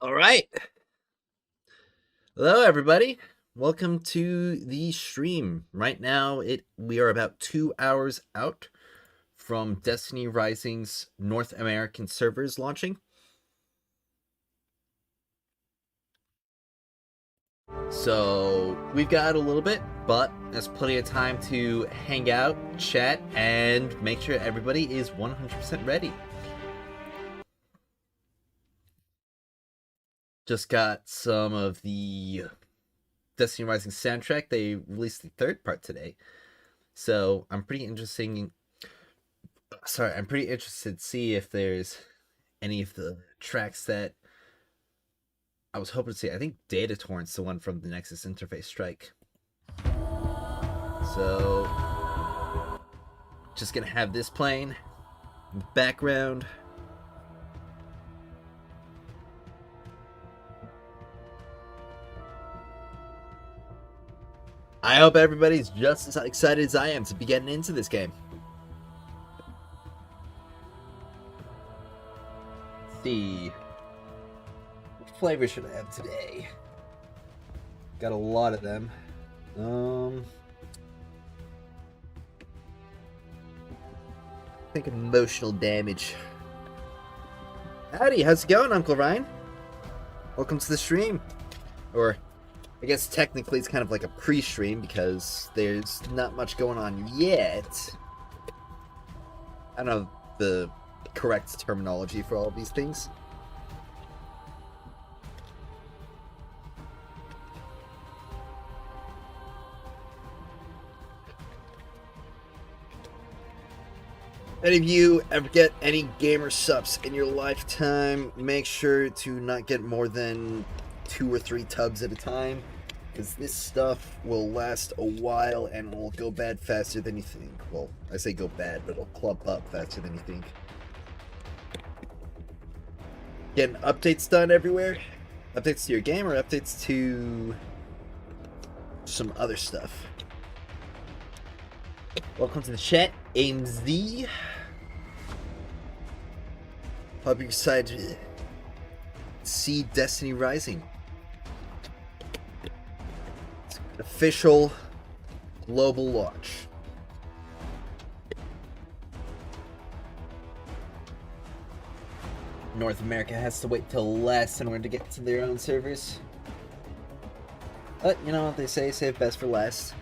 All right. Hello, everybody. Welcome to the stream. Right now, we are about 2 hours out from Destiny Rising's North American servers launching. So we've got a little bit, but there's plenty of time to hang out, chat, and make sure everybody is 100% ready. Just got some of the Destiny Rising soundtrack. They released the third part today. So I'm pretty interested to see if there's any of the tracks that I was hoping to see. I think Data Torrent's the one from the Nexus Interface Strike. So just gonna have this playing in the background. I hope everybody's just as excited as I am to be getting into this game. Let's see. What flavor should I have today? Got a lot of them. I think emotional damage. Howdy, how's it going, Uncle Ryan? Welcome to the stream. Or, I guess technically it's kind of like a pre-stream because there's not much going on yet. I don't know the correct terminology for all of these things. Any of you ever get any gamer subs in your lifetime, make sure to not get more than 2 or 3 tubs at a time, because this stuff will last a while and will go bad faster than you think. Well, I say go bad, but it'll clump up faster than you think. Getting updates done everywhere? Updates to your game or updates to some other stuff? Welcome to the chat, AimZ. Hope you're excited to see Destiny Rising. It's an official global launch. North America has to wait till last in order to get to their own servers. But, you know what they say, save best for last.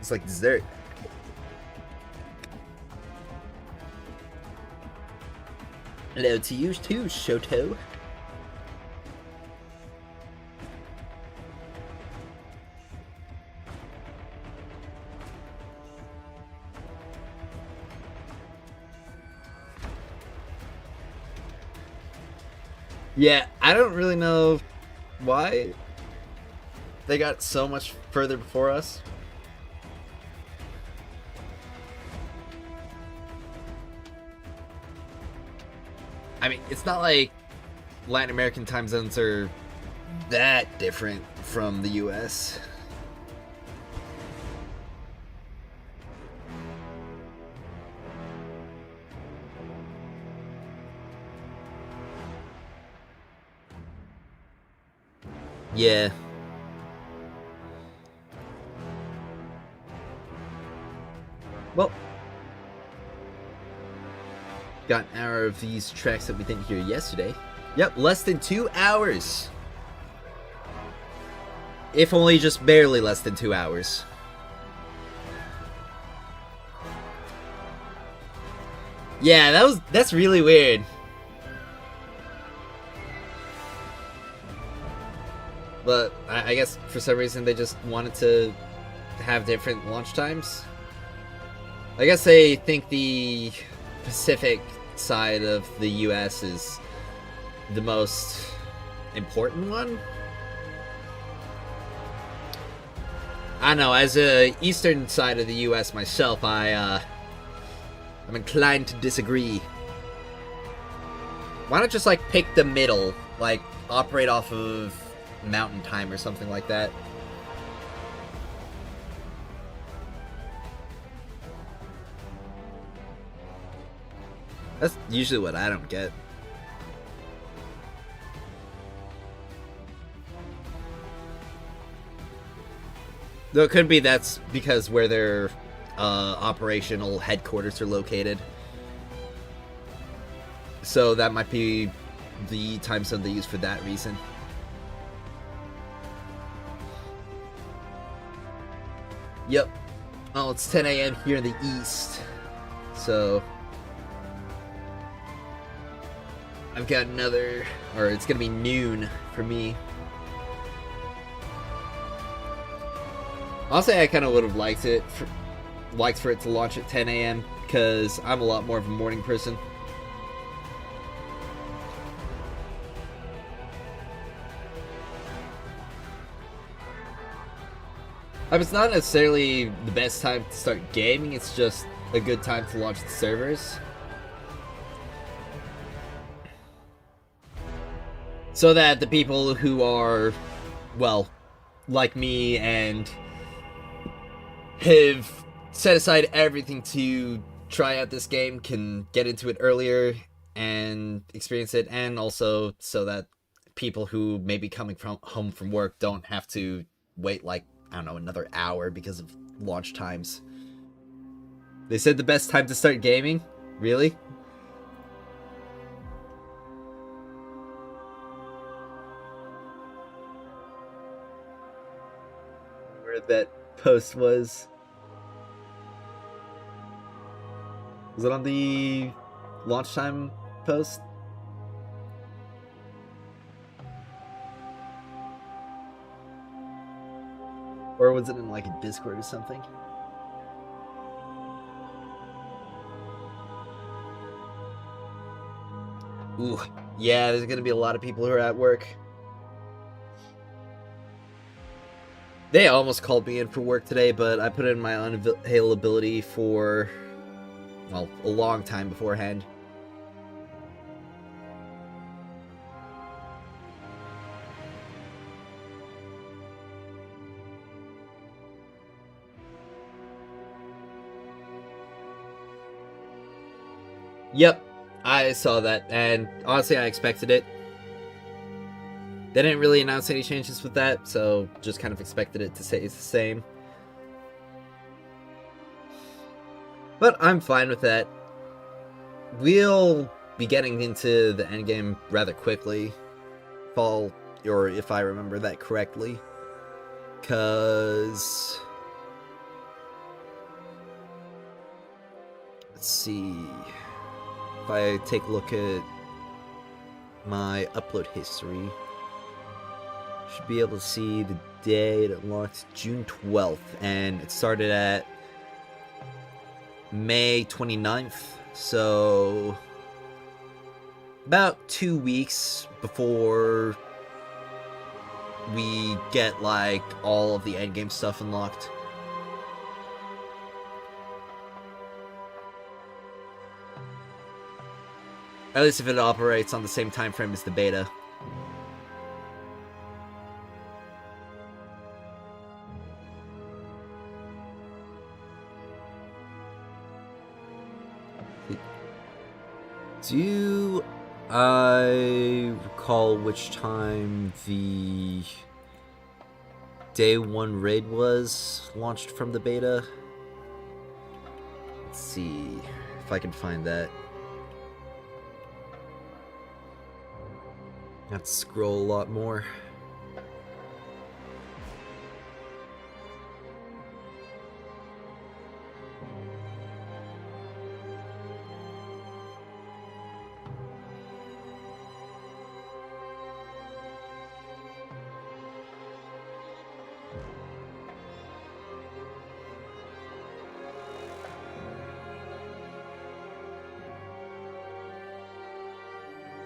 It's like dessert. Hello to you too, Shoto. Yeah, I don't really know why they got so much further before us. I mean, it's not like Latin American time zones are that different from the US. Yeah. Well, got an hour of these tracks that we didn't hear yesterday. Yep, less than 2 hours. If only just barely less than 2 hours. Yeah, that's really weird. But I guess for some reason they just wanted to have different launch times. I guess they think the Pacific side of the US is the most important one. I don't know, as a eastern side of the US myself, I'm inclined to disagree. Why not just like pick the middle, like operate off of mountain time or something like that? That's usually what I don't get. Though it could be that's because where their operational headquarters are located. So that might be the time zone they use for that reason. Yep. Well, it's 10 a.m. here in the east. So I've got another, or it's gonna be noon for me. Honestly, I kind of would have liked for it to launch at 10 a.m. because I'm a lot more of a morning person. It's not necessarily the best time to start gaming, it's just a good time to launch the servers. So that the people who are, well, like me and have set aside everything to try out this game can get into it earlier and experience it, and also so that people who may be coming home from work don't have to wait like, I don't know, another hour because of launch times. They said the best time to start gaming? Really? Where that post was. Was it on the launch time post? Or was it in like a Discord or something? Ooh, yeah, there's gonna be a lot of people who are at work. They almost called me in for work today, but I put in my unavailability for, well, a long time beforehand. Yep, I saw that, and honestly, I expected it. They didn't really announce any changes with that, so just kind of expected it to stay the same. But I'm fine with that. We'll be getting into the endgame rather quickly, if I remember that correctly. Because let's see. If I take a look at my upload history, should be able to see the day it launched, June 12th, and it started at May 29th, so about 2 weeks before we get like all of the endgame stuff unlocked. At least if it operates on the same time frame as the beta. Do I recall which time the day 1 raid was launched from the beta? Let's see if I can find that. I have to scroll a lot more.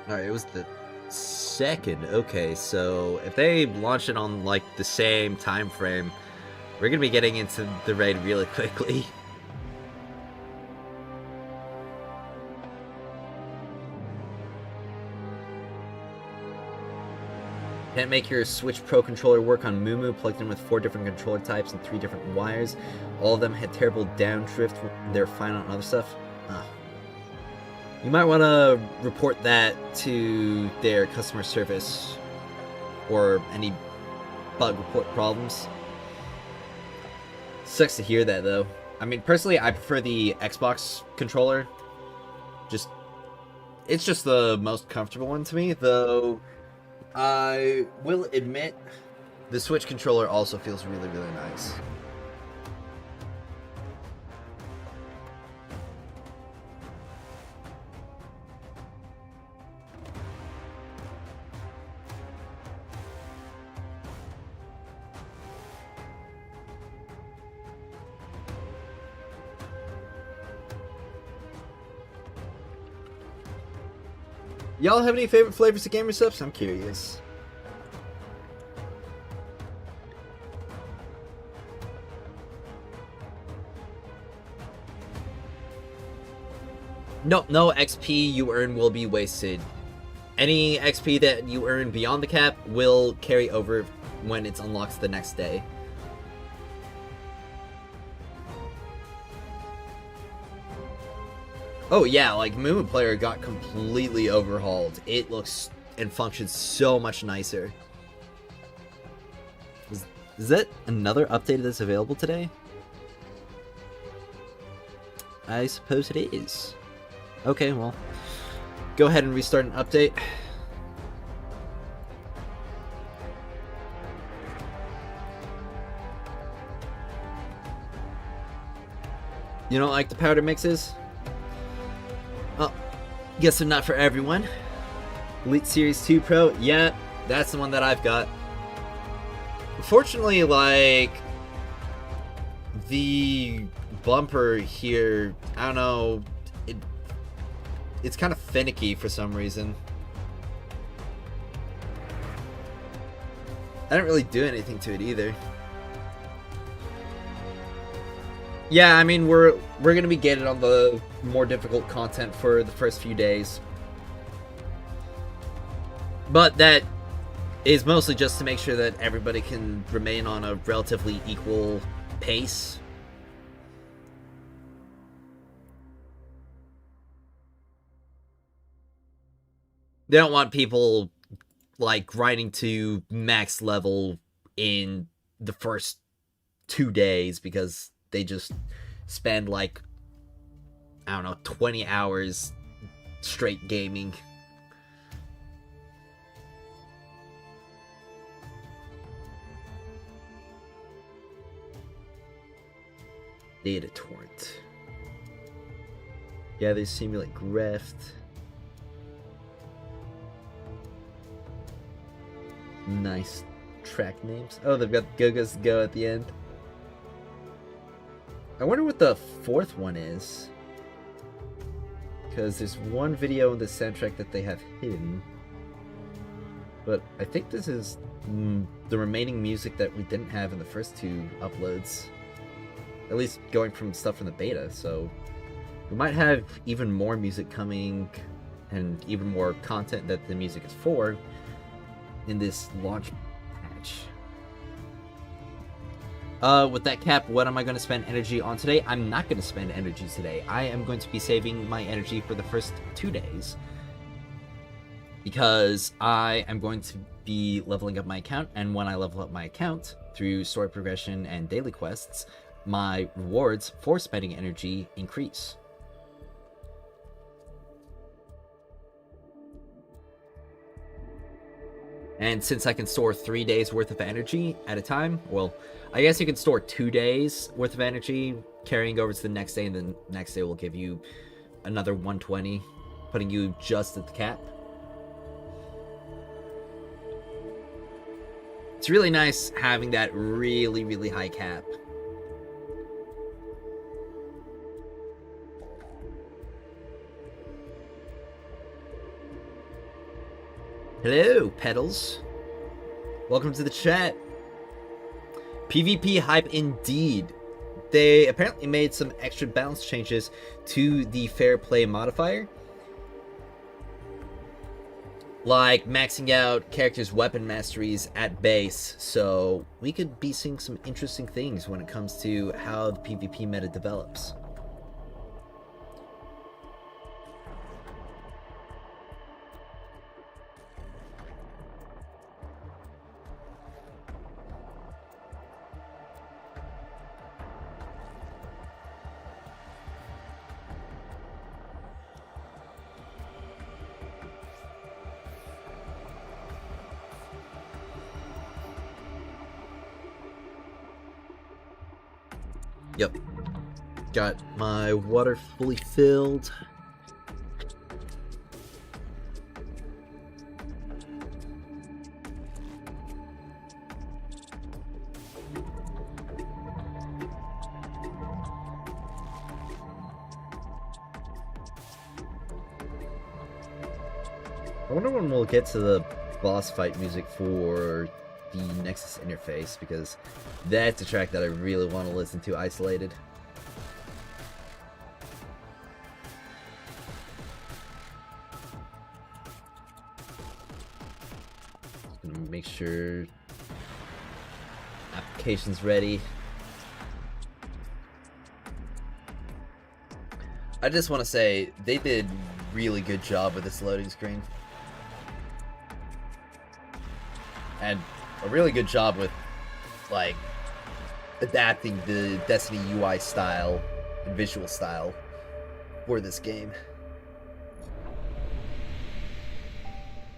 Alright, it was the 2nd. Okay, so if they launch it on like the same time frame, we're gonna be getting into the raid really quickly. Can't make your Switch Pro controller work on Mumu, plugged in with 4 different controller types and 3 different wires. All of them had terrible downdrift. They're fine on other stuff. You might want to report that to their customer service or any bug report problems. Sucks to hear that, though. I mean, personally, I prefer the Xbox controller. It's just the most comfortable one to me, though I will admit the Switch controller also feels really, really nice. Y'all have any favorite flavors of gamer subs? I'm curious. Nope, no XP you earn will be wasted. Any XP that you earn beyond the cap will carry over when it's unlocked the next day. Oh yeah, like Moon Player got completely overhauled. It looks and functions so much nicer. Is that another update that's available today? I suppose it is. Okay, well, go ahead and restart an update. You don't like the powder mixes? Well, guess they're not for everyone. Elite Series 2 Pro, yeah, that's the one that I've got. Unfortunately, like, the bumper here, I don't know, it's kind of finicky for some reason. I didn't really do anything to it either. Yeah, I mean, we're gonna be getting on the more difficult content for the first few days. But that is mostly just to make sure that everybody can remain on a relatively equal pace. They don't want people, like, grinding to max level in the first 2 days because they just spend, like, I don't know, 20 hours straight gaming. Data torrent. Yeah, they simulate graft. Nice track names. Oh, they've got Go-Go's Go at the end. I wonder what the fourth one is. Because there's one video in the soundtrack that they have hidden. But I think this is the remaining music that we didn't have in the first 2 uploads. At least going from stuff from the beta, so we might have even more music coming and even more content that the music is for in this launch patch. With that cap, what am I going to spend energy on today? I'm not going to spend energy today. I am going to be saving my energy for the first 2 days. Because I am going to be leveling up my account, and when I level up my account, through story progression and daily quests, my rewards for spending energy increase. And since I can store 3 days worth of energy at a time, well, I guess you can store 2 days worth of energy carrying over to the next day, and the next day will give you another 120, putting you just at the cap. It's really nice having that really, really high cap. Hello, Pedals. Welcome to the chat. PvP hype indeed. They apparently made some extra balance changes to the fair play modifier. Like maxing out characters' weapon masteries at base, so we could be seeing some interesting things when it comes to how the PvP meta develops. Yep. Got my water fully filled. I wonder when we'll get to the boss fight music for the Nexus interface, because that's a track that I really want to listen to isolated. Gonna make sure application's ready. I just want to say they did really good job with this loading screen. And a really good job with, like, adapting the Destiny UI style and visual style for this game.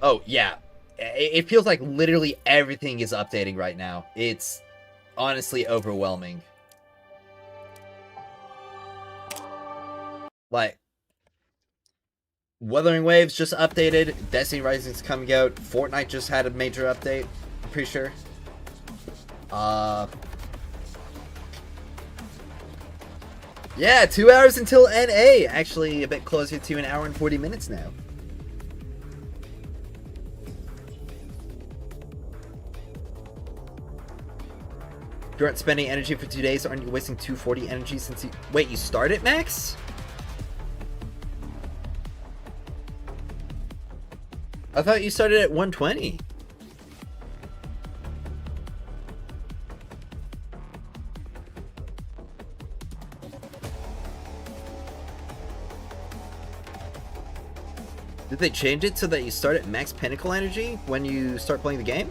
Oh, yeah. It feels like literally everything is updating right now. It's honestly overwhelming. Like, Wuthering Waves just updated, Destiny Rising's coming out, Fortnite just had a major update, I'm pretty sure. Yeah, 2 hours until NA, actually a bit closer to an hour and 40 minutes now. You aren't spending energy for 2 days, aren't you wasting 240 energy since you... Wait, you started, Max? I thought you started at 120. Did they change it so that you start at max pinnacle energy when you start playing the game?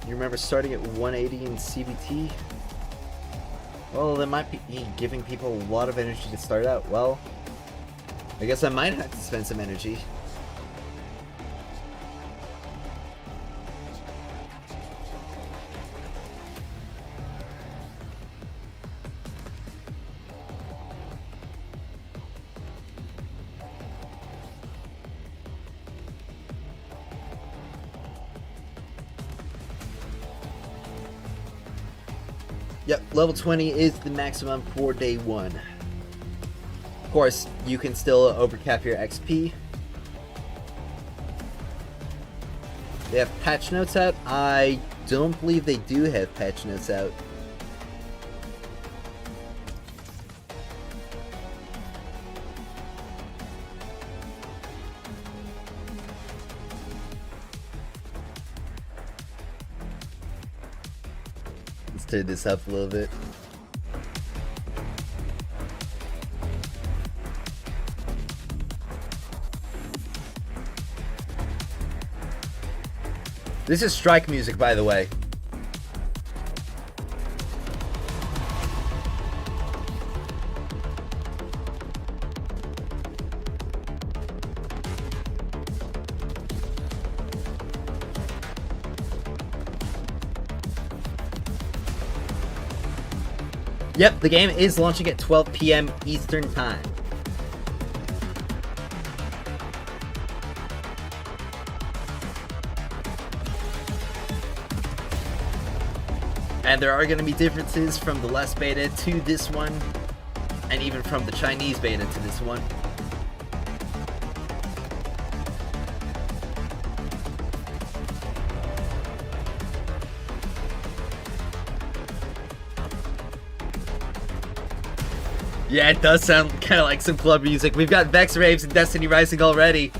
You remember starting at 180 in CBT? Well, that might be giving people a lot of energy to start out. Well, I guess I might have to spend some energy. Yep, level 20 is the maximum for day 1. Of course, you can still overcap your XP. They have patch notes out? I don't believe they do have patch notes out. Let's turn this up a little bit. This is strike music, by the way. Yep, the game is launching at 12 p.m. Eastern Time. And there are going to be differences from the last beta to this one, and even from the Chinese beta to this one. Yeah, it does sound kind of like some club music. We've got Vex Raves and Destiny Rising already.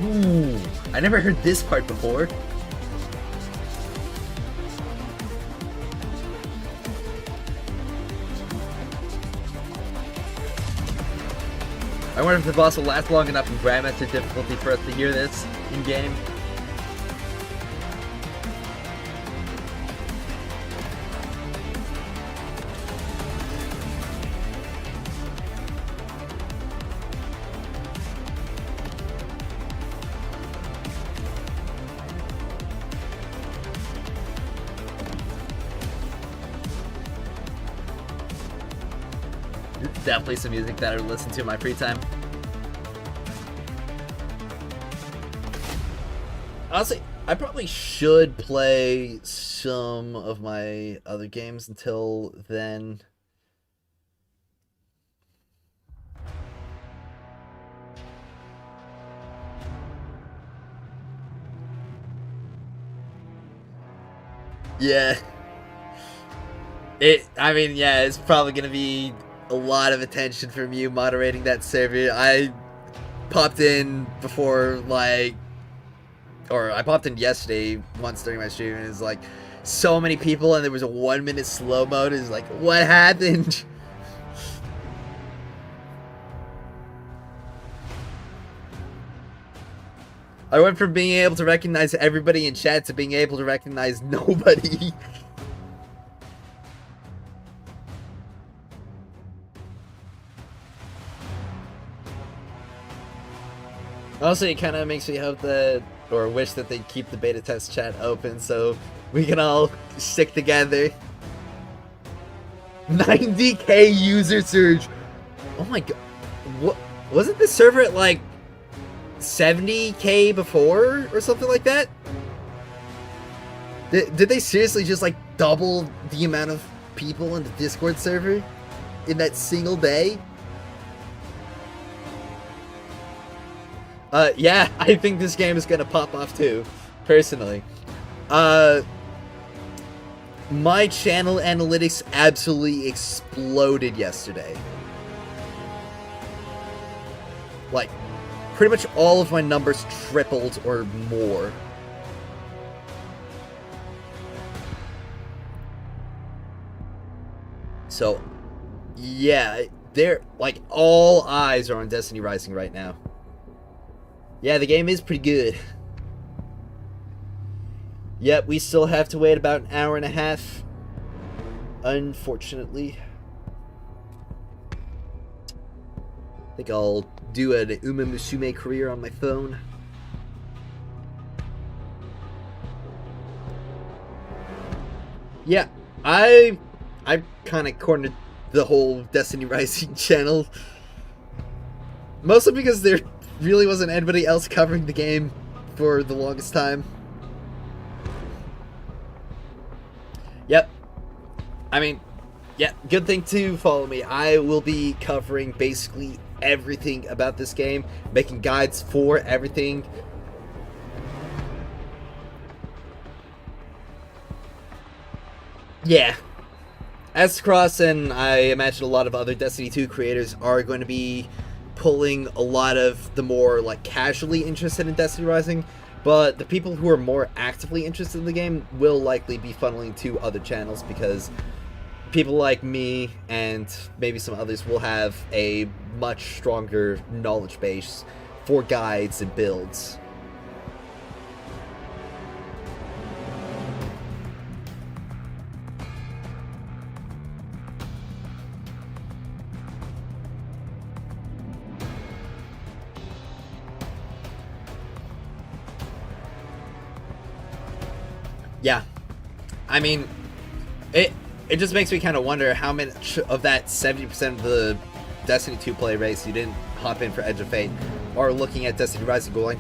Ooh, I never heard this part before. I wonder if the boss will last long enough in Grandmaster difficulty for us to hear this in-game. It's definitely some music that I would listen to in my free time. Honestly, I probably should play some of my other games until then. Yeah. It's probably gonna be a lot of attention from you moderating that server. I popped in before, I popped in yesterday once during my stream, and it was like so many people, and there was a 1 minute slow mode. It's like, what happened? I went from being able to recognize everybody in chat to being able to recognize nobody. Also, it kind of makes me hope that, or wish that they keep the beta test chat open so we can all stick together. 90k user surge. Oh my god. What? Wasn't this server at like 70k before or something like that? Did they seriously just like double the amount of people in the Discord server in that single day? Yeah, I think this game is gonna pop off too, personally. My channel analytics absolutely exploded yesterday. Like, pretty much all of my numbers tripled or more. So, yeah, they're, like, all eyes are on Destiny Rising right now. Yeah, the game is pretty good. Yep, we still have to wait about an hour and a half. Unfortunately. I think I'll do an Uma Musume career on my phone. Yeah, I kind of cornered the whole Destiny Rising channel. Mostly because there really wasn't anybody else covering the game for the longest time. Yep. I mean, yeah, good thing to follow me. I will be covering basically everything about this game, making guides for everything. Yeah. S-Cross and I imagine a lot of other Destiny 2 creators are going to be pulling a lot of the more like casually interested in Destiny Rising, but the people who are more actively interested in the game will likely be funneling to other channels because people like me and maybe some others will have a much stronger knowledge base for guides and builds. Yeah, I mean, it just makes me kind of wonder how much of that 70% of the Destiny 2 play race you didn't hop in for Edge of Fate are looking at Destiny Rising going,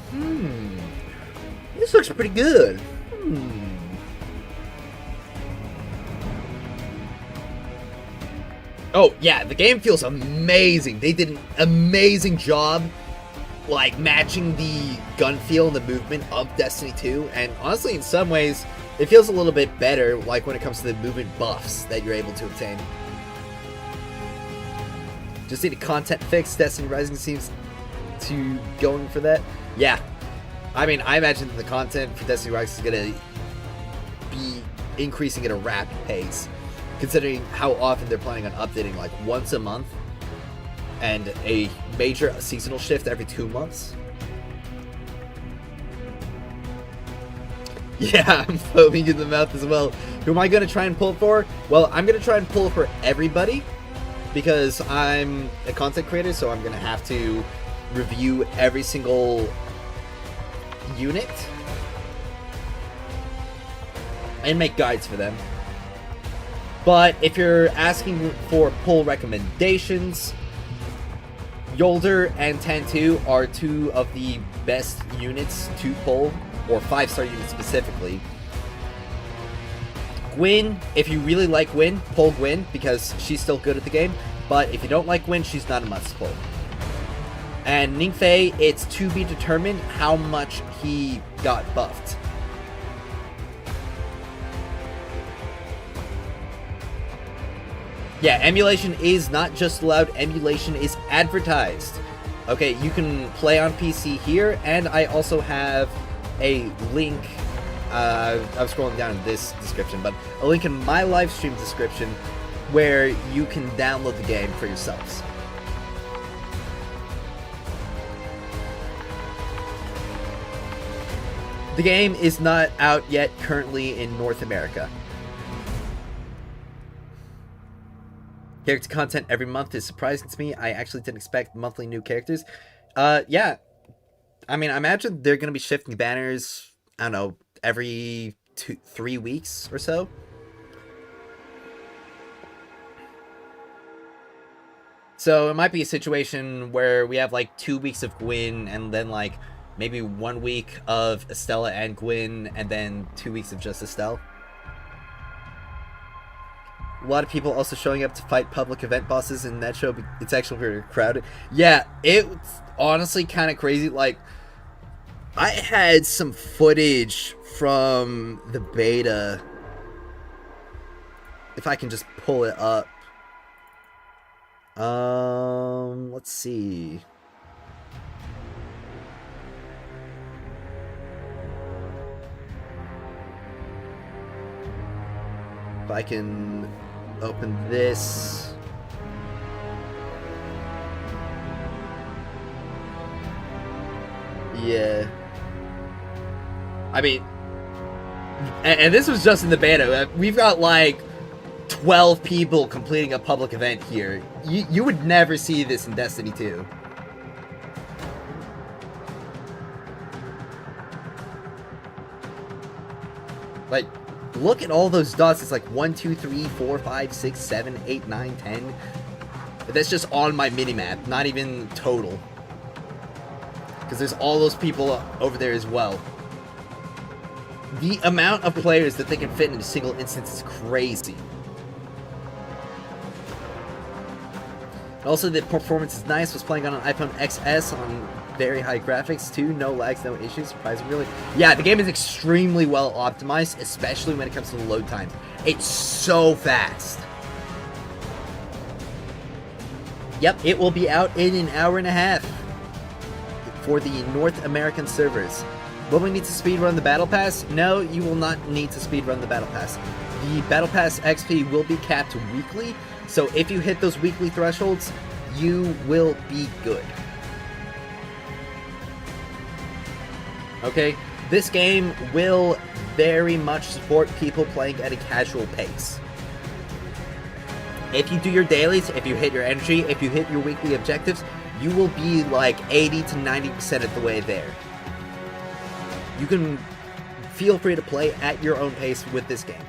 this looks pretty good. Oh yeah, the game feels amazing. They did an amazing job like matching the gun feel and the movement of Destiny 2, and honestly in some ways it feels a little bit better, like when it comes to the movement buffs that you're able to obtain. Just need a content fix. Destiny Rising seems to going for that. Yeah, I mean, I imagine that the content for Destiny Rising is gonna be increasing at a rapid pace, considering how often they're planning on updating, like once a month. and a major seasonal shift every 2 months. Yeah, I'm foaming in the mouth as well. Who am I going to try and pull for? Well, I'm going to try and pull for everybody because I'm a content creator, so I'm going to have to review every single unit and make guides for them. But if you're asking for pull recommendations, Yolder and Tantu are two of the best units to pull, or 5-star units specifically. Gwyn, if you really like Gwyn, pull Gwyn because she's still good at the game. But if you don't like Gwyn, she's not a must pull. And Ningfei, it's to be determined how much he got buffed. Yeah, emulation is not just allowed, emulation is advertised. Okay, you can play on PC here, and I also have a link, I'm scrolling down in this description, but a link in my live stream description where you can download the game for yourselves. The game is not out yet currently in North America. Character content every month is surprising to me. I actually didn't expect monthly new characters. Yeah. I mean, I imagine they're going to be shifting banners, I don't know, every 3 weeks or so. So it might be a situation where we have like 2 weeks of Gwyn and then like maybe 1 week of Estella and Gwyn and then 2 weeks of just Estelle. A lot of people also showing up to fight public event bosses in that show. It's actually very crowded. Yeah, it's honestly kind of crazy. Like, I had some footage from the beta. If I can just pull it up. Let's see. If I can open this. Yeah. I mean, and this was just in the beta. We've got like 12 people completing a public event here. You would never see this in Destiny 2. Like, look at all those dots. It's like 1, 2, 3, 4, 5, 6, 7, 8, 9, 10. But that's just on my minimap, not even total. Because there's all those people over there as well. The amount of players that they can fit in a single instance is crazy. Also, the performance is nice. Was playing on an iPhone XS on very high graphics too. No lags, no issues. Surprising, really. Yeah, the game is extremely well optimized, especially when it comes to the load times. It's so fast. Yep, it will be out in an hour and a half for the North American servers. Will we need to speedrun the Battle Pass? No, you will not need to speedrun the Battle Pass. The Battle Pass XP will be capped weekly, so if you hit those weekly thresholds, you will be good. Okay, this game will very much support people playing at a casual pace. If you do your dailies, if you hit your energy, if you hit your weekly objectives, you will be like 80 to 90% of the way there. You can feel free to play at your own pace with this game.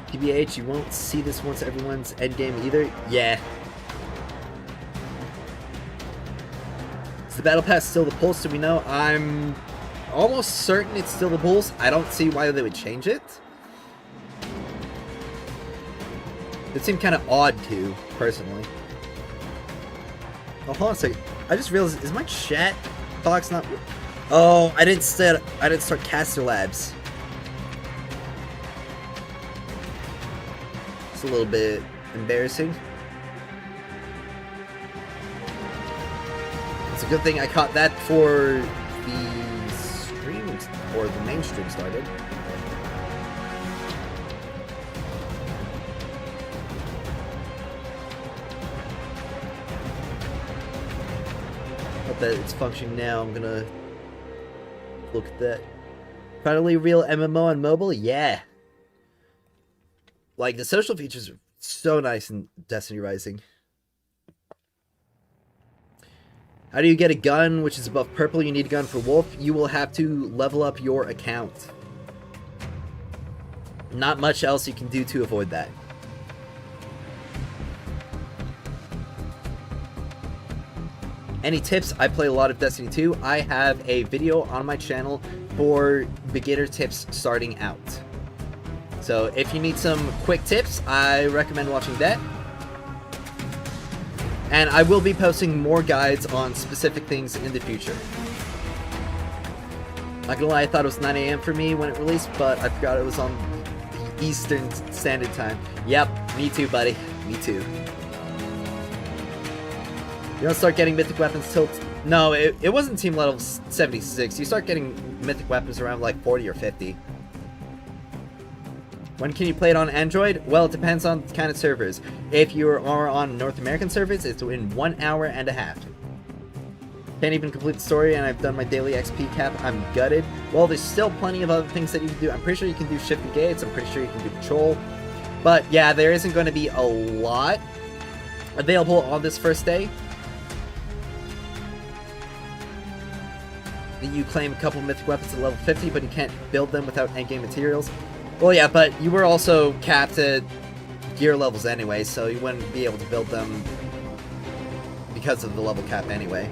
PBH, you won't see this once everyone's endgame either? Yeah. Is the Battle Pass still the pulse? Do we know? I'm almost certain it's still the pulse. I don't see why they would change it. It seemed kind of odd too, personally. Oh, hold on a second. I just realized, is my chat box not... Oh, I didn't start Caster Labs. It's a little bit embarrassing. It's a good thing I caught that before the stream, or the main stream started. that it's functioning now. I'm gonna look at that. Finally, real MMO on mobile? Yeah. Like, the social features are so nice in Destiny Rising. How do you get a gun which is above purple? You need a gun for Wolf. You will have to level up your account. Not much else you can do to avoid that. Any tips? I play a lot of Destiny 2. I have a video on my channel for beginner tips starting out. So if you need some quick tips, I recommend watching that. And I will be posting more guides on specific things in the future. Not gonna lie, I thought it was 9 AM for me when it released, but I forgot it was on the Eastern Standard Time. Yep, me too, buddy. Me too. You don't start getting mythic weapons till... No, it wasn't team level 76. You start getting mythic weapons around like 40 or 50. When can you play it on Android? Well, it depends on the kind of servers. If you are on North American servers, it's in 1 hour and a half. Can't even complete the story, and I've done my daily XP cap. I'm gutted. Well, there's still plenty of other things that you can do. I'm pretty sure you can do shifting gates. I'm pretty sure you can do patrol. But yeah, there isn't going to be a lot available on this first day. You claim a couple mythic weapons at level 50, but you can't build them without endgame materials. Well, yeah, but you were also capped at gear levels anyway, so you wouldn't be able to build them because of the level cap anyway.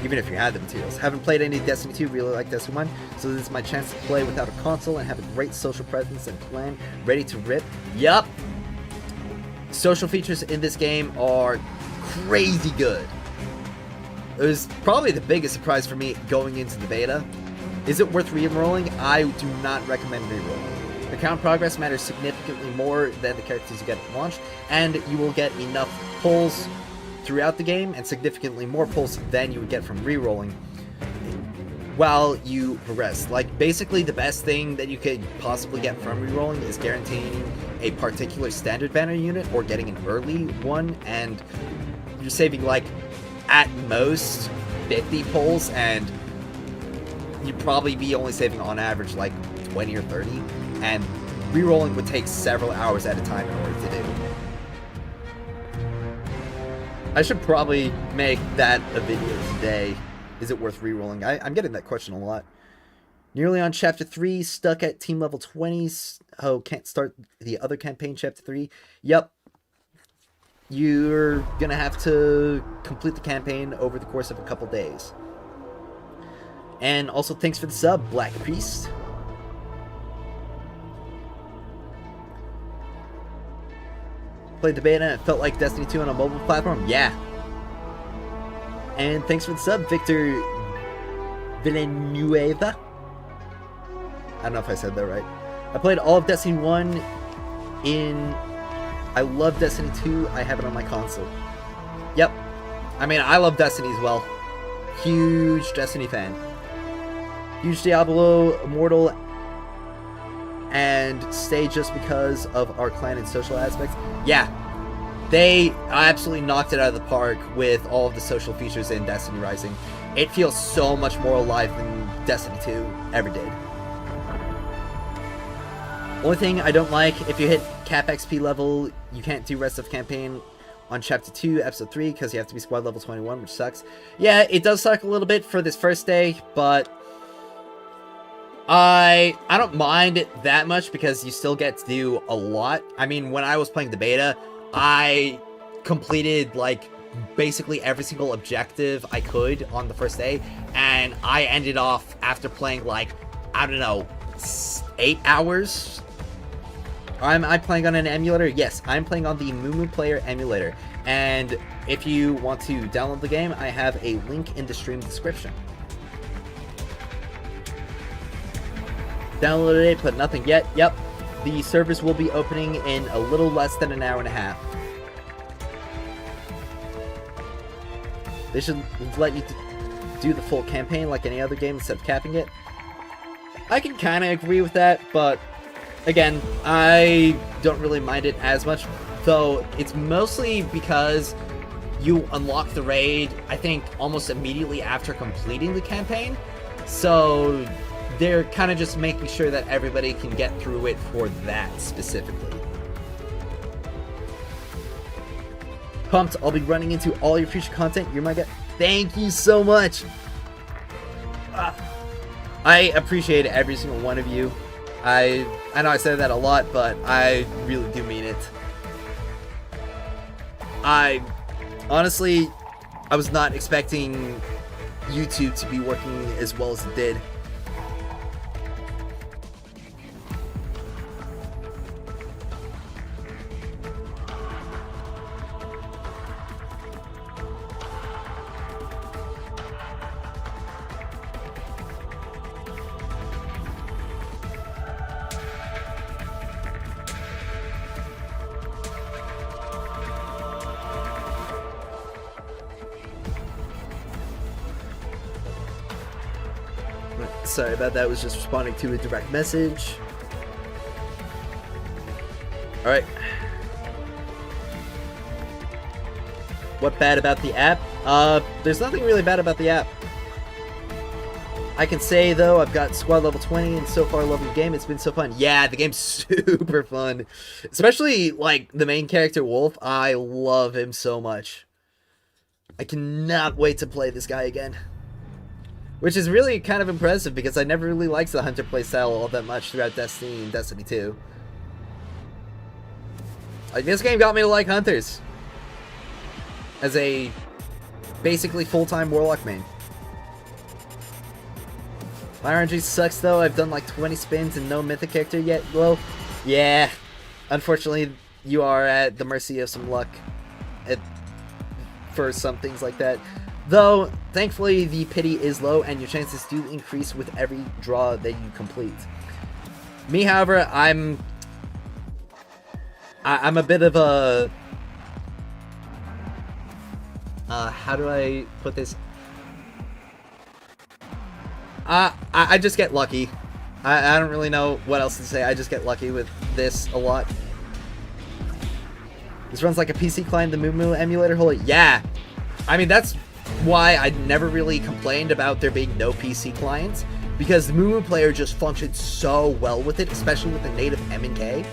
Even if you had the materials. Haven't played any Destiny 2, really like Destiny 1, so this is my chance to play without a console and have a great social presence and plan ready to rip. Yup! Social features in this game are crazy good. It was probably the biggest surprise for me going into the beta. Is it worth re-enrolling? I do not recommend re-enrolling. Account progress matters significantly more than the characters you get at launch, and you will get enough pulls throughout the game, and significantly more pulls than you would get from re-rolling while you progress. Like, basically the best thing that you could possibly get from re-rolling is guaranteeing a particular standard banner unit or getting an early one, and you're saving like at most 50 pulls, and you'd probably be only saving on average like 20 or 30, and re-rolling would take several hours at a time in order to do. I should probably make that a video today. Is it worth re-rolling? I'm getting that question a lot. Nearly on chapter 3, stuck at team level 20s. Oh, can't start the other campaign, chapter 3. Yep. You're gonna have to complete the campaign over the course of a couple days. And also thanks for the sub, Black Priest. Played the beta and it felt like Destiny 2 on a mobile platform? Yeah. And thanks for the sub, Victor Villanueva. I don't know if I said that right. I played all of Destiny 1 in... I love Destiny 2. I have it on my console. Yep. I mean, I love Destiny as well. Huge Destiny fan. Huge Diablo Immortal, and stay just because of our clan and social aspects. Yeah. They absolutely knocked it out of the park with all of the social features in Destiny Rising. It feels so much more alive than Destiny 2 ever did. Only thing I don't like, if you hit cap XP level, you can't do rest of campaign on chapter 2, episode 3, because you have to be squad level 21, which sucks. Yeah, it does suck a little bit for this first day, but I don't mind it that much because you still get to do a lot. I mean, when I was playing the beta, I completed like basically every single objective I could on the first day, and I ended off after playing like, I don't know, 8 hours. Am I playing on an emulator? Yes, I'm playing on the Mumu Player emulator, and if you want to download the game, I have a link in the stream description. Downloaded it, but nothing yet. Yep, the servers will be opening in a little less than an hour and a half. They should let you do the full campaign like any other game instead of capping it. I can kind of agree with that, but again, I don't really mind it as much, though it's mostly because you unlock the raid, I think, almost immediately after completing the campaign. So they're kind of just making sure that everybody can get through it for that specifically. Pumped, I'll be running into all your future content. You're my guy. Thank you so much. I appreciate every single one of you. I know I said that a lot, but I really do mean it. Honestly, I was not expecting YouTube to be working as well as it did. Sorry about that, was just responding to a direct message. Alright. What bad about the app? There's nothing really bad about the app. I can say, though, I've got squad level 20 and so far loving the game. It's been so fun. Yeah, the game's super fun. Especially, like, the main character, Wolf. I love him so much. I cannot wait to play this guy again. Which is really kind of impressive because I never really liked the Hunter playstyle all that much throughout Destiny and Destiny 2. Like, this game got me to like Hunters. As a basically full-time Warlock main. My RNG sucks though, I've done like 20 spins and no mythic character yet. Well, yeah. Unfortunately, you are at the mercy of some luck for some things like that. Though, thankfully, the pity is low, and your chances do increase with every draw that you complete. Me, however, I'm a bit of a... how do I put this? I just get lucky. I don't really know what else to say. I just get lucky with this a lot. This runs like a PC client, the Moo emulator. Holy, yeah. I mean, that's why I never really complained about there being no PC clients, because the Moo player just functioned so well with it, especially with the native M and K.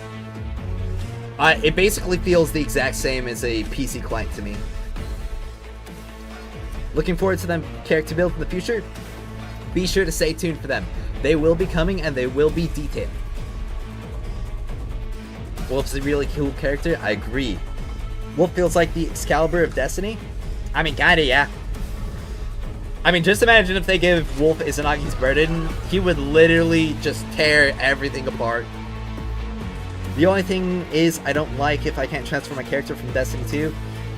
It basically feels the exact same as a PC client to me. Looking forward to them character builds in the future. Be sure to stay tuned for them. They will be coming and they will be detailed. Wolf's a really cool character. I agree. Wolf feels like the Excalibur of Destiny. I mean, kinda, yeah. I mean, just imagine if they give Wolf Izanagi's burden. He would literally just tear everything apart. The only thing is, I don't like if I can't transfer my character from Destiny 2.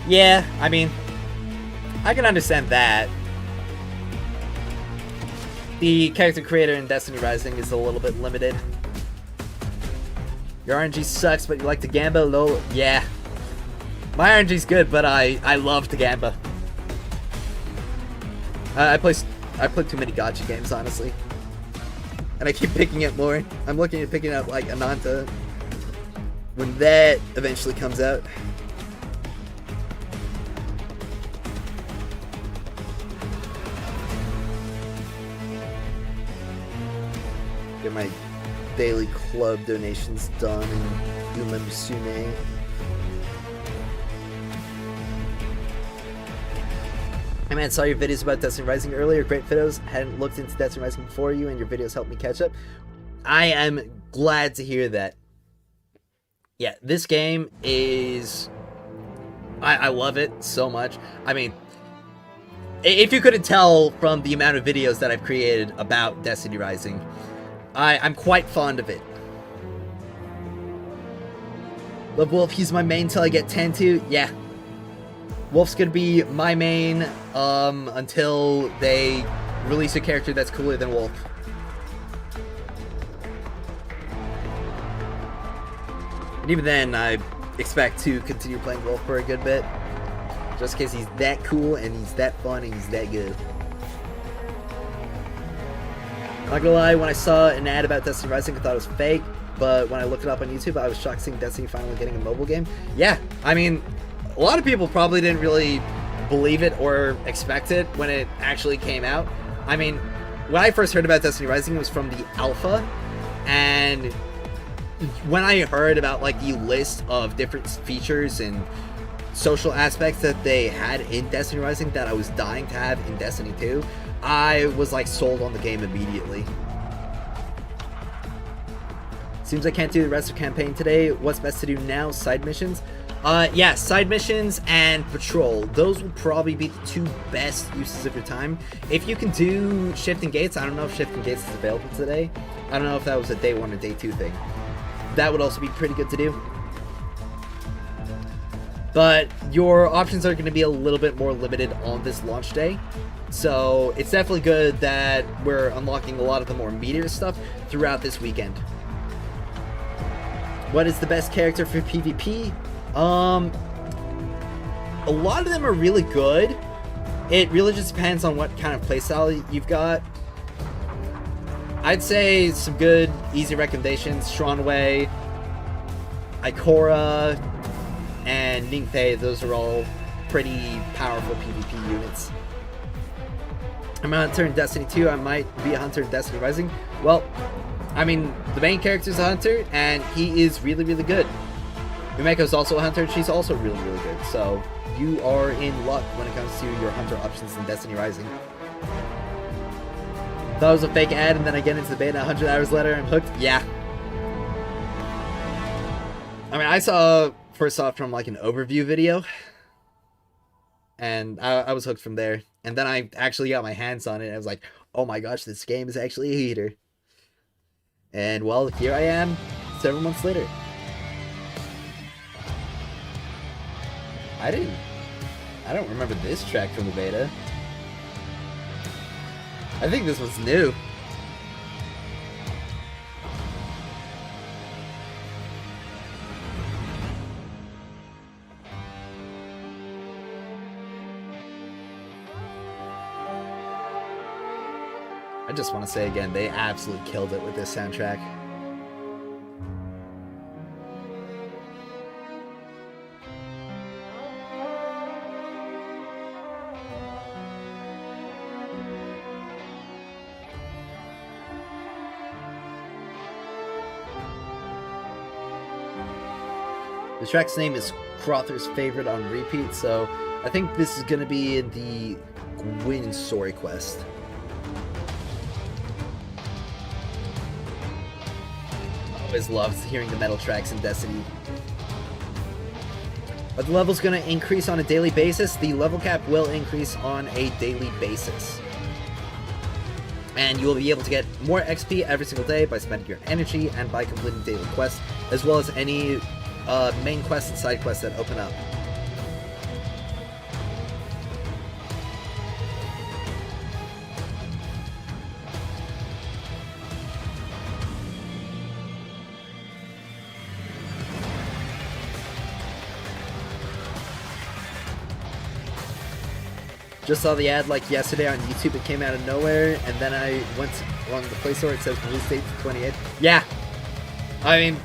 Yeah, I mean, I can understand that. The character creator in Destiny Rising is a little bit limited. Your RNG sucks, but you like the Gamba? Lol. Yeah. My RNG's good, but I love the Gamba. I play too many gacha games, honestly. And I keep picking up more. I'm looking at picking up, like, Ananta when that eventually comes out. Get my daily club donations done and Yuma Musume. Hey man, saw your videos about Destiny Rising earlier. Great videos. Hadn't looked into Destiny Rising before you, and your videos helped me catch up. I am glad to hear that. Yeah, this game is... I love it so much. I mean, if you couldn't tell from the amount of videos that I've created about Destiny Rising, I'm quite fond of it. Love Wolf, he's my main till I get 10 to. Yeah. Wolf's gonna be my main until they release a character that's cooler than Wolf. And even then, I expect to continue playing Wolf for a good bit. Just in case he's that cool and he's that fun and he's that good. Not gonna lie, when I saw an ad about Destiny Rising, I thought it was fake. But when I looked it up on YouTube, I was shocked seeing Destiny finally getting a mobile game. Yeah, I mean, a lot of people probably didn't really believe it or expect it when it actually came out. I mean, when I first heard about Destiny Rising, it was from the alpha, and when I heard about like the list of different features and social aspects that they had in Destiny Rising that I was dying to have in Destiny 2, I was like sold on the game immediately. Seems I can't do the rest of the campaign today. What's best to do now? Side missions? Yeah, side missions and patrol. Those will probably be the two best uses of your time. If you can do Shifting Gates, I don't know if Shifting Gates is available today. I don't know if that was a day 1 or day 2 thing. That would also be pretty good to do. But your options are going to be a little bit more limited on this launch day. So it's definitely good that we're unlocking a lot of the more meatier stuff throughout this weekend. What is the best character for PvP? A lot of them are really good. It really just depends on what kind of playstyle you've got. I'd say some good, easy recommendations. Stronway, Ikora, and Ningfei. Those are all pretty powerful PvP units. I'm a hunter in Destiny 2. I might be a hunter in Destiny Rising. Well, I mean, the main character is a hunter, and he is really, really good. Yumeko's also a hunter, and she's also really, really good. So, you are in luck when it comes to your hunter options in Destiny Rising. Thought it was a fake ad, and then I get into the beta 100 hours later, I'm hooked? Yeah. I mean, I saw, first off, from like an overview video, and I was hooked from there. And then I actually got my hands on it, and I was like, oh my gosh, this game is actually a heater. And well, here I am, several months later. I don't remember this track from the beta. I think this was new. I just want to say again, they absolutely killed it with this soundtrack. The track's name is Crother's favorite on repeat, so I think this is going to be in the Gwyn story quest. Always loves hearing the metal tracks in Destiny. But the level's going to increase on a daily basis. The level cap will increase on a daily basis. And you will be able to get more XP every single day by spending your energy and by completing daily quests, as well as any main quests and side quests that open up. Just saw the ad like yesterday on YouTube. It came out of nowhere, and then I went on the Play Store. It says release date to 28th. Yeah, I mean,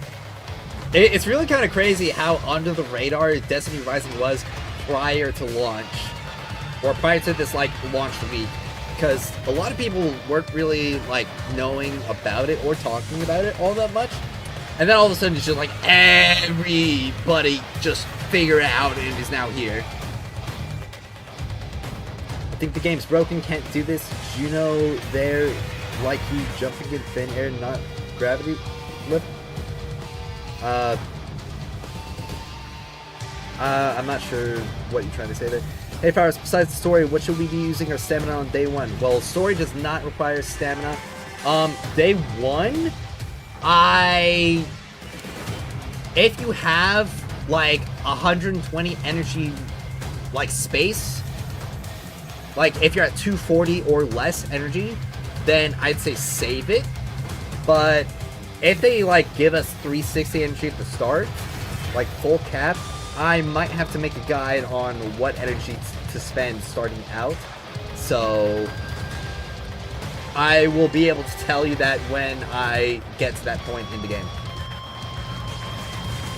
it's really kind of crazy how under the radar Destiny Rising was prior to launch, or prior to this like launch week, because a lot of people weren't really like knowing about it or talking about it all that much, and then all of a sudden it's just like everybody just figured it out and is now here. I think the game's broken, can't do this. Juno there, like you jumping in thin air, not gravity lift. I'm not sure what you're trying to say there. Hey Powers, besides the story, what should we be using our stamina on day 1? Well, story does not require stamina. Day 1, if you have like 120 energy like space, like if you're at 240 or less energy, then I'd say save it. But if they like give us 360 energy at the start, like full cap, I might have to make a guide on what energy to spend starting out. So I will be able to tell you that when I get to that point in the game.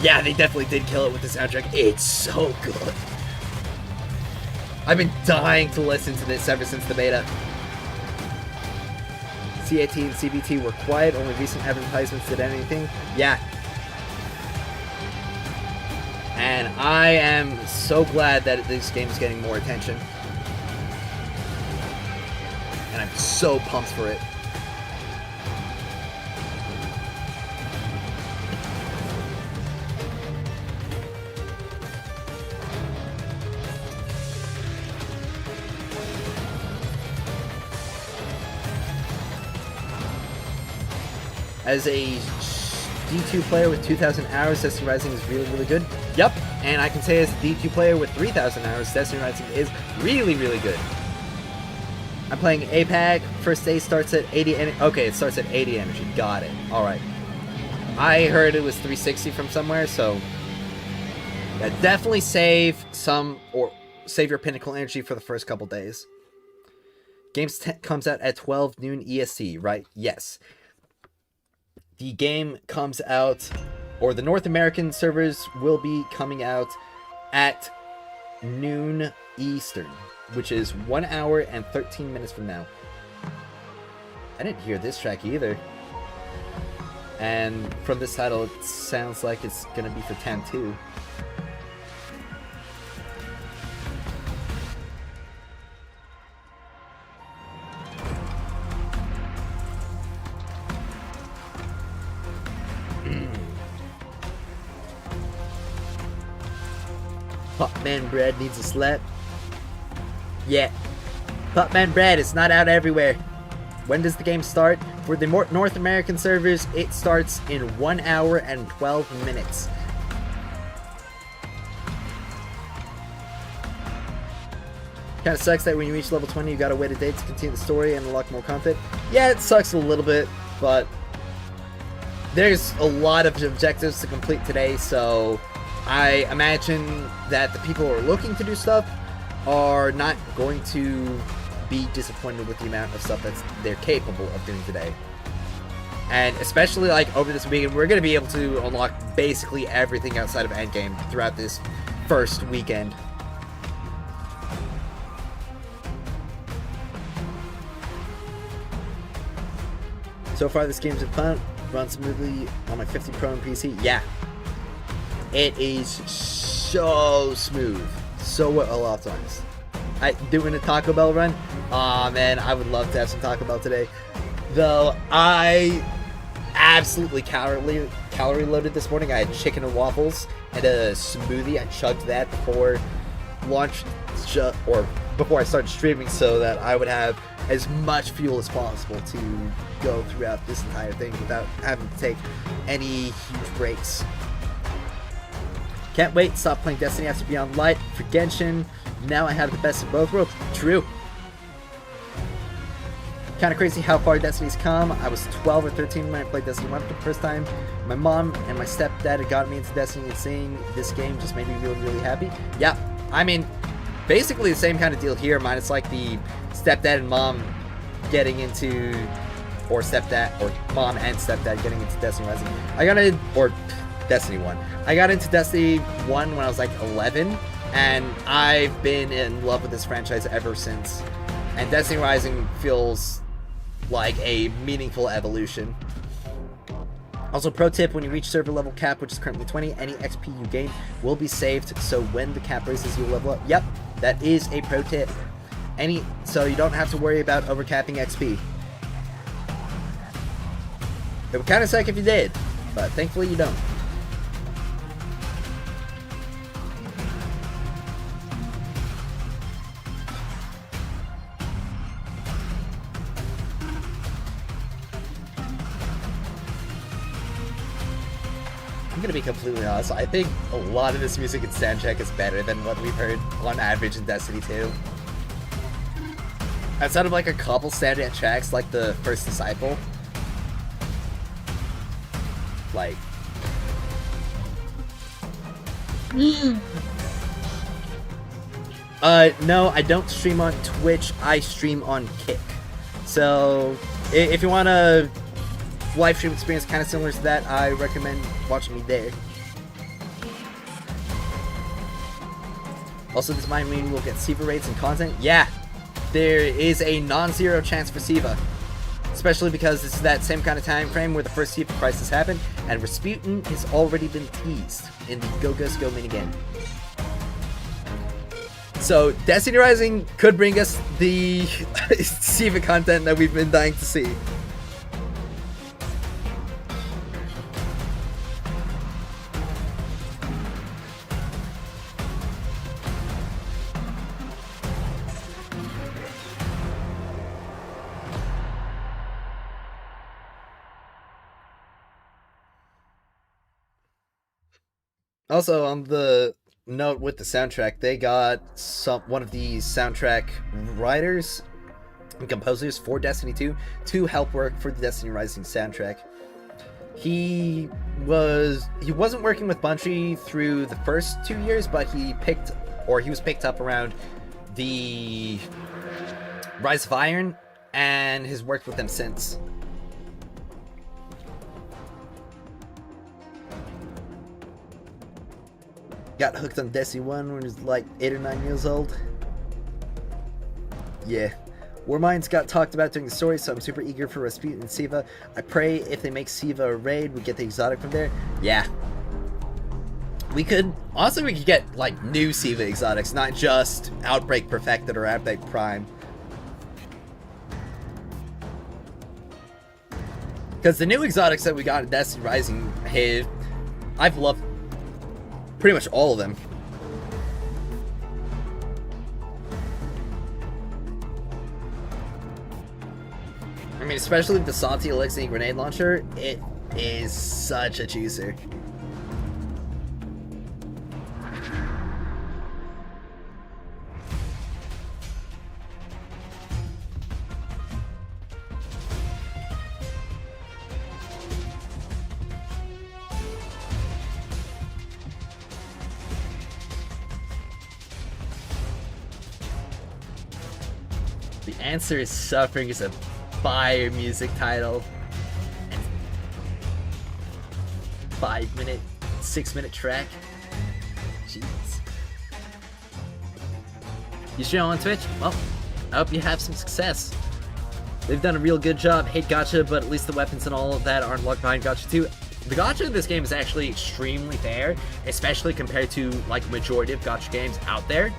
Yeah, they definitely did kill it with the soundtrack. It's so good. I've been dying to listen to this ever since the beta. CAT and CBT were quiet, only recent advertisements did anything. Yeah. And I am so glad that this game is getting more attention. And I'm so pumped for it. As a D2 player with 2,000 hours, Destiny Rising is really, really good. Yep, and I can say as a D2 player with 3,000 hours, Destiny Rising is really, really good. I'm playing APAC. First day starts at 80 energy. Okay, it starts at 80 energy. Got it. Alright. I heard it was 360 from somewhere, so yeah, definitely save your pinnacle energy for the first couple days. Games comes out at 12 noon EST, right? Yes. The game comes out, or the North American servers will be coming out at noon Eastern, which is 1 hour and 13 minutes from now. I didn't hear this track either. And from this title, it sounds like it's gonna be for TAM 2. Popman Bread needs a slap. Yeah. Popman Bread is not out everywhere. When does the game start? For the North American servers, it starts in 1 hour and 12 minutes. Kinda sucks that when you reach level 20, you gotta wait a day to continue the story and unlock more content. Yeah, it sucks a little bit, but there's a lot of objectives to complete today, so I imagine that the people who are looking to do stuff are not going to be disappointed with the amount of stuff that they're capable of doing today. And especially like over this weekend, we're going to be able to unlock basically everything outside of Endgame throughout this first weekend. So far this game's been fun, runs smoothly on my 50 Pro and PC. Yeah. It is so smooth. So well optimized. Doing a Taco Bell run? Aw, man, I would love to have some Taco Bell today. Though, I absolutely calorie loaded this morning. I had chicken and waffles and a smoothie. I chugged that before launch, or before I started streaming, so that I would have as much fuel as possible to go throughout this entire thing without having to take any huge breaks. Can't wait to stop playing Destiny after Beyond Light for Genshin. Now I have the best of both worlds. True. Kinda crazy how far Destiny's come. I was 12 or 13 when I played Destiny 1 for the first time. My mom and my stepdad had got me into Destiny, and seeing this game just made me really, really happy. Yeah, I mean, basically the same kind of deal here, minus like the stepdad and mom getting into, or mom and stepdad getting into Destiny Rising. Destiny 1. I got into Destiny 1 when I was like 11, and I've been in love with this franchise ever since. And Destiny Rising feels like a meaningful evolution. Also, pro tip, when you reach server level cap, which is currently 20, any XP you gain will be saved, so when the cap raises, you'll level up. Yep, that is a pro tip. So you don't have to worry about overcapping XP. It would kind of suck if you did, but thankfully you don't. I'm gonna be completely honest, I think a lot of this music in soundtrack is better than what we've heard on average in Destiny 2. Outside of like a couple standout tracks like the First Disciple. Like... no, I don't stream on Twitch, I stream on Kick. So, if you want a live stream experience kind of similar to that, I recommend watching me there. Also, this might mean we'll get Siva raids and content. Yeah, there is a non-zero chance for Siva. Especially because this is that same kind of time frame where the first Siva crisis happened, and Rasputin has already been teased in the Go Ghost Go minigame. So, Destiny Rising could bring us the Siva content that we've been dying to see. Also, on the note with the soundtrack, they got one of the soundtrack writers and composers for Destiny 2 to help work for the Destiny Rising soundtrack. He wasn't working with Bungie through the first 2 years, but he was picked up around the Rise of Iron and has worked with them since. Got hooked on Destiny 1 when he was like 8 or 9 years old. Yeah. Warminds got talked about during the story, so I'm super eager for Rasputin and Siva. I pray if they make Siva a raid, we get the exotic from there. Yeah. We could get like new Siva exotics, not just Outbreak Perfected or Outbreak Prime. Because the new exotics that we got in Destiny Rising, I've loved pretty much all of them. I mean, especially with the Santi Elixir grenade launcher, it is such a juicer. The Answer is Suffering is a fire music title. And 6-minute track. Jeez. You stream on Twitch? Well, I hope you have some success. They've done a real good job. Hate gacha, but at least the weapons and all of that aren't locked behind gacha too. The gacha in this game is actually extremely fair, especially compared to like majority of gacha games out there.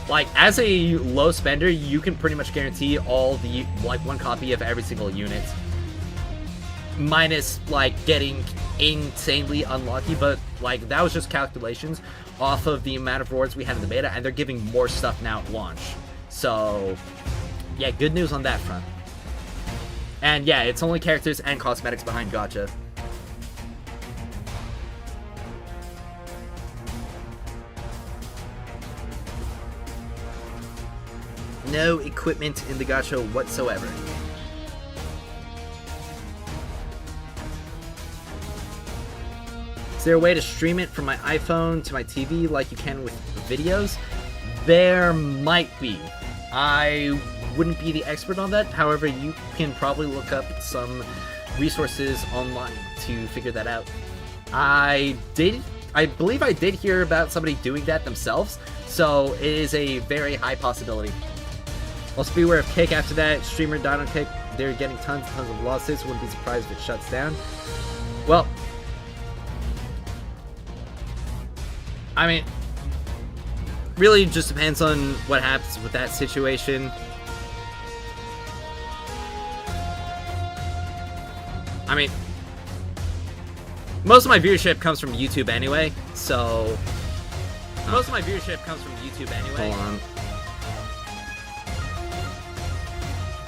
Like, as a low spender, you can pretty much guarantee all the, like, one copy of every single unit. Minus, like, getting insanely unlucky, but, like, that was just calculations off of the amount of rewards we had in the beta, and they're giving more stuff now at launch. So, yeah, good news on that front. And, yeah, it's only characters and cosmetics behind gacha. No equipment in the gacha whatsoever. Is there a way to stream it from my iPhone to my TV like you can with videos? There might be. I wouldn't be the expert on that. However, you can probably look up some resources online to figure that out. I believe I did hear about somebody doing that themselves, so it is a very high possibility. Also beware of Cake after that. Streamer died on Cake. They're getting tons and tons of lawsuits. Wouldn't be surprised if it shuts down. Well, I mean, really just depends on what happens with that situation. I mean, most of my viewership comes from YouTube anyway, so... Hold on.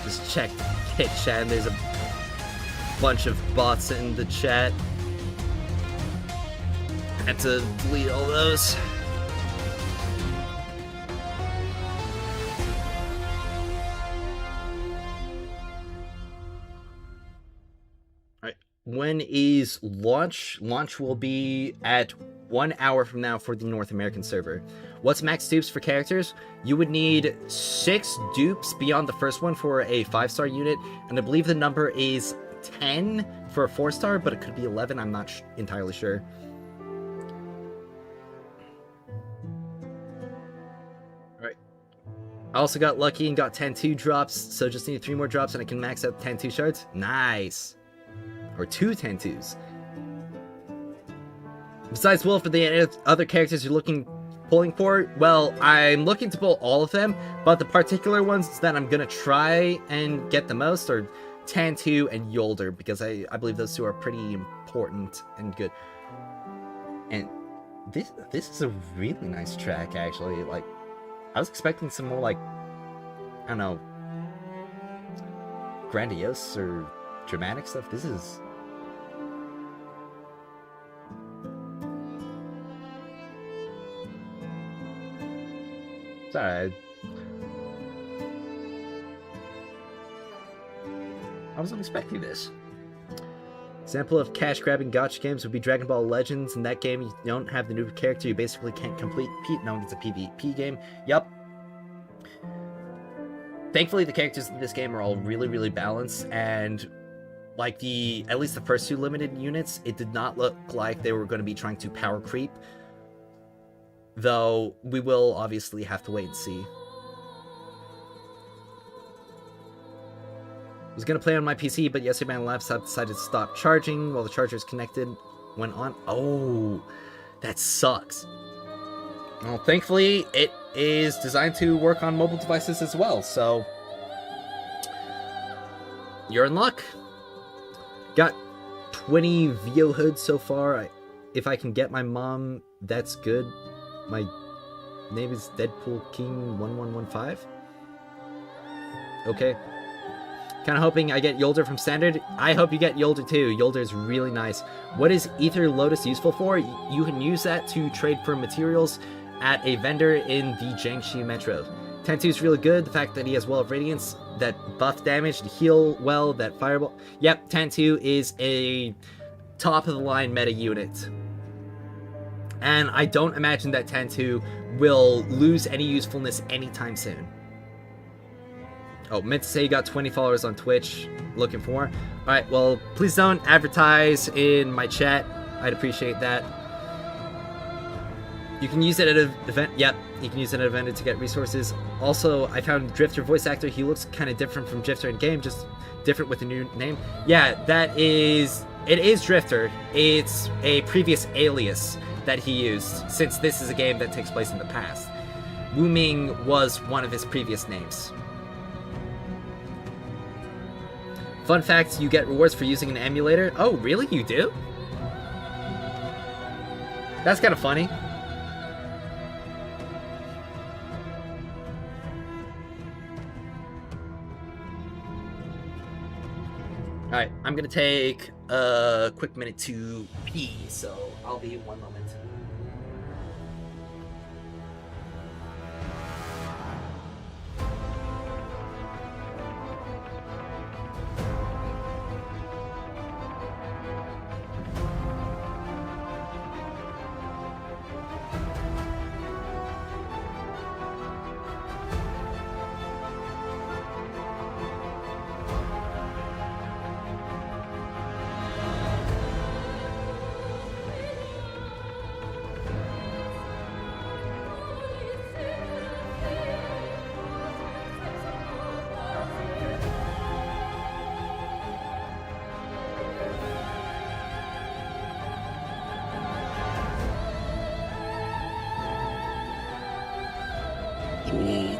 Just check hit chat, and there's a bunch of bots in the chat. Had to delete all those. Alright, when is launch? Launch will be at 1 hour from now for the North American server. What's max dupes for characters? You would need 6 dupes beyond the first one for a 5-star unit, and I believe the number is 10 for a 4-star, but it could be 11, I'm not entirely sure. I also got lucky and got 10-2 drops, so just need 3 more drops and I can max out 10-2 shards. Nice. Or 2 10-2s. Besides Wolf, are there any other characters you're pulling for? Well, I'm looking to pull all of them, but the particular ones that I'm gonna try and get the most are Tantu and Yolder, because I believe those two are pretty important and good. And this is a really nice track, actually. Like, I was expecting some more, like, I don't know, grandiose or dramatic stuff. This is... Sorry. I wasn't expecting this. Example of cash grabbing gacha games would be Dragon Ball Legends. In that game, you don't have the new character, you basically can't complete knowing it's a PvP game. Yup. Thankfully, the characters in this game are all really, really balanced, and like at least the first 2 limited units, it did not look like they were going to be trying to power creep. Though, we will obviously have to wait and see. I was going to play on my PC, but yesterday my laptop decided to stop charging while the charger is connected. Went on. Oh, that sucks. Well, thankfully, it is designed to work on mobile devices as well, so... You're in luck. Got 20 VO hoods so far. If I can get my mom, that's good. My name is Deadpool King 1115. Okay. Kind of hoping I get Yolder from Standard. I hope you get Yolder too. Yolder is really nice. What is Ether Lotus useful for? You can use that to trade for materials at a vendor in the Jiangxi Metro. Tentu is really good. The fact that he has Well of Radiance, that buff damage, to heal well, that fireball. Yep, Tentu is a top-of-the-line meta unit. And I don't imagine that Tentu will lose any usefulness anytime soon. Oh, meant to say you got 20 followers on Twitch. Looking for more. Alright, well, please don't advertise in my chat. I'd appreciate that. You can use it at an event. Yep, you can use it at an event to get resources. Also, I found Drifter voice actor. He looks kind of different from Drifter in game, just different with a new name. Yeah, it is Drifter. It's a previous alias that he used, since this is a game that takes place in the past. Wu Ming was one of his previous names. Fun fact, you get rewards for using an emulator. Oh, really? You do? That's kind of funny. Alright, I'm gonna take a quick minute to pee, so I'll be in 1 moment.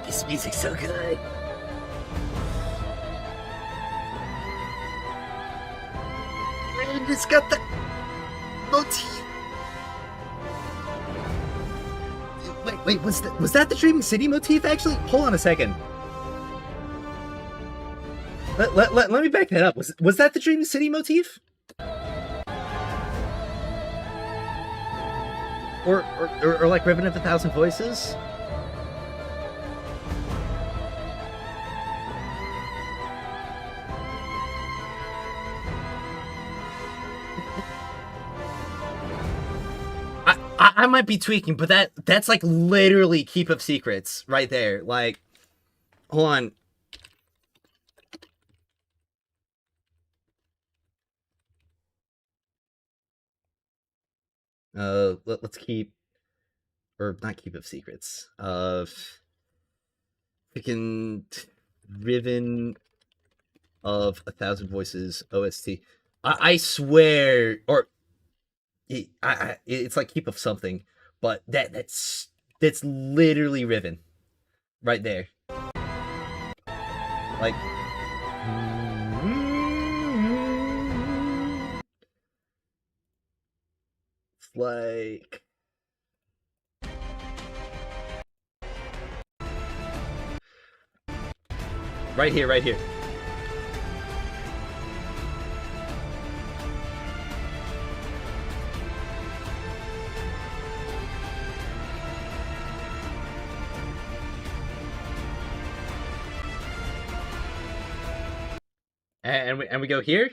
This music's so good. And it's got the motif. Wait, was that the Dreaming City motif actually? Hold on a second. Let me back that up. Was that the Dreaming City motif? Or like Ribbon of a Thousand Voices? I might be tweaking, but that's like literally Keep of Secrets right there. Like, hold on. Let's keep, or not Keep of Secrets. Freaking Riven of 1,000 Voices OST. I swear, or it's like Keep of Something, but that's literally Riven, right there. Like, it's like. Right here, right here. And we go here.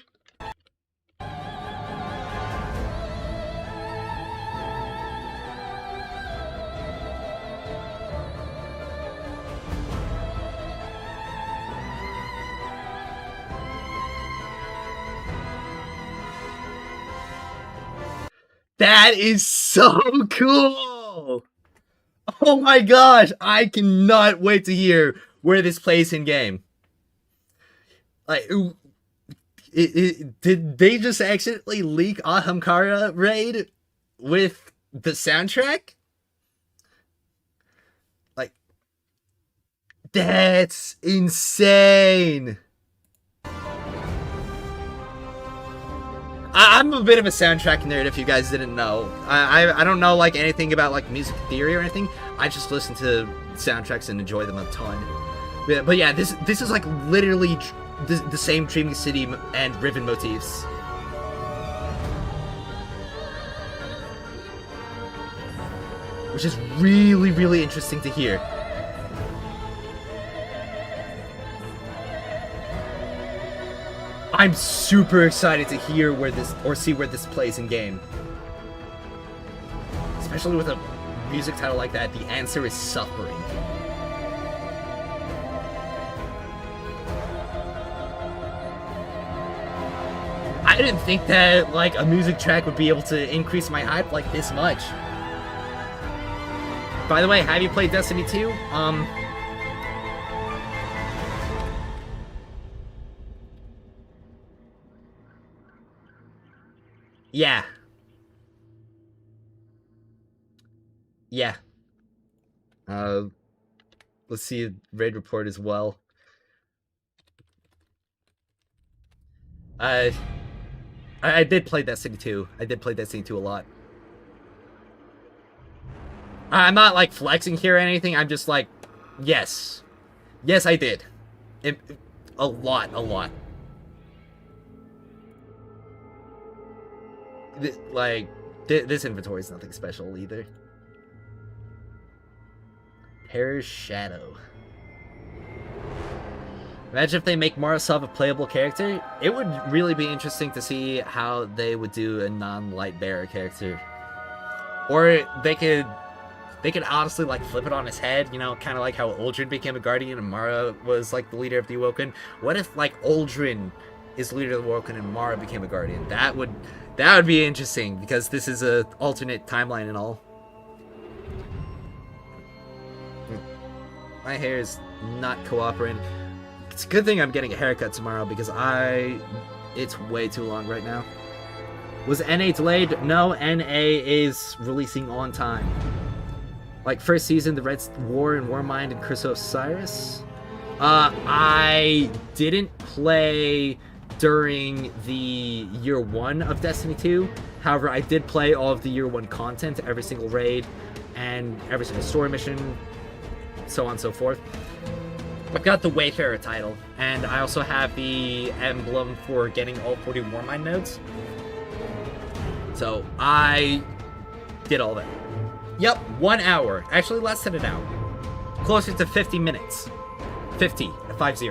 That is so cool! Oh my gosh, I cannot wait to hear where this plays in game. Like, did they just accidentally leak Ahamkara raid with the soundtrack? Like, that's insane. I'm a bit of a soundtrack nerd, if you guys didn't know. I don't know like anything about like music theory or anything. I just listen to soundtracks and enjoy them a ton. But yeah, this is like literally the same Dreaming City and Riven motifs. Which is really, really interesting to hear. I'm super excited to hear where this, or see where this plays in game. Especially with a music title like that, The Answer is Suffering. I didn't think that, like, a music track would be able to increase my hype like this much. By the way, have you played Destiny 2? Yeah. Yeah. Let's see a raid report as well. I did play Destiny 2. I did play Destiny 2 a lot. I'm not, like, flexing here or anything. I'm just like, yes. Yes, I did. A lot. This inventory is nothing special either. Perish Shadow. Imagine if they make Marasov a playable character. It would really be interesting to see how they would do a non-light bearer character. Or they could honestly like flip it on his head, you know, kind of like how Uldren became a guardian and Mara was like the leader of the Awoken. What if like Uldren is the leader of the Awoken and Mara became a guardian? That would be interesting, because this is a alternate timeline and all. My hair is not cooperating. It's a good thing I'm getting a haircut tomorrow, because it's way too long right now. Was NA delayed? No, NA is releasing on time. Like, first season, the Red War and Warmind and Curse of Osiris. I didn't play during the year 1 of Destiny 2. However, I did play all of the year 1 content, every single raid, and every single story mission, so on and so forth. I've got the Wayfarer title, and I also have the emblem for getting all 40 Warmind nodes. So, I did all that. Yep, 1 hour. Actually, less than an hour. Closer to 50 minutes. 50. 50.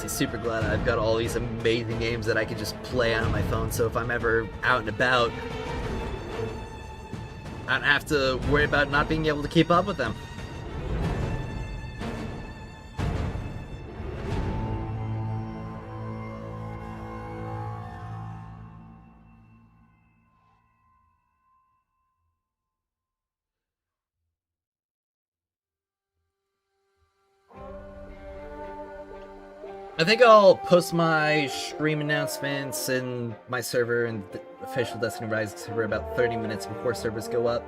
honestly super glad I've got all these amazing games that I can just play on my phone, so if I'm ever out and about, I don't have to worry about not being able to keep up with them. I think I'll post my stream announcements in my server and the official Destiny Rise server about 30 minutes before servers go up.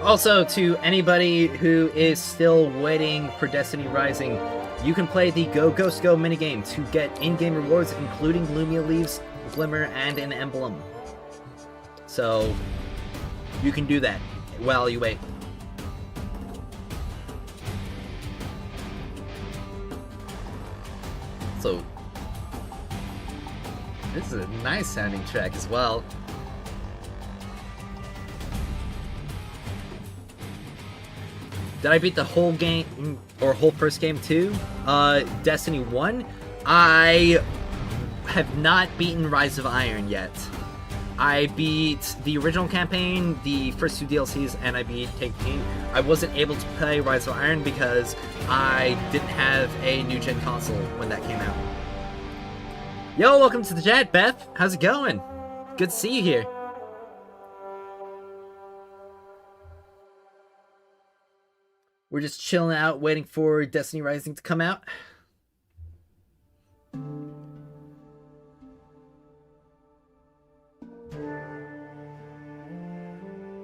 Also, to anybody who is still waiting for Destiny Rising, you can play the Go Ghost Go minigame to get in-game rewards, including Lumia Leaves, Glimmer, and an emblem. So, you can do that while you wait. So, this is a nice sounding track as well. Did I beat the whole game, or whole first game too? Destiny 1? I have not beaten Rise of Iron yet. I beat the original campaign, the first two DLCs, and I beat Take 15. I wasn't able to play Rise of Iron because I didn't have a new-gen console when that came out. Yo, welcome to the chat, Beth. How's it going? Good to see you here. We're just chilling out, waiting for Destiny Rising to come out.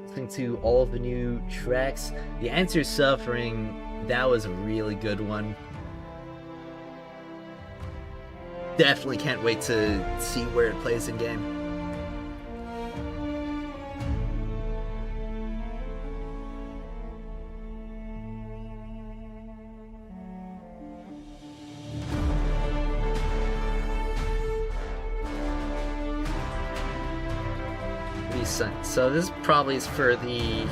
Listening to all of the new tracks. The Answer is Suffering, that was a really good one. Definitely can't wait to see where it plays in game. So this probably is for the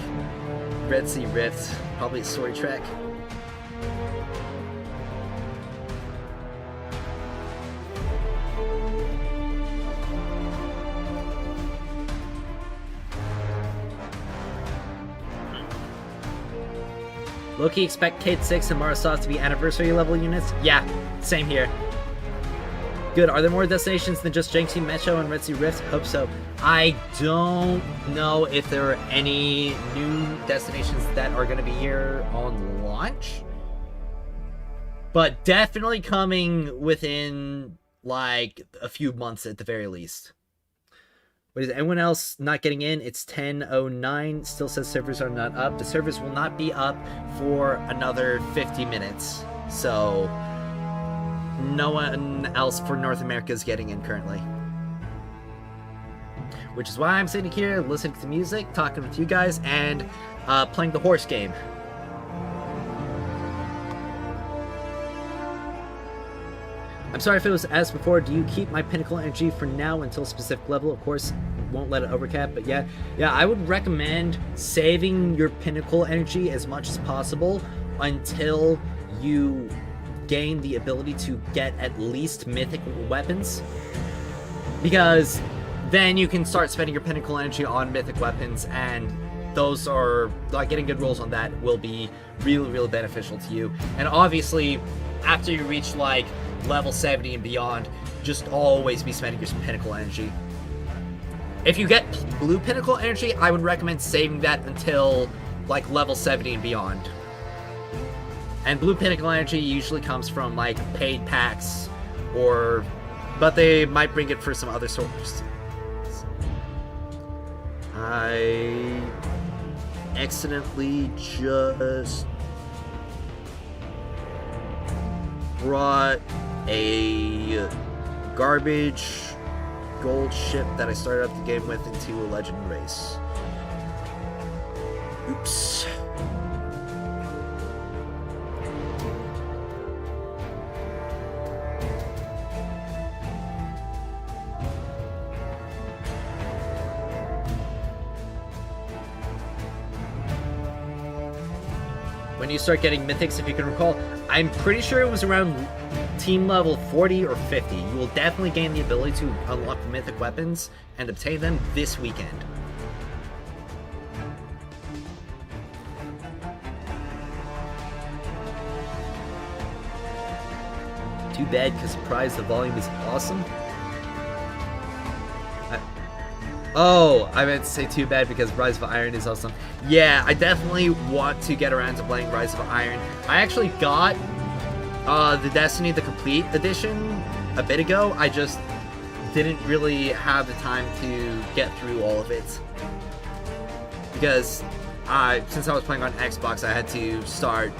Red Sea Rift, probably a story track. Loki, expect Kate 6 and Marasoft to be anniversary level units? Yeah, same here. Good. Are there more destinations than just Jiangxi Metro and Red Sea Rift? Hope so. I don't know if there are any new destinations that are going to be here on launch. But definitely coming within, like, a few months at the very least. What is anyone else not getting in? It's 10:09. Still says servers are not up. The servers will not be up for another 50 minutes. So no one else for North America is getting in currently. Which is why I'm sitting here listening to music, talking with you guys, and playing the horse game. I'm sorry if it was asked before, do you keep my pinnacle energy for now until a specific level? Of course, won't let it overcap, but yeah, I would recommend saving your pinnacle energy as much as possible until you gain the ability to get at least mythic weapons, because then you can start spending your pinnacle energy on mythic weapons, and those are, like, getting good rolls on that will be really beneficial to you. And obviously, after you reach like level 70 and beyond, just always be spending your pinnacle energy. If you get blue pinnacle energy, I would recommend saving that until like level 70 and beyond. And blue pinnacle energy usually comes from like paid packs, but they might bring it for some other sources. I accidentally just brought a garbage gold ship that I started out the game with into a legend race. Oops. when you start getting mythics, if you can recall. I'm pretty sure it was around team level 40 or 50. You will definitely gain the ability to unlock mythic weapons and obtain them this weekend. Too bad, because surprise, the volume is awesome. I meant to say too bad because Rise of Iron is awesome. Yeah, I definitely want to get around to playing Rise of Iron. I actually got the Destiny the Complete Edition a bit ago. I just didn't really have the time to get through all of it. Because since I was playing on Xbox, I had to start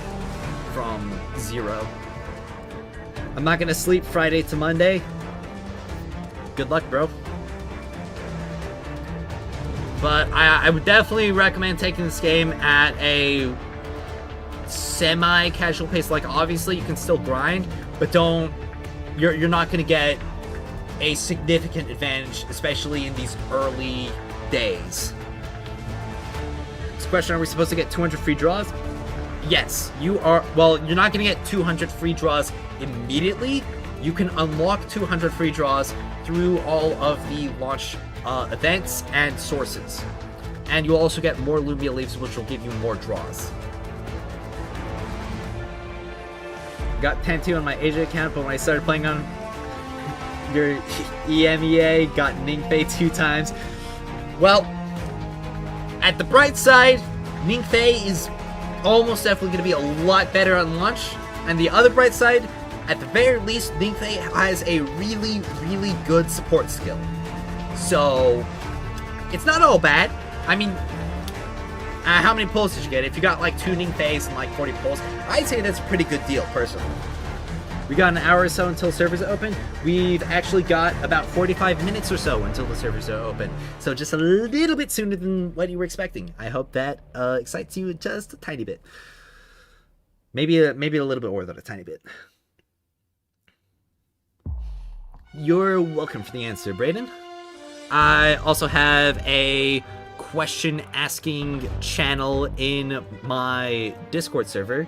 from 0. I'm not gonna sleep Friday to Monday. Good luck, bro. But I would definitely recommend taking this game at a semi-casual pace. Like, obviously, you can still grind, but you're not going to get a significant advantage, especially in these early days. This question, are we supposed to get 200 free draws? Yes, you are. Well, you're not going to get 200 free draws immediately. You can unlock 200 free draws through all of the launch events and sources. And you'll also get more Lumia Leaves, which will give you more draws. Got Pentu on my Asia account, but when I started playing on your EMEA, got Ningfei 2 times. Well, at the bright side, Ningfei is almost definitely going to be a lot better on launch. And the other bright side, at the very least, Ningfei has a really, really good support skill. So, it's not all bad. I mean, how many pulls did you get? If you got like 2 Ningfeis and like 40 pulls, I'd say that's a pretty good deal, personally. We got an hour or so until servers are open. We've actually got about 45 minutes or so until the servers are open. So just a little bit sooner than what you were expecting. I hope that excites you just a tiny bit. Maybe a little bit more than a tiny bit. You're welcome for the answer, Brayden. I also have a question asking channel in my Discord server.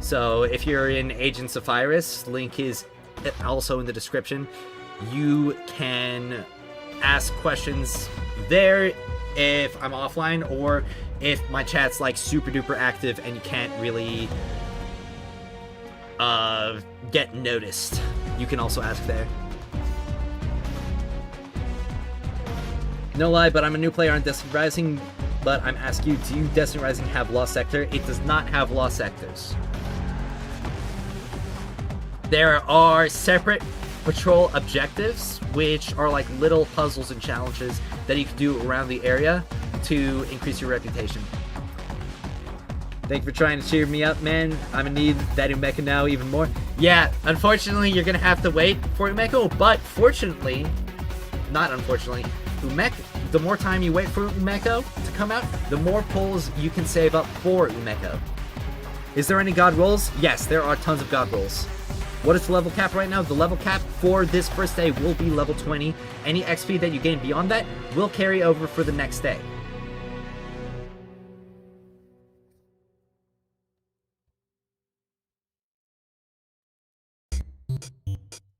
So if you're in Agents of Iris, link is also in the description. You can ask questions there if I'm offline, or if my chat's like super duper active and you can't really get noticed. You can also ask there. No lie, but I'm a new player on Destiny Rising, but I'm asking you, do Destiny Rising have Lost Sector? It does not have Lost Sectors. There are separate patrol objectives, which are like little puzzles and challenges that you can do around the area to increase your reputation. Thank you for trying to cheer me up, man. I'm gonna need that Umeko now even more. Yeah, unfortunately, you're gonna have to wait for Umeko, but fortunately, not unfortunately, the more time you wait for Umeko to come out, the more pulls you can save up for Umeko. Is there any god rolls? Yes, there are tons of god rolls. What is the level cap right now? The level cap for this first day will be level 20. Any XP that you gain beyond that will carry over for the next day.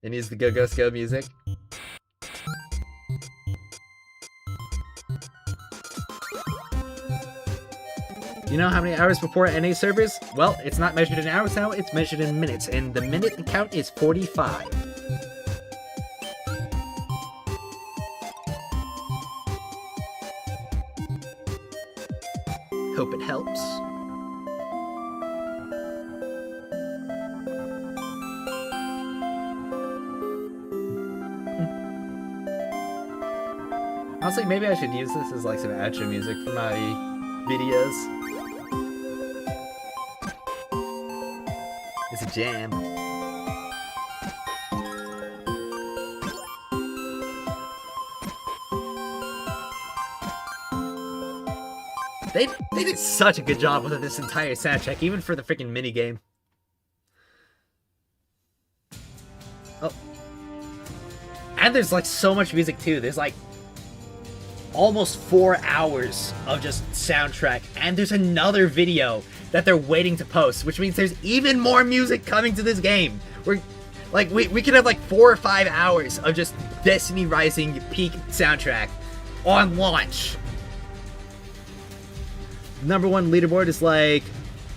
And use the Go Go Go music. You know how many hours before NA servers? Well, it's not measured in hours now, it's measured in minutes, and the minute count is 45. Hope it helps. Honestly, maybe I should use this as like some outro music for my videos. It's a jam. They did such a good job with this entire soundtrack, even for the freaking minigame. Oh. And there's like so much music too. There's like almost 4 hours of just soundtrack, and there's another video that they're waiting to post, which means there's even more music coming to this game. We could have like 4 or 5 hours of just Destiny Rising peak soundtrack on launch. Number 1 leaderboard is like,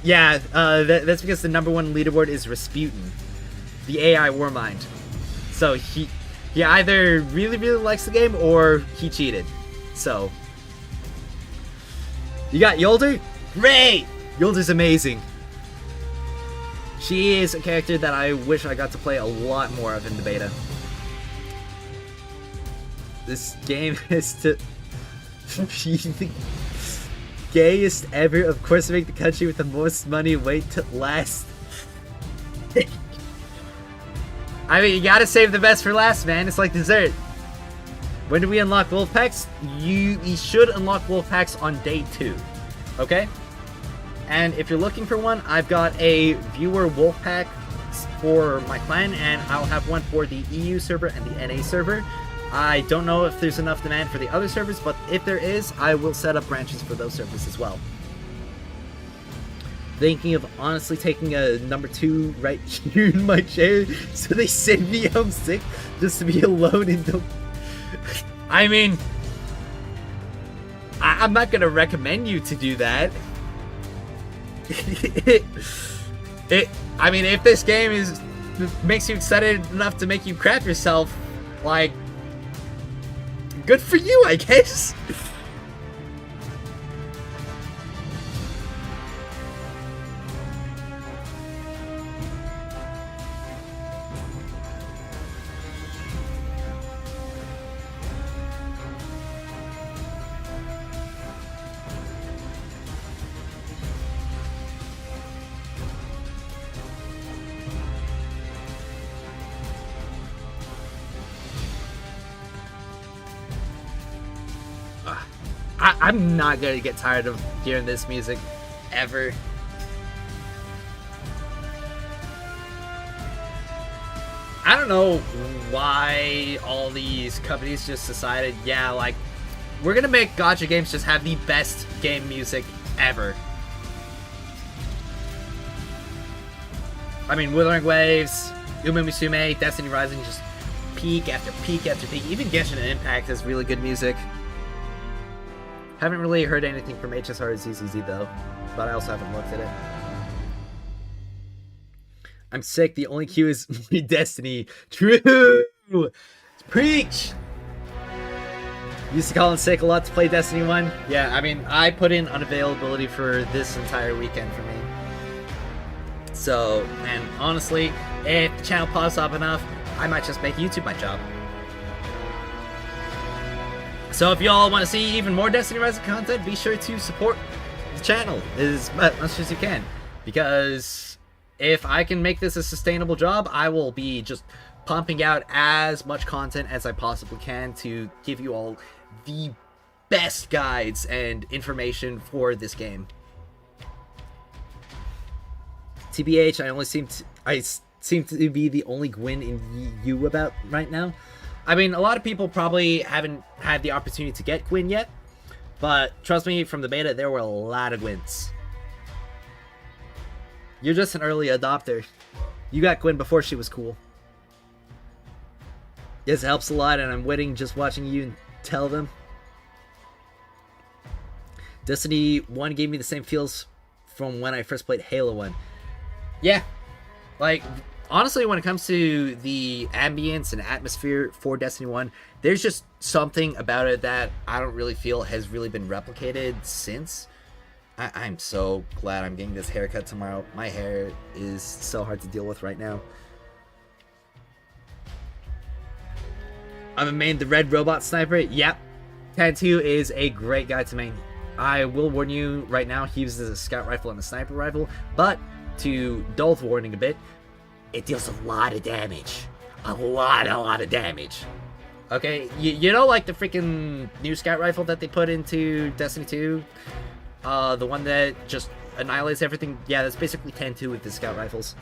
yeah, that's because the number 1 leaderboard is Rasputin, the AI Warmind. So he either really likes the game or he cheated. So you got Yolder? Great! Yolder's amazing. She is a character that I wish I got to play a lot more of in the beta. This game is to be the gayest ever. Of course, make the country with the most money wait to last. I mean, you gotta save the best for last, man. It's like dessert. When do we unlock wolf packs? You should unlock wolf packs on day 2. Okay? And if you're looking for one, I've got a viewer wolf pack for my clan, and I'll have one for the EU server and the NA server. I don't know if there's enough demand for the other servers, but if there is, I will set up branches for those servers as well. Thinking of honestly taking a number 2 right here in my chair, so they send me home sick just to be alone and don't... I mean, I'm not gonna recommend you to do that. I mean, if this game makes you excited enough to make you crap yourself, like, good for you, I guess. I'm not gonna get tired of hearing this music ever. I don't know why all these companies just decided, yeah, like, we're gonna make gacha games just have the best game music ever. I mean, Wuthering Waves, Umumusume, Destiny Rising, just peak after peak after peak. Even Genshin Impact has really good music. Haven't really heard anything from HSR or ZZZ though, but I also haven't looked at it. I'm sick. The only queue is Destiny. True. Preach. Used to call in sick a lot to play Destiny 1. Yeah, I mean, I put in unavailability for this entire weekend for me. So, and honestly, if the channel pops up enough, I might just make YouTube my job. So if y'all want to see even more Destiny Rising content, be sure to support the channel as much as you can. Because if I can make this a sustainable job, I will be just pumping out as much content as I possibly can to give you all the best guides and information for this game. TBH, I seem to be the only Gwyn in you about right now. I mean, a lot of people probably haven't had the opportunity to get Gwyn yet, but trust me, from the beta, there were a lot of Gwyns. You're just an early adopter. You got Gwyn before she was cool. Yes, it helps a lot, and I'm waiting just watching you tell them. Destiny 1 gave me the same feels from when I first played Halo 1. Yeah, like... honestly, when it comes to the ambience and atmosphere for Destiny 1, there's just something about it that I don't really feel has really been replicated since. I'm so glad I'm getting this haircut tomorrow. My hair is so hard to deal with right now. I'm a main the red robot sniper. Yep. Tattoo is a great guy to main. I will warn you right now, he uses a scout rifle and a sniper rifle, but to dull the warning a bit, it deals a lot of damage. A lot of damage. Okay, you know, like the freaking new scout rifle that they put into Destiny 2? The one that just annihilates everything? Yeah, that's basically 10-2 with the scout rifles.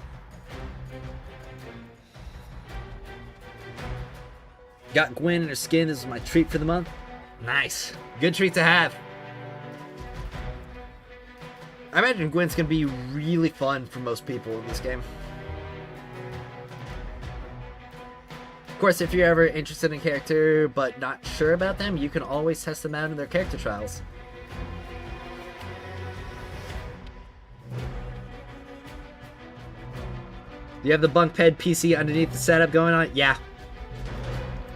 Got Gwyn in her skin. This is my treat for the month. Nice. Good treat to have. I imagine Gwyn's gonna be really fun for most people in this game. Of course, if you're ever interested in a character but not sure about them, you can always test them out in their character trials. You have the bunk bed PC underneath the setup going on? Yeah.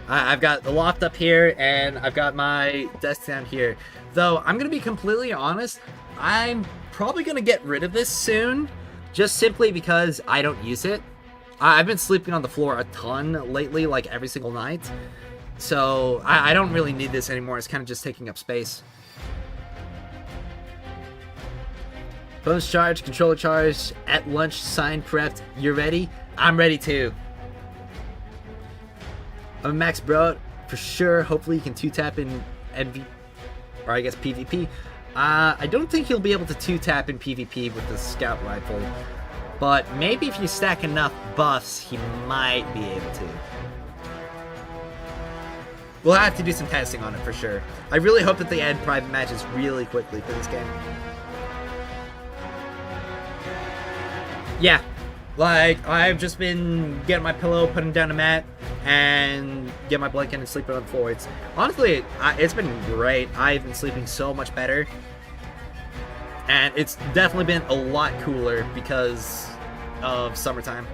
I've got the loft up here, and I've got my desk down here. Though, I'm going to be completely honest, I'm probably going to get rid of this soon, just simply because I don't use it. I've been sleeping on the floor a ton lately, like every single night. So, I don't really need this anymore. It's kind of just taking up space. Phone's charged, controller charged, at lunch, sign prepped. You're ready? I'm ready too. I'm Max Bro for sure. Hopefully you can 2-tap in MV, or I guess PvP. I don't think he'll be able to 2-tap in PvP with the scout rifle, but maybe if you stack enough buffs, he might be able to. We'll have to do some testing on it for sure. I really hope that they add private matches really quickly for this game. Yeah, like, I've just been getting my pillow, putting down a mat, and get my blanket and sleeping on the floor. Honestly, it's been great. I've been sleeping so much better. And it's definitely been a lot cooler because of summertime.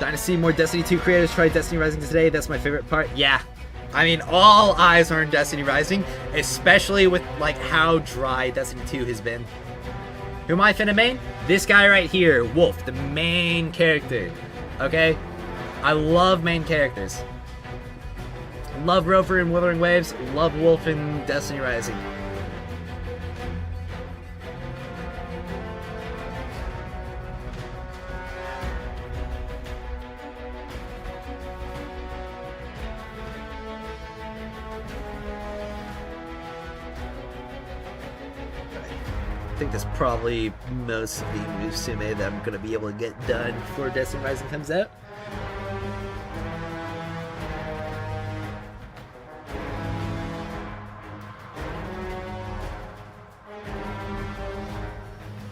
Dying to see more Destiny 2 creators try Destiny Rising today. That's my favorite part. Yeah. I mean, all eyes are on Destiny Rising, especially with, like, how dry Destiny 2 has been. Who am I finna main? This guy right here, Wolf, the main character. Okay? I love main characters. Love Rover in Wuthering Waves. Love Wolf in Destiny Rising. I think that's probably most of the Musume that I'm going to be able to get done before Destiny Rising comes out.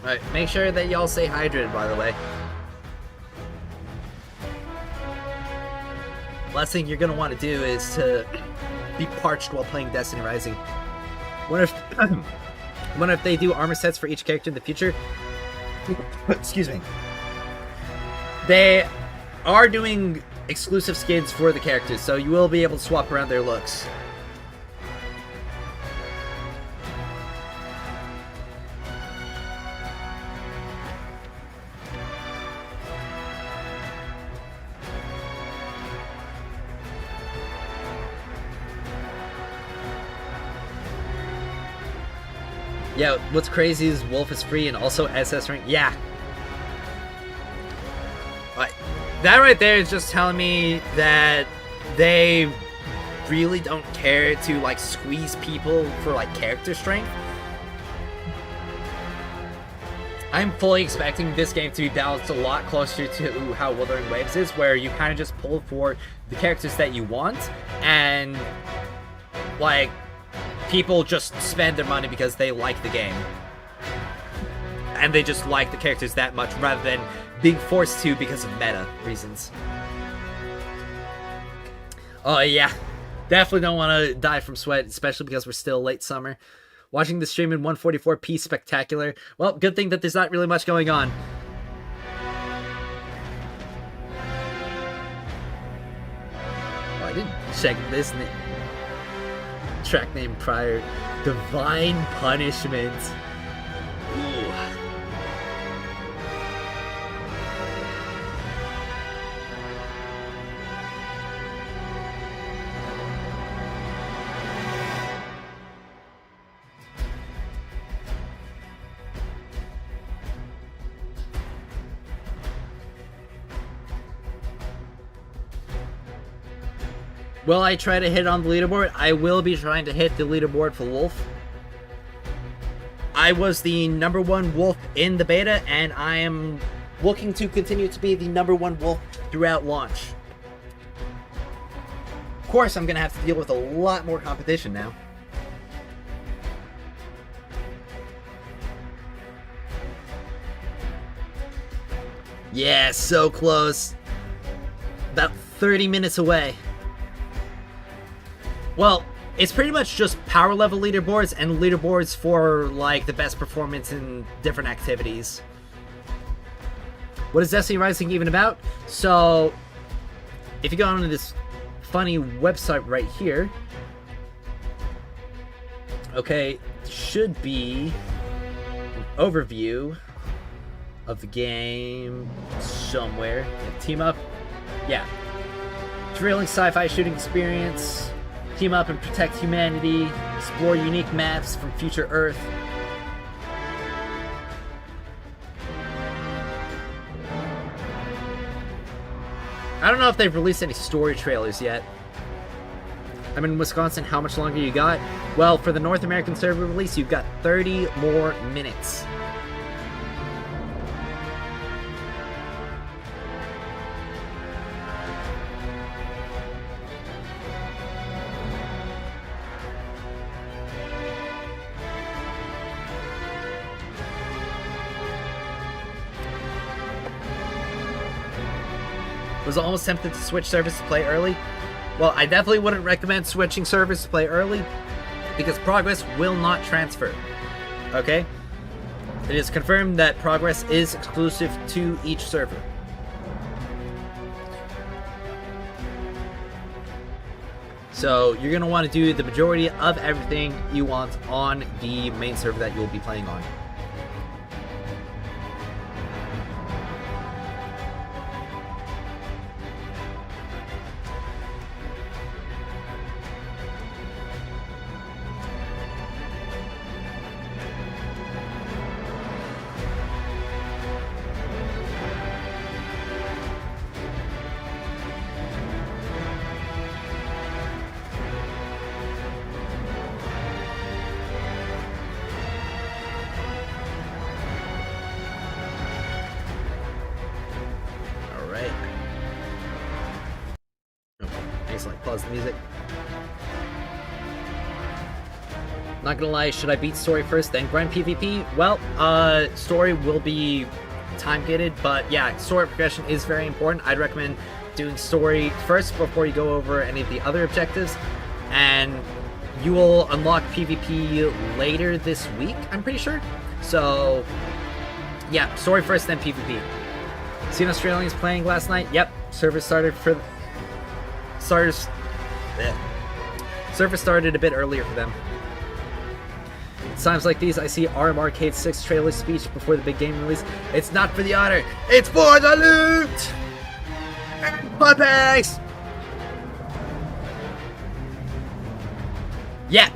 Alright, make sure that y'all stay hydrated, by the way. Last thing you're going to want to do is to be parched while playing Destiny Rising. Wonder if they do armor sets for each character in the future. Excuse me. They are doing exclusive skins for the characters, so you will be able to swap around their looks. Yeah, what's crazy is Wolf is free and also SS rank. Yeah. That right there is just telling me that they really don't care to, like, squeeze people for, like, character strength. I'm fully expecting this game to be balanced a lot closer to how Wuthering Waves is, where you kind of just pull for the characters that you want, and, like, people just spend their money because they like the game. And they just like the characters that much, rather than being forced to because of meta reasons. Oh yeah, definitely don't want to die from sweat, especially because we're still late summer. Watching the stream in 144p spectacular. Well, good thing that there's not really much going on. Oh, I didn't check this track name prior. Divine Punishment. Ooh. Will I try to hit on the leaderboard? I will be trying to hit the leaderboard for Wolf. I was the #1 Wolf in the beta, and I am looking to continue to be the #1 Wolf throughout launch. Of course, I'm going to have to deal with a lot more competition now. Yeah, so close. About 30 minutes away. Well, it's pretty much just power level leaderboards and leaderboards for, like, the best performance in different activities. What is Destiny Rising even about? So, if you go onto this funny website right here, okay, should be an overview of the game somewhere. Team up, yeah. Thrilling sci-fi shooting experience. Team up and protect humanity. Explore unique maps from future Earth. I don't know if they've released any story trailers yet. I'm in Wisconsin. How much longer you got? Well, for the North American server release, you've got 30 more minutes. Was almost tempted to switch servers to play early. Well, I definitely wouldn't recommend switching servers to play early because progress will not transfer. Okay? It is confirmed that progress is exclusive to each server. So you're going to want to do the majority of everything you want on the main server that you'll be playing on. Pause the music. Not gonna lie, should I beat story first, then grind PvP? Well, story will be time-gated, but yeah, story progression is very important. I'd recommend doing story first before you go over any of the other objectives, and you will unlock PvP later this week, I'm pretty sure. So, yeah, story first, then PvP. Seen Australians playing last night? Yep, server started for... Server started a bit earlier for them. Times like these, I see RM Arcade 6 trailer speech before the big game release. It's not for the honor, it's for the loot! Puppies! Yeah,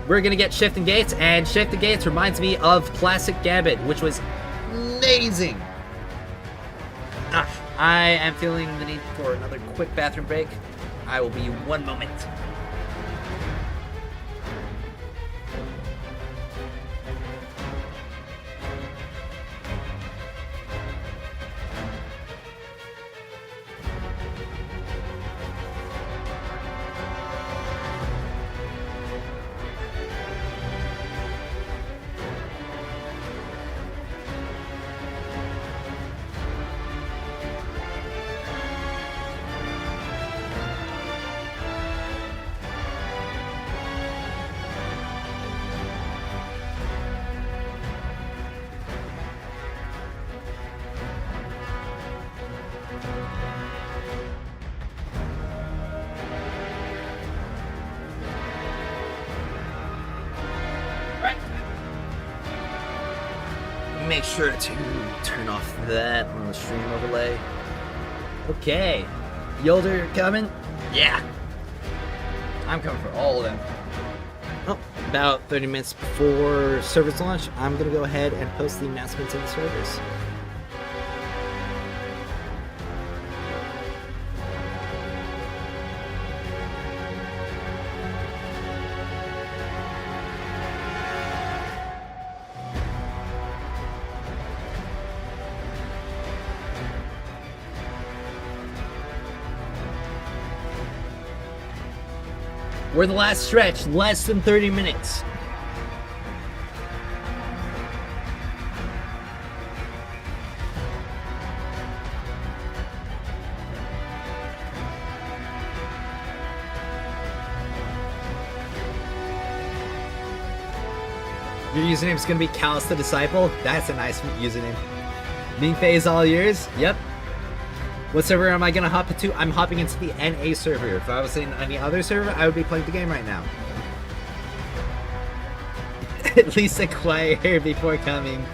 we're gonna get Shifting Gates, and Shifting Gates reminds me of Classic Gambit, which was amazing. I am feeling the need for another quick bathroom break. I will be 1 moment. Make sure to turn off that on the stream overlay. Okay. Yolder coming? Yeah. I'm coming for all of them. Oh, about 30 minutes before servers launch, I'm going to go ahead and post the announcements in the servers. We're the last stretch, less than 30 minutes. Your username is going to be Callus the Disciple. That's a nice username. Being phased all yours. Yep. What server am I going to hop into? I'm hopping into the NA server. If I was in any other server, I would be playing the game right now. At least acquire before coming.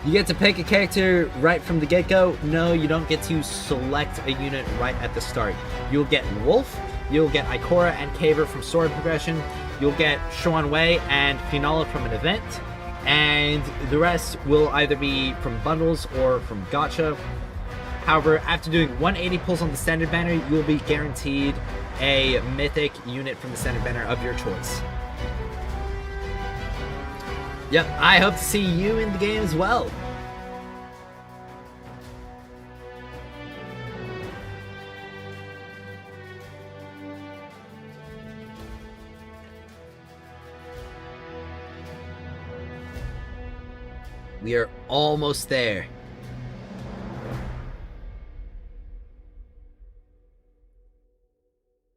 You get to pick a character right from the get-go. No, you don't get to select a unit right at the start. You'll get Wolf, you'll get Ikora and Caver from story progression, you'll get Xuan Wei and Finala from an event, and the rest will either be from bundles or from gacha. However, after doing 180 pulls on the standard banner, you will be guaranteed a mythic unit from the standard banner of your choice. Yep, I hope to see you in the game as well. We are almost there.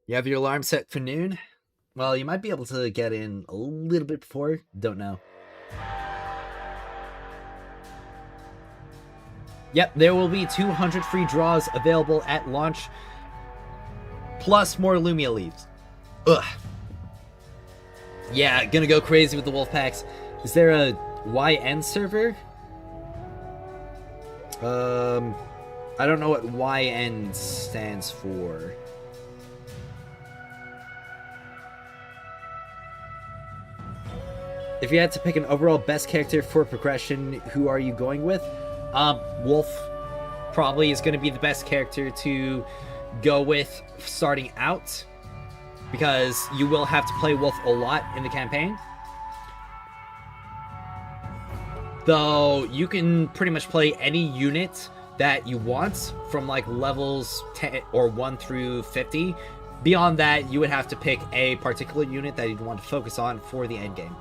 You have your alarm set for noon? Well, you might be able to get in a little bit before. Don't know. Yep, there will be 200 free draws available at launch, plus more Lumia leaves. Ugh. Yeah, gonna go crazy with the wolf packs. Is there a YN server? I don't know what YN stands for. If you had to pick an overall best character for progression, who are you going with? Wolf probably is going to be the best character to go with starting out, because you will have to play Wolf a lot in the campaign. Though you can pretty much play any unit that you want from like levels 10 or 1 through 50. Beyond that, you would have to pick a particular unit that you'd want to focus on for the end game.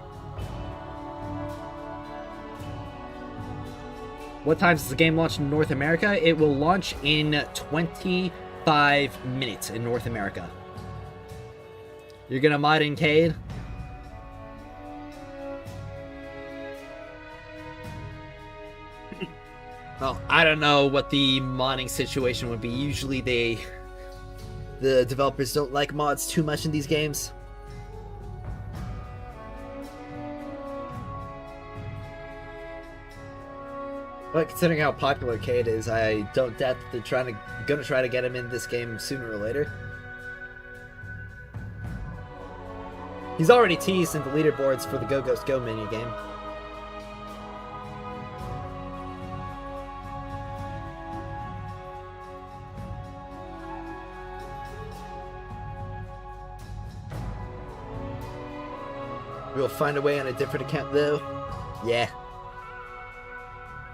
What time does the game launch in North America? It will launch in 25 minutes in North America. You're gonna mod in Cade? Well, I don't know what the modding situation would be. Usually the developers don't like mods too much in these games. But considering how popular Cade is, I don't doubt that they're gonna try to get him in this game sooner or later. He's already teased in the leaderboards for the Go Ghost Go minigame. We'll find a way on a different account though. Yeah.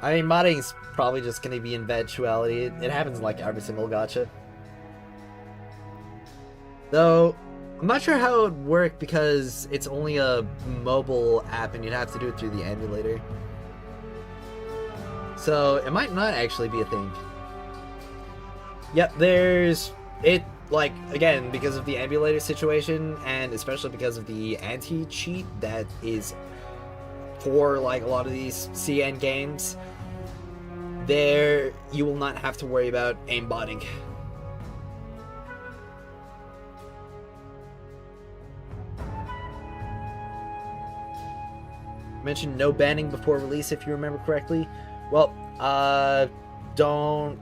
I mean, modding's probably just going to be in eventuality. It happens in like every single gacha. Though, I'm not sure how it would work because it's only a mobile app and you'd have to do it through the emulator. So, it might not actually be a thing. Yep, there's... It, like, again, because of the emulator situation, and especially because of the anti-cheat that is for, like, a lot of these CN games, there you will not have to worry about aimbotting. Mentioned no banning before release, if you remember correctly. Well, don't,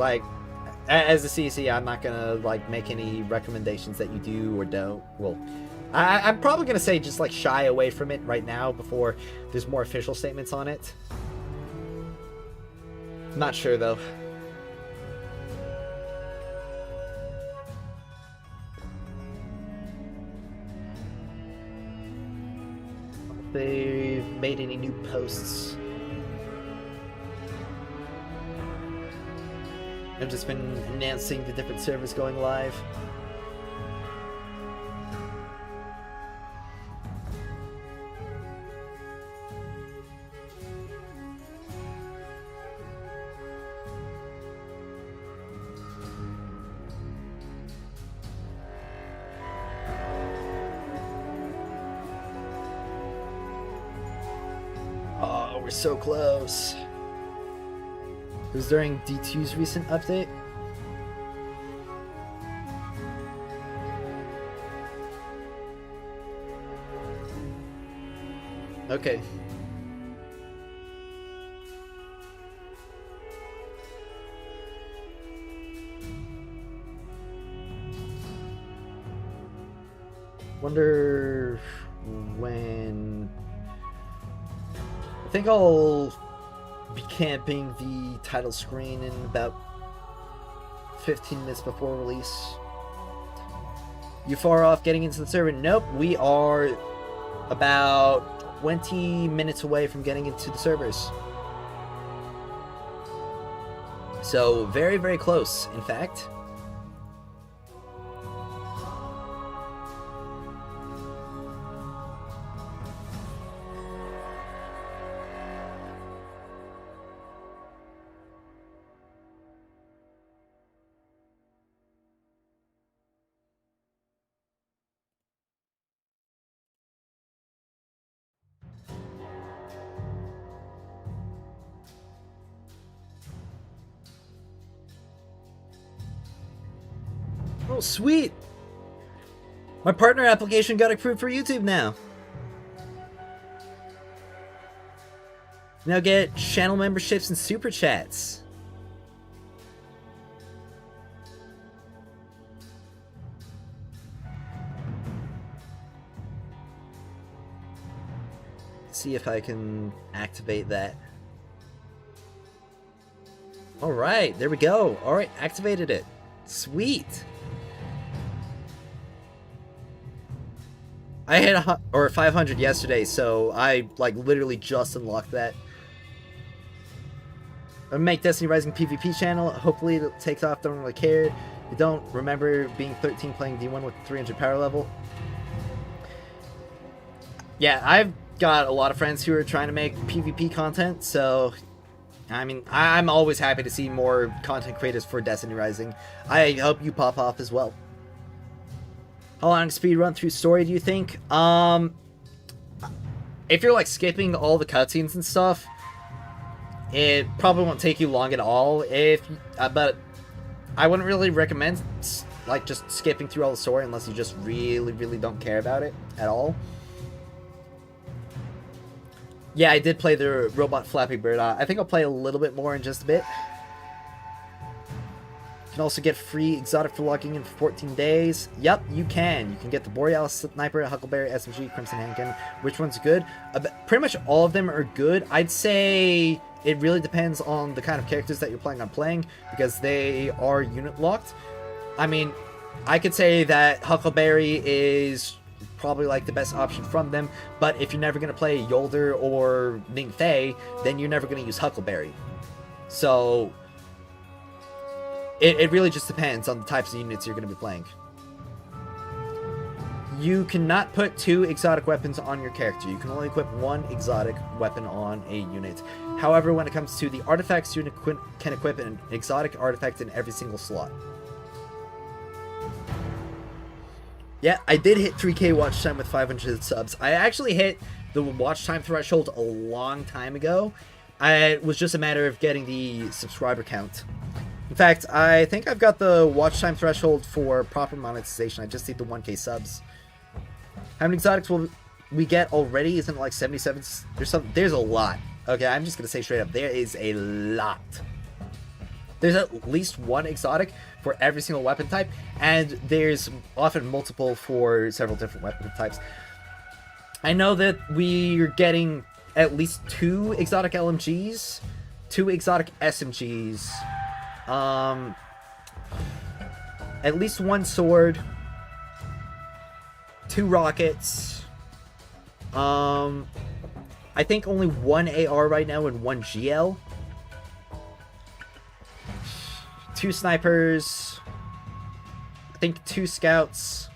like, as a CC, I'm not gonna, like, make any recommendations that you do or don't. Well, I'm probably gonna say just, like, shy away from it right now before there's more official statements on it. Not sure, though. They've made any new posts. I've just been announcing the different servers going live. Oh, we're so close. It was during D2's recent update. Okay. Wonder when... I think I'll be camping the title screen in about 15 minutes before release. You far off getting into the server? Nope, we are about 20 minutes away from getting into the servers. So very, very close, in fact. Oh, sweet! My partner application got approved for YouTube now. Now get channel memberships and super chats. See if I can activate that. Alright, there we go. Alright, activated it. Sweet! I hit 500 yesterday, so I literally just unlocked that. I'm gonna make Destiny Rising PvP channel. Hopefully it takes off. Don't really care. You don't remember being 13 playing D1 with 300 power level. Yeah, I've got a lot of friends who are trying to make PvP content, so I mean, I'm always happy to see more content creators for Destiny Rising. I hope you pop off as well. How long speed run through story do you think? If you're skipping all the cutscenes and stuff, it probably won't take you long at all. But I wouldn't really recommend just skipping through all the story unless you just really, really don't care about it at all. Yeah, I did play the Robot Flappy Bird. I think I'll play a little bit more in just a bit. You can also get free exotic for logging in for 14 days. Yep, you can. You can get the Borealis Sniper, Huckleberry, SMG, Crimson Handgun. Which one's good? Pretty much all of them are good. I'd say it really depends on the kind of characters that you're planning on playing, because they are unit locked. I mean, I could say that Huckleberry is probably the best option from them, but if you're never going to play Yolder or Ning Fei, then you're never going to use Huckleberry. So it really just depends on the types of units you're going to be playing. You cannot put 2 exotic weapons on your character. You can only equip 1 exotic weapon on a unit. However, when it comes to the artifacts, you can equip an exotic artifact in every single slot. Yeah, I did hit 3K watch time with 500 subs. I actually hit the watch time threshold a long time ago. It was just a matter of getting the subscriber count. In fact, I think I've got the watch time threshold for proper monetization. I just need the 1K subs. How many exotics will we get already? Isn't it 77? There's a lot. Okay, I'm just going to say straight up, there is a lot. There's at least 1 exotic for every single weapon type, and there's often multiple for several different weapon types. I know that we're getting at least 2 exotic LMGs, 2 exotic SMGs, at least 1 sword, 2 rockets, I think only 1 AR right now and 1 GL. 2 snipers, I think 2 scouts,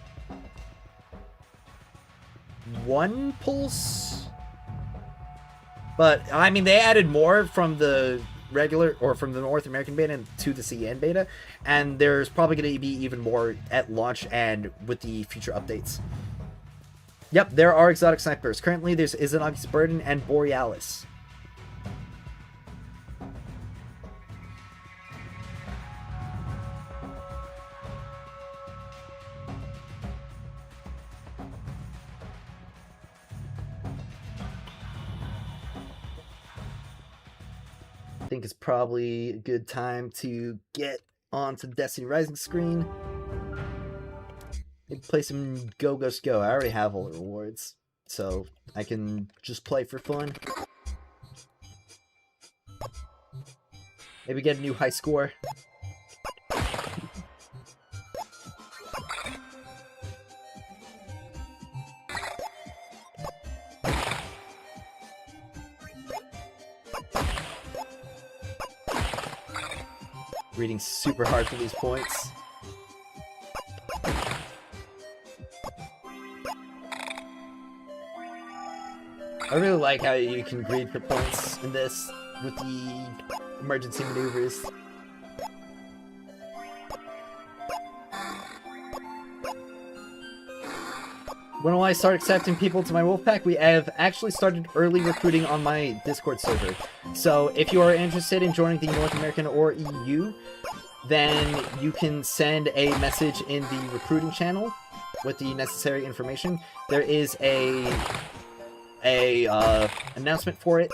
1 pulse. But I mean, they added more from the regular or from the North American beta to the CN beta, and there's probably going to be even more at launch and with the future updates. Yep, there are exotic snipers. Currently, there's Izanagi's Burden and Borealis. I think it's probably a good time to get onto the Destiny Rising screen. Maybe play some Go Ghost Go. I already have all the rewards, so I can just play for fun. Maybe get a new high score. Reading super hard for these points. I really like how you can greed for points in this with the emergency maneuvers. When will I start accepting people to my Wolfpack? We have actually started early recruiting on my Discord server. So if you are interested in joining the North American or EU, then you can send a message in the recruiting channel with the necessary information. There is a announcement for it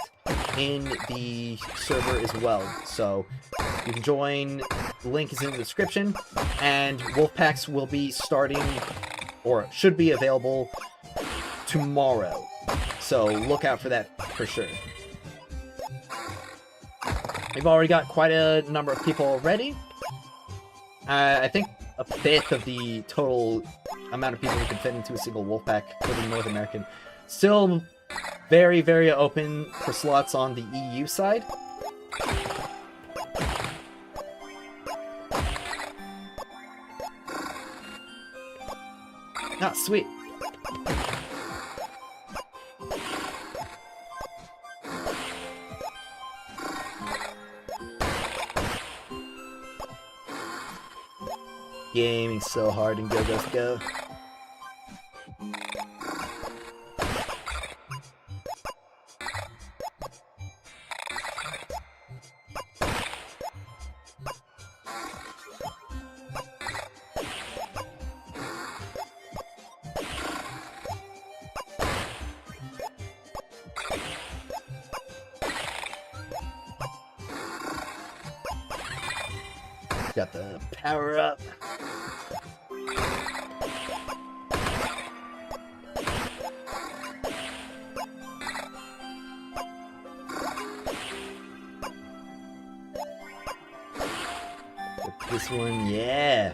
in the server as well. So you can join, the link is in the description, and Wolfpacks will be starting, or should be available tomorrow. So look out for that for sure. We've already got quite a number of people already. I think a fifth of the total amount of people who can fit into a single Wolfpack for the North American. Still very, very open for slots on the EU side. Ah, sweet. Gaming so hard in Go Ghost Go. Got the power up. This one, yeah.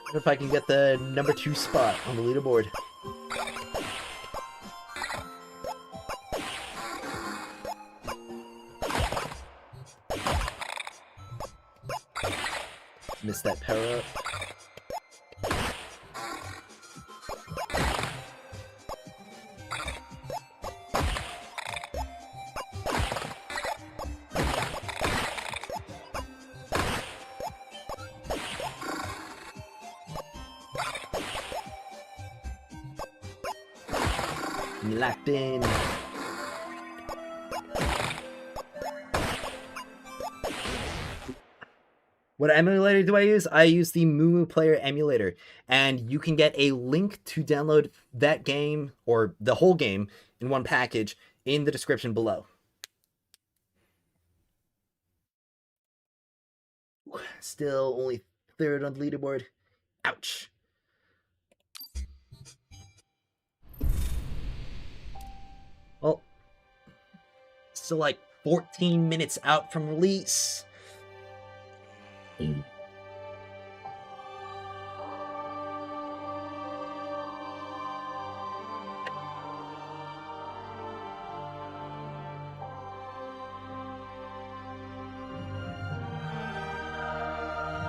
Wonder if I can get the number 2 spot on the leaderboard. Missed that power up. Locked in. What emulator do I use? I use the Moo Player emulator, and you can get a link to download that game, or the whole game, in one package in the description below. Still only 3rd on the leaderboard. Ouch. Well, still like 14 minutes out from release. I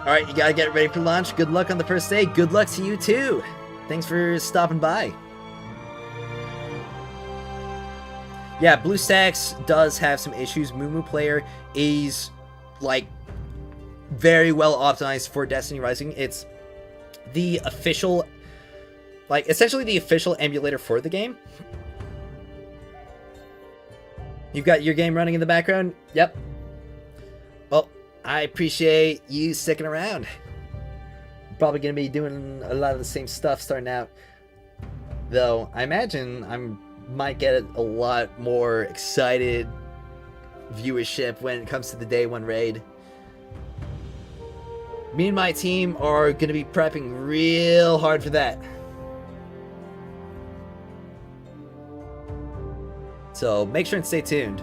Alright, you gotta get ready for launch. Good luck on the first day. Good luck to you too. Thanks for stopping by. Yeah, BlueStacks does have some issues. Moo Player is, like, very well optimized for Destiny Rising. It's the official, like, essentially the official emulator for the game. You've got your game running in the background? Yep. Well, I appreciate you sticking around. Probably going to be doing a lot of the same stuff starting out. Though, I imagine might get a lot more excited viewership when it comes to the day one raid. Me and my team are going to be prepping real hard for that. So make sure and stay tuned.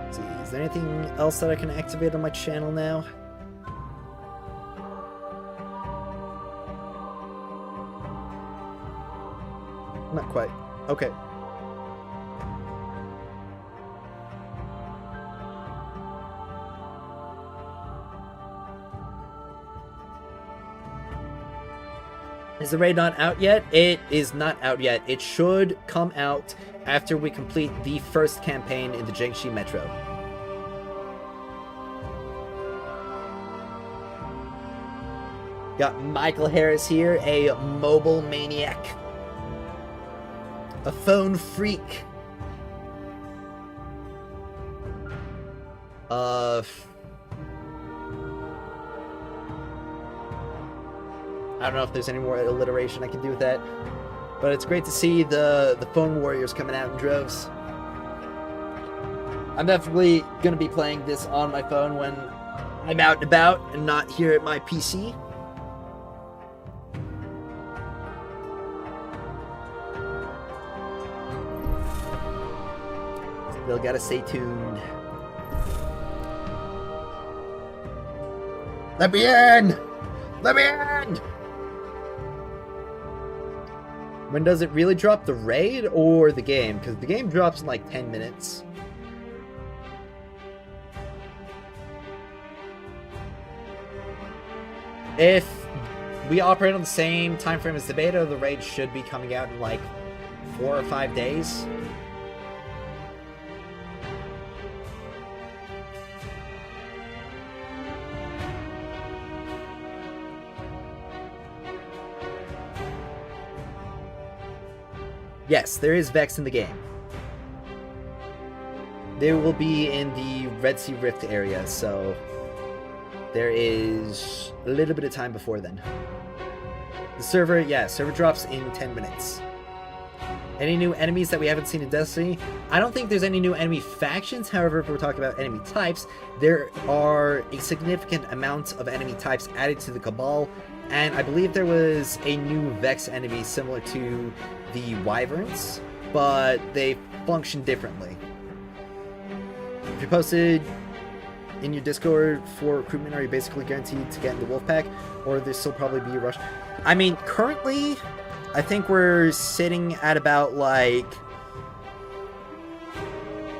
Let's see, is there anything else that I can activate on my channel now? Not quite. Okay. Is the raid not out yet? It is not out yet. It should come out after we complete the first campaign in the Jiangxi Metro. Got Michael Harris here, a mobile maniac. A phone freak. I don't know if there's any more alliteration I can do with that, but it's great to see the phone warriors coming out in droves. I'm definitely going to be playing this on my phone when I'm out and about and not here at my PC. Still gotta stay tuned. Let me in! Let me in! When does it really drop? The raid or the game? Because the game drops in like 10 minutes. If we operate on the same time frame as the beta, the raid should be coming out in like 4 or 5 days. Yes, there is Vex in the game. They will be in the Red Sea Rift area, so there is a little bit of time before then. The server, yeah, server drops in 10 minutes. Any new enemies that we haven't seen in Destiny? I don't think there's any new enemy factions. However, if we're talking about enemy types, there are a significant amount of enemy types added to the Cabal, and I believe there was a new Vex enemy similar to the Wyverns, but they function differently. If you posted in your Discord for recruitment, are you basically guaranteed to get in the Wolfpack, or there'll still probably be a rush? I mean, currently, I think we're sitting at about like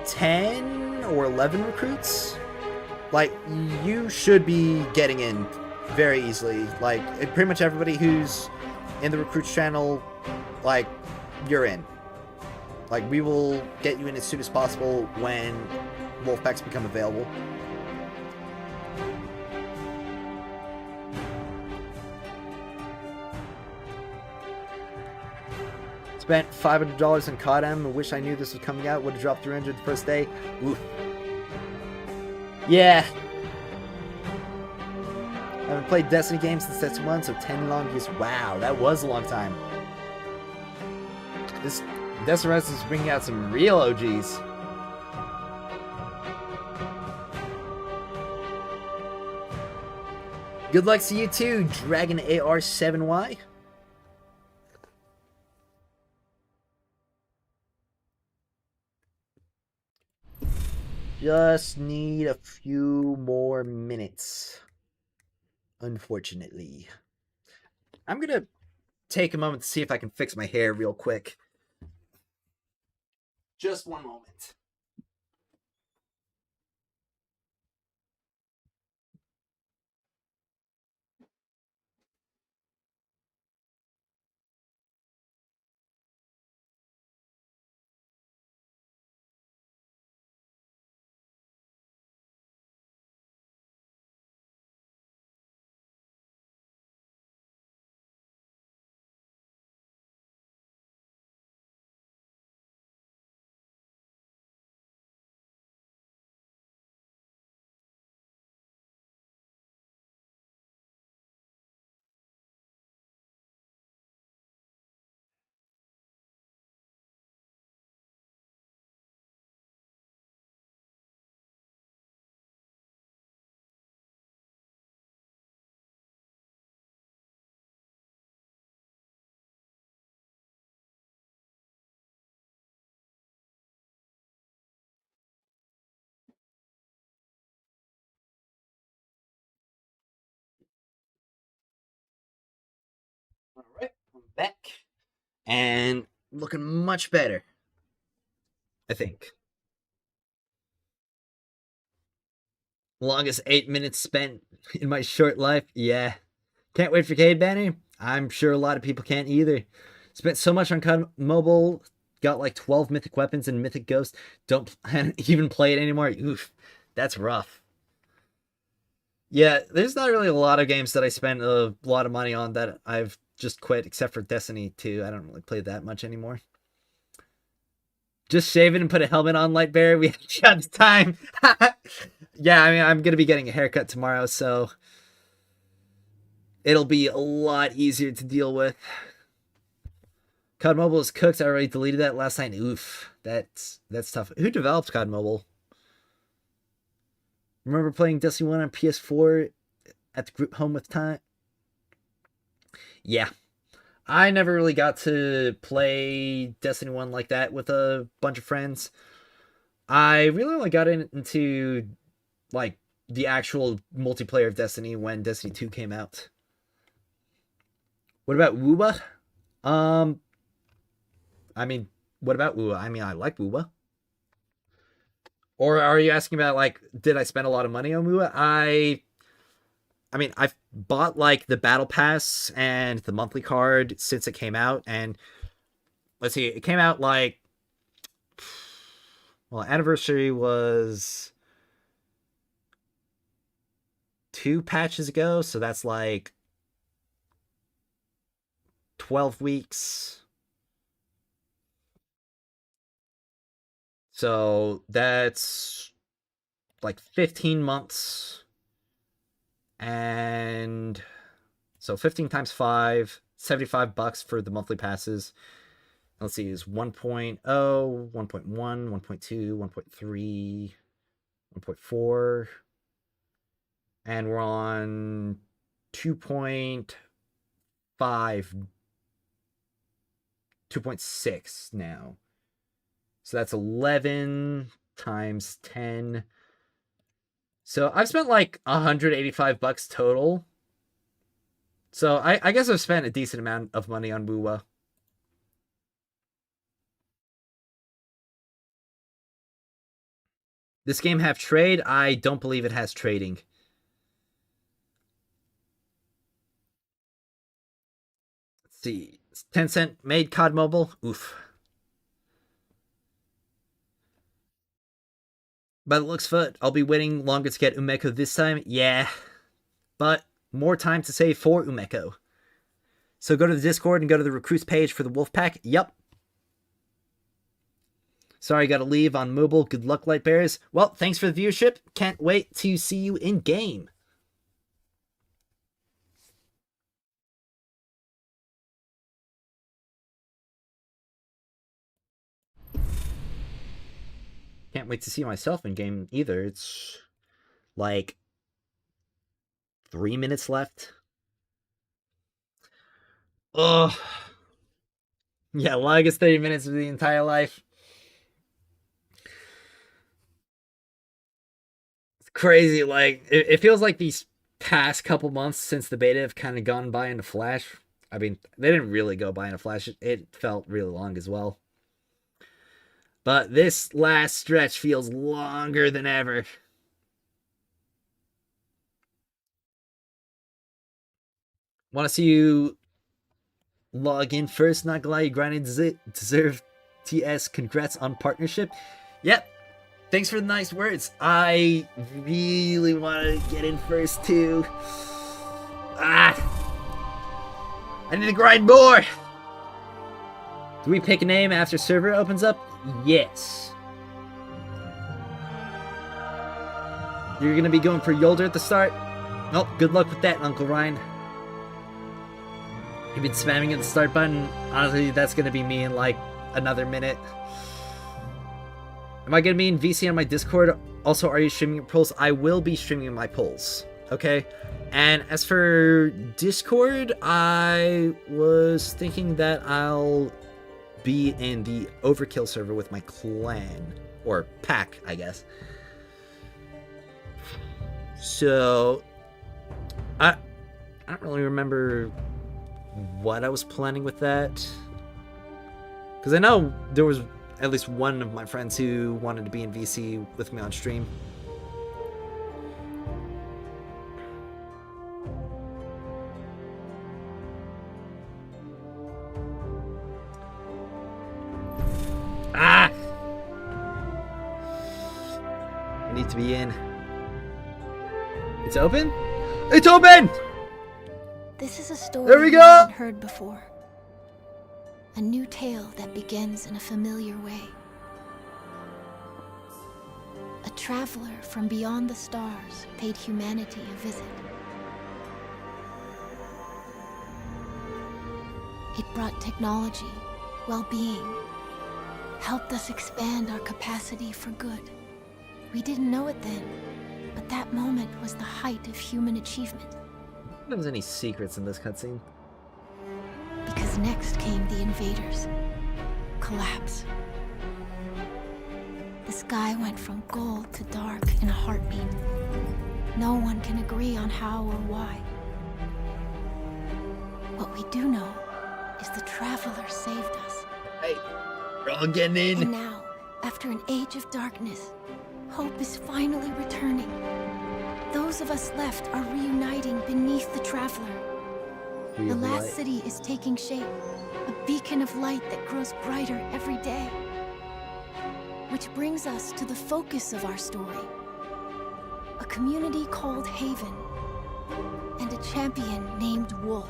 10 or 11 recruits. Like, you should be getting in very easily. Like, pretty much everybody who's in the recruits channel, like, you're in. Like, we will get you in as soon as possible when Wolfpacks become available. Spent $500 in CODM. I wish I knew this was coming out. Would have dropped 300 the first day. Oof. Yeah. I haven't played Destiny games since Destiny 1, so 10 long years. Wow, that was a long time. This Destiny Rising is bringing out some real OGs. Good luck to you too, Dragon AR7Y. Just need a few more minutes. Unfortunately. I'm gonna take a moment to see if I can fix my hair real quick. Just one moment. All right, I'm back and looking much better, I think. Longest 8 minutes spent in my short life. Yeah. Can't wait for Cade Banner. I'm sure a lot of people can't either. Spent so much on COD Mobile. Got like 12 mythic weapons and mythic ghosts. Don't even play it anymore. Oof. That's rough. Yeah, there's not really a lot of games that I spent a lot of money on that I've just quit, except for Destiny 2. I don't really play that much anymore. Just shave it and put a helmet on, Lightbearer. We haven't got the time. Yeah, I mean, I'm going to be getting a haircut tomorrow, so it'll be a lot easier to deal with. COD Mobile is cooked. I already deleted that last night. Oof, that's tough. Who developed COD Mobile? Remember playing Destiny 1 on PS4 at the group home with time? Yeah. I never really got to play Destiny 1 like that with a bunch of friends. I really only got into like the actual multiplayer of Destiny when Destiny 2 came out. What about Woowa? I mean, what about Woowa? I mean, I like Woowa. Or are you asking about like, did I spend a lot of money on Woowa? I mean, I've bought like the battle pass and the monthly card since it came out, and let's see, it came out like, well, anniversary was 2 patches ago, so that's like 12 weeks. So that's like 15 months. And so 15 times 5, $75 for the monthly passes. Let's see, is 1.0, 1.1, 1.2, 1.3, 1.4. And we're on 2.5, 2.6 now. So that's 11 times 10. So I've spent like $185 total. So I guess I've spent a decent amount of money on Woowa. This game have trade? I don't believe it has trading. Let's see. 10 cent made COD Mobile. Oof. By the looks of it, I'll be waiting longer to get Umeko this time. Yeah. But more time to save for Umeko. So go to the Discord and go to the recruits page for the Wolfpack. Yep. Sorry, gotta leave on mobile. Good luck, Light Bears. Well, thanks for the viewership. Can't wait to see you in game. Can't wait to see myself in game either. It's like 3 minutes left. Ugh. Yeah, longest 30 minutes of the entire life. It's crazy. Like, it feels like these past couple months since the beta have kind of gone by in a flash. I mean, they didn't really go by in a flash. It felt really long as well. But this last stretch feels longer than ever. Want to see you log in first? Not gonna lie, you grinded deserve TS. Congrats on partnership. Yep. Thanks for the nice words. I really want to get in first too. I need to grind more. Do we pick a name after server opens up? Yes. You're gonna be going for Yolder at the start? Nope, good luck with that, Uncle Ryan. You've been spamming at the start button. Honestly, that's gonna be me in like another minute. Am I gonna be in VC on my Discord? Also, are you streaming your polls? I will be streaming my polls, okay? And as for Discord, I was thinking that I'll be in the Overkill server with my clan, or pack, I guess. So, I don't really remember what I was planning with that, because I know there was at least one of my friends who wanted to be in VC with me on stream. I need to be in. It's open? It's open! This is a story There we go! you haven't heard before. A new tale that begins in a familiar way. A traveler from beyond the stars paid humanity a visit. It brought technology, well-being, helped us expand our capacity for good. We didn't know it then, but that moment was the height of human achievement. I don't think there was any secrets in this cutscene. Because next came the invaders. Collapse. The sky went from gold to dark in a heartbeat. No one can agree on how or why. What we do know is the Traveler saved us. Hey, we're all getting in. And now, after an age of darkness, hope is finally returning. Those of us left are reuniting beneath the Traveler. The last city is taking shape, a beacon of light that grows brighter every day. Which brings us to the focus of our story. A community called Haven, and a champion named Wolf.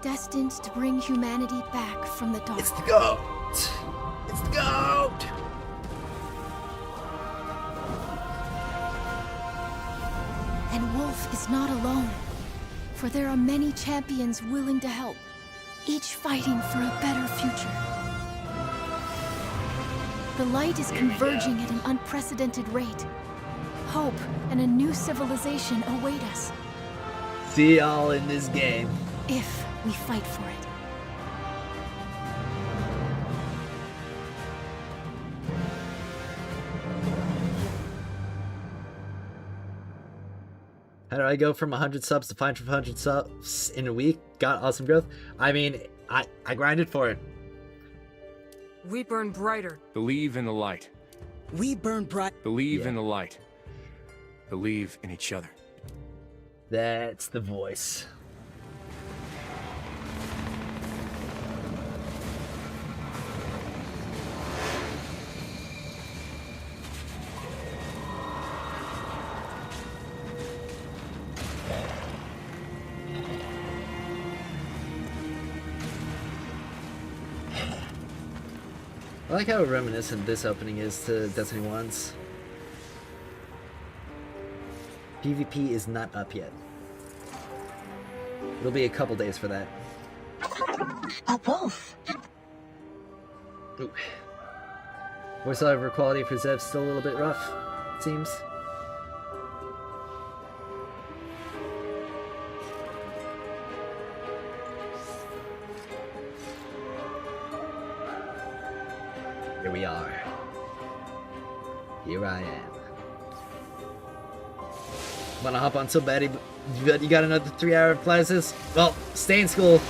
Destined to bring humanity back from the dark. It's the goat! It's the goat! And Wolf is not alone. For there are many champions willing to help, each fighting for a better future. The light is converging at an unprecedented rate. Hope and a new civilization await us. See y'all in this game. If we fight for it. How do I go from 100 subs to 500 subs in a week? Got awesome growth. I mean, I grinded for it. We burn brighter. Believe in the light. We burn bright. Believe in the light. Believe in each other. That's the voice. I like how reminiscent this opening is to Destiny 1's. PvP is not up yet. It'll be a couple days for that. A wolf. Ooh. Voiceover quality for Zev's still a little bit rough, it seems. Here we are. Here I am. Wanna hop on so bad, But you got another 3-hour classes? Well, stay in school.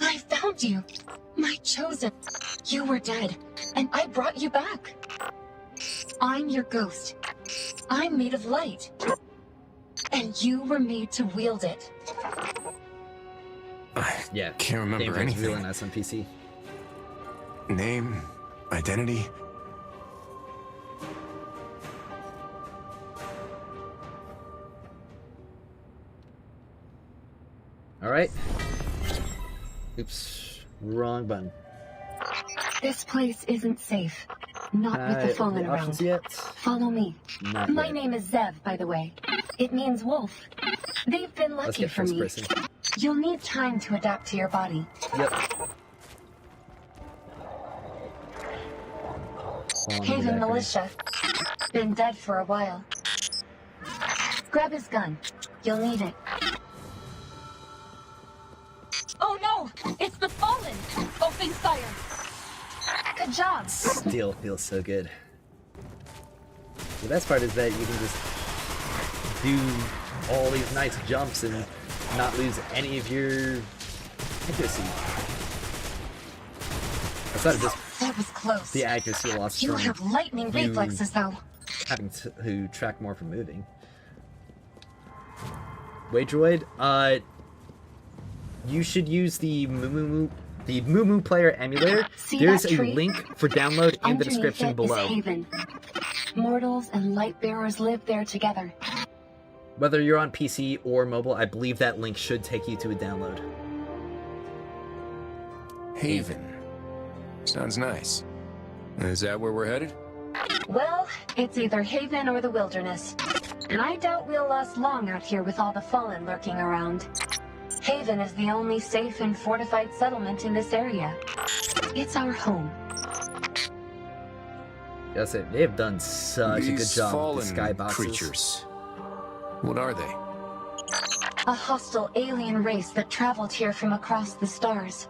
I found you. My chosen. You were dead, and I brought you back. I'm your ghost. I'm made of light. And you were made to wield it. I can't remember anything. Really nice on PC. Name, identity. Alright. Oops. Wrong button. This place isn't safe. Not with the fallen around. Yet? Follow me. My name is Zev, by the way. It means wolf. They've been lucky for me. Person. You'll need time to adapt to your body. Yep. Haven militia. Been dead for a while. Grab his gun. You'll need it. Oh no! It's the fallen! Open fire! Good job! Steel feels so good. The best part is that you can just do all these nice jumps and not lose any of your accuracy. Outside of just that was close. The accuracy loss. You have lightning reflexes, though. Having to track more from moving. Wait, droid. You should use the Moo Player emulator. There's a link for download in the description below. Haven. Mortals and light bearers live there together. Whether you're on PC or mobile, I believe that link should take you to a download. Haven. Sounds nice. Is that where we're headed? Well, it's either Haven or the wilderness. And I doubt we'll last long out here with all the fallen lurking around. Haven is the only safe and fortified settlement in this area. It's our home. Yes, they have done such a good job with the skyboxes. Creatures. What are they? A hostile alien race that traveled here from across the stars.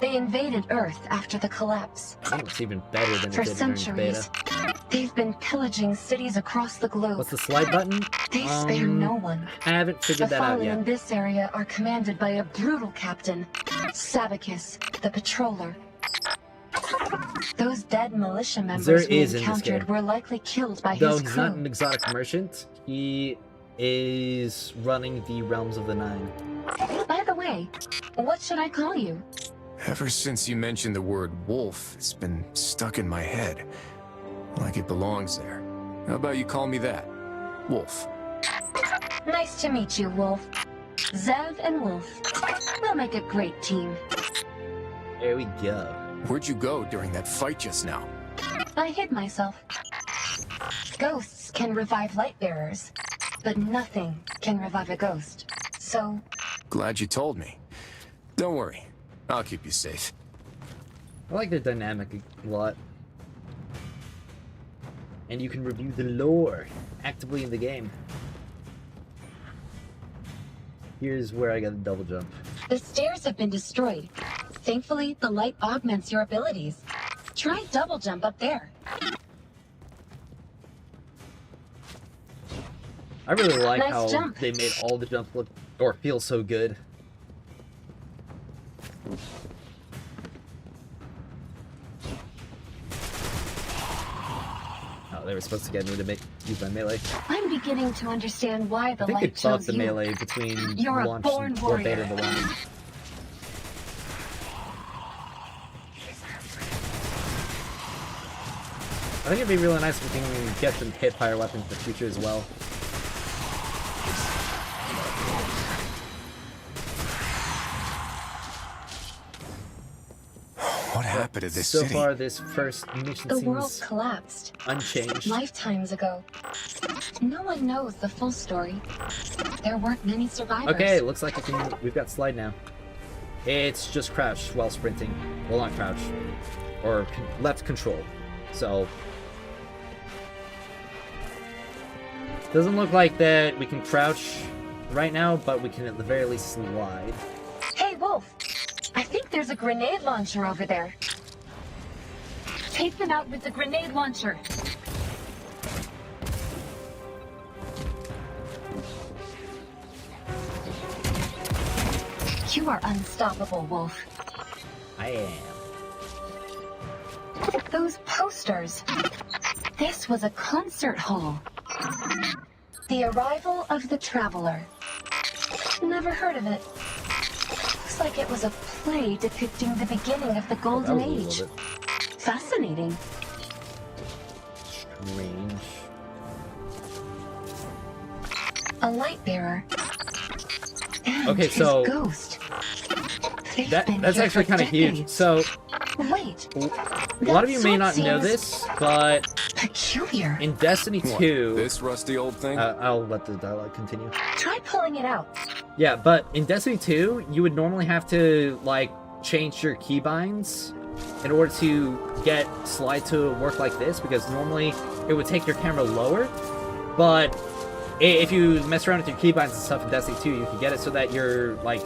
They invaded Earth after the collapse. I think it's even better than for it did centuries. During beta. They've been pillaging cities across the globe. What's the slide button? They spare no one. I haven't figured that out yet. The fallen in yet. this area are commanded by a brutal captain, Savicus, the Patroller. Those dead militia members we encountered were likely killed by his crew. Though he's not an exotic merchant, he is running the Realms of the Nine. By the way, what should I call you? Ever since you mentioned the word wolf, it's been stuck in my head. Like it belongs there. How about you call me that? Wolf. Nice to meet you, Wolf. Zev and Wolf. We'll make a great team. There we go. Where'd you go during that fight just now? I hid myself. Ghosts can revive light bearers, but nothing can revive a ghost. So... Glad you told me. Don't worry. I'll keep you safe. I like the dynamic a lot. And you can review the lore actively in the game. Here's where I got a double jump. The stairs have been destroyed. Thankfully, the light augments your abilities. Try double jump up there. I really like Nice how jump. they made all the jumps look or feel so good. Oh, they were supposed to get me to use my melee. I'm beginning to understand why the I think light they buffed chose the you. melee between You're a launch born or warrior. beta and the launch. I think it'd be really nice if we can get some hip-fire weapons in the future as well. What happened to this so city? So far, this first mission The world seems collapsed. unchanged. Lifetimes ago. No one knows the full story. There weren't many survivors. Okay, looks like we've got slide now. It's just crouch while sprinting. Well, not crouch. Or left control. So... Doesn't look like that we can crouch right now, but we can at the very least slide. Hey, Wolf! I think there's a grenade launcher over there. Take them out with the grenade launcher. You are unstoppable, Wolf. I am. Those posters. This was a concert hall. The Arrival of the Traveler. Never heard of it. Looks like it was a play depicting the beginning of the Golden Age. Fascinating. Strange. A light bearer. And Okay, his so ghost. They've been that's here actually for kind of huge. decades. So Wait. a lot of you may not know this, but Peculiar. in Destiny What, 2, this rusty old thing? I'll let the dialogue continue. Try pulling it out. Yeah, but in Destiny 2, you would normally have to, like, change your keybinds in order to get slide to work like this, because normally it would take your camera lower, but if you mess around with your keybinds and stuff in Destiny 2, you could get it so that your, like,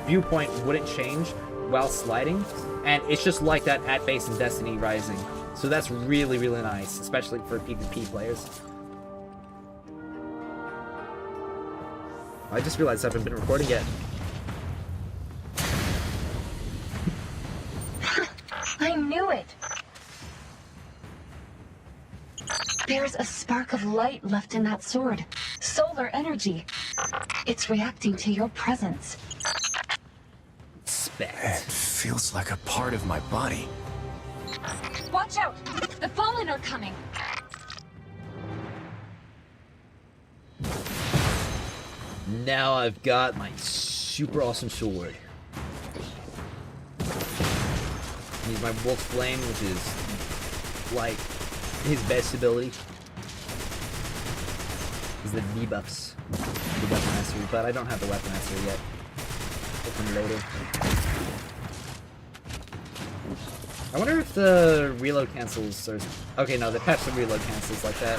viewpoint wouldn't change while sliding, and it's just like that at base in Destiny Rising. So that's really, really nice, especially for PvP players. I just realized I haven't been recording yet. I knew it. There's a spark of light left in that sword. Solar energy. It's reacting to your presence. It Spect. feels like a part of my body. Watch out! The Fallen are coming! Now I've got my super awesome sword. Use my Wolf Flame, which is like his best ability. Is the debuffs. The weapon mastery, but I don't have the weapon mastery yet. We'll come later. I wonder if the reload cancels or... Okay, no, they patched the reload cancels like that.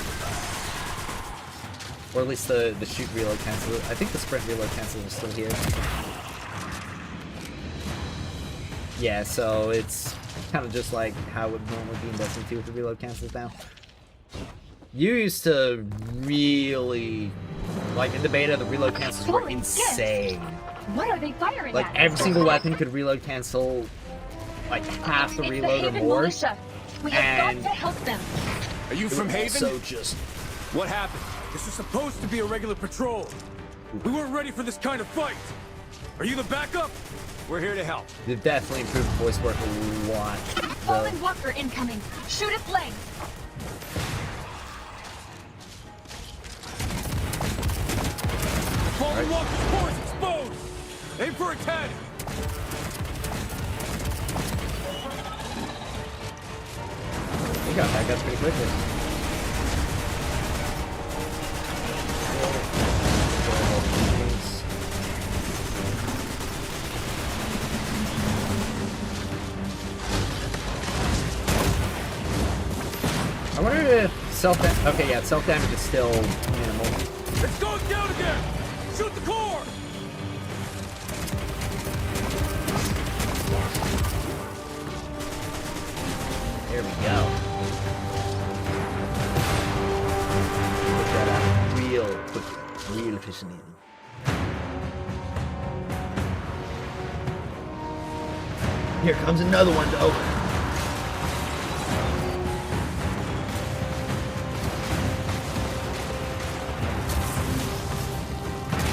Or at least the shoot reload cancel. I think the sprint reload cancels are still here. Yeah, so it's kind of just like how it would normally be in Destiny 2 with the reload cancels now. You used to really... Like, in the beta, the reload cancels were insane. What are they firing Like, at? every single weapon could reload cancel, like, half the It's reload the or Haven more. militia. We have and- got to help them. Are you from Haven? So just What happened? This is supposed to be a regular patrol. We weren't ready for this kind of fight. Are you the backup? We're here to help. They've definitely improved the voice work a lot. Fallen Walker incoming. Shoot its legs. Fallen Walker's course exposed. Aim for its head. They got back up pretty quickly. I wonder if self-damage... Okay, yeah, self-damage is still minimal. It's going down again. Shoot the core. There we go. Put that out real quick, real efficiently. Here comes another one to open.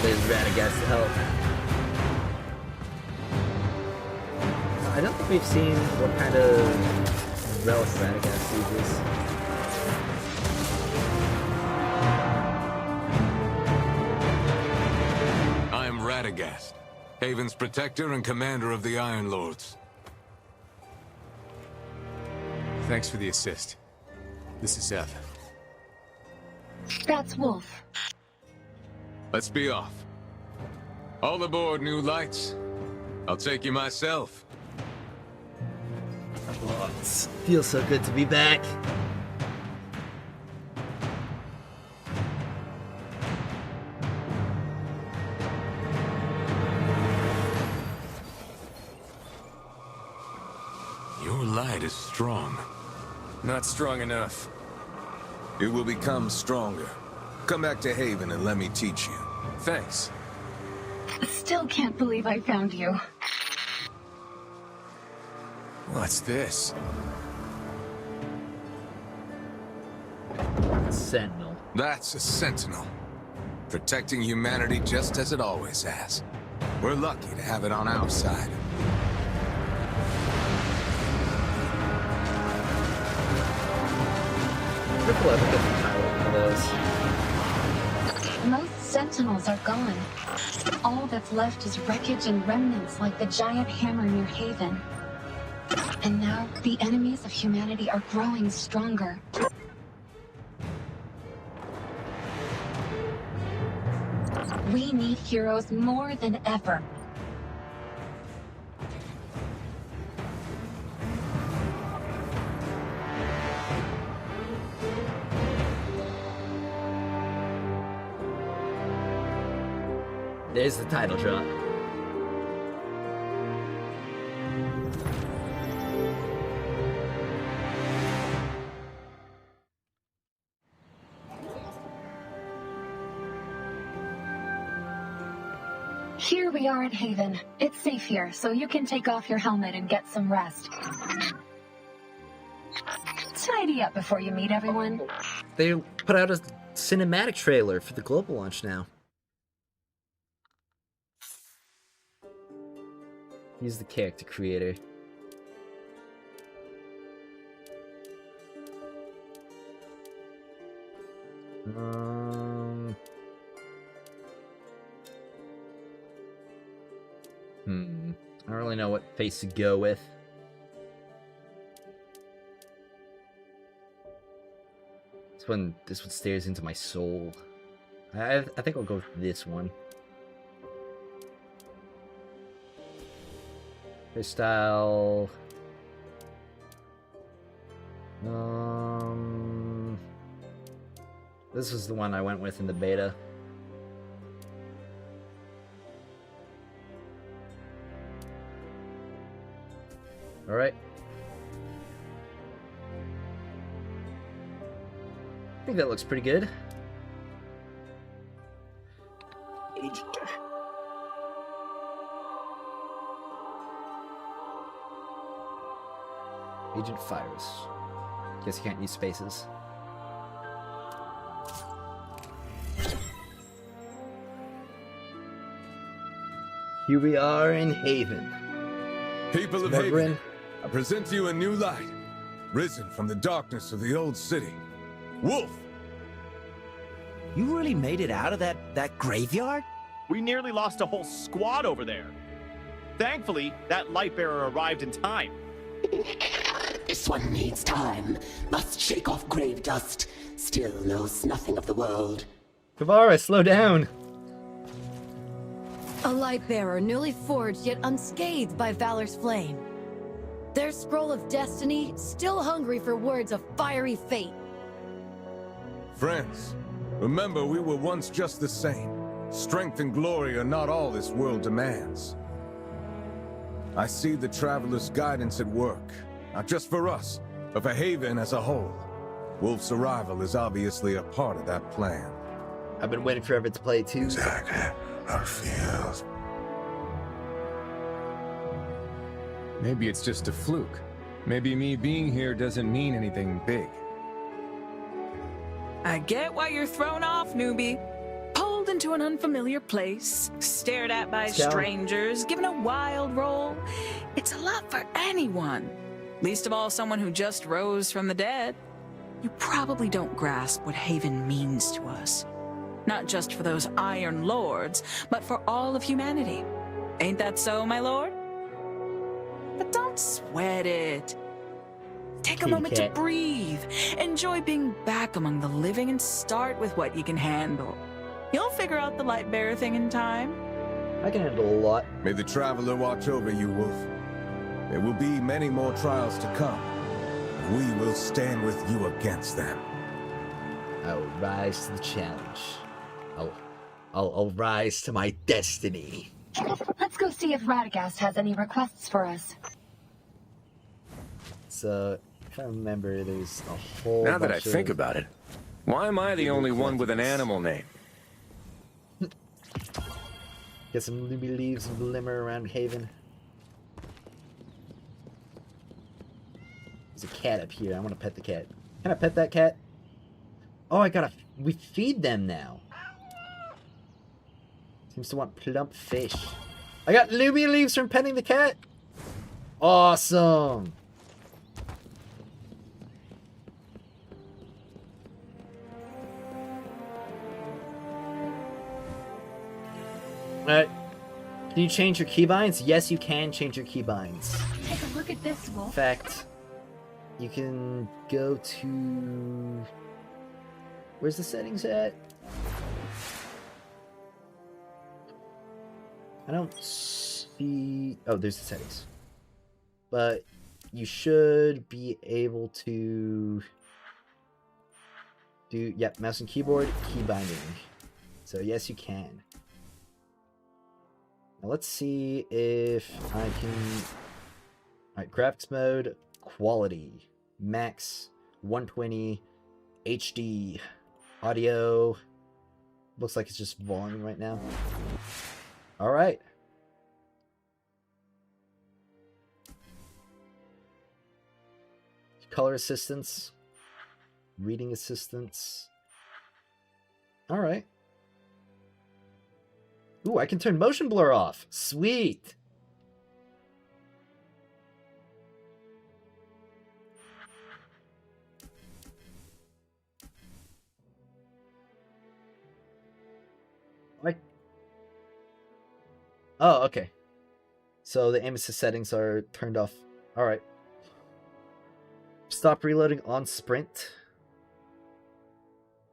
There's Radagast to help. I don't think we've seen what kind of relic Radagast uses. I am Radagast, Haven's protector and commander of the Iron Lords. Thanks for the assist. This is Ev. That's Wolf. Let's be off. All aboard, new lights. I'll take you myself. Oh, it feels so good to be back. Your light is strong. Not strong enough. It will become stronger. Come back to Haven and let me teach you. Thanks. still can't believe I found you. What's this? Sentinel. That's a sentinel. Protecting humanity just as it always has. We're lucky to have it on our side. Triple ever get the title of one of those. Most sentinels are gone. All that's left is wreckage and remnants like the giant hammer near Haven. And now, the enemies of humanity are growing stronger. We need heroes more than ever. There's the title drop. Here we are at Haven. It's safe here, so you can take off your helmet and get some rest. Tidy up before you meet everyone. They put out a cinematic trailer for the global launch now. He's the character creator. I don't really know what face to go with. This one stares into my soul. I think I'll go with this one. Hairstyle. This was the one I went with in the beta. All right. I think that looks pretty good. Agent Virus. Guess you can't use spaces. Here we are in Haven. People of Haven, I present to you a new light, risen from the darkness of the old city. Wolf! You really made it out of that graveyard? We nearly lost a whole squad over there. Thankfully, that light bearer arrived in time. This one needs time. Must shake off grave dust. Still knows nothing of the world. Kavara, slow down! A light bearer newly forged yet unscathed by Valor's flame. Their scroll of destiny, still hungry for words of fiery fate. Friends, remember we were once just the same. Strength and glory are not all this world demands. I see the Traveler's guidance at work, not just for us, but for Haven as a whole. Wolf's arrival is obviously a part of that plan. I've been waiting forever to play too. Exactly. Our field. Maybe it's just a fluke. Maybe me being here doesn't mean anything big. I get why you're thrown off, newbie. Pulled into an unfamiliar place, stared at by strangers, given a wild role. It's a lot for anyone. Least of all someone who just rose from the dead. You probably don't grasp what Haven means to us. Not just for those Iron Lords, but for all of humanity. Ain't that so, my lord? But don't sweat it. Take a moment to breathe. Enjoy being back among the living and start with what you can handle. You'll figure out the light bearer thing in time. I can handle a lot. May the Traveler watch over you, Wolf. There will be many more trials to come. We will stand with you against them. I will rise to the challenge. I'll rise to my destiny. Let's go see if Radagast has any requests for us. So, if I remember, there's a whole Now that I bunch think of... about it, why am I the only one with an animal name? Get some ruby leaves and glimmer around Haven. There's a cat up here. I want to pet the cat. Can I pet that cat? Oh, I gotta... We feed them now. Seems to want plump fish. I got ruby leaves from petting the cat. Awesome. Alright. Can you change your keybinds? Yes, you can change your keybinds. Take a look at this, Wolf. In fact, you can go to... Where's the settings at? I don't see... Oh, there's the settings. But you should be able to do... Yep, mouse and keyboard, key binding. So yes, you can. Now let's see if I can... Alright, graphics mode, quality, max, 120, HD, audio. Looks like it's just volume right now. Alright. Color assistance, reading assistance. Alright. Ooh, I can turn motion blur off. Sweet. Oh, okay. So the aim assist settings are turned off. Alright. Stop reloading on sprint.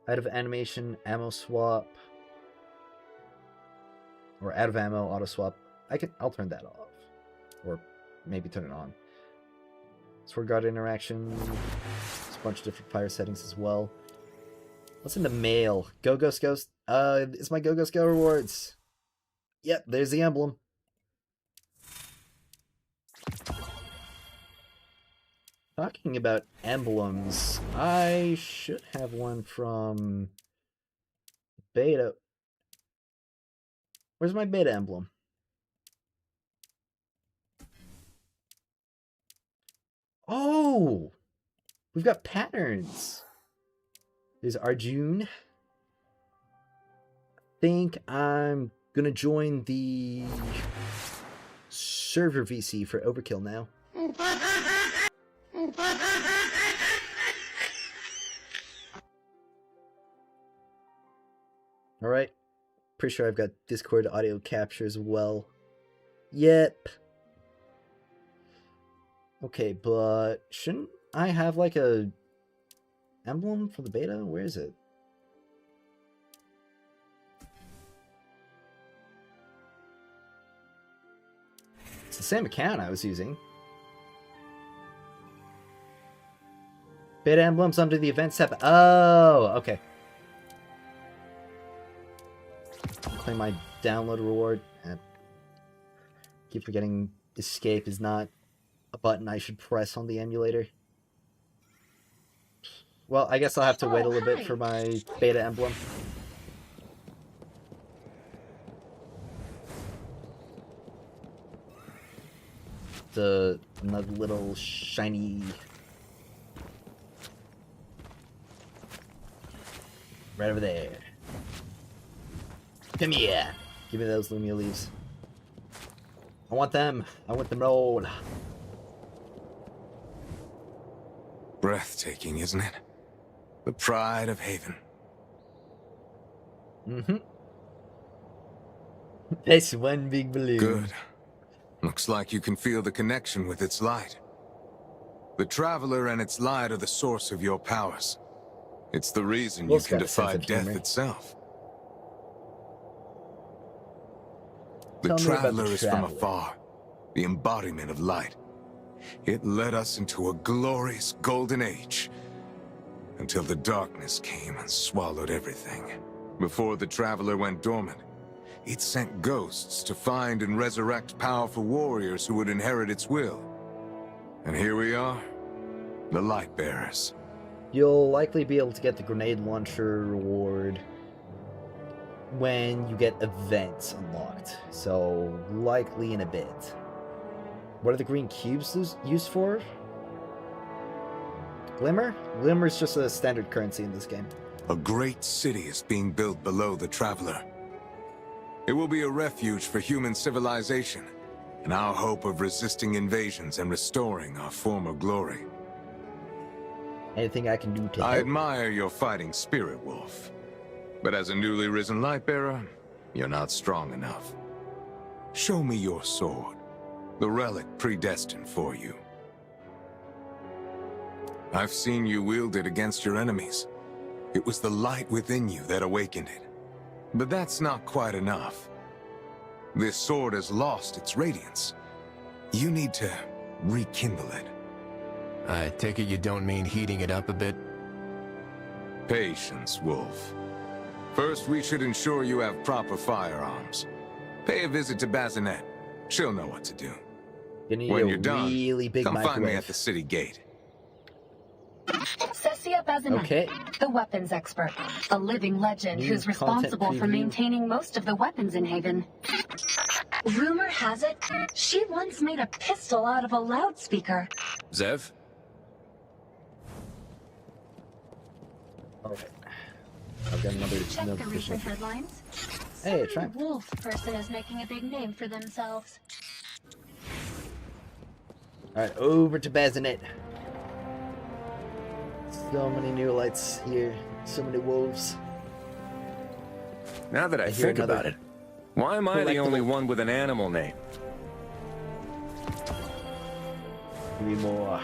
Out of animation, ammo swap. Or out of ammo, auto swap. I'll turn that off. Or maybe turn it on. Sword guard interaction. There's a bunch of different fire settings as well. What's in the mail? Go Ghost Ghost. It's my Go Ghost Go rewards. Yep, there's the emblem. Talking about emblems, I should have one from beta. Where's my beta emblem? Oh! We've got patterns. There's Arjun. I think I'm gonna join the server VC for Overkill now. Alright. Pretty sure I've got Discord audio capture as well. Yep. Okay, but shouldn't I have like a emblem for the beta? Where is it? It's the same account I was using. Beta emblems under the events tab. Oh, okay. Claim my download reward. Keep forgetting escape is not a button I should press on the emulator. Well, I guess I'll have to wait a little bit for my beta emblem. Another little shiny... Right over there. Come here. Give me those Lumia leaves. I want them. I want them all. Breathtaking, isn't it? The pride of Haven. Mm-hmm. That's one big balloon. Good. Looks like you can feel the connection with its light. The Traveler and its light are the source of your powers. It's the reason you can defy death itself. The Traveler is from afar, the embodiment of light. It led us into a glorious golden age, until the darkness came and swallowed everything. Before the Traveler went dormant, it sent ghosts to find and resurrect powerful warriors who would inherit its will. And here we are, the Light Bearers. You'll likely be able to get the grenade launcher reward when you get events unlocked. So likely in a bit. What are the green cubes used for? Glimmer? Glimmer is just a standard currency in this game. A great city is being built below the Traveler. It will be a refuge for human civilization, and our hope of resisting invasions and restoring our former glory. Anything I can do to I help? admire your fighting spirit, Wolf. But as a newly risen Lightbearer, you're not strong enough. Show me your sword, the relic predestined for you. I've seen you wield it against your enemies. It was the light within you that awakened it. But that's not quite enough. This sword has lost its radiance. You need to rekindle it. I take it you don't mean heating it up a bit? Patience, Wolf. First, we should ensure you have proper firearms. Pay a visit to Bazinet. She'll know what to do. When you're done, come find me at the city gate. Cecilia Bazinet, okay. The weapons expert, a living legend who's responsible for maintaining most of the weapons in Haven. Rumor has it, she once made a pistol out of a loudspeaker. Zev? Alright. I've got another Check the notification. recent headlines. Hey, Some try. wolf person is making a big name for themselves. Alright, over to Bazinet. So many new lights here. So many wolves. Now that I think about it, why am I the only one with an animal name? 3 more.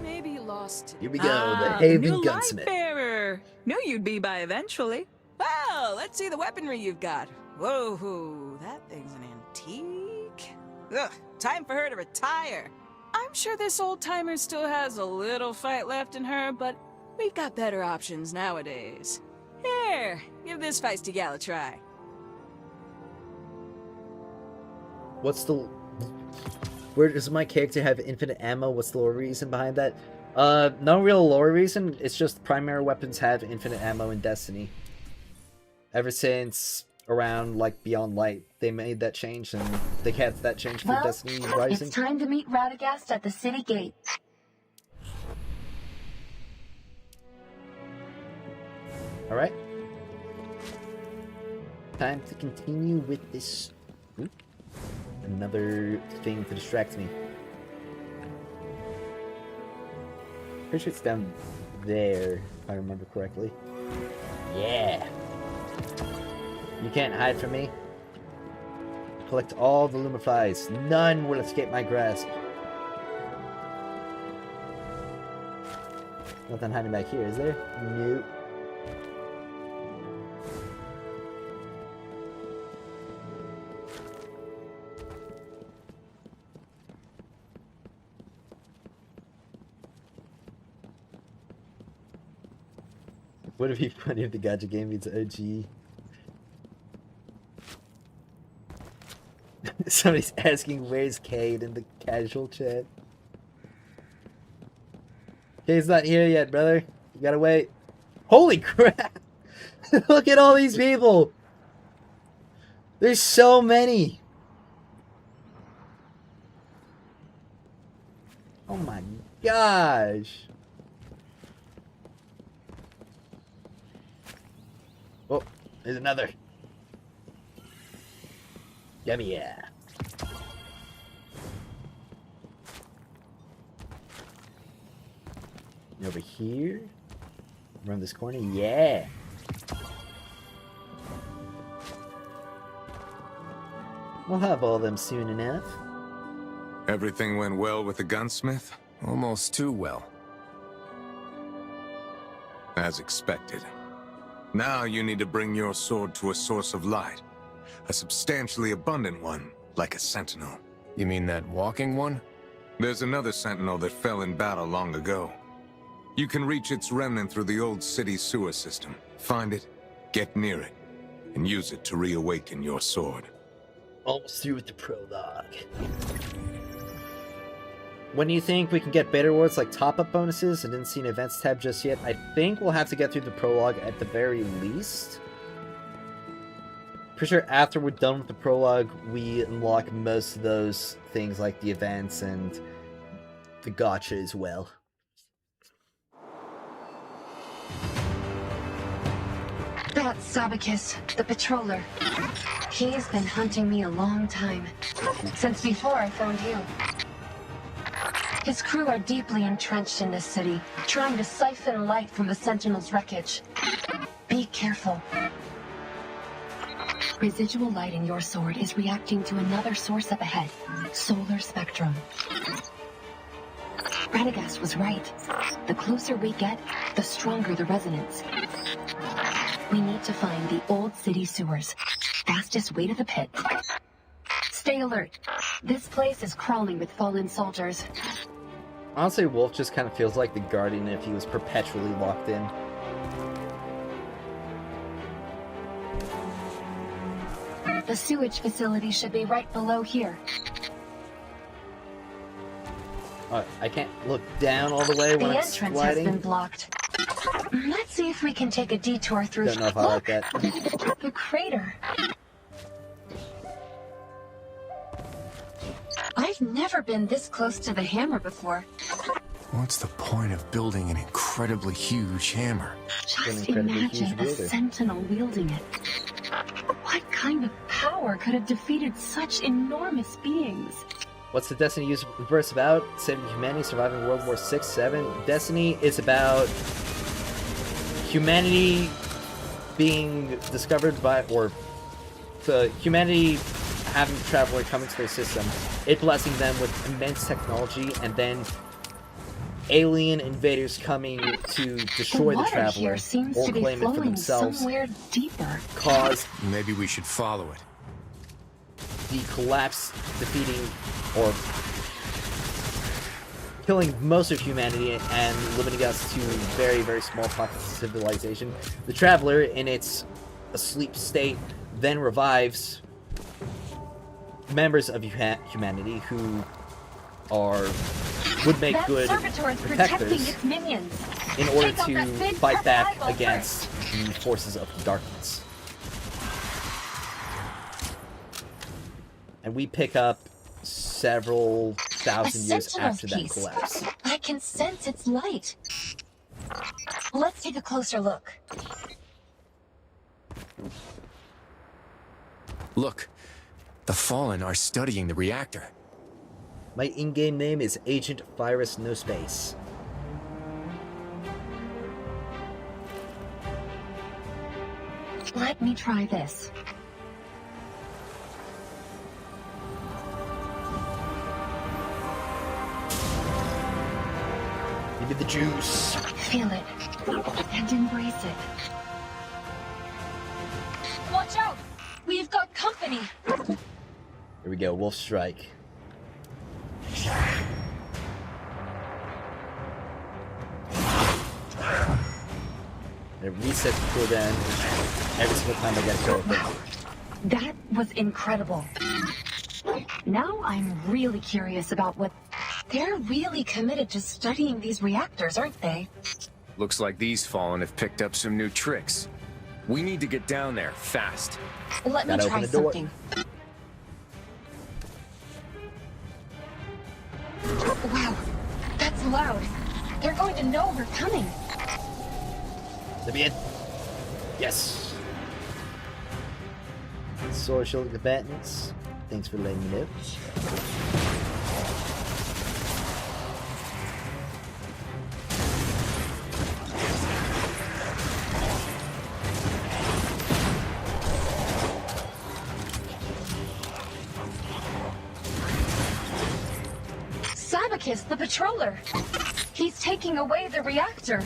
Maybe you lost. Here we go, the Haven Gunsmith. Lightbearer. Knew you'd be by eventually. Well, let's see the weaponry you've got. Whoa, that thing's an antique. Ugh, time for her to retire. I'm sure this old-timer still has a little fight left in her, but we've got better options nowadays. Here, give this feisty gal a try. What's the... Where does my character have infinite ammo? What's the lore reason behind that? No real lore reason. It's just primary weapons have infinite ammo in Destiny. Ever since around, like, Beyond Light, they made that change, and they kept that change for Destiny Rising. It's time to meet Radagast at the city gate. Alright. Time to continue with this... Oop. Another thing to distract me. Pretty sure it's down there, if I remember correctly. Yeah! You can't hide from me. Collect all the Lumiflies. None will escape my grasp. Nothing hiding back here, is there? Nope. Would it be funny if the gacha game meets OG? Somebody's asking where's Cade in the casual chat. Cade's not here yet, brother. You gotta wait. Holy crap! Look at all these people! There's so many! Oh my gosh! Oh, there's another. Yummy, yeah. Over here. Around this corner, yeah. We'll have all of them soon enough. Everything went well with the gunsmith? Almost too well. As expected. Now you need to bring your sword to a source of light. A substantially abundant one, like a sentinel. You mean that walking one? There's another sentinel that fell in battle long ago. You can reach its remnant through the old city sewer system. Find it, get near it, and use it to reawaken your sword. Almost through with the prologue. When do you think we can get beta rewards like top-up bonuses? I didn't see an events tab just yet. I think we'll have to get through the prologue at the very least. Pretty sure after we're done with the prologue, we unlock most of those things like the events and the gacha as well. That's Sabakis, the patroller. He's been hunting me a long time. Since before I found you. His crew are deeply entrenched in this city, trying to siphon light from the Sentinel's wreckage. Be careful. Residual light in your sword is reacting to another source up ahead. Solar spectrum. Radagast was right. The closer we get, the stronger the resonance. We need to find the old city sewers. Fastest way to the pit. Stay alert. This place is crawling with fallen soldiers. Honestly, Wolf just kind of feels like the Guardian if he was perpetually locked in. The sewage facility should be right below here. I can't look down all the way when The I'm entrance sliding. has been blocked. Let's see if we can take a detour through. Don't know if I like that. The crater. I've never been this close to the hammer before. What's the point of building an incredibly huge hammer? Just imagine a sentinel wielding it. What kind of power could have defeated such enormous beings? What's the Destiny universe about? Saving humanity, surviving World War VI, 7. Destiny is about humanity being discovered by, or the humanity having the Traveler come into their system, it blessing them with immense technology, and then alien invaders coming to destroy the Traveler or claim it for themselves. Somewhere deeper. Cause maybe we should follow it. The collapse, defeating or killing most of humanity and limiting us to very, very small pockets of civilization. The Traveler, in its asleep state, then revives members of humanity who would make good protectors its minions. in order to fight back against the forces of darkness. And we pick up several thousand years after that collapse. I can sense its light. Let's take a closer look. Look, the Fallen are studying the reactor. My in-game name is Agent Virus No Space. Let me try this. Give me the juice. Feel it and embrace it. Watch out! We've got company. Here we go, Wolf Strike. It resets the cooldown every single time I get a kill. That was incredible. Now I'm really curious about what... They're really committed to studying these reactors, aren't they? Looks like these Fallen have picked up some new tricks. We need to get down there, fast. Let me try something. Wow, that's loud. They're going to know we're coming. Let me in. Yes. Sword Shield combatants. Thanks for letting me know. Sabakis, the patroller. He's taking away the reactor.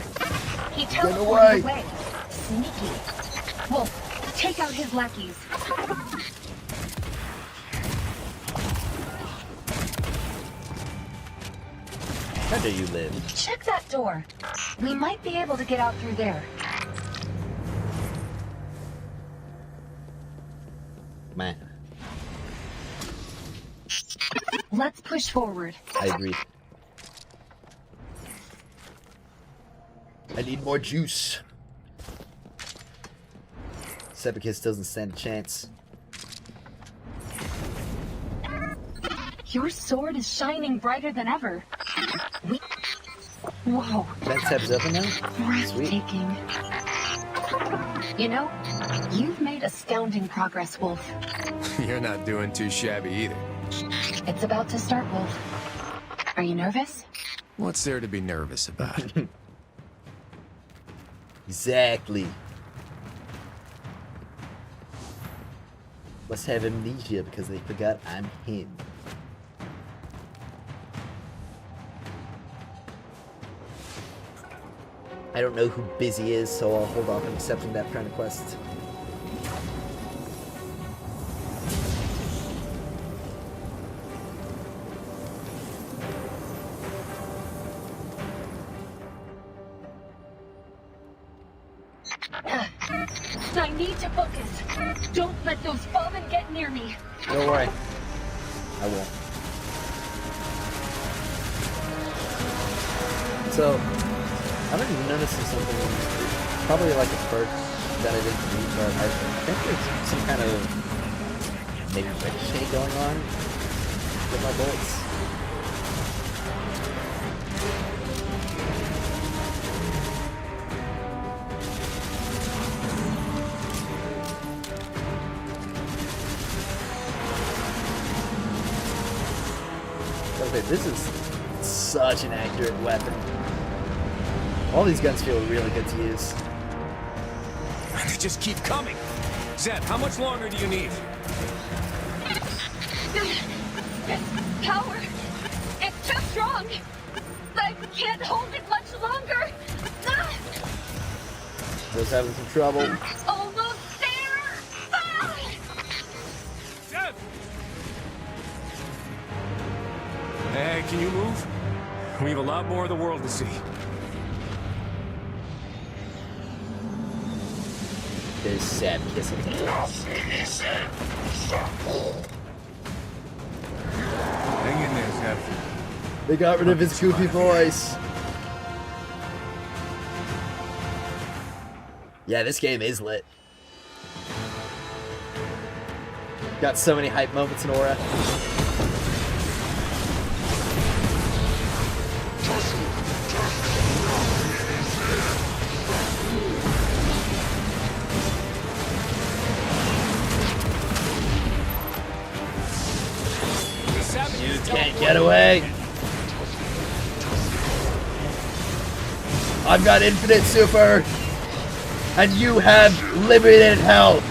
He teleported away. Sneaky. Wolf, take out his lackeys. How do you live? Check that door. We might be able to get out through there. Man. Let's push forward. I agree. I need more juice. Sepicus doesn't stand a chance. Your sword is shining brighter than ever. Whoa. That tab's open now? Breathtaking. You know, you've made astounding progress, Wolf. You're not doing too shabby either. It's about to start, Wolf. Are you nervous? What's there to be nervous about? Exactly. Must have amnesia because they forgot I'm him. I don't know who Busy is, so I'll hold off on accepting that friend request. I need to focus. Don't let those fallen get near me. Don't worry. I won't. So, I don't even notice something. Probably like a perk that I didn't read, but I think there's some kind of maybe ricochet going on with my bullets. Okay, this is such an accurate weapon. All these guns feel really good to use. They just keep coming. Zeb, how much longer do you need? This power, it's too strong. I can't hold it much longer. I was having some trouble. Almost there. Zeb! Hey, can you move? We have a lot more of the world to see. There's sad kissing. Hang in there, Zeb. They got rid of his goofy voice. Yeah, this game is lit. Got so many hype moments in Aura. You can't get away. I've got infinite super, and you have limited health.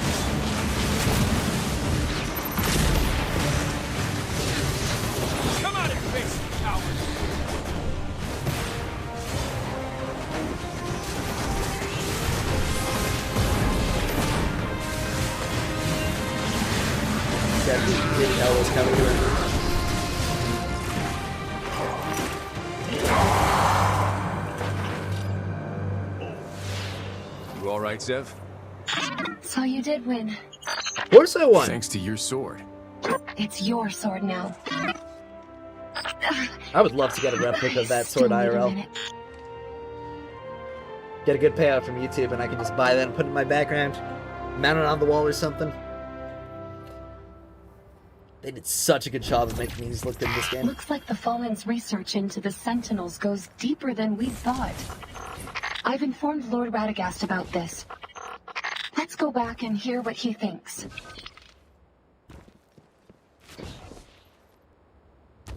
Come on and face it, coward. That didn't know what was coming to her. You all right, Zev? So you did win. Of course I won. Thanks to your sword. It's your sword now. I would love to get a replica of that sword Still need a IRL. minute. Get a good payout from YouTube and I can just buy that and put it in my background. Mount it on the wall or something. They did such a good job of making these look good in this game. Looks like the Fallen's research into the Sentinels goes deeper than we thought. I've informed Lord Radagast about this. Let's go back and hear what he thinks.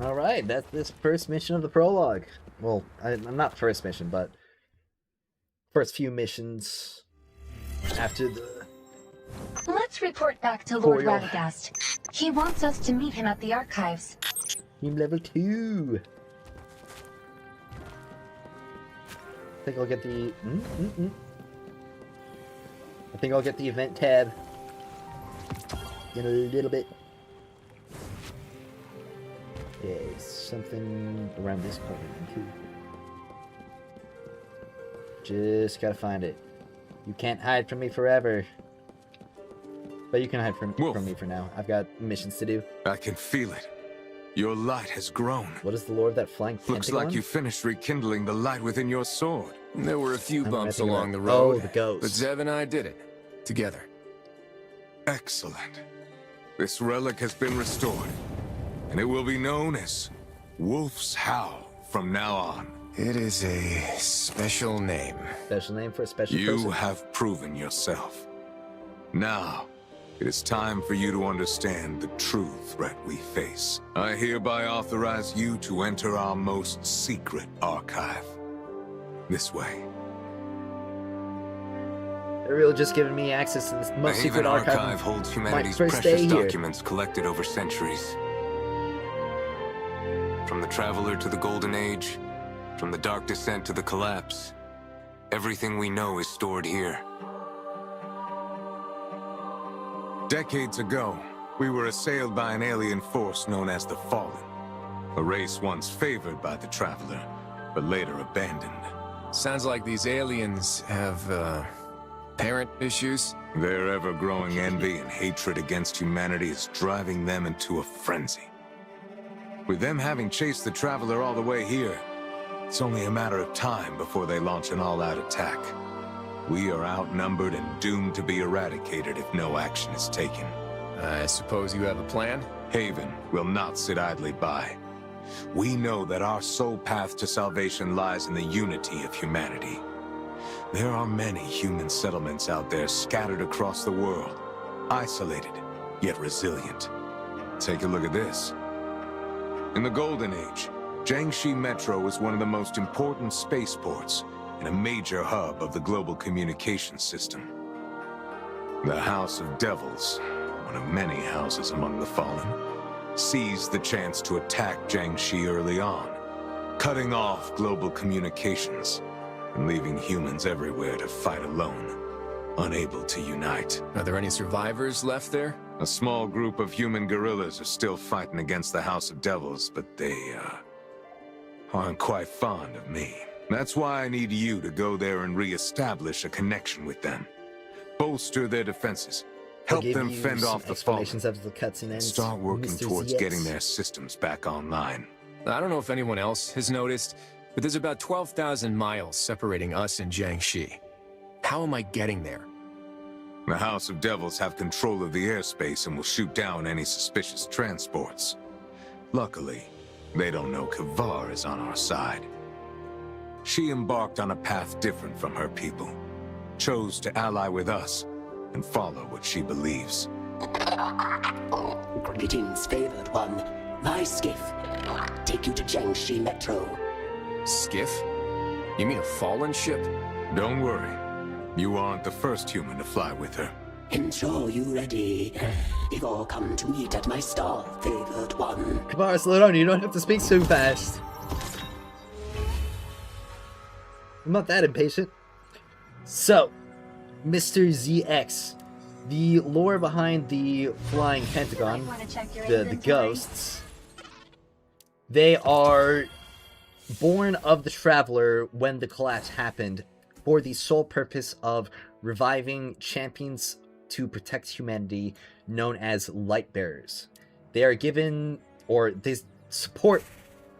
Alright, that's this first mission of the prologue. Well, I'm not first mission, but first few missions after the... Let's report back to Lord Coil. Radagast. He wants us to meet him at the archives. Team level 2. I think I'll get the... I think I'll get the event tab in a little bit. Yeah, something around this corner too. Just gotta find it. You can't hide from me forever. But you can hide from me for now. I've got missions to do. I can feel it. Your light has grown. What is the lore of that flying Looks pentagon? like you finished rekindling the light within your sword. There were a few bumps thinking along the about- oh, road, the ghost. but Zev and I did it. Together. Excellent. This relic has been restored, and it will be known as Wolf's Howl from now on. It is a special name. Special name for a special You person. have proven yourself. Now, it is time for you to understand the true threat we face. I hereby authorize you to enter our most secret archive. This way. They're really just giving me access to this The most secret Haven archive. Archive holds humanity's first day precious here. documents collected over centuries. From the Traveler to the Golden Age, from the Dark Descent to the Collapse, everything we know is stored here. Decades ago, we were assailed by an alien force known as the Fallen. A race once favored by the Traveler, but later abandoned. Sounds like these aliens have, parent issues? Their ever-growing envy and hatred against humanity is driving them into a frenzy. With them having chased the Traveler all the way here, it's only a matter of time before they launch an all-out attack. We are outnumbered and doomed to be eradicated if no action is taken. I suppose you have a plan? Haven will not sit idly by. We know that our sole path to salvation lies in the unity of humanity. There are many human settlements out there scattered across the world, isolated, yet resilient. Take a look at this. In the Golden Age, Jiangxi Metro was one of the most important spaceports and a major hub of the global communications system. The House of Devils, one of many houses among the Fallen, seized the chance to attack Jiangxi early on, cutting off global communications and leaving humans everywhere to fight alone, unable to unite. Are there any survivors left there? A small group of human guerrillas are still fighting against the House of Devils, but they, aren't quite fond of me. That's why I need you to go there and re-establish a connection with them. Bolster their defenses. Help them fend off the Fallen. Of the cutscene ends. Start working Mr. towards ZX. getting their systems back online. I don't know if anyone else has noticed, but there's about 12,000 miles separating us and Jiangxi. How am I getting there? The House of Devils have control of the airspace and will shoot down any suspicious transports. Luckily, they don't know Kavar is on our side. She embarked on a path different from her people, chose to ally with us, and follow what she believes. Greetings, favored one. My skiff. Take you to Jiangxi Metro. Skiff? You mean a fallen ship? Don't worry. You aren't the first human to fly with her. Ensure you ready. Before come to meet at my stall, favored one. Come on, slow down. You don't have to speak so fast. I'm not that impatient. So, Mr. ZX, the lore behind the flying pentagon, the ghosts, they are born of the Traveler when the collapse happened for the sole purpose of reviving champions to protect humanity known as Lightbearers. They are given, or they support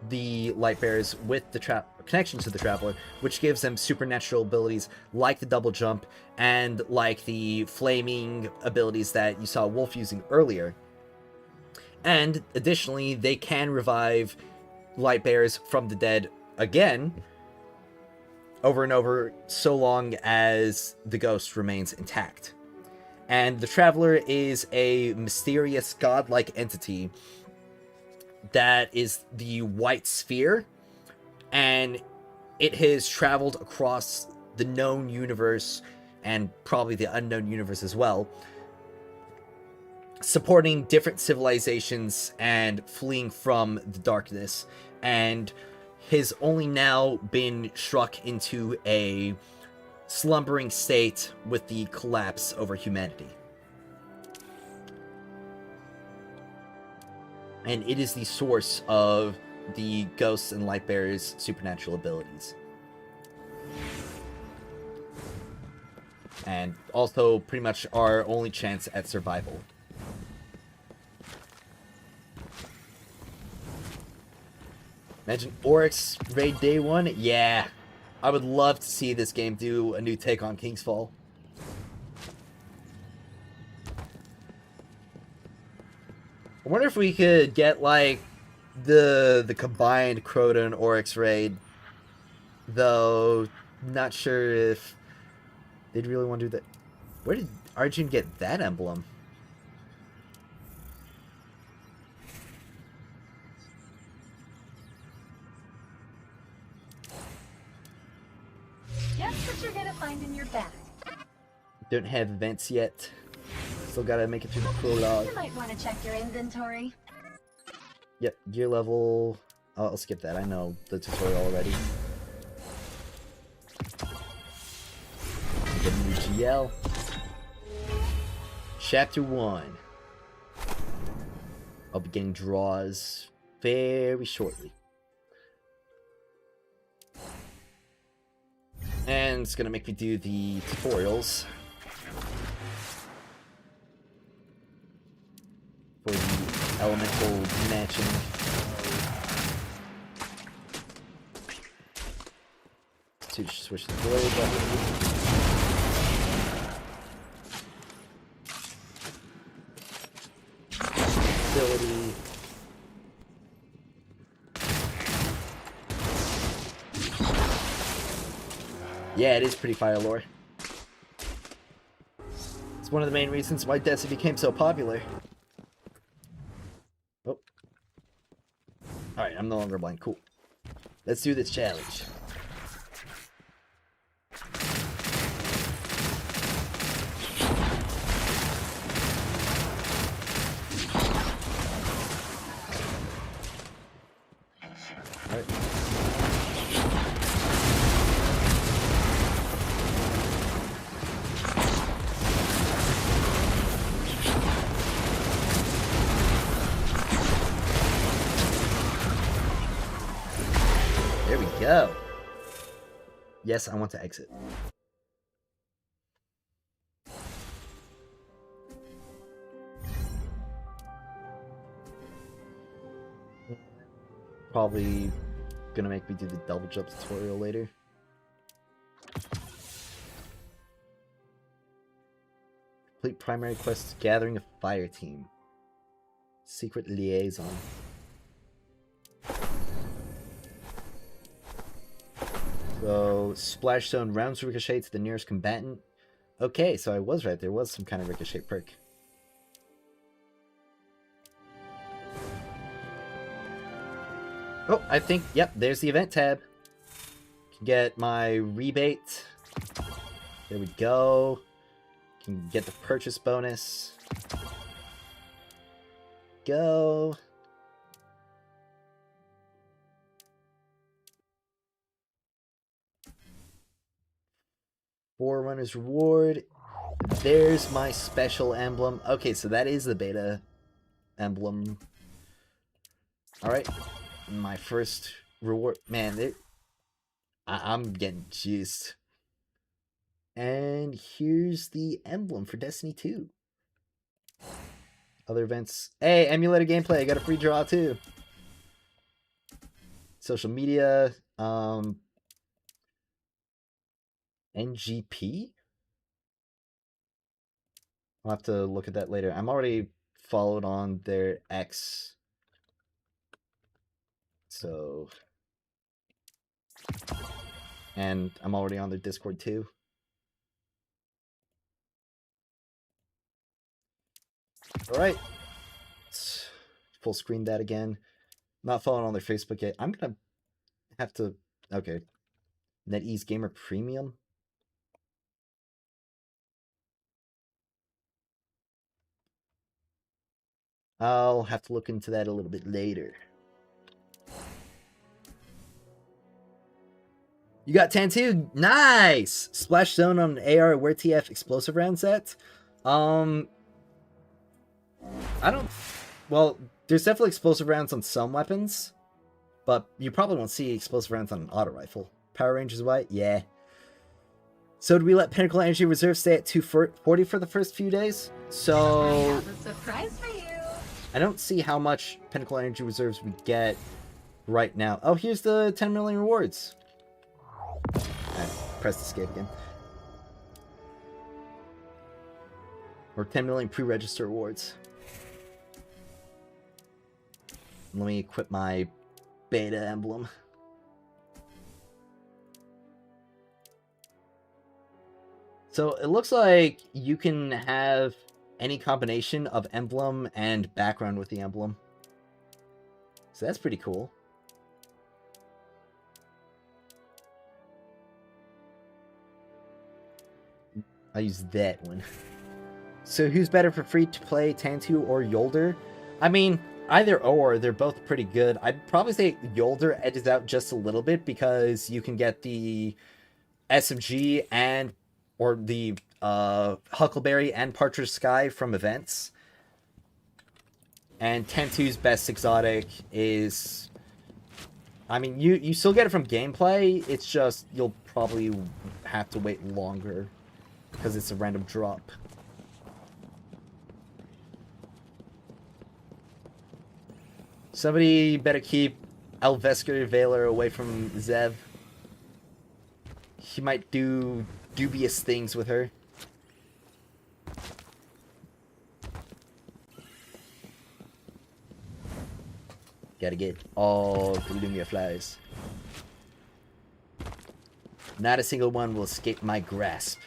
the Lightbearers with the connection to the Traveler, which gives them supernatural abilities like the double jump and like the flaming abilities that you saw Wolf using earlier. And additionally, they can revive Lightbearers from the dead again, over and over, so long as the ghost remains intact. And the Traveler is a mysterious godlike entity that is the white sphere, and it has traveled across the known universe and probably the unknown universe as well, supporting different civilizations and fleeing from the darkness, and has only now been struck into a slumbering state with the collapse over humanity. And it is the source of the ghosts and Lightbearers' supernatural abilities. And also pretty much our only chance at survival. Imagine Oryx raid day one? Yeah. I would love to see this game do a new take on King's Fall. I wonder if we could get, like, the combined Crota and Oryx raid. Though, not sure if they'd really want to do that. Where did Arjun get that emblem? Guess what you're gonna find in your bag. Don't have events yet. Still gotta make it through the prologue. You might want to check your inventory. Yep, gear level. Oh, I'll skip that. I know the tutorial already. Get a new GL. Chapter 1. I'll be getting draws very shortly. And it's gonna make me do the tutorials for the elemental matching. So switch the blade button. Ability. Yeah, it is pretty fire lore. It's one of the main reasons why Destiny became so popular. Oh. Alright, I'm no longer blind. Cool. Let's do this challenge. Alright. There we go. Yes, I want to exit. Probably gonna make me do the double jump tutorial later. Complete primary quest, gathering a fire team. Secret liaison. So, splash zone rounds ricochet to the nearest combatant. Okay, so I was right. There was some kind of ricochet perk. Oh, I think, yep, there's the event tab. Can get my rebate. There we go. Can get the purchase bonus. Go. Forerunner's reward. There's my special emblem. Okay, so that is the beta emblem. Alright. My first reward. Man, I'm getting juiced. And here's the emblem for Destiny 2. Other events. Hey, emulator gameplay. I got a free draw too. Social media. NGP? I'll have to look at that later. I'm already followed on their X. So... And I'm already on their Discord too. Alright. Let's full screen that again. Not following on their Facebook yet. I'm gonna have to... Okay. NetEase Gamer Premium? I'll have to look into that a little bit later. You got 10-2? Nice! Splash zone on an AR Where TF explosive round set? I don't... Well, there's definitely explosive rounds on some weapons, but you probably won't see explosive rounds on an auto rifle. Power range is white? Yeah. So did we let Pinnacle Energy Reserve stay at 240 for the first few days? So... I have a surprise for you. I don't see how much Pinnacle Energy Reserves we get right now. Oh, here's the 10 million rewards. press escape again. Or 10 million pre-register awards. Let me equip my beta emblem. So it looks like you can have any combination of emblem and background with the emblem. So that's pretty cool. I'll use that one. So who's better for free to play, Tantu or Yolder? I mean, either or, they're both pretty good. I'd probably say Yolder edges out just a little bit because you can get the SMG and or the Huckleberry and Partridge Sky from events. And Tantu's best exotic is... I mean, you still get it from gameplay, it's just you'll probably have to wait longer because it's a random drop. Somebody better keep Elvesker Valor away from Zev. He might do dubious things with her. Gotta get all the Lumia flowers. Not a single one will escape my grasp.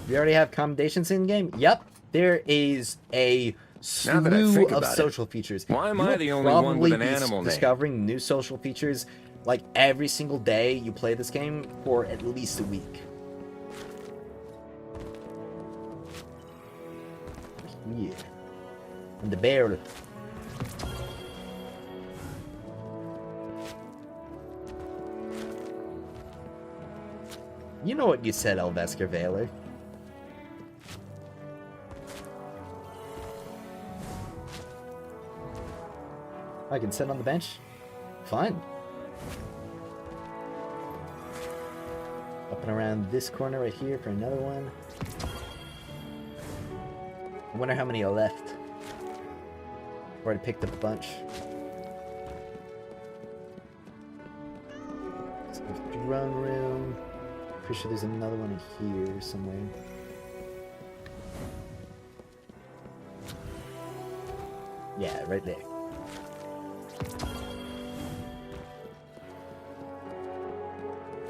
We already have commendations in game? Yep. There is a slew of social features. Why am I the only one with an animal name? Discovering new social features like every single day you play this game for at least a week. Yeah. And the bear. You know what you said, Elvesker Valor. I can sit on the bench? Fine. Up and around this corner right here for another one. I wonder how many are left. Already picked up a bunch. So drone room. Pretty sure there's another one in here somewhere. Yeah, right there.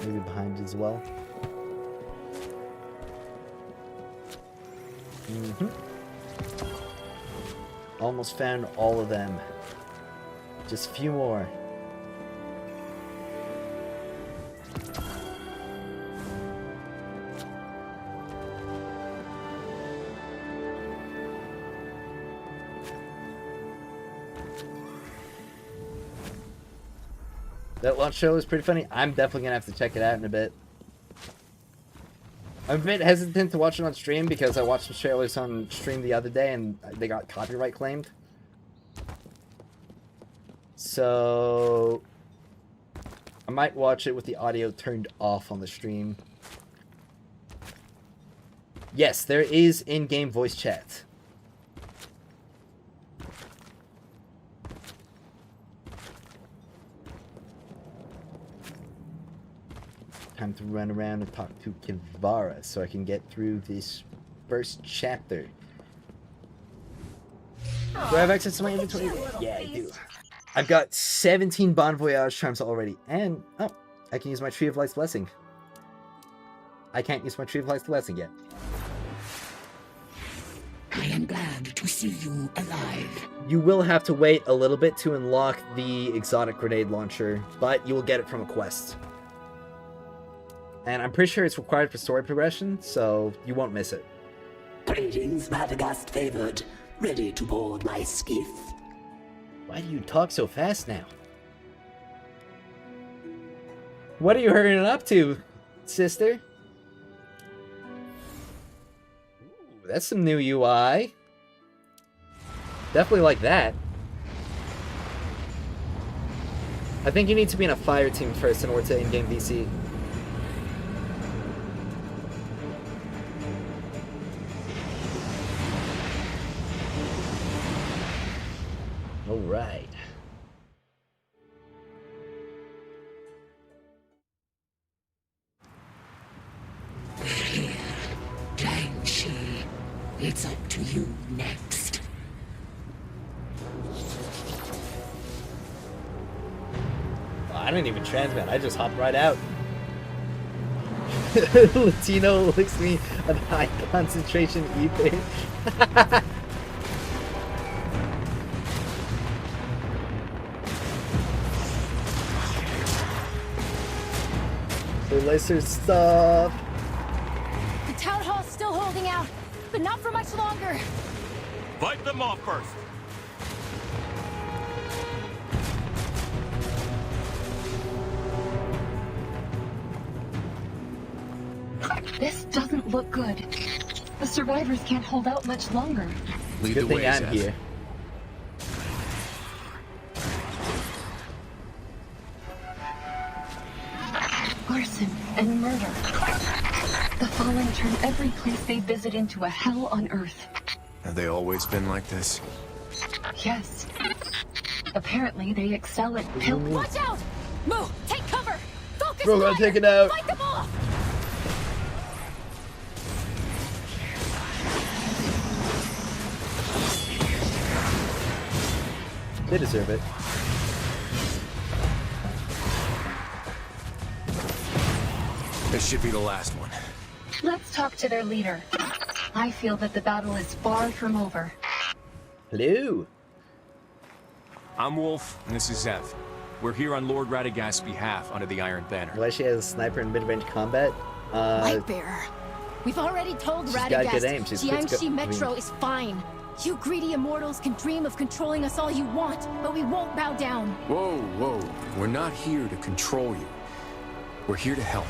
Maybe behind as well. Almost found all of them. Just a few more. That launch show is pretty funny. I'm definitely gonna have to check it out in a bit. I'm a bit hesitant to watch it on stream because I watched the trailers on stream the other day and they got copyright claimed. So I might watch it with the audio turned off on the stream. Yes, there is in-game voice chat. Time to run around and talk to Kivara so I can get through this first chapter. Do I have access to my inventory? Yeah, I do. I've got 17 Bon Voyage charms already. And, oh, I can use my Tree of Light's Blessing. I can't use my Tree of Light's Blessing yet. I am glad to see you alive. You will have to wait a little bit to unlock the exotic grenade launcher, but you will get it from a quest. And I'm pretty sure it's required for story progression, so you won't miss it. Greetings, Radagast favored. Ready to board my skiff. Why do you talk so fast now? What are you hurrying up to, sister? Ooh, that's some new UI. Definitely like that. I think you need to be in a fire team first in order to in-game VC. right. Shang-Chi, it's up to you next. Oh, I didn't even transmit. I just hopped right out. Latino licks me on high concentration e-pain. The laser stuff. The town hall's still holding out, but not for much longer. Fight them off first. This doesn't look good. The survivors can't hold out much longer. Lead Good the thing way, I'm Zeph. here. Arson and murder. The Fallen turn every place they visit into a hell on Earth. Have they always been like this? Yes. Apparently, they excel at Watch out! Move! Take cover! Focus Bro, gotta fire! take it out. Fight them off! They deserve it. This should be the last one. Let's talk to their leader. I feel that the battle is far from over. Hello. I'm Wolf, and this is Zeph. We're here on Lord Radagast's behalf under the Iron Banner. Why she has a sniper in mid-range combat? Lightbearer. We've already told She's got good aim. Radagast She's Jiangxi Metro is fine. You greedy immortals can dream of controlling us all you want, but we won't bow down. Whoa, whoa. We're not here to control you. We're here to help.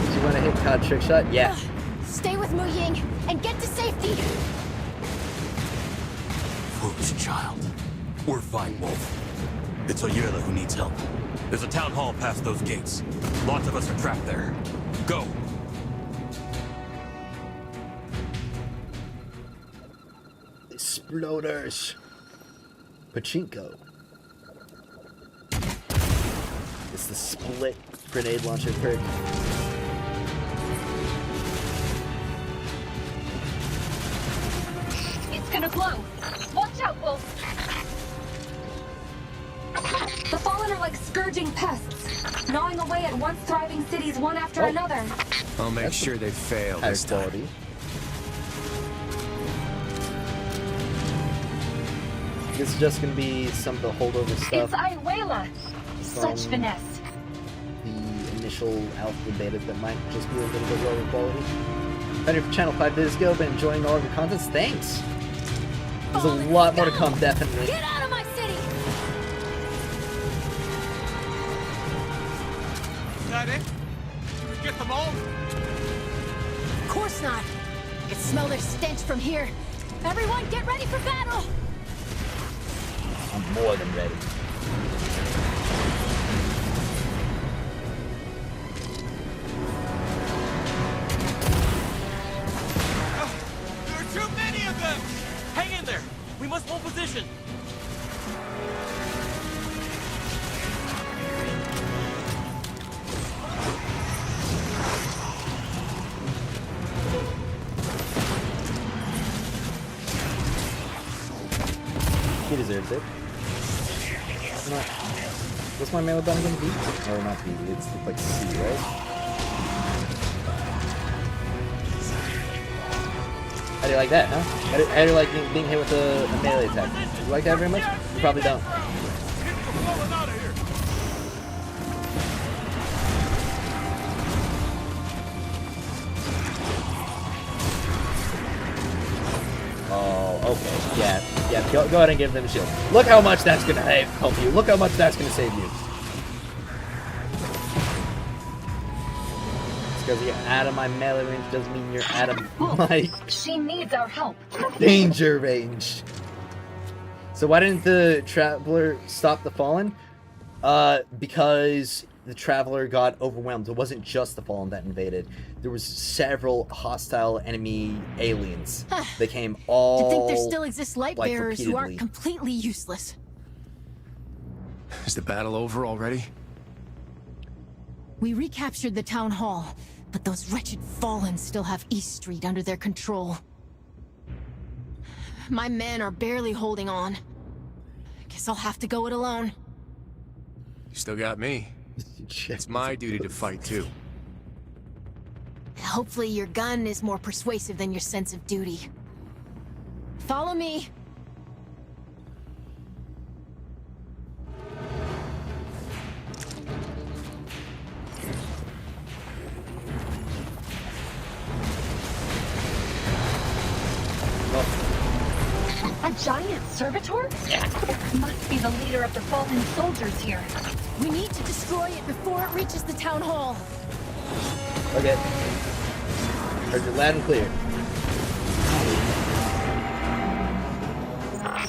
Do you want to hit COD trick shot? Yeah. Stay with Mu Ying and get to safety. Foolish child. We're fine, Wolf. It's Oyerla who needs help. There's a town hall past those gates. Lots of us are trapped there. Go! Exploders. Pachinko. It's the split grenade launcher perk. It's gonna blow. Watch out, Wolf. The Fallen are like scourging pests, gnawing away at once thriving cities one after another. I'll make sure they fail this time. This is just gonna be some of the holdover stuff. It's Ayuela. Such finesse. The initial alpha betas that might just be a little bit lower quality. Found you for channel 5 days ago, been enjoying all of your contents. Thanks! There's a lot more to come, definitely. Get out of my city! Is that it? Did we get them all? Of course not. I can smell their stench from here. Everyone, get ready for battle! I'm more than ready. There are too many of them! Hang in there! We must hold position! He deserves it. What's my melee button again? B? Or not B, it's like C, right? How do you like that, huh? How do you like being hit with a melee attack? Do you like that very much? You probably don't. Oh, okay. Yeah, go ahead and give them a shield. Look how much that's gonna help you. Look how much that's gonna save you. Just because you're out of my melee range doesn't mean you're out of my She needs our help. danger range. So why didn't the Traveler stop the Fallen? Because the Traveler got overwhelmed. It wasn't just the Fallen that invaded. There was several hostile enemy aliens that came all. To think there still exist light like, bearers who aren't repeatedly. completely useless. Is the battle over already? We recaptured the town hall, but those wretched Fallen still have East Street under their control. My men are barely holding on. Guess I'll have to go it alone. You still got me. It's my duty to fight too. Hopefully your gun is more persuasive than your sense of duty. Follow me. A giant servitor? Must be the leader of the fallen soldiers here. We need to destroy it before it reaches the town hall. Okay. Heard you loud and clear.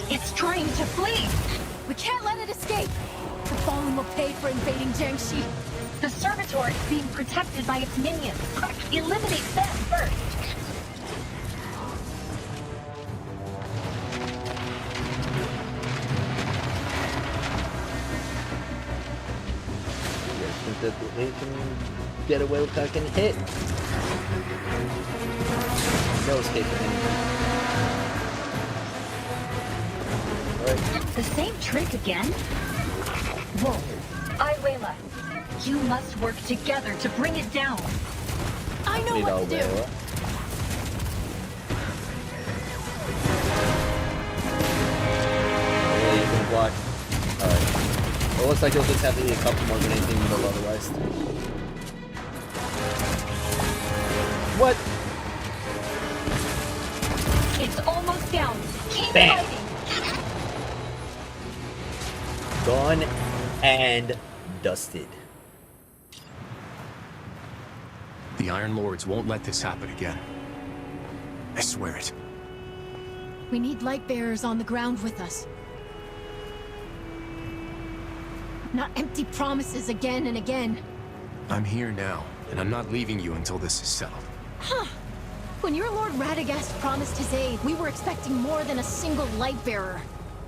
It's trying to flee. We can't let it escape. The Fallen will pay for invading Jiangxi. The servitor is being protected by its minions. Eliminate them first. That they can get away without getting hit. No escape for him. Alright. The same trick again? Whoa. Iwayla, you must work together to bring it down. I know what to do. Yeah, you can block. Alright. It looks like you'll just have to eat a couple more than anything you will otherwise. What? It's almost down. Keep Bam. fighting. Gone and dusted. The Iron Lords won't let this happen again. I swear it. We need light bearers on the ground with us. Not empty promises again and again. I'm here now, and I'm not leaving you until this is settled. Huh. When your Lord Radagast promised his aid, we were expecting more than a single light bearer.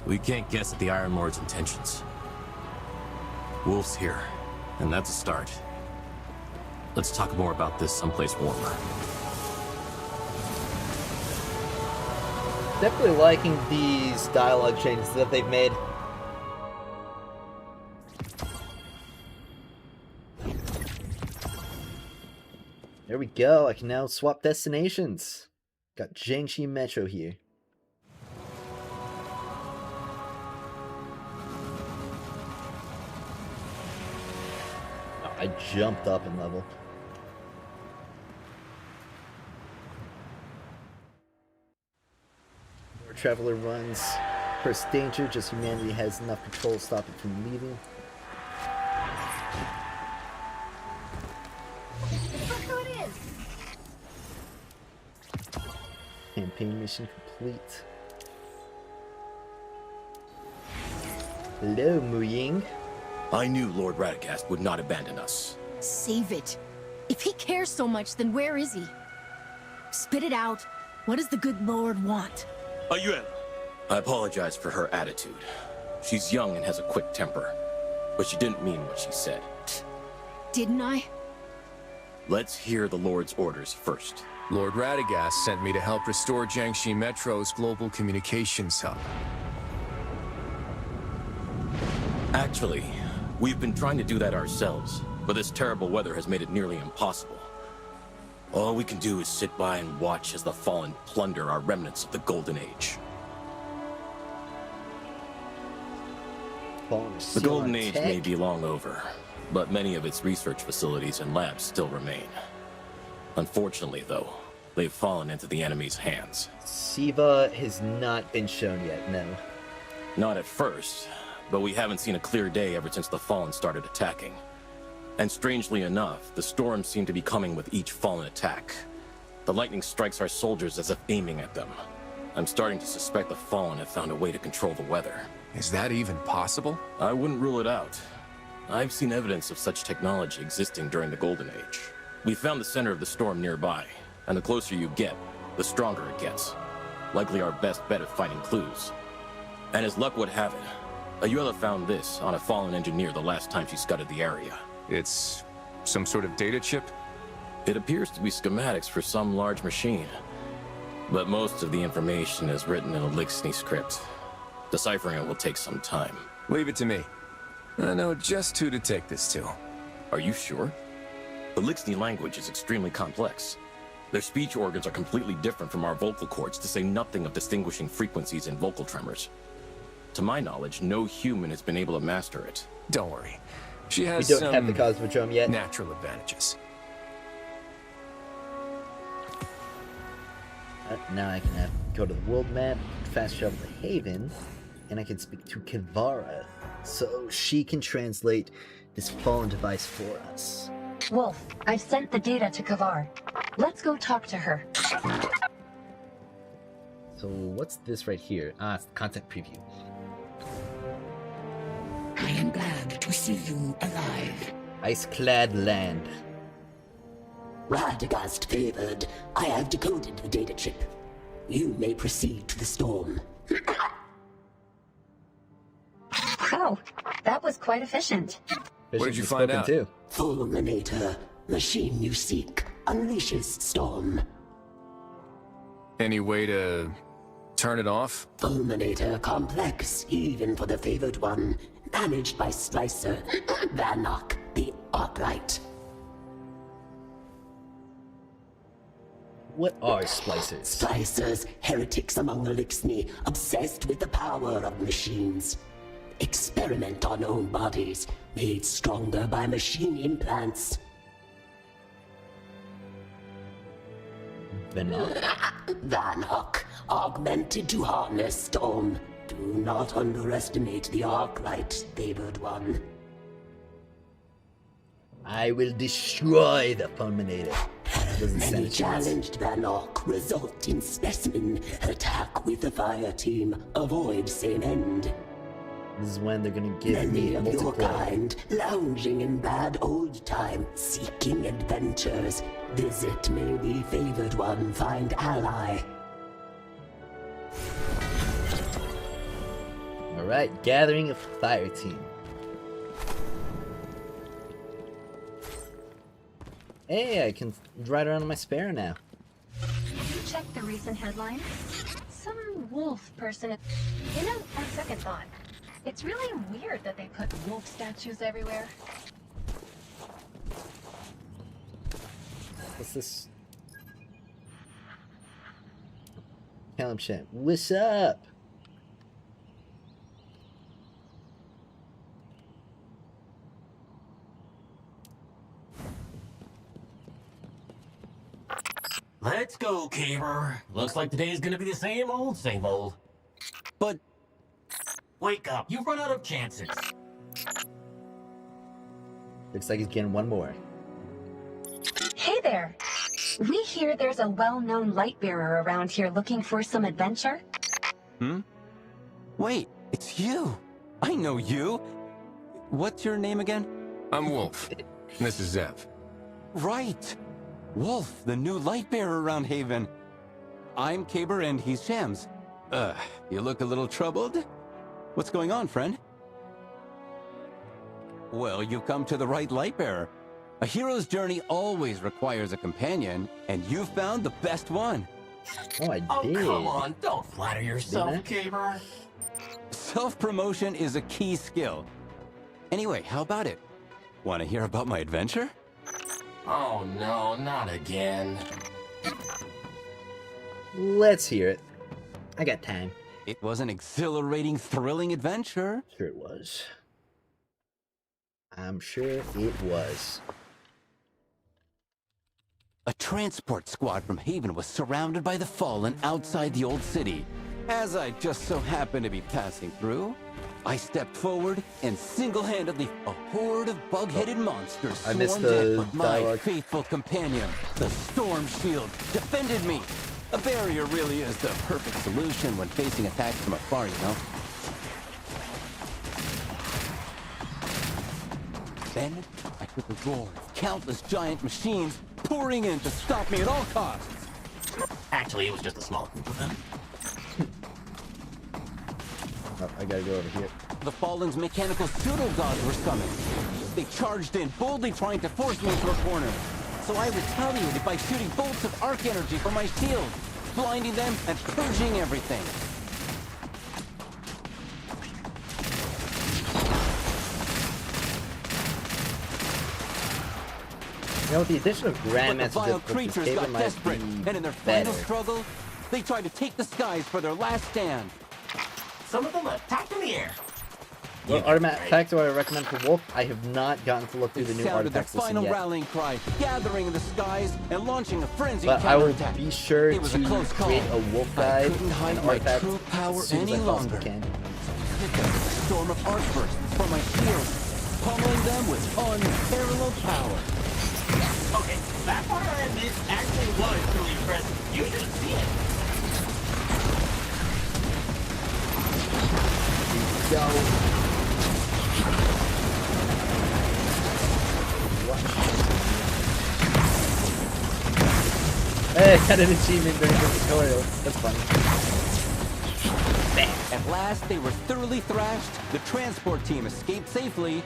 We can't guess at the Iron Lord's intentions. Wolf's here, and that's a start. Let's talk more about this someplace warmer. Definitely liking these dialogue changes that they've made. There we go, I can now swap destinations. Got Jiangxi Metro here. Oh, I jumped up in level. More Traveler runs. First danger, just humanity has enough control to stop it from leaving. Campaign mission complete. Hello, Muying. I knew Lord Radagast would not abandon us. Save it. If he cares so much, then where is he? Spit it out. What does the good Lord want? Ayuel! I apologize for her attitude. She's young and has a quick temper, but she didn't mean what she said. Didn't I? Let's hear the Lord's orders first. Lord Radagast sent me to help restore Jiangxi Metro's global communications hub. Actually, we've been trying to do that ourselves, but this terrible weather has made it nearly impossible. All we can do is sit by and watch as the Fallen plunder our remnants of the Golden Age. The Golden Age may be long over, but many of its research facilities and labs still remain. Unfortunately, though, they've fallen into the enemy's hands. Siva has not been shown yet, no. Not at first, but we haven't seen a clear day ever since the Fallen started attacking. And strangely enough, the storms seem to be coming with each Fallen attack. The lightning strikes our soldiers as if aiming at them. I'm starting to suspect the Fallen have found a way to control the weather. Is that even possible? I wouldn't rule it out. I've seen evidence of such technology existing during the Golden Age. We found the center of the storm nearby, and the closer you get, the stronger it gets. Likely our best bet at finding clues. And as luck would have it, Ayuela found this on a fallen engineer the last time she scudded the area. It's some sort of data chip? It appears to be schematics for some large machine. But most of the information is written in a Lixni script. Deciphering it will take some time. Leave it to me. I know just who to take this to. Are you sure? The Lixni language is extremely complex. Their speech organs are completely different from our vocal cords, to say nothing of distinguishing frequencies and vocal tremors. To my knowledge, no human has been able to master it. Don't worry. She has We don't have the Cosmodrome yet. Natural advantages. Now I can go to the world map, fast travel to Haven, and I can speak to Kivara, so she can translate this fallen device for us. Wolf, I've sent the data to Kavar. Let's go talk to her. So what's this right here? Ah, it's the content preview. I am glad to see you alive. Ice-clad land. Radagast favored, I have decoded the data chip. You may proceed to the storm. Wow, that was quite efficient. What did you find out? Too. Fulminator, machine you seek, unleashes storm. Any way to turn it off? Fulminator complex, even for the favored one. Managed by Slicer, Vanok, the Arclight. What are splicers? Splicers, heretics among the Lixni, obsessed with the power of machines. Experiment on own bodies, made stronger by machine implants. Vanok, augmented to harness storm. Do not underestimate the Arclight, favored one. I will destroy the Fulminator. Many challenged Vanok result in specimen. Attack with the fire team. Avoid same end. This is when they're gonna give Many me of your multiplayer. kind, lounging in bad old time, seeking adventures. Visit may the favored one find ally. Alright, gathering a fire team. Hey, I can ride around on my Sparrow now. Did you check the recent headlines? Some wolf person... You know, on second thought, it's really weird that they put wolf statues everywhere. What's this? Callum Chat. What's up? Let's go, Caber. Looks like today's gonna be the same old, same old. But... wake up, you've run out of chances. Looks like he's getting one more. Hey there! We hear there's a well-known light bearer around here looking for some adventure. Hmm? Wait, it's you! I know you! What's your name again? I'm Wolf. This is Zev. Right! Wolf, the new light bearer around Haven. I'm Caber and he's Shams. You look a little troubled? What's going on, friend? Well, you've come to the right light bearer. A hero's journey always requires a companion, and you've found the best one. Oh, I Oh, did. come on, don't flatter yourself, Didn't Caber. Self-promotion is a key skill. Anyway, how about it? Want to hear about my adventure? Oh no, not again. Let's hear it. I got time. It was an exhilarating, thrilling adventure. Sure it was. I'm sure it was. A transport squad from Haven was surrounded by the Fallen outside the old city. As I just so happened to be passing through, I stepped forward and single-handedly a horde of bug-headed monsters I missed swarmed in, the but my dialogue. faithful companion, the Storm Shield, defended me. A barrier really is the perfect solution when facing attacks from afar, you know? Then I heard the roar of countless giant machines pouring in to stop me at all costs. Actually, it was just a small group of them. Oh, I gotta go over here. The Fallen's mechanical pseudo-gods were summoned. They charged in, boldly trying to force me into a corner. So I retaliated by shooting bolts of arc energy from my shield, blinding them and purging everything. You know, with the addition of But the Grandmaster vile difficulties, creatures Caver got might desperate, be and in their better. final struggle, they tried to take the skies for their last stand. Some of them attacked in the air. What artifact do I recommend for Wolf? I have not gotten to look through the new Sounded their artifacts list final yet. rallying cry, gathering in the skies and launching a frenzied But I will counterattack. be sure It was a to close call. create a Wolf I guide couldn't hide and my artifact true power as soon as any I possibly longer. can. A storm of arc bursts from my shield, pummeling them with unparalleled power. Okay, that part I admit actually was truly impressive. You should have seen it. Go. Hey, I got an achievement during the tutorial. That's funny. At last, they were thoroughly thrashed, the transport team escaped safely,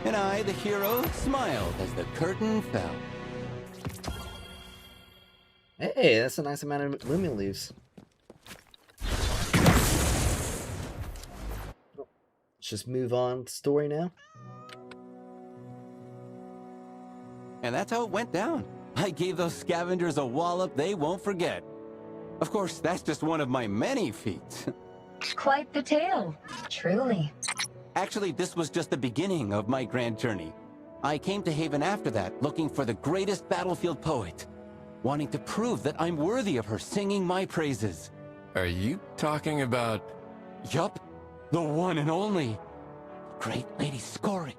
and I, the hero, smiled as the curtain fell. Hey, that's a nice amount of Lumion leaves. Let's just move on to story now. And that's how it went down. I gave those scavengers a wallop they won't forget. Of course, that's just one of my many feats. Quite the tale, truly. Actually, this was just the beginning of my grand journey. I came to Haven after that, looking for the greatest battlefield poet, wanting to prove that I'm worthy of her singing my praises. Are you talking about... Yup, the one and only great Lady Scoring,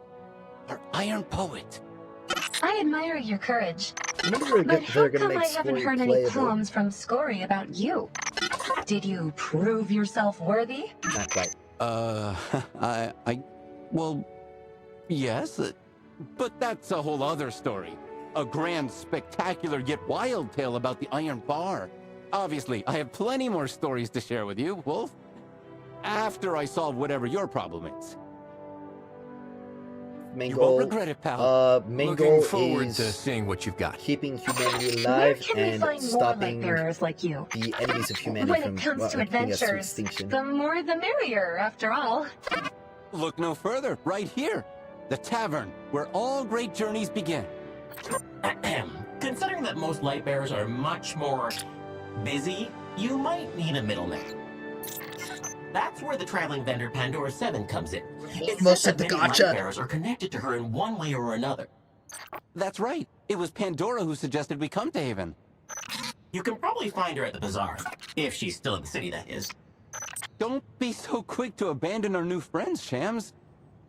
our Iron Poet. I admire your courage. They're But how gonna come make I haven't Scory heard any playable. poems from Scory about you? Did you prove yourself worthy? Not quite. Well, yes, but that's a whole other story. A grand, spectacular, yet wild tale about the Iron Bar. Obviously, I have plenty more stories to share with you, Wolf. After I solve whatever your problem is. Main You goal, won't regret it, pal. main Looking goal forward is to seeing what you've got. keeping humanity Where alive can we and find more stopping light-bearers like you? the enemies of humanity When from it comes to putting us to adventures, extinction. the more the merrier, after all. Look no further, right here. The tavern, where all great journeys begin. Considering that most light bearers are much more busy, you might need a middleman. That's where the traveling vendor Pandora 7 comes in. It's Most said of the that many gacha. light bearers are connected to her in one way or another. That's right. It was Pandora who suggested we come to Haven. You can probably find her at the bazaar, if she's still in the city, that is. Don't be so quick to abandon our new friends, Shams.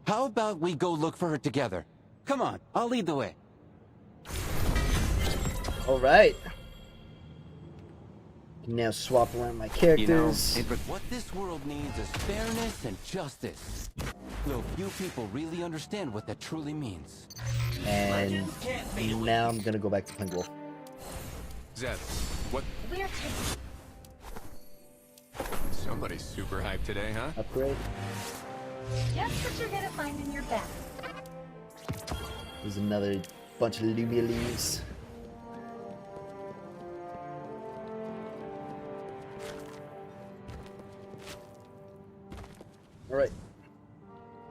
How about we go look for her together? Come on, I'll lead the way. Alright. Now swap around my characters. What this world needs is fairness and justice. Though few people really understand what that truly means. And now I'm gonna go back to playing Wolf. Zeb, what? We're Somebody's super hyped today, huh? Upgrade. just what you're gonna find in your bag. There's another bunch of Lumia leaves. Alright.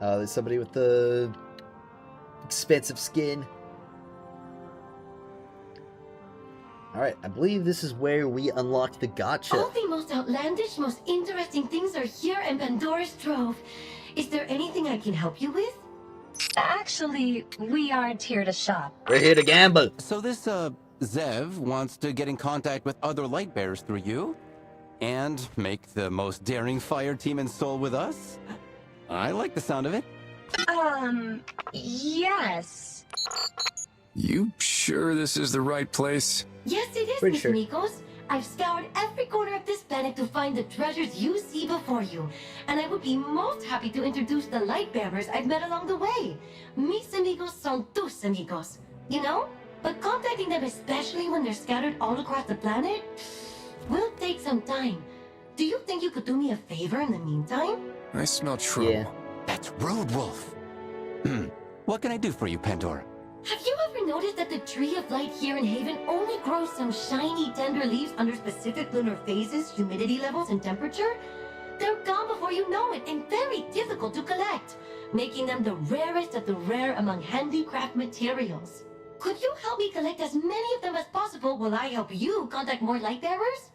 There's somebody with the expensive skin. Alright, I believe this is where we unlock the gacha. All the most outlandish, most interesting things are here in Pandora's Trove. Is there anything I can help you with? Actually, we aren't here to shop. We're here to gamble. So this, Zev wants to get in contact with other light bearers through you? And make the most daring fire team in Seoul with us? I like the sound of it. Yes. You sure this is the right place? Yes, it is, Pretty Miss sure. Nikos. I've scoured every corner of this planet to find the treasures you see before you, and I would be most happy to introduce the light bearers I've met along the way. Mis amigos son tus amigos, you know? But contacting them, especially when they're scattered all across the planet, will take some time. Do you think you could do me a favor in the meantime? I smell trouble. Yeah. That's Road Wolf. What can I do for you, Pandora? Have you ever noticed that the tree of light here in Haven only grows some shiny, tender leaves under specific lunar phases, humidity levels, and temperature? They're gone before you know it and very difficult to collect, making them the rarest of the rare among handicraft materials. Could you help me collect as many of them as possible while I help you contact more light bearers?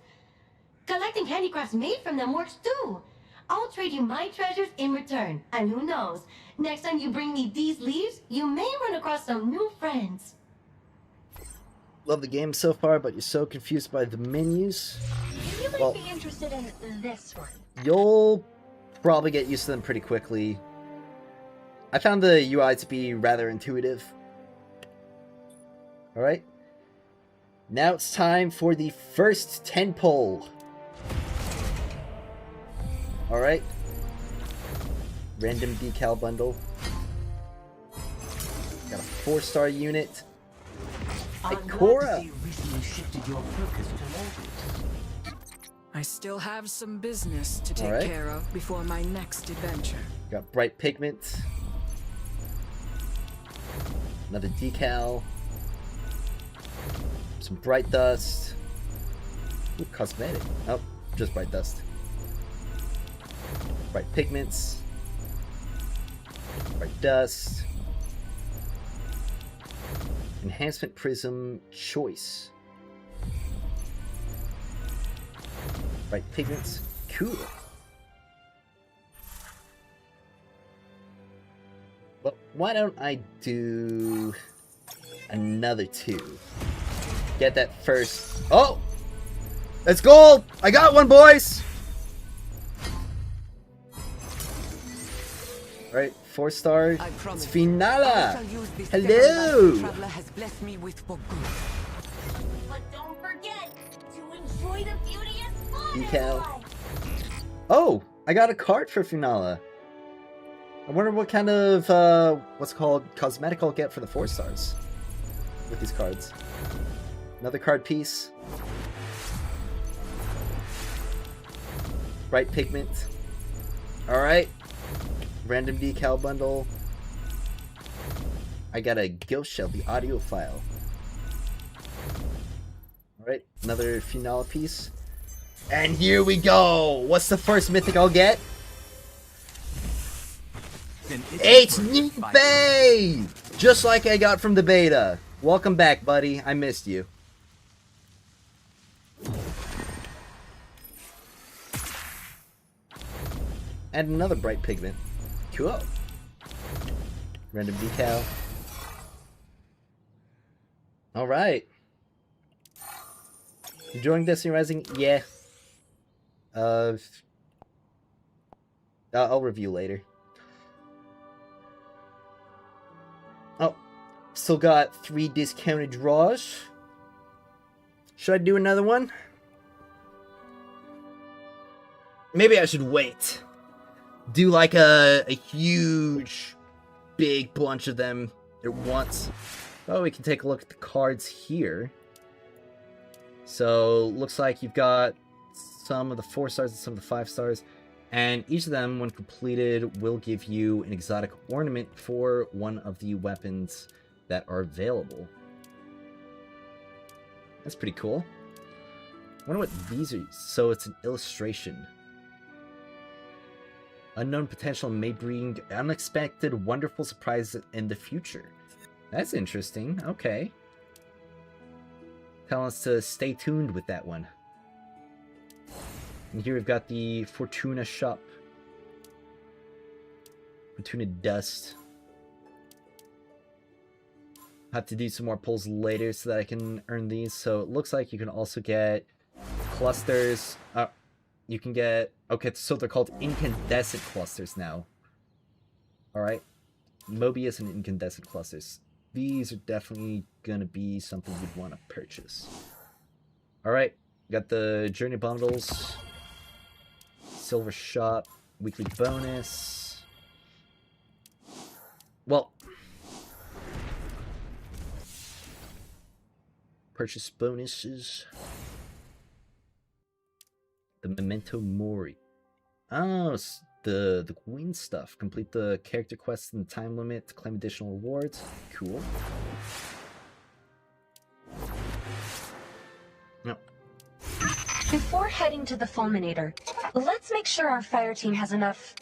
Collecting handicrafts made from them works too. I'll trade you my treasures in return, and who knows, next time you bring me these leaves, you may run across some new friends. Love the game so far, but you're so confused by the menus. You might be interested in this one. You'll probably get used to them pretty quickly. I found the UI to be rather intuitive. Alright. Now it's time for the first 10 poll. Alright. Random decal bundle. Got a 4-star unit. Ikora! I still have some business to take Alright. care of before my next adventure. Got bright pigment. Another decal. Some bright dust. Ooh, cosmetic. Oh, just bright dust. Bright pigments. Bright dust. Enhancement prism choice. Bright pigments. Cool. But why don't I do another 2? Get that first. Oh! It's gold! I got one, boys! Alright, 4-star. It's Finala! Hello! But don't forget to enjoy the beauty and fun. Decal. Oh! I got a card for Finala. I wonder what kind of, what's it called, cosmetic I'll get for the 4 stars with these cards. Another card piece. Bright pigment. Alright. Random decal bundle. I got a Ghost Shell, the audio file. Alright, another Finale piece. And here we go! What's the first mythic I'll get? It's Nipe! Just like I got from the beta. Welcome back, buddy. I missed you. And another bright pigment. Cool. Random decal. Alright. Enjoying Destiny Rising? Yeah. I'll review later. Oh. Still got 3 discounted draws. Should I do another one? Maybe I should wait. Do like a huge, big bunch of them at once. Oh, we can take a look at the cards here. So, looks like you've got some of the 4 stars and some of the 5 stars. And each of them, when completed, will give you an exotic ornament for one of the weapons that are available. That's pretty cool. I wonder what these are. So it's an illustration. Unknown potential may bring unexpected, wonderful surprises in the future. That's interesting. Okay. Tell us to stay tuned with that one. And here we've got the Fortuna shop. Fortuna dust. Have to do some more pulls later so that I can earn these. So it looks like you can also get clusters. You can get... Okay, so they're called incandescent clusters now. Alright. Mobius and incandescent clusters. These are definitely gonna be something you'd want to purchase. Alright. Got the journey bundles, silver shop, weekly bonus. Well, purchase bonuses. The Memento Mori. Oh, the Queen stuff. Complete the character quests in the time limit to claim additional rewards. Cool. No. Before heading to the Fulminator, let's make sure our fire team has enough,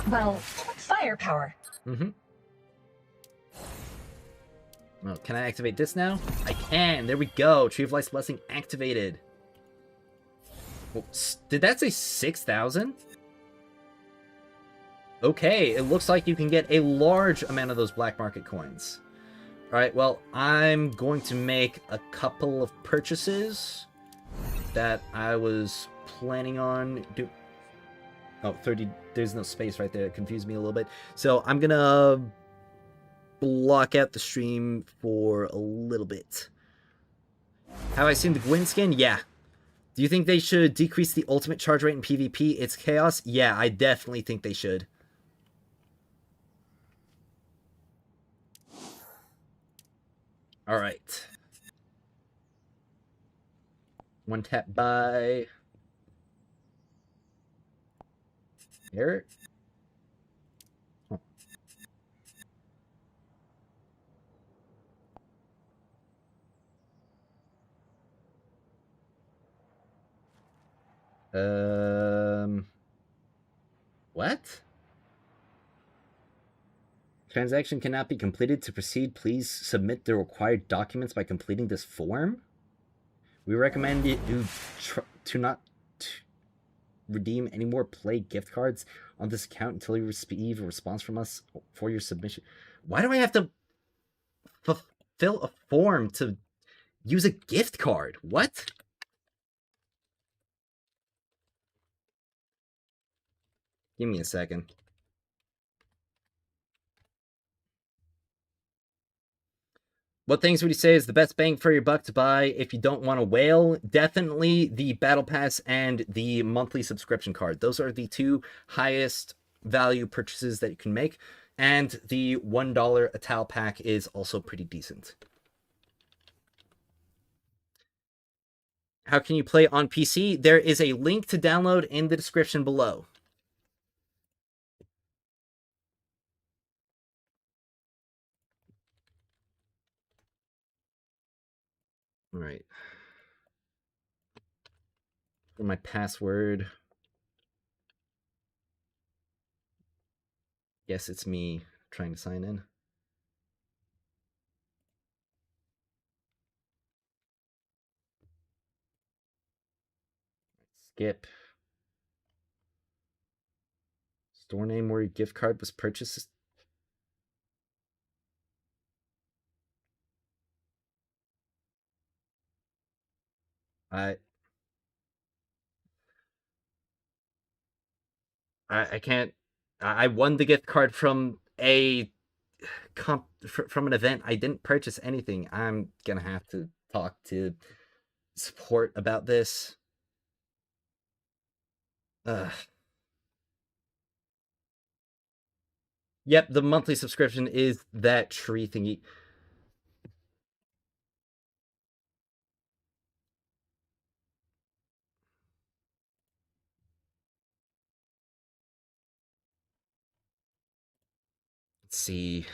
well, firepower. Mm-hmm. Well, can I activate this now? I can! There we go! Tree of Life's Blessing activated. Well, did that say 6,000? Okay, it looks like you can get a large amount of those black market coins. Alright, well, I'm going to make a couple of purchases that I was planning on doing. Oh, 30, there's no space right there. It confused me a little bit. So I'm gonna block out the stream for a little bit. Have I seen the Gwyn skin? Yeah. Do you think they should decrease the ultimate charge rate in PvP? It's chaos? Yeah, I definitely think they should. Alright. One tap by Eric. What? Transaction cannot be completed. To proceed, please submit the required documents by completing this form. We recommend you to not redeem any more Play gift cards on this account until you receive a response from us for your submission. Why do I have to fulfill a form to use a gift card? What? Give me a second. What things would you say is the best bang for your buck to buy if you don't want to whale? Definitely the Battle Pass and the monthly subscription card. Those are the two highest value purchases that you can make. And the $1 Atal pack is also pretty decent. How can you play on PC? There is a link to download in the description below. All right. For my password. Yes, it's me trying to sign in. Skip. Store name where your gift card was purchased. I can't. I won the gift card from a from an event. I didn't purchase anything. I'm gonna have to talk to support about this. Yep, the monthly subscription is that tree thingy. Let's see.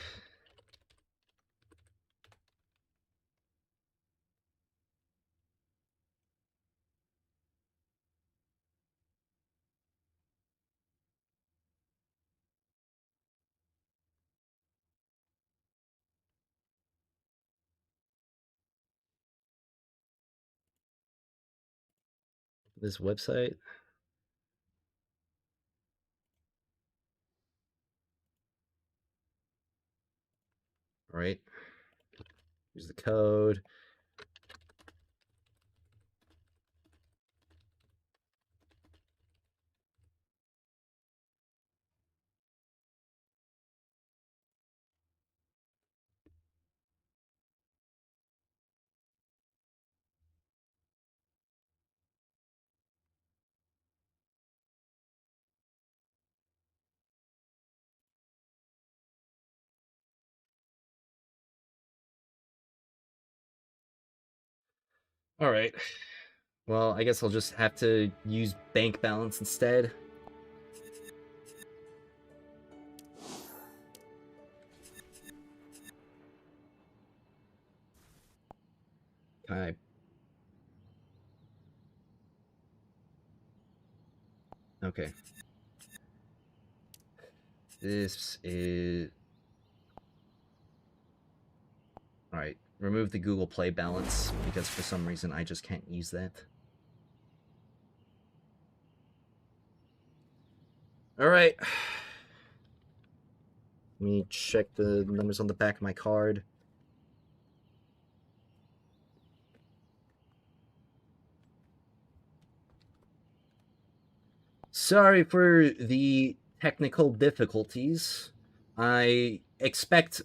This website. All right. Here's the code. Alright. Well, I guess I'll just have to use bank balance instead. Okay. Okay. This is... Alright. Remove the Google Play balance, because for some reason I just can't use that. Alright. Let me check the numbers on the back of my card. Sorry for the technical difficulties. I expect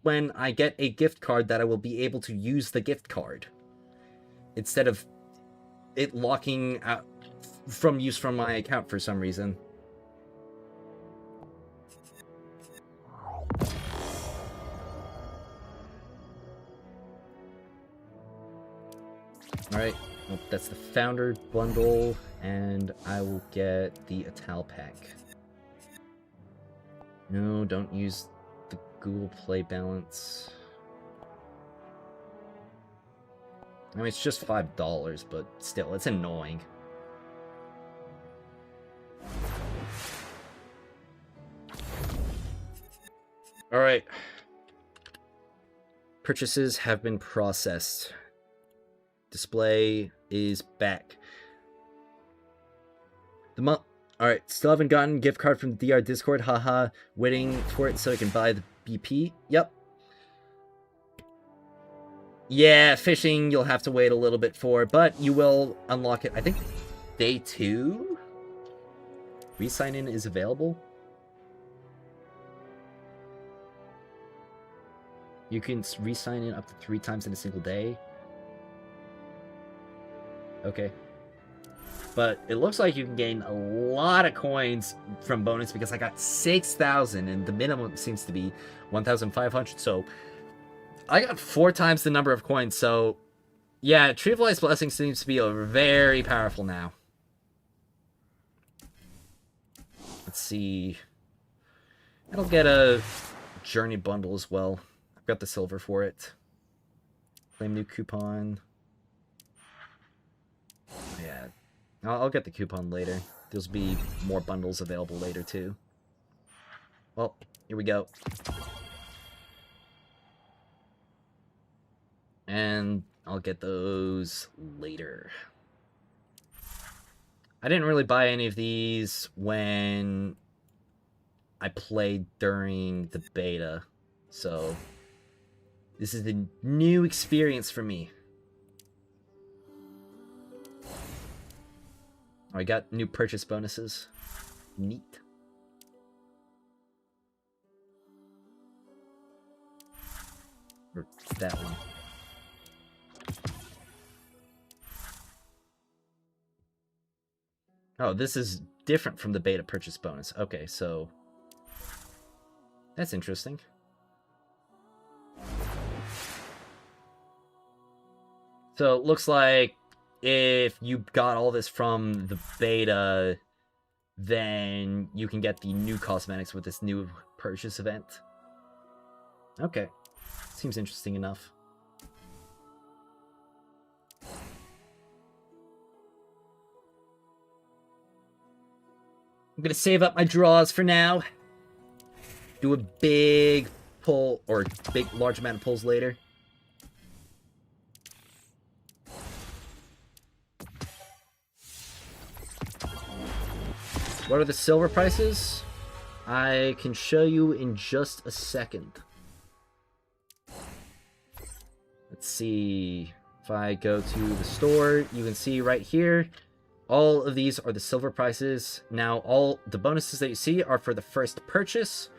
when I get a gift card that I will be able to use the gift card instead of it locking out from use from my account for some reason. Alright, well, that's the Founder Bundle, and I will get the Ital Pack. No, don't use the Google Play balance. I mean, it's just $5, but still, it's annoying. Alright. Purchases have been processed. Display is back. Alright, still haven't gotten gift card from the DR Discord. Haha, waiting for it so I can buy the BP. Yep. Yeah, fishing you'll have to wait a little bit for, but you will unlock it. I think day 2? Re-sign in is available. You can re-sign in up to 3 times in a single day. Okay. But it looks like you can gain a lot of coins from bonus because I got 6,000 and the minimum seems to be 1,500. So I got 4 times the number of coins. So yeah, Tree of Life's Blessing seems to be very powerful now. Let's see. I'll get a Journey Bundle as well. I've got the silver for it. Claim new coupon. Yeah. I'll get the coupon later. There'll be more bundles available later, too. Well, here we go. And I'll get those later. I didn't really buy any of these when I played during the beta, so this is a new experience for me. I got new purchase bonuses. Neat. Or that one. Oh, this is different from the beta purchase bonus. Okay, so that's interesting. So it looks like if you got all this from the beta, then you can get the new cosmetics with this new purchase event. Okay. Seems interesting enough. I'm gonna save up my draws for now. Do a big pull, or large amount of pulls later. What are the silver prices? I can show you in just a second. Let's see. If I go to the store, you can see right here, all of these are the silver prices. Now, all the bonuses that you see are for the first purchase.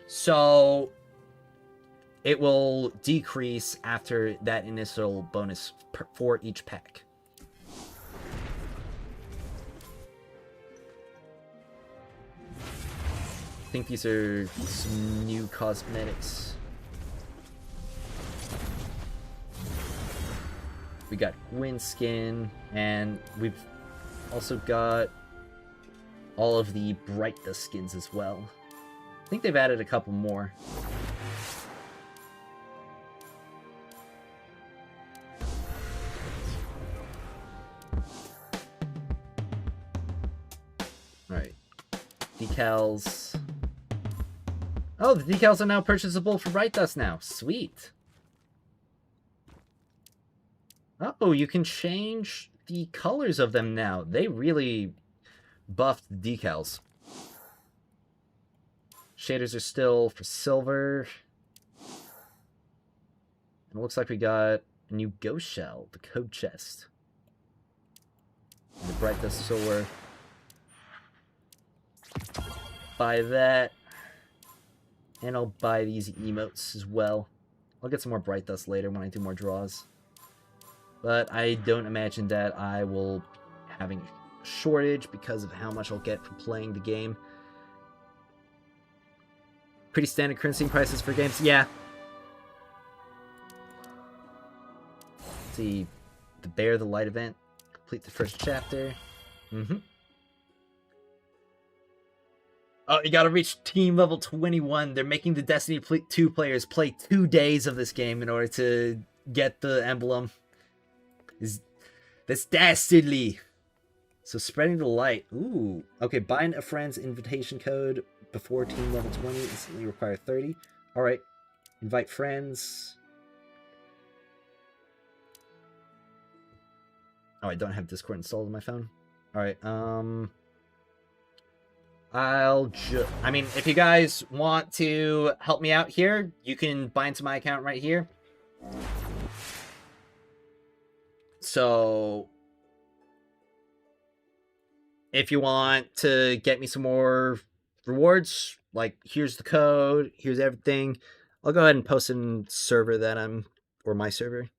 So, it will decrease after that initial bonus for each pack. I think these are some new cosmetics. We got Gwyn skin, and we've also got all of the Bright Dust skins as well. I think they've added a couple more. Alright. Decals. Oh, the decals are now purchasable for Bright Dust now. Sweet. Oh, you can change the colors of them now. They really buffed the decals. Shaders are still for silver. And it looks like we got a new ghost shell, the code chest. And the Bright Dust sword. Buy that. And I'll buy these emotes as well. I'll get some more Bright Dust later when I do more draws. But I don't imagine that I will be having a shortage because of how much I'll get from playing the game. Pretty standard currency prices for games, yeah. Let's see, the Bear the Light event, complete the first chapter. Oh, you gotta reach team level 21. They're making the Destiny 2 players play 2 days of this game in order to get the emblem. That's dastardly. So spreading the light. Ooh. Okay, bind a friend's invitation code before team level 20. Instantly require 30. Alright. Invite friends. Oh, I don't have Discord installed on my phone. Alright, I mean, if you guys want to help me out here, you can bind to my account right here. So, if you want to get me some more rewards, like, here's the code, here's everything. I'll go ahead and post in server that I'm, or my server.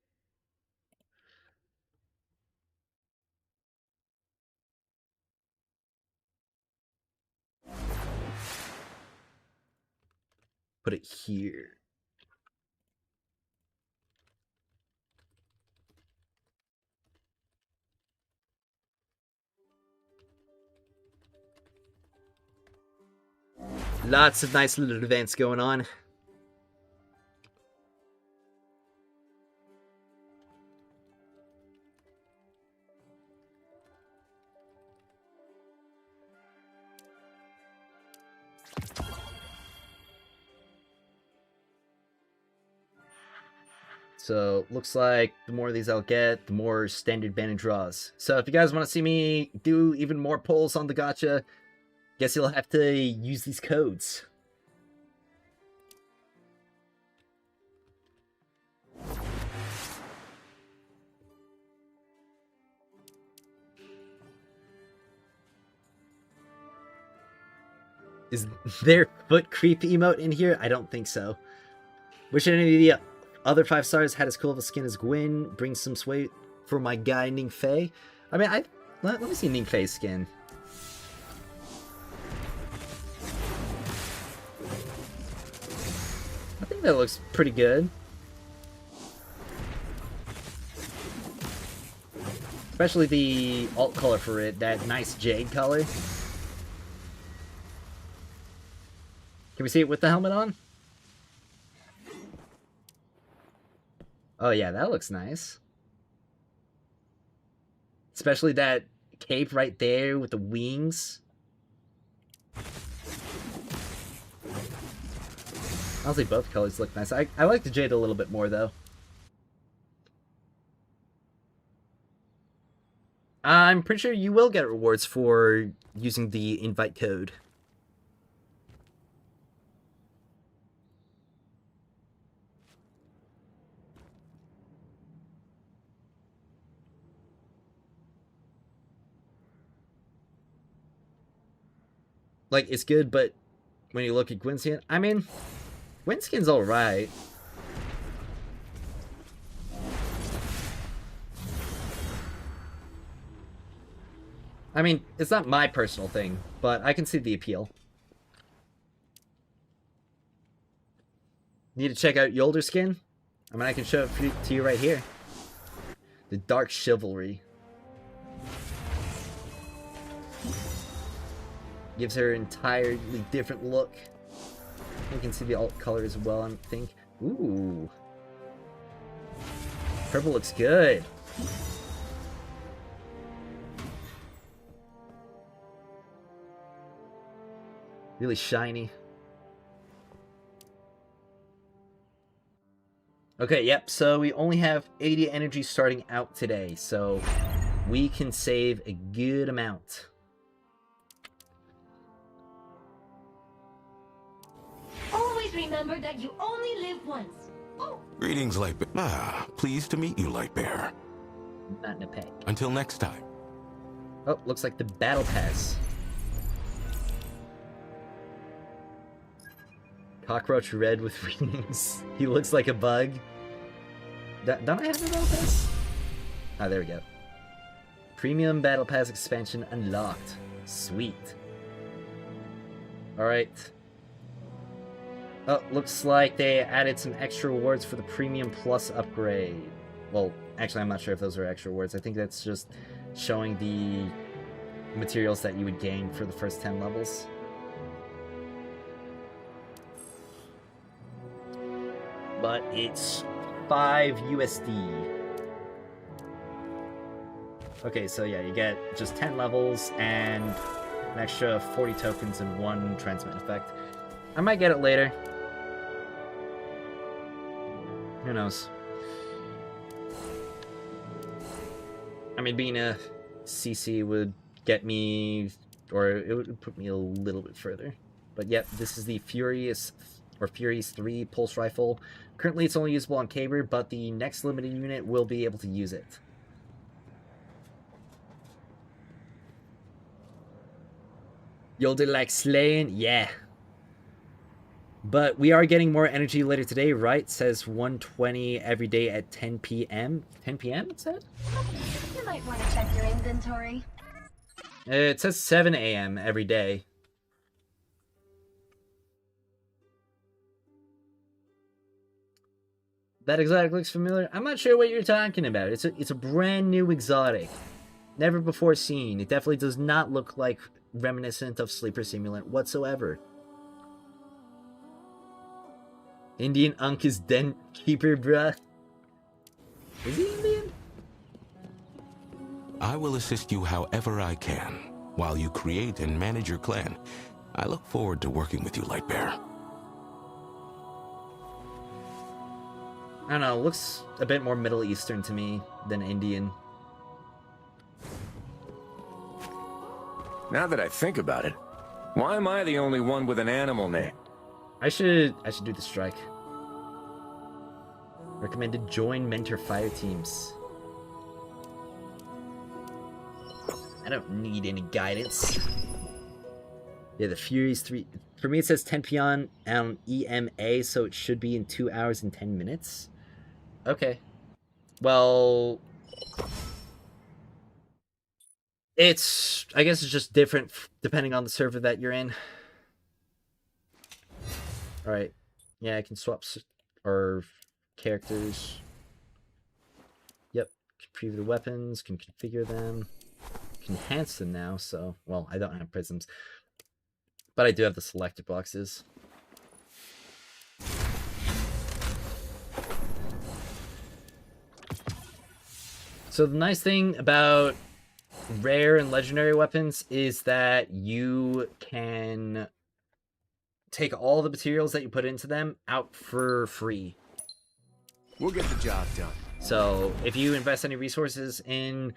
Put it here. Lots of nice little events going on. So, looks like the more of these I'll get, the more standard banner draws. So if you guys want to see me do even more polls on the gacha, guess you'll have to use these codes. Is there foot creep emote in here? I don't think so. Wish any of the other 5 stars had as cool of a skin as Gwyn. Bring some sway for my guy Ning Fei. I mean, let me see Ning Fei's skin. I think that looks pretty good. Especially the alt color for it, that nice jade color. Can we see it with the helmet on? Oh yeah, that looks nice. Especially that cape right there with the wings. Honestly, both colors look nice. I like the jade a little bit more, though. I'm pretty sure you will get rewards for using the invite code. Like, it's good, but when you look at Gwyn's skin, I mean, Gwyn's skin's alright. I mean, it's not my personal thing, but I can see the appeal. Need to check out Yolder's skin? I mean, I can show it to you right here. The Dark Chivalry. Gives her an entirely different look. You can see the alt color as well, I think. Ooh. Purple looks good. Really shiny. Okay, yep, so we only have 80 energy starting out today, so we can save a good amount. Always remember that you only live once. Oh. Greetings, Lightbear. Ah, pleased to meet you, Lightbear. Not in a pack. Until next time. Oh, looks like the battle pass. Cockroach red with wings. He looks like a bug. Don't I have the battle pass? Ah, there we go. Premium battle pass expansion unlocked. Sweet. Alright. Oh, looks like they added some extra rewards for the Premium Plus upgrade. Well, actually, I'm not sure if those are extra rewards. I think that's just showing the materials that you would gain for the first 10 levels. But it's 5 USD. Okay, so yeah, you get just 10 levels and an extra 40 tokens and 1 transmit effect. I might get it later. Who knows? I mean, being a CC would get me, or it would put me a little bit further. But yep, this is the Furious 3 pulse rifle. Currently it's only usable on Caber, but the next limited unit will be able to use it. You'll do like slaying? Yeah. But we are getting more energy later today, right? It says 120 every day at 10 p.m. 10 p.m. it said? You might want to check your inventory. It says 7 a.m. every day. That exotic looks familiar. I'm not sure what you're talking about. It's a brand new exotic. Never before seen. It definitely does not look like reminiscent of Sleeper Simulant whatsoever. Indian Unk is Den Keeper, bruh. Is he Indian? I will assist you however I can, while you create and manage your clan. I look forward to working with you, Lightbear. I don't know, looks a bit more Middle Eastern to me than Indian. Now that I think about it, why am I the only one with an animal name? I should do the strike. Recommended join mentor fire teams. I don't need any guidance. Yeah, the Furies 3. For me, it says 10 p.m. on EMA, so it should be in 2 hours and 10 minutes. Okay. Well, I guess it's just different depending on the server that you're in. Alright. Yeah, I can swap our characters. Yep. Can preview the weapons, can configure them. Can enhance them now, so... Well, I don't have prisms. But I do have the selector boxes. So the nice thing about rare and legendary weapons is that you can take all the materials that you put into them out for free. We'll get the job done. So if you invest any resources in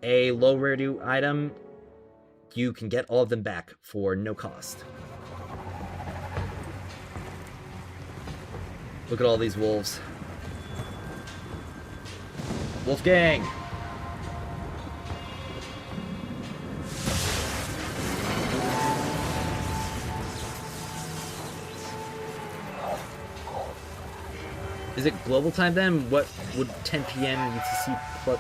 a low rarity item, you can get all of them back for no cost. Look at all these wolves. Wolfgang! Is it global time then? What would 10 p.m. UTC plus...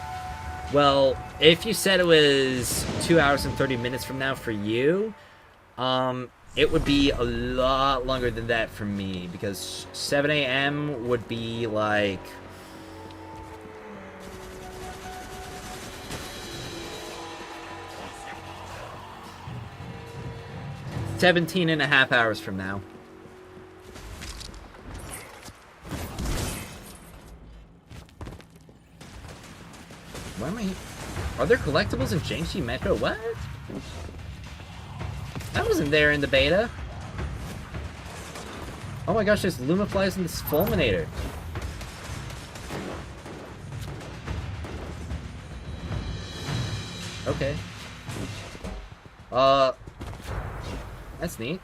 Well, if you said it was 2 hours and 30 minutes from now for you, it would be a lot longer than that for me, because 7 a.m. would be like 17.5 hours from now. Why am I... Are there collectibles in Jiangxi Metro? What? That wasn't there in the beta. Oh my gosh, there's Lumaflies in this Fulminator. Okay. That's neat.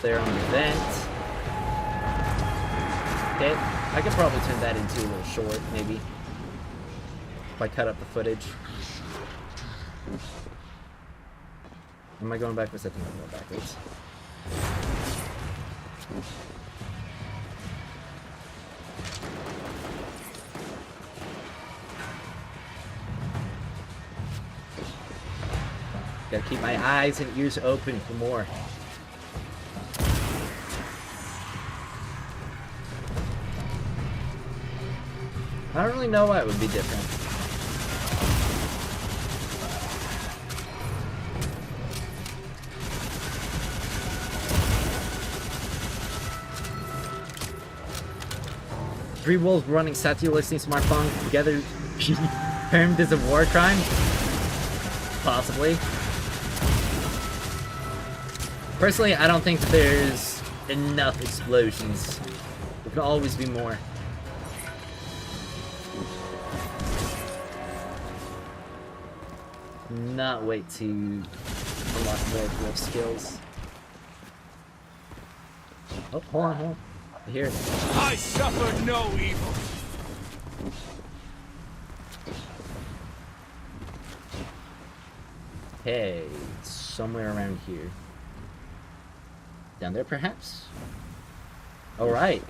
There on the vent. Okay, I could probably turn that into a little short, maybe. If I cut up the footage. Am I going backwards? I think I'm going backwards. Gotta keep my eyes and ears open for more. I don't really know why it would be different. Three wolves running Satya listening smartphone together termed as a war crime? Possibly. Personally, I don't think that there's enough explosions. There can always be more. Not wait to unlock more wolf skills. Oh, hold on. I hear it. I suffer no evil. Hey, somewhere around here. Down there, perhaps? Alright.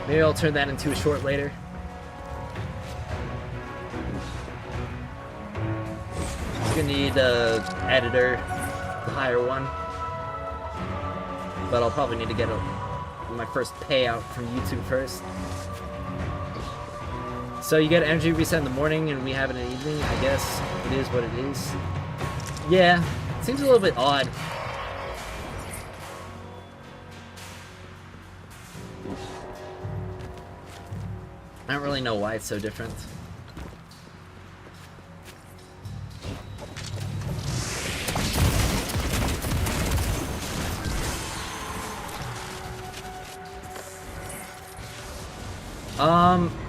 Maybe I'll turn that into a short later. I'm gonna need an editor, the higher one. But I'll probably need to get my first payout from YouTube first. So you get energy reset in the morning and we have it in the evening. I guess it is what it is. Yeah, seems a little bit odd. I don't really know why it's so different.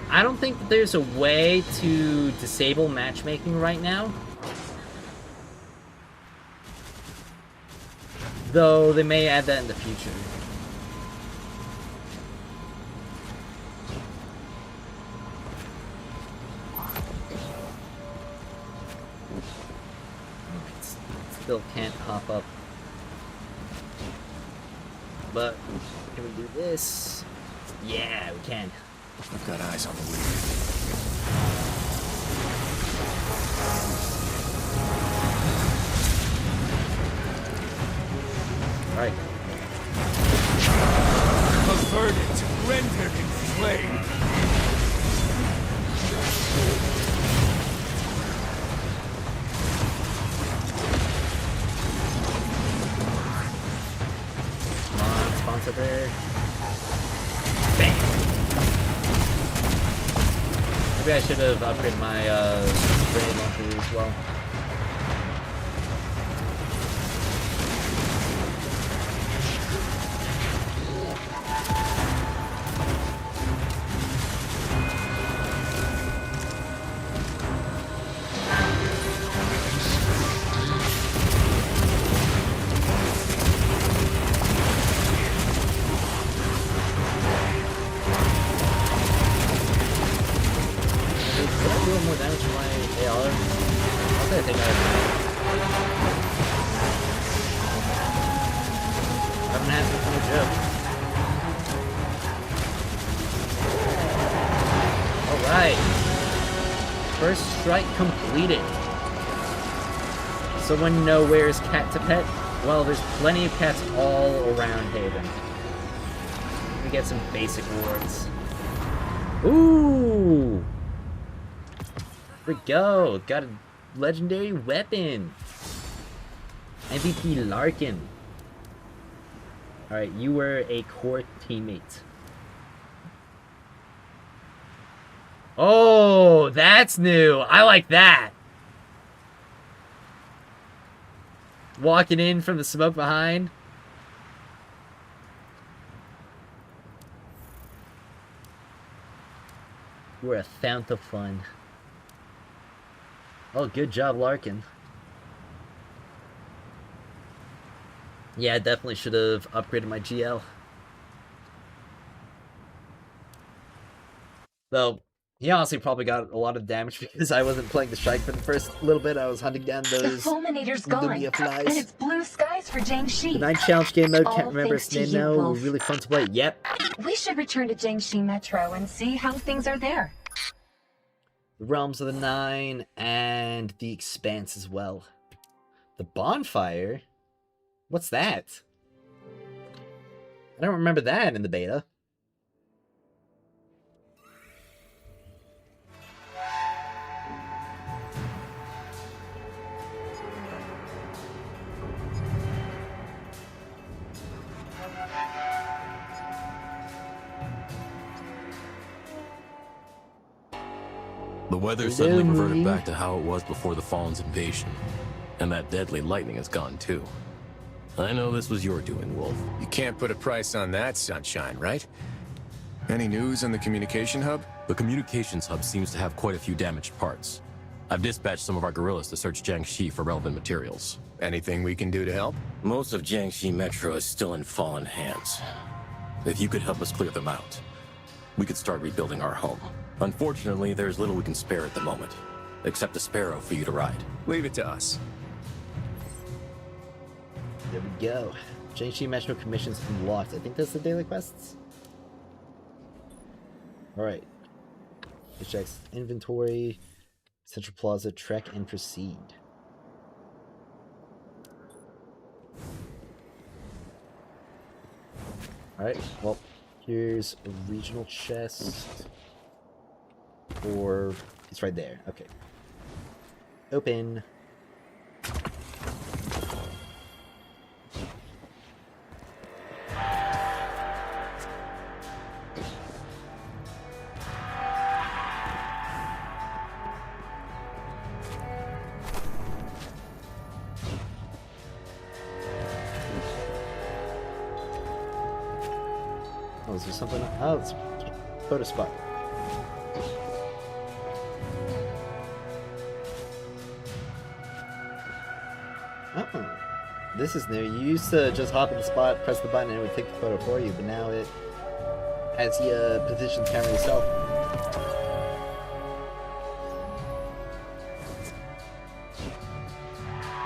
I don't think that there's a way to disable matchmaking right now. Though they may add that in the future. Still can't hop up. But can we do this? Yeah, we can. I've got eyes on the lead. Alright. A verdict rendered in flame. Come on, sponsor there. Bam! Maybe I should have upgraded my grenade launcher as well. More damage to my AR. I think I haven't had this much up. Alright. First strike completed. Someone know where's cat to pet? Well, there's plenty of cats all around Haven. We get some basic rewards. Ooh! Here we go. Got a legendary weapon. MVP Larkin. Alright, you were a core teammate. Oh, that's new. I like that. Walking in from the smoke behind. We're a fount of fun. Oh, good job, Larkin. Yeah, I definitely should have upgraded my GL. Though, he honestly probably got a lot of damage because I wasn't playing the strike for the first little bit. I was hunting down The those fulminator's gone, Lumia flies. and it's blue skies for Jiangxi. The 9 challenge game mode, can't All remember thanks its to name you, now. Wolf. Really fun to play. Yep. We should return to Jiangxi Metro and see how things are there. The Realms of the Nine and the Expanse as well. The Bonfire? What's that? I don't remember that in the beta. The weather suddenly reverted back to how it was before the Fallen's invasion. And that deadly lightning is gone too. I know this was your doing, Wolf. You can't put a price on that, Sunshine, right? Any news on the communication hub? The communications hub seems to have quite a few damaged parts. I've dispatched some of our guerrillas to search Jiangxi for relevant materials. Anything we can do to help? Most of Jiangxi Metro is still in Fallen hands. If you could help us clear them out, we could start rebuilding our home. Unfortunately, there's little we can spare at the moment, except a sparrow for you to ride. Leave it to us. There we go. Jiangxi Metro commissions unlocked. I think that's the daily quests. Alright. It checks inventory, Central Plaza, trek and proceed. Alright, well, here's a regional chest. Or it's right there. Okay. Open. Oh, is there something? Oh, it's a photo spot. Oh, this is new. You used to just hop in the spot, press the button, and it would take the photo for you, but now it has you position the camera yourself.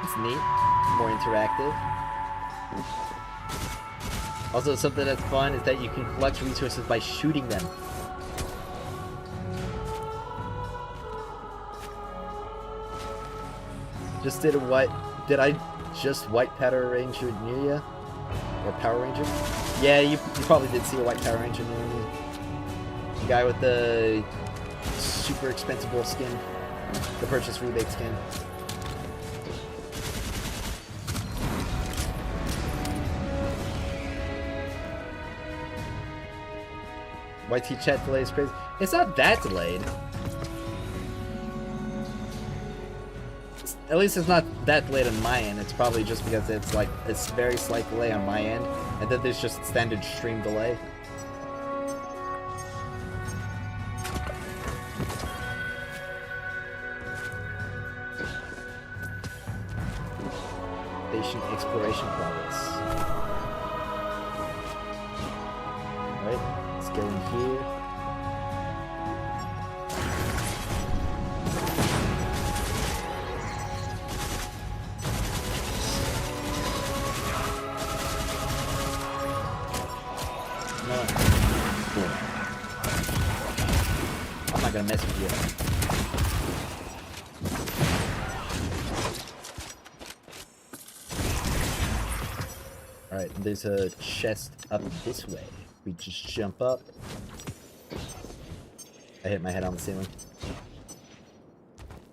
It's neat, more interactive. Also, something that's fun is that you can collect resources by shooting them. Just did a white... Did I just white Power Ranger near you? Or Power Ranger? Yeah, you probably did see a white Power Ranger near me. The guy with the super expensive wolf skin. The purchase rebate skin. YT chat delay is crazy. It's not that delayed. At least it's not that delayed on my end. It's probably just because it's like a very slight delay on my end, and then there's just standard stream delay. Station exploration progress. Alright, let's go in here. I'm not gonna mess with you. Alright, there's a chest up this way. We just jump up. I hit my head on the ceiling.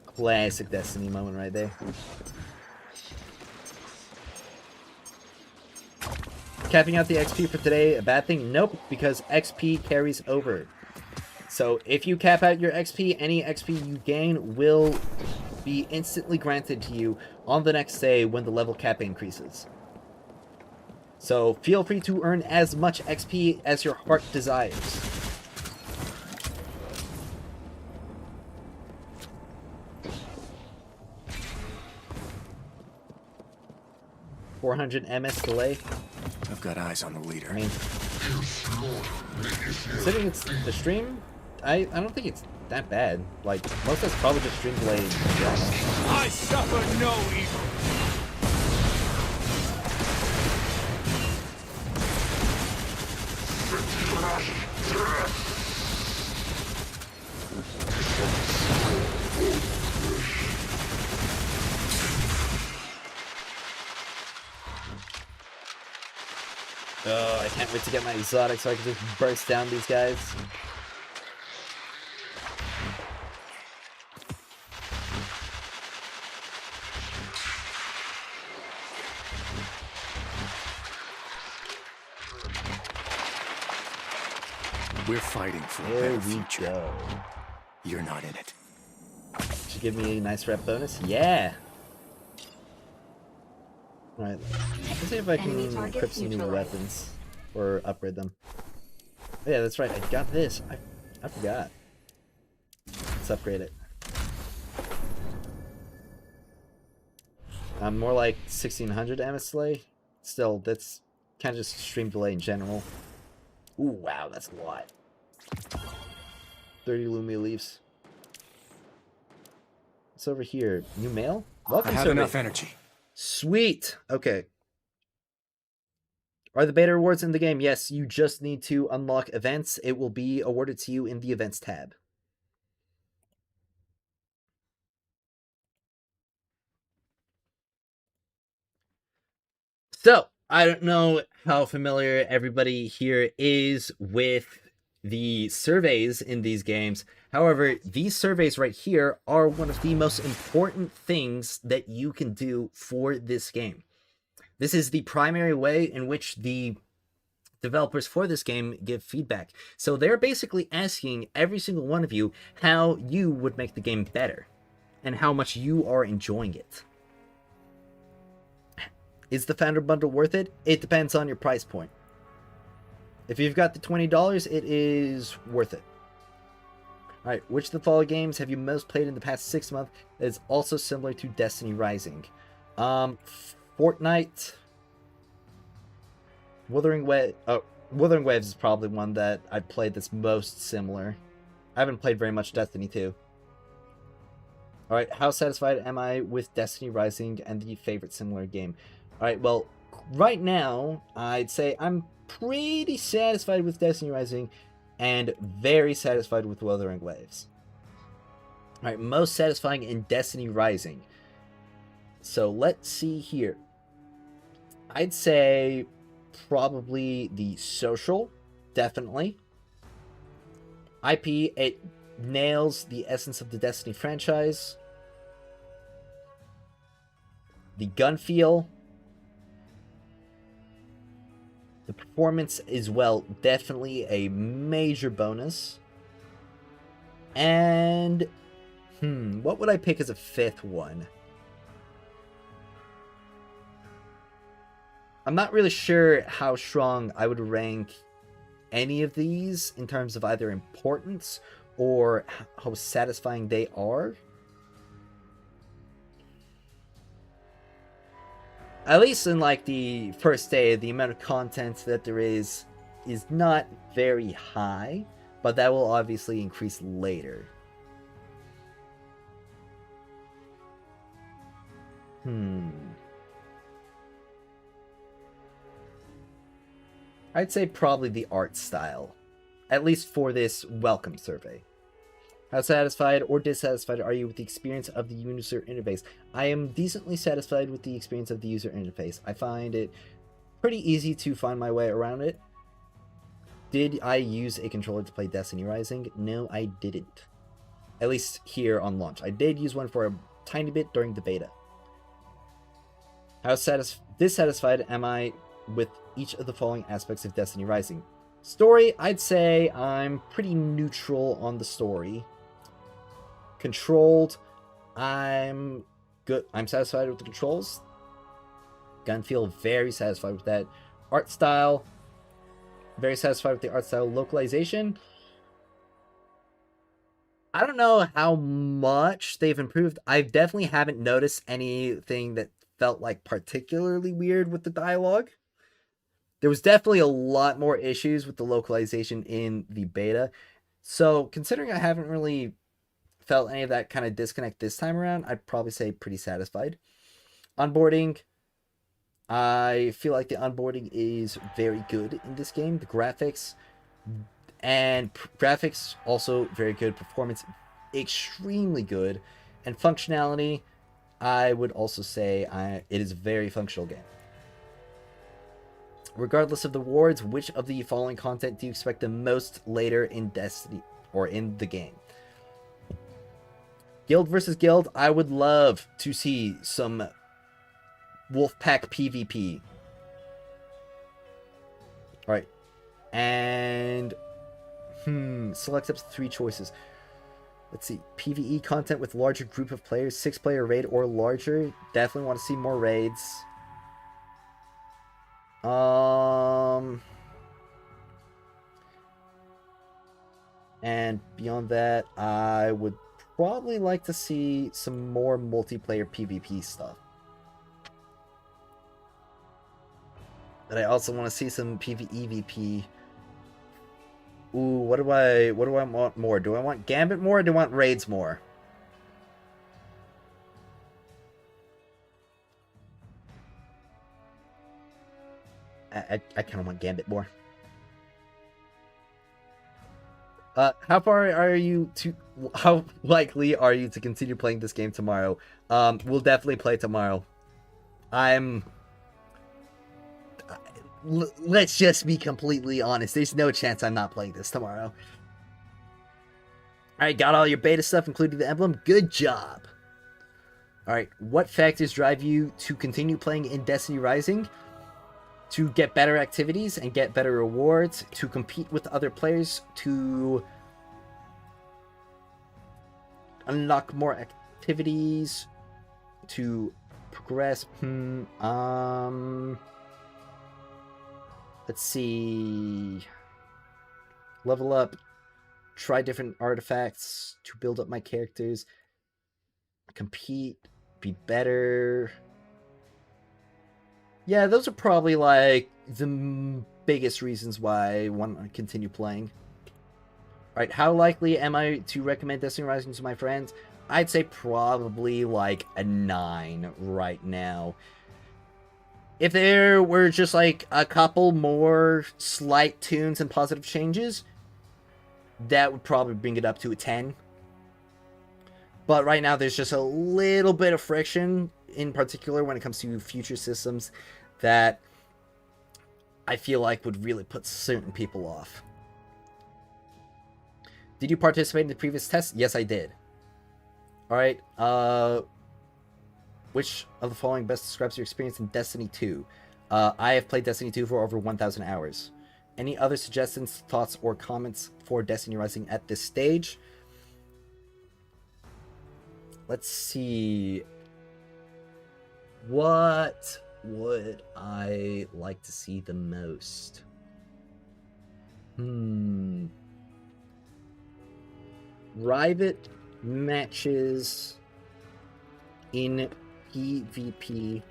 Classic Destiny moment right there. Capping out the XP for today, a bad thing? Nope, because XP carries over. So if you cap out your XP, any XP you gain will be instantly granted to you on the next day when the level cap increases. So feel free to earn as much XP as your heart desires. $400 MS delay. I've got eyes on the leader. I mean, considering it's the stream, I don't think it's that bad. Like, most of it's probably just stream delay in general. I suffer no evil. Oh, I can't wait to get my exotic so I can just burst down these guys. We're fighting for a There better we future. go. You're not in it. Should give me a nice rep bonus? Yeah! Alright, let's see if I can equip some new weapons. Or upgrade them. Oh, yeah, that's right, I got this. I forgot. Let's upgrade it. More like 1600 MS delay. Still, that's kind of just stream delay in general. Ooh, wow, that's a lot. 30 Lumia leaves. What's over here? New mail? Welcome, I have survey. enough energy. Sweet! Okay. Are the beta rewards in the game? Yes, you just need to unlock events. It will be awarded to you in the events tab. So, I don't know how familiar everybody here is with the surveys in these games. However, these surveys right here are one of the most important things that you can do for this game. This is the primary way in which the developers for this game give feedback. So they're basically asking every single one of you how you would make the game better and how much you are enjoying it. Is the Founder Bundle worth it? It depends on your price point. If you've got the $20, it is worth it. Alright, which of the following games have you most played in the past 6 months that is also similar to Destiny Rising? Fortnite, Wuthering Waves is probably one that I've played that's most similar. I haven't played very much Destiny 2. Alright, how satisfied am I with Destiny Rising and the favorite similar game? Alright, well, right now, I'd say I'm pretty satisfied with Destiny Rising and very satisfied with Wuthering Waves. Alright, most satisfying in Destiny Rising. So let's see here. I'd say probably the social, definitely. IP, it nails the essence of the Destiny franchise. The gun feel. The performance is, well, definitely a major bonus. And, what would I pick as a fifth one? I'm not really sure how strong I would rank any of these in terms of either importance or how satisfying they are. At least in like the first day, the amount of content that there is not very high, but that will obviously increase later. I'd say probably the art style, at least for this welcome survey. How satisfied or dissatisfied are you with the experience of the user interface? I am decently satisfied with the experience of the user interface. I find it pretty easy to find my way around it. Did I use a controller to play Destiny Rising? No, I didn't. At least here on launch. I did use one for a tiny bit during the beta. How dissatisfied am I with each of the following aspects of Destiny Rising? Story, I'd say I'm pretty neutral on the story. Controlled, I'm good. I'm satisfied with the controls. Gun feel, very satisfied with that. Art style, very satisfied with the art style. Localization, I don't know how much they've improved. I definitely haven't noticed anything that felt like particularly weird with the dialogue. There was definitely a lot more issues with the localization in the beta. So considering I haven't really felt any of that kind of disconnect this time around, I'd probably say pretty satisfied. Onboarding, I feel like the onboarding is very good in this game. The graphics also very good. Performance extremely good, and functionality, I would also say it is a very functional game. Regardless of the rewards, which of the following content do you expect the most later in Destiny or in the game? Guild versus guild, I would love to see some Wolfpack PvP. Alright. And select up to 3 choices. Let's see. PvE content with larger group of players, 6-player raid or larger. Definitely want to see more raids. And beyond that, I would probably like to see some more multiplayer PvP stuff. But I also want to see some PvEVP. Ooh, what do I want more? Do I want Gambit more or do I want raids more? I kind of want Gambit more. How likely are you to continue playing this game tomorrow? We'll definitely play tomorrow. Let's just be completely honest. There's no chance I'm not playing this tomorrow. Alright, got all your beta stuff, including the emblem. Good job. Alright, what factors drive you to continue playing in Destiny Rising? To get better activities and get better rewards, to compete with other players, to unlock more activities, to progress. Let's see. Level up, try different artifacts to build up my characters, compete, be better. Yeah, those are probably like the biggest reasons why I want to continue playing. Alright, how likely am I to recommend Destiny Rising to my friends? I'd say probably like a 9 right now. If there were just like a couple more slight tunes and positive changes, that would probably bring it up to a 10. But right now there's just a little bit of friction, in particular when it comes to future systems, that I feel like would really put certain people off. Did you participate in the previous test? Yes, I did. Alright, which of the following best describes your experience in Destiny 2? I have played Destiny 2 for over 1,000 hours. Any other suggestions, thoughts, or comments for Destiny Rising at this stage? Let's see. What would I like to see the most? Private matches in PvP,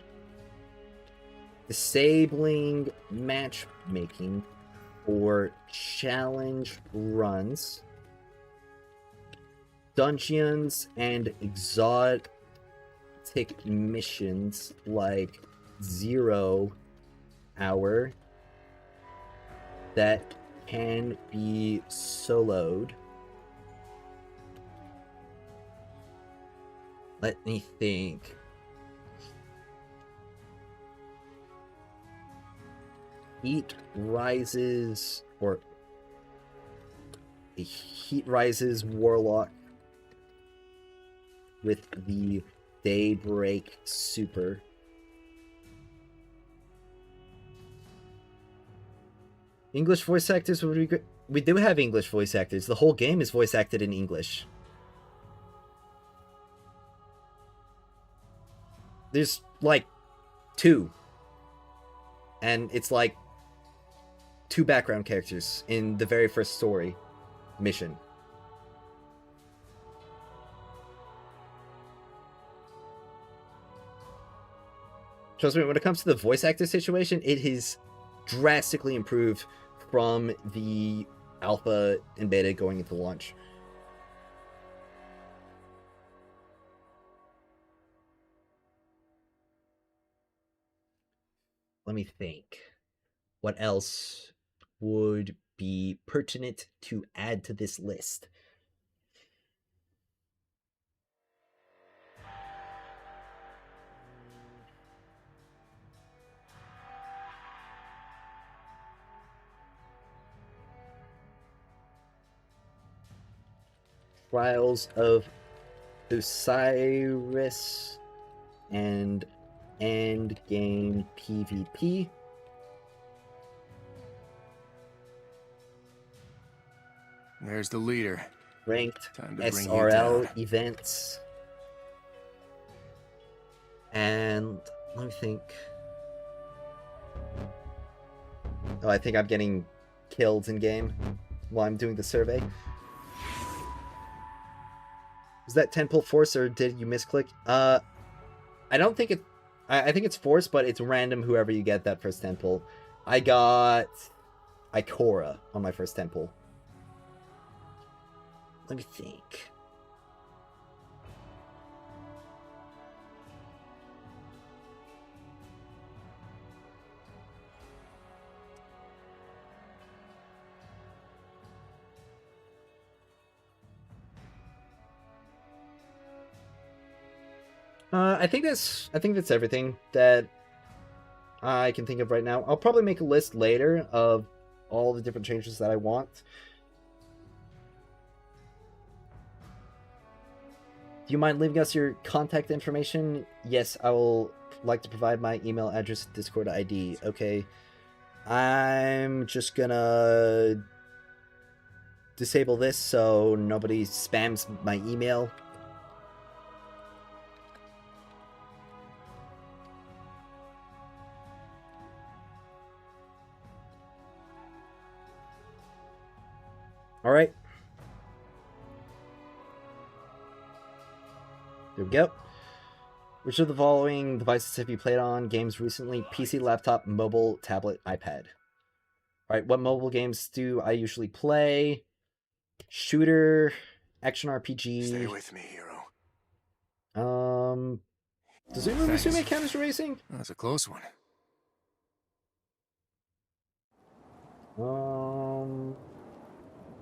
disabling matchmaking for challenge runs, dungeons and exotic missions like 0 hour that can be soloed. Let me think. Heat Rises, or a Heat Rises Warlock with the Daybreak Super. English voice actors would be great. We do have English voice actors. The whole game is voice acted in English. There's like 2. And it's like 2 background characters in the very first story mission. Trust me, when it comes to the voice actor situation, it has drastically improved from the alpha and beta going into launch. Let me think. What else would be pertinent to add to this list? Trials of Osiris and Endgame PvP. There's the leader. Ranked Time to bring you SRL down. events. And let me think. Oh, I think I'm getting killed in game while I'm doing the survey. Is that 10 pull force or did you misclick? I don't think it. I think it's force, but it's random whoever you get that first 10 pull. I got Ikora on my first 10 pull. Let me think. I think that's everything that I can think of right now. I'll probably make a list later of all the different changes that I want. Do you mind leaving us your contact information? Yes, I will like to provide my email address, Discord ID. Okay. I'm just gonna disable this so nobody spams my email. Alright. There we go. Which of the following devices have you played on games recently? PC, laptop, mobile, tablet, iPad. Alright, what mobile games do I usually play? Shooter, action RPG. Stay with me, hero. Does Uma Musume count as racing? That's a close one.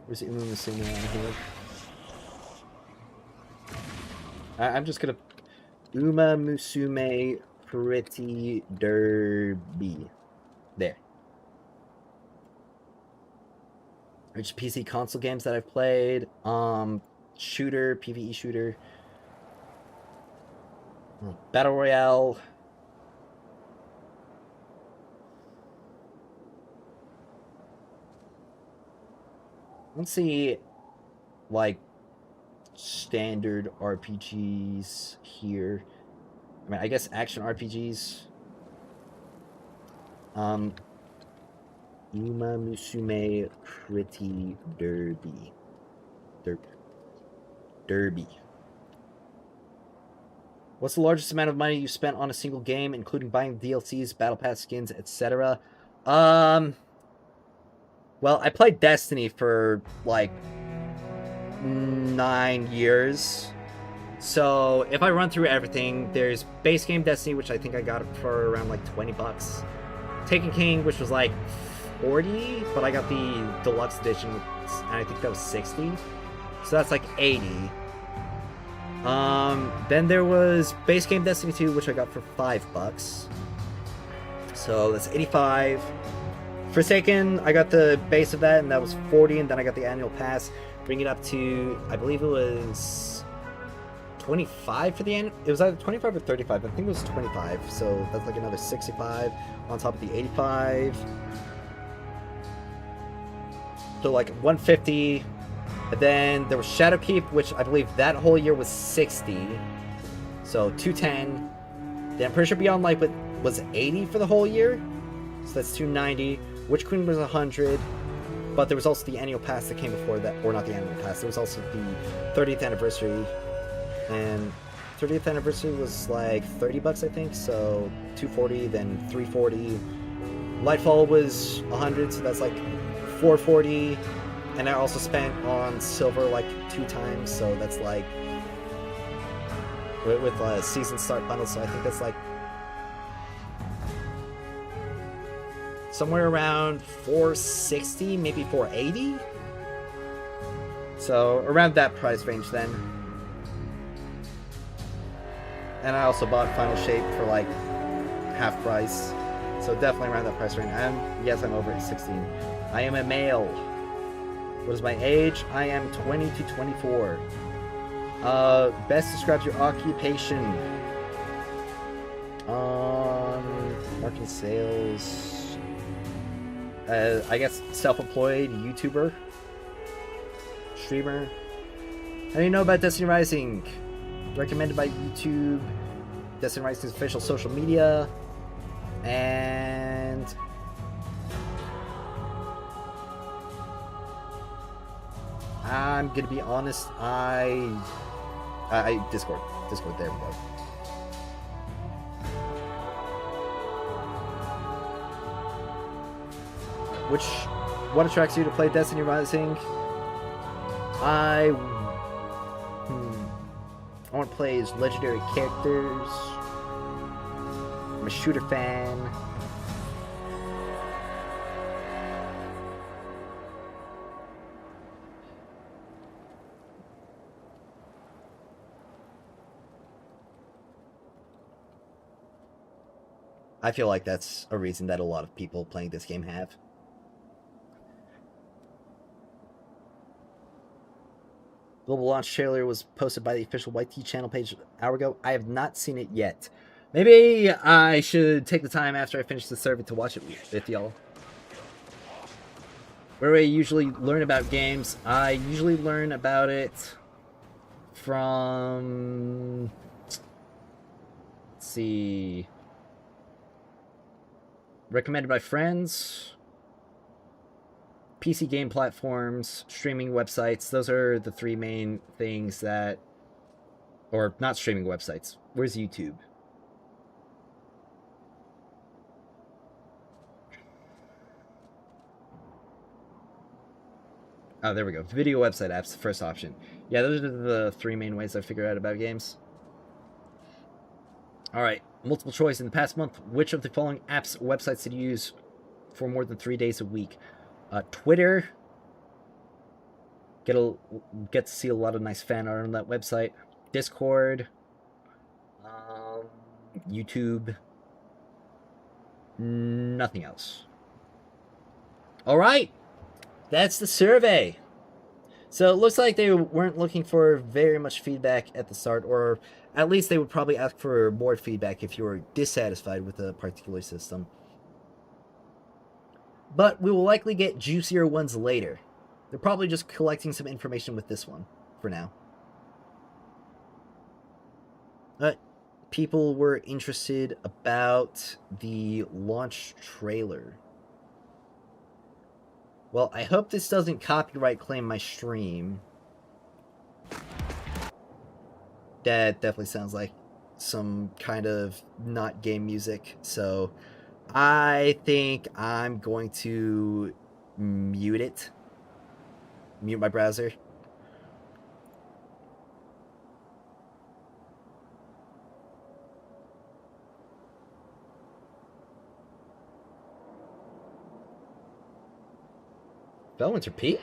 Where's Uma Musume on here? I'm just gonna Uma Musume Pretty Derby. There. Which PC console games that I've played? Shooter, PvE shooter. Battle Royale. Let's see, like, standard RPGs here. I mean, I guess action RPGs. Uma Musume Pretty Derby. Derby. What's the largest amount of money you spent on a single game, including buying DLCs, battle pass skins, etc.? Well, I played Destiny for, like, 9 years. So, if I run through everything, there's base game Destiny, which I think I got it for around, like, $20. Taken King, which was, like, 40, but I got the deluxe edition, and I think that was 60. So that's, like, 80. Then there was base game Destiny 2, which I got for $5. So, that's 85. Forsaken, I got the base of that, and that was 40, and then I got the annual pass, bring it up to, I believe it was 25 for the annual. It was either 25 or 35. I think it was 25, so that's like another 65 on top of the 85. So like 150, and then there was Shadowkeep, which I believe that whole year was 60, so 210. Then I'm pretty sure Beyond Light was 80 for the whole year, so that's 290. Witch Queen was 100, but there was also the annual pass that came before that, or not the annual pass, there was also the 30th anniversary, and 30th anniversary was like 30 bucks, I think, so 240, then 340. Lightfall was 100, so that's like 440, and I also spent on silver like 2 times, so that's like, with season start bundle, so I think that's like somewhere around 460, maybe 480. So around that price range then. And I also bought Final Shape for like half price. So definitely around that price range. And yes, I'm over at 16. I am a male. What is my age? I am 20 to 24. Best describes your occupation. Marketing, sales. I guess self-employed YouTuber, streamer. How do you know about Destiny Rising? Recommended by YouTube, Destiny Rising's official social media, and I'm gonna be honest. I Discord. There we go. What attracts you to play Destiny Rising? I want to play as legendary characters. I'm a shooter fan. I feel like that's a reason that a lot of people playing this game have. Global launch trailer was posted by the official YT channel page an hour ago. I have not seen it yet. Maybe I should take the time after I finish the survey to watch it with y'all. Where do I usually learn about games? I usually learn about it from... Let's see... Recommended by friends... PC game platforms, streaming websites, those are the 3 main things that... Or, not streaming websites. Where's YouTube? Oh, there we go. Video website apps, the first option. Yeah, those are the 3 main ways I figure out about games. Alright, multiple choice. In the past month, which of the following apps or websites did you use for more than 3 days a week? Twitter. Get to see a lot of nice fan art on that website. Discord. YouTube. Nothing else. Alright. That's the survey. So it looks like they weren't looking for very much feedback at the start, or at least they would probably ask for more feedback if you were dissatisfied with a particular system. But we will likely get juicier ones later. They're probably just collecting some information with this one, for now. People were interested about the launch trailer. Well, I hope this doesn't copyright claim my stream. That definitely sounds like some kind of not game music, so... I think I'm going to mute it. Mute my browser. Bellwinter Peak?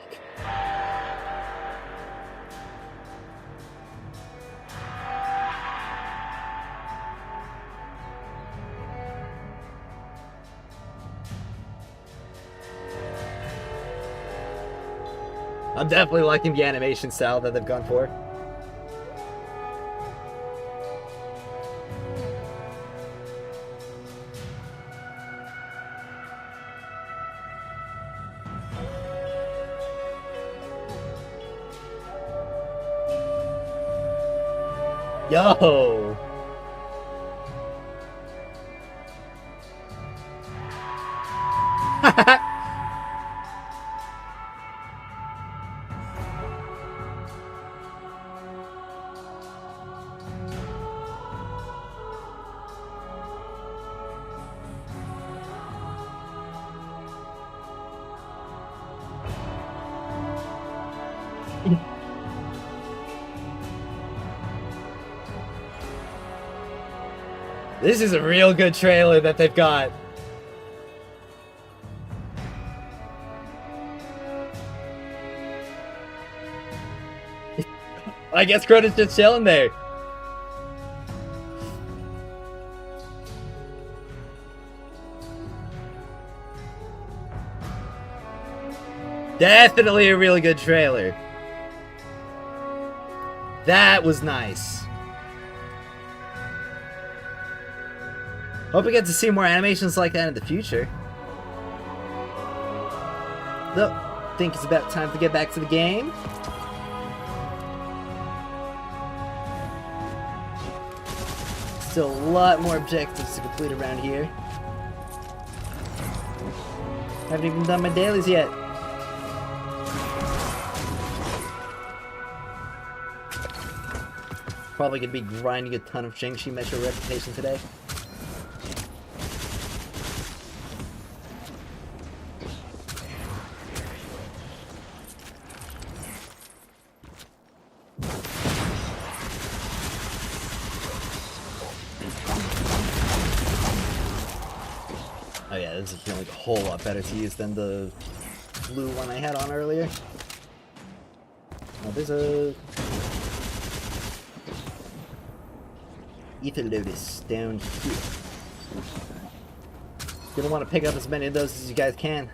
I'm definitely liking the animation style that they've gone for. Yo! This is a real good trailer that they've got. I guess Crota's just chilling there. Definitely a really good trailer. That was nice. Hope we get to see more animations like that in the future. Though, think it's about time to get back to the game. Still a lot more objectives to complete around here. Haven't even done my dailies yet. Probably gonna be grinding a ton of Shang-Chi Metro reputation today. Oh yeah, this is feeling a whole lot better to use than the blue one I had on earlier. Now there's a Ether Lotus down here. Gonna want to pick up as many of those as you guys can.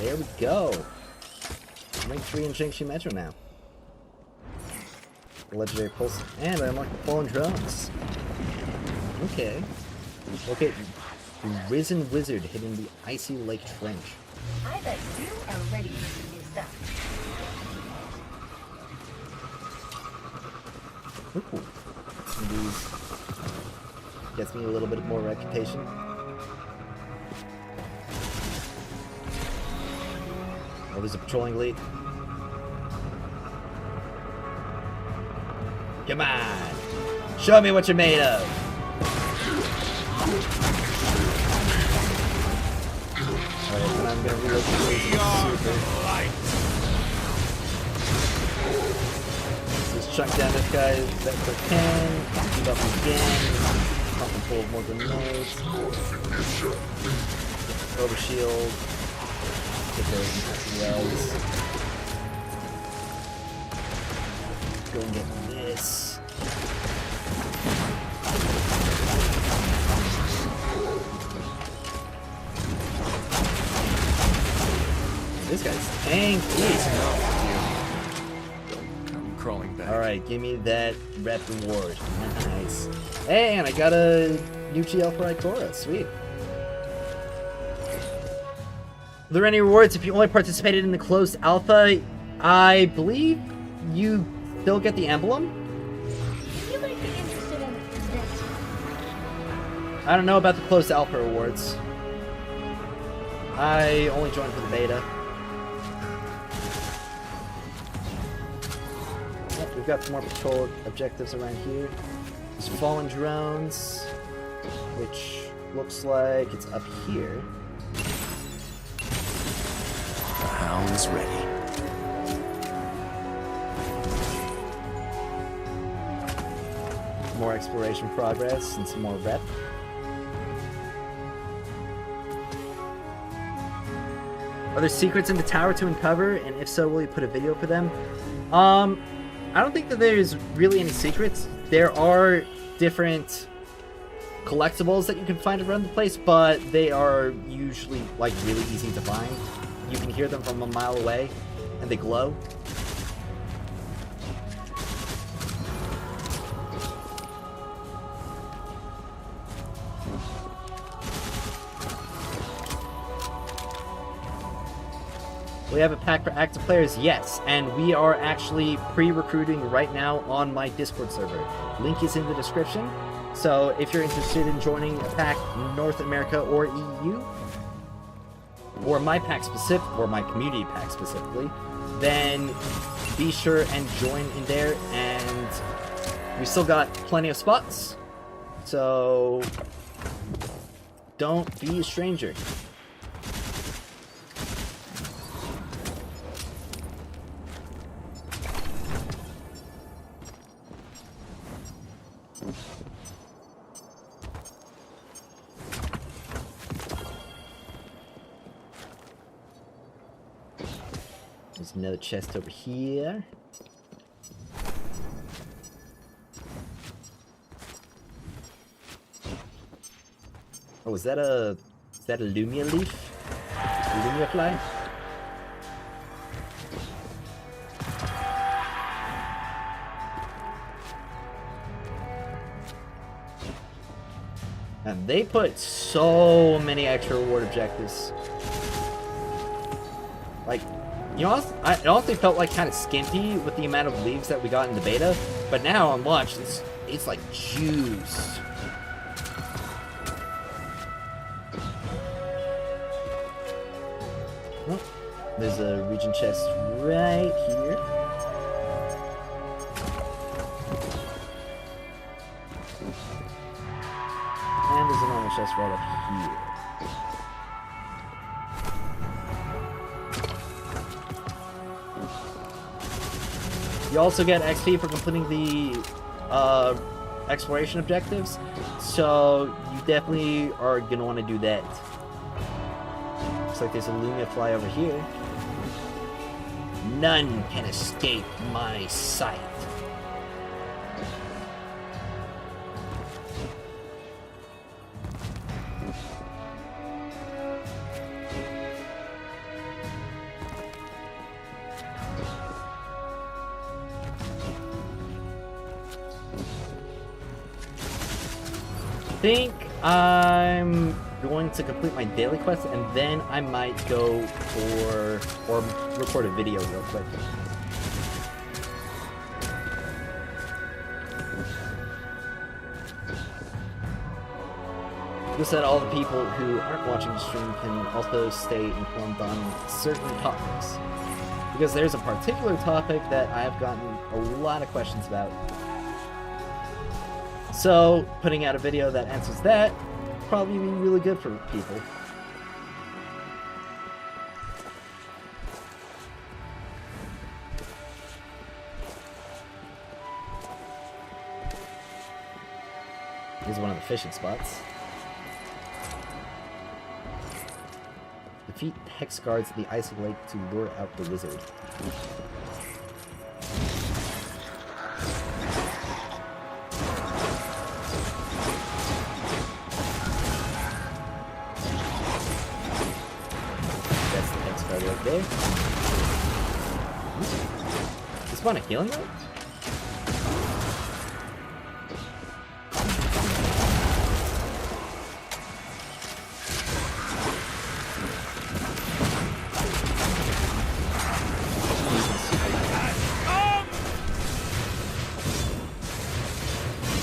There we go. Rank 3 in Shang-Chi Metro now. The legendary pulse, and I unlocked the fallen drones. Okay. Okay. The Risen Wizard hidden the Icy Lake Trench. I bet you are ready to see new stuff. Ooh. These gets me a little bit more reputation. Oh, there's a patrolling lead. Come on! Show me what you're made of! Alright, then I'm gonna reload the super. Let's just chuck down this guy as best I can. Shoot up again. Pump him full of more grenades. Overshield. Get those wells. Go and get this. This guy's tanky. I'm crawling back. Alright, give me that rep reward. Nice. Hey, and I got a new GL for Ikora. Sweet. Are there any rewards if you only participated in the closed alpha? I believe you still get the emblem? You might be interested in this. I don't know about the closed alpha rewards. I only joined for the beta. Yep, we've got some more patrol objectives around here. There's fallen drones, which looks like it's up here. The hound's ready. More exploration progress and some more rep. Are there secrets in the tower to uncover? And if so, will you put a video for them? I don't think that there's really any secrets. There are different collectibles that you can find around the place, but they are usually like really easy to find. You can hear them from a mile away, and they glow. We have a pack for active players, yes, and we are actually pre-recruiting right now on my Discord server. Link is in the description, so if you're interested in joining a pack North America or EU, or my pack specific, or my community pack specifically, then be sure and join in there, and we still got plenty of spots, so don't be a stranger. There's another chest over here. Oh, is that a Lumia leaf? Lumia fly? And they put so many extra reward objectives. Like, you know, it honestly felt like kind of skimpy with the amount of leaves that we got in the beta, but now on launch, it's like juice. Oh, there's a region chest right here. And there's a normal chest right up here. You also get XP for completing the exploration objectives, so you definitely are going to want to do that. Looks like there's a Lumia fly over here. None can escape my sight. I think I'm going to complete my daily quest, and then I might go for, or record a video real quick. Just that all the people who aren't watching the stream can also stay informed on certain topics. Because there's a particular topic that I have gotten a lot of questions about. So, putting out a video that answers that will probably be really good for people. Here's one of the fishing spots. Defeat Hex guards at the Icy Lake to lure out the wizard. There. Is spawn a healing rate?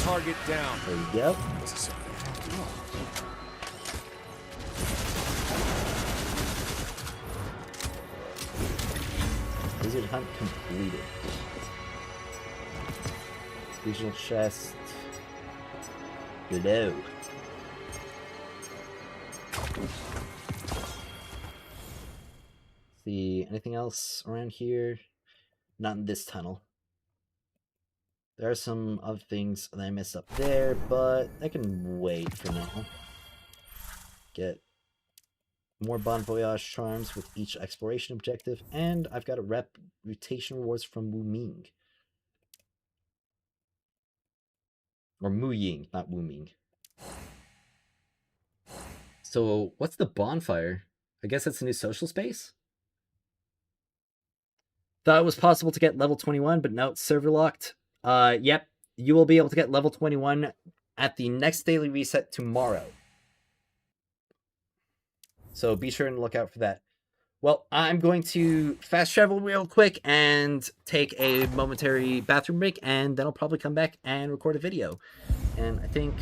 Target down. There you go. Wizard hunt completed. Regional chest. Below. See, anything else around here? Not in this tunnel. There are some other things that I missed up there, but I can wait for now. Get more Bon Voyage charms with each exploration objective, and I've got a reputation rewards from Wu Ming. Or Mu Ying, not Wu Ming. So, what's the bonfire? I guess it's a new social space? Thought it was possible to get level 21, but no, it's server locked. Yep, you will be able to get level 21 at the next daily reset tomorrow. So be sure and look out for that. Well, I'm going to fast travel real quick and take a momentary bathroom break, and then I'll probably come back and record a video. And I think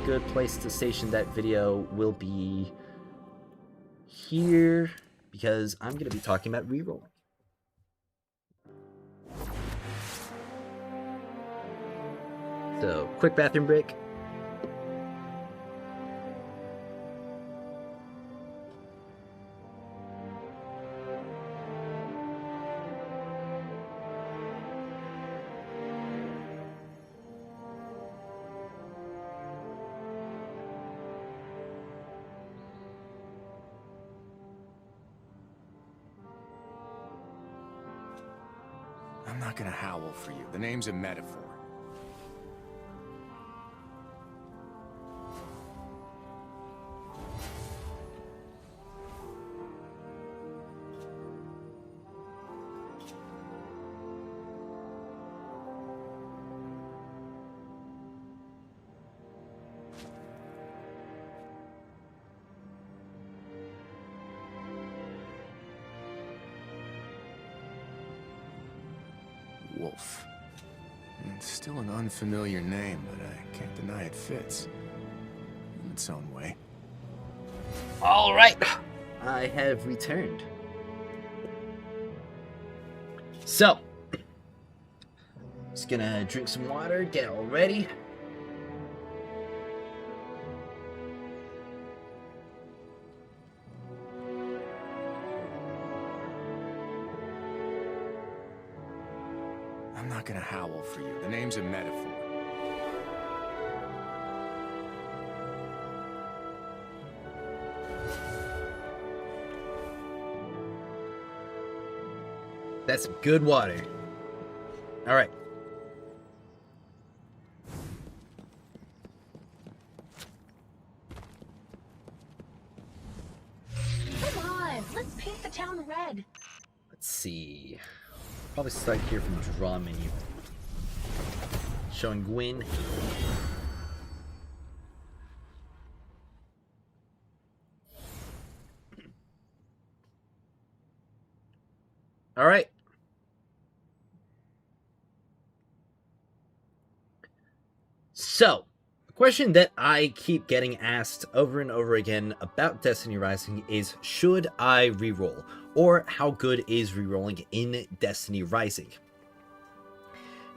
a good place to station that video will be here, because I'm going to be talking about rerolling. So, quick bathroom break. I'm not gonna howl for you. The name's a metaphor. Wolf. It's still an unfamiliar name, but I can't deny it fits. In its own way. All right, I have returned. So, just gonna drink some water, get all ready. I'm not gonna howl for you. The name's a metaphor. That's some good water. All right. Come on, let's paint the town red. Let's see. Probably start here from draw menu. Showing Gwyn. All right. So, a question that I keep getting asked over and over again about Destiny Rising is, should I reroll? Or how good is rerolling in Destiny Rising?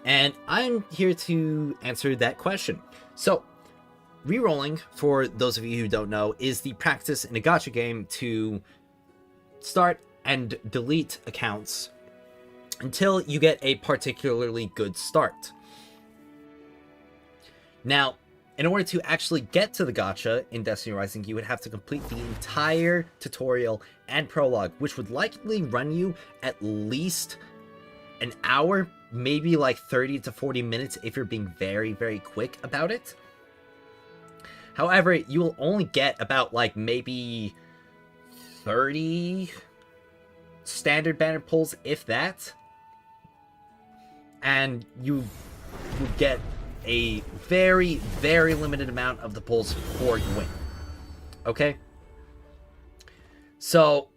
And I'm here to answer that question. So, rerolling, for those of you who don't know, is the practice in a gacha game to start and delete accounts until you get a particularly good start. Now, in order to actually get to the gacha in Destiny Rising, you would have to complete the entire tutorial and prologue, which would likely run you at least an hour, maybe like 30 to 40 minutes if you're being very, very quick about it. However, you will only get about like maybe 30 standard banner pulls, if that. And you would get a very, very limited amount of the pulls for Gwyn. Okay? So,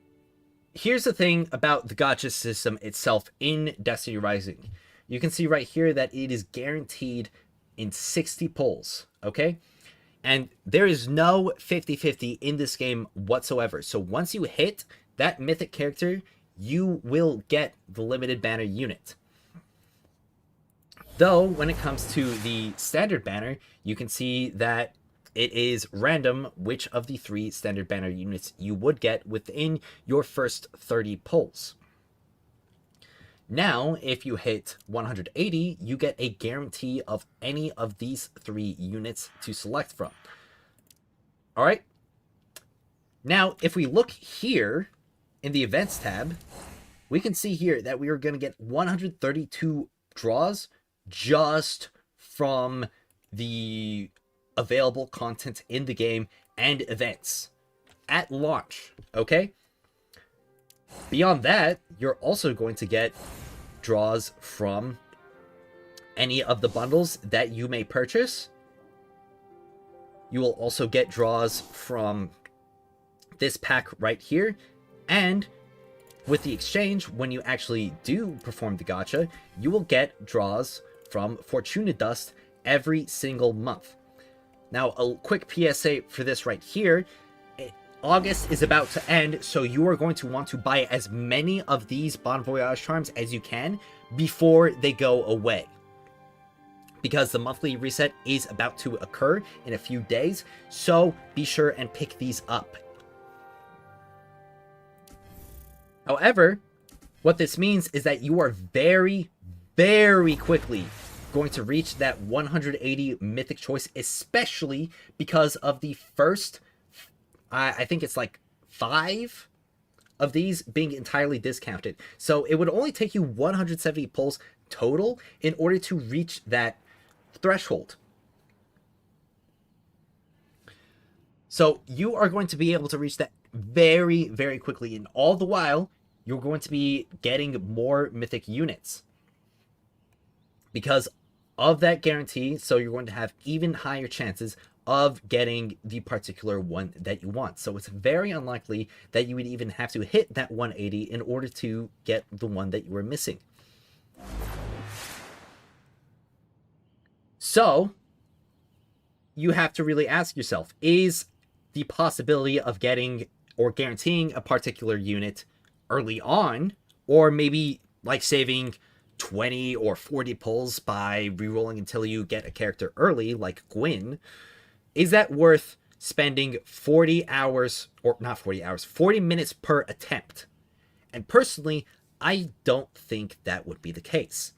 here's the thing about the gacha system itself in Destiny Rising. You can see right here that it is guaranteed in 60 pulls. Okay? And there is no 50-50 in this game whatsoever. So once you hit that mythic character, you will get the limited banner unit. Though, when it comes to the standard banner, you can see that it is random which of the 3 standard banner units you would get within your first 30 pulls. Now, if you hit 180, you get a guarantee of any of these 3 units to select from. Alright? Now, if we look here in the events tab, we can see here that we are going to get 132 draws just from the available content in the game and events at launch, okay? Beyond that, you're also going to get draws from any of the bundles that you may purchase. You will also get draws from this pack right here, and with the exchange, when you actually do perform the gacha, you will get draws from Fortuna Dust every single month. Now, a quick PSA for this right here. August is about to end, so you are going to want to buy as many of these Bon Voyage charms as you can before they go away, because the monthly reset is about to occur in a few days, so be sure and pick these up. However, what this means is that you are very, very quickly going to reach that 180 mythic choice, especially because of the first, I think it's like 5 of these being entirely discounted. So it would only take you 170 pulls total in order to reach that threshold. So you are going to be able to reach that very, very quickly, and all the while, you're going to be getting more mythic units because of that guarantee. So you're going to have even higher chances of getting the particular one that you want. So it's very unlikely that you would even have to hit that 180 in order to get the one that you were missing. So you have to really ask yourself, is the possibility of getting or guaranteeing a particular unit early on, or maybe like saving 20 or 40 pulls by rerolling until you get a character early, like Gwyn, is that worth spending 40 hours, or not 40 hours, 40 minutes per attempt? And personally, I don't think that would be the case.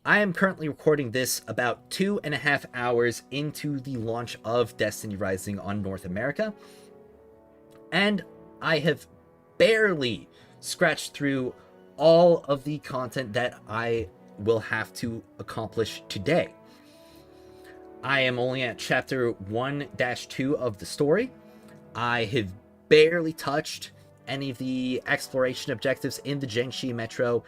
I am currently recording this about 2.5 hours into the launch of Destiny Rising on North America, and I have barely scratched through all of the content that I will have to accomplish today. I am only at chapter 1-2 of the story. I have barely touched any of the exploration objectives in the Jiangxi Metro.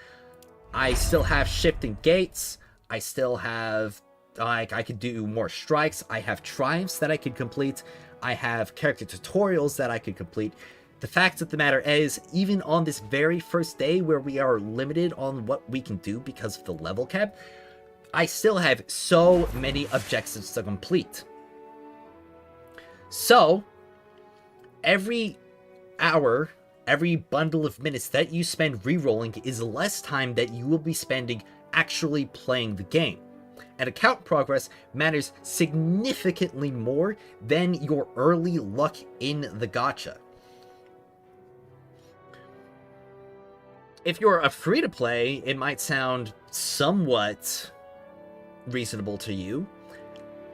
I still have shifting gates. I still have, I could do more strikes. I have triumphs that I could complete. I have character tutorials that I could complete. The fact of the matter is, even on this very first day where we are limited on what we can do because of the level cap, I still have so many objectives to complete. So, every hour, every bundle of minutes that you spend rerolling is less time that you will be spending actually playing the game. And account progress matters significantly more than your early luck in the gacha. If you're a free-to-play, it might sound somewhat reasonable to you,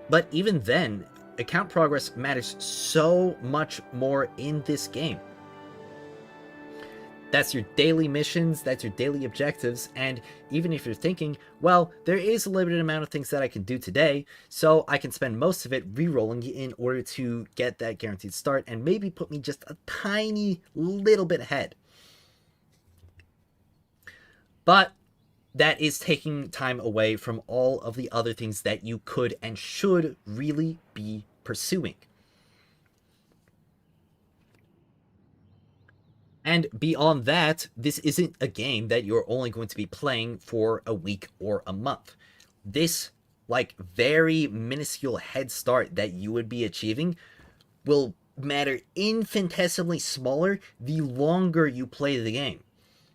but even then, account progress matters so much more in this game. That's your daily missions, that's your daily objectives, and even if you're thinking, well, there is a limited amount of things that I can do today, so I can spend most of it re-rolling in order to get that guaranteed start and maybe put me just a tiny little bit ahead. But that is taking time away from all of the other things that you could and should really be pursuing. And beyond that, this isn't a game that you're only going to be playing for a week or a month. This, like, very minuscule head start that you would be achieving will matter infinitesimally smaller the longer you play the game.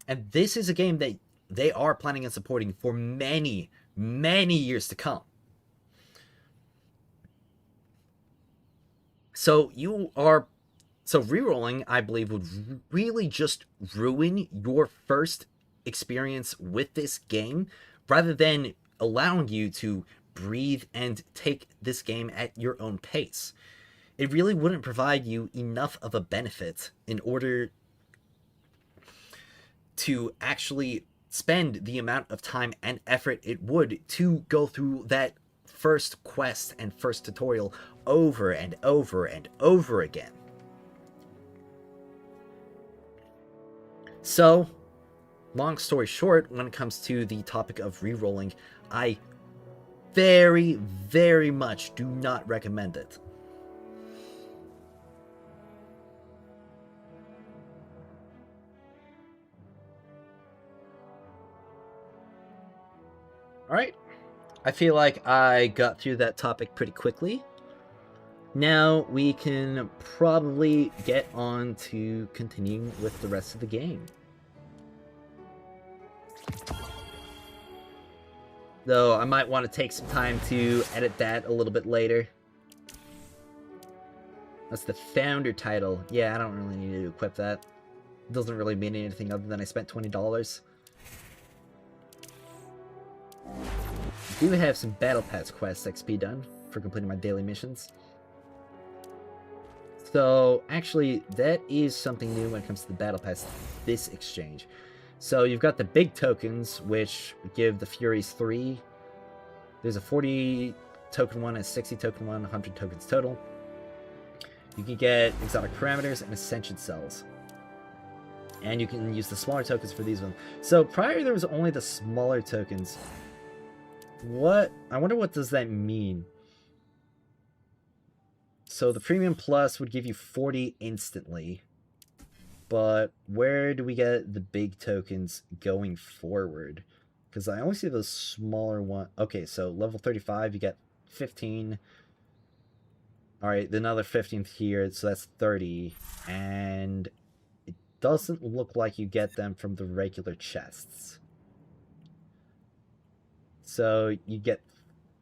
And this is a game that they are planning on supporting for many, many years to come. So rerolling, I believe, would really just ruin your first experience with this game, rather than allowing you to breathe and take this game at your own pace. it really wouldn't provide you enough of a benefit in order to actually spend the amount of time and effort it would to go through that first quest and first tutorial over and over and over again. So, long story short, when it comes to the topic of rerolling, I very, very much do not recommend it. Alright, I feel like I got through that topic pretty quickly. Now we can probably get on to continuing with the rest of the game. Though I might want to take some time to edit that a little bit later. That's the founder title. Yeah, I don't really need to equip that. It doesn't really mean anything other than I spent $20. I do have some Battle Pass quests XP done for completing my daily missions. So, actually, that is something new when it comes to the Battle Pass, this exchange. So, you've got the big tokens, which give the Furies 3. There's a 40 token one, a 60 token one, 100 tokens total. You can get exotic parameters and ascension cells. And you can use the smaller tokens for these ones. So, prior there was only the smaller tokens. I wonder what does that mean? So the Premium Plus would give you 40 instantly. But where do we get the big tokens going forward? Because I only see those smaller ones. Okay, so level 35, you get 15. Alright, another 15 here, so that's 30. And it doesn't look like you get them from the regular chests. So you get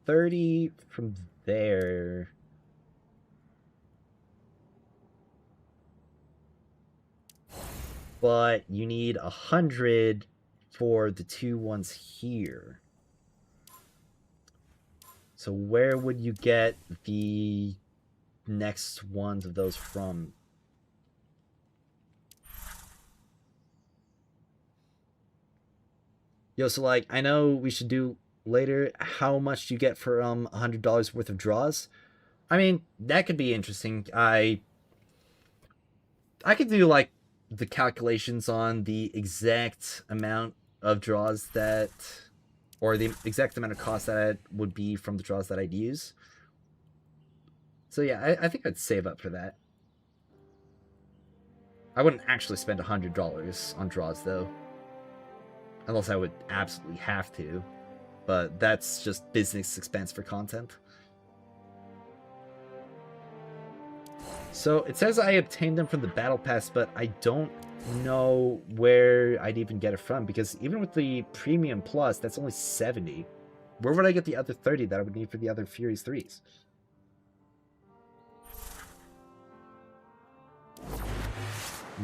30 from there. But you need 100 for the two ones here. So where would you get the next ones of those from? Yo, so like, I know we should do later how much you get for $100 worth of draws. I mean, that could be interesting. I could do like the calculations on the exact amount of draws that, or the exact amount of cost that would be from the draws that I'd use. So yeah, I think I'd save up for that. I wouldn't actually spend $100 on draws though. Unless I would absolutely have to. But that's just business expense for content. So it says I obtained them from the Battle Pass, but I don't know where I'd even get it from, because even with the Premium Plus, that's only 70. Where would I get the other 30 that I would need for the other Furies 3s?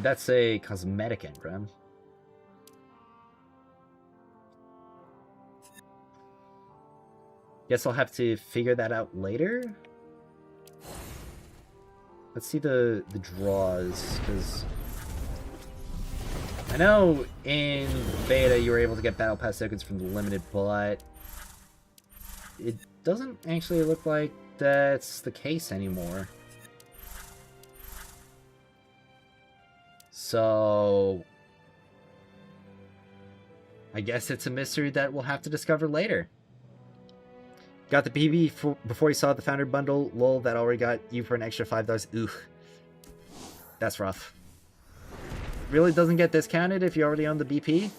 That's a cosmetic engram. Guess I'll have to figure that out later. Let's see the draws, because I know in beta you were able to get Battle Pass tokens from the limited, but it doesn't actually look like that's the case anymore. So I guess it's a mystery that we'll have to discover later. Got the PB before you saw the Founder Bundle. Lol, that already got you for an extra $5. Ooh. That's rough. Really doesn't get discounted if you already own the BP?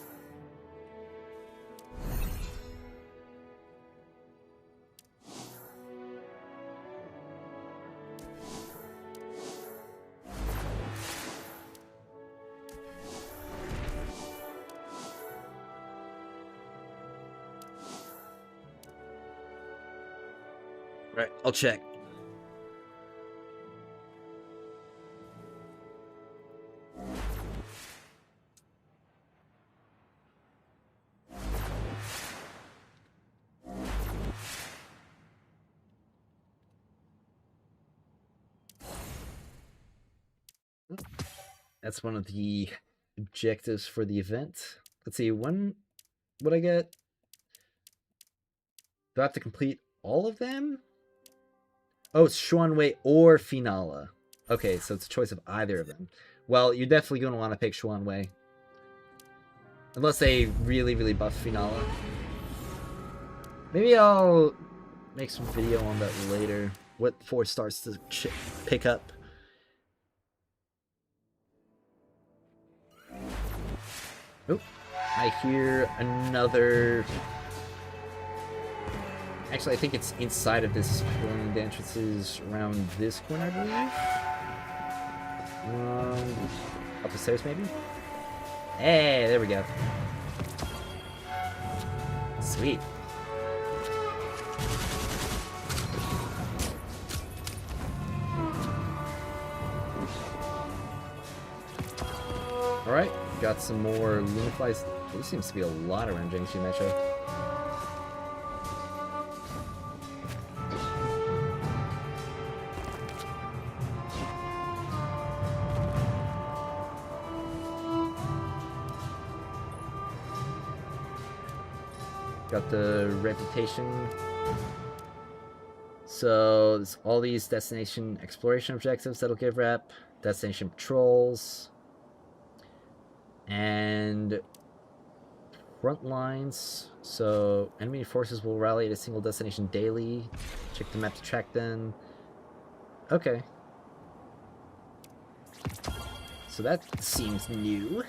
Right, I'll check. That's one of the objectives for the event. Let's see, when would I get? Do I have to complete all of them? Oh, it's Xuanwei or Finala. Okay, so it's a choice of either of them. Well, you're definitely going to want to pick Xuanwei. Unless they really, really buff Finala. Maybe I'll make some video on that later. What 4 stars to pick up. Oh, I hear another... Actually, I think it's inside of this corner. The entrance is around this corner, I believe. Up the stairs, maybe? Hey, there we go. Sweet. Alright, got some more Lunaflies. There seems to be a lot around Jiangxi Metro. Got the reputation. So there's all these destination exploration objectives that'll give rep, destination patrols, and front lines. So enemy forces will rally at a single destination daily. Check the map to track them. Okay. So that seems new.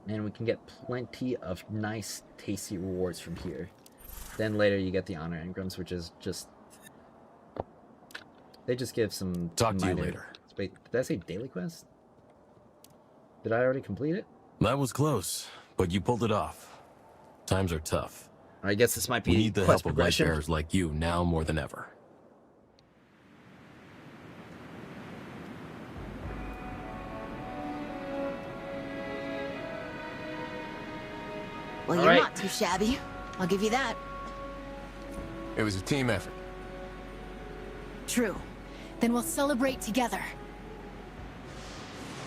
And we can get plenty of nice, tasty rewards from here. Then later you get the honor engrams, which is just... They just give some... Talk to you later. Wait, did I say daily quest? Did I already complete it? That was close, but you pulled it off. Times are tough. I guess this might be we need the quest help of progression. light bearers like you now more than ever. Well, you're not too shabby. I'll give you that. It was a team effort. True. Then we'll celebrate together.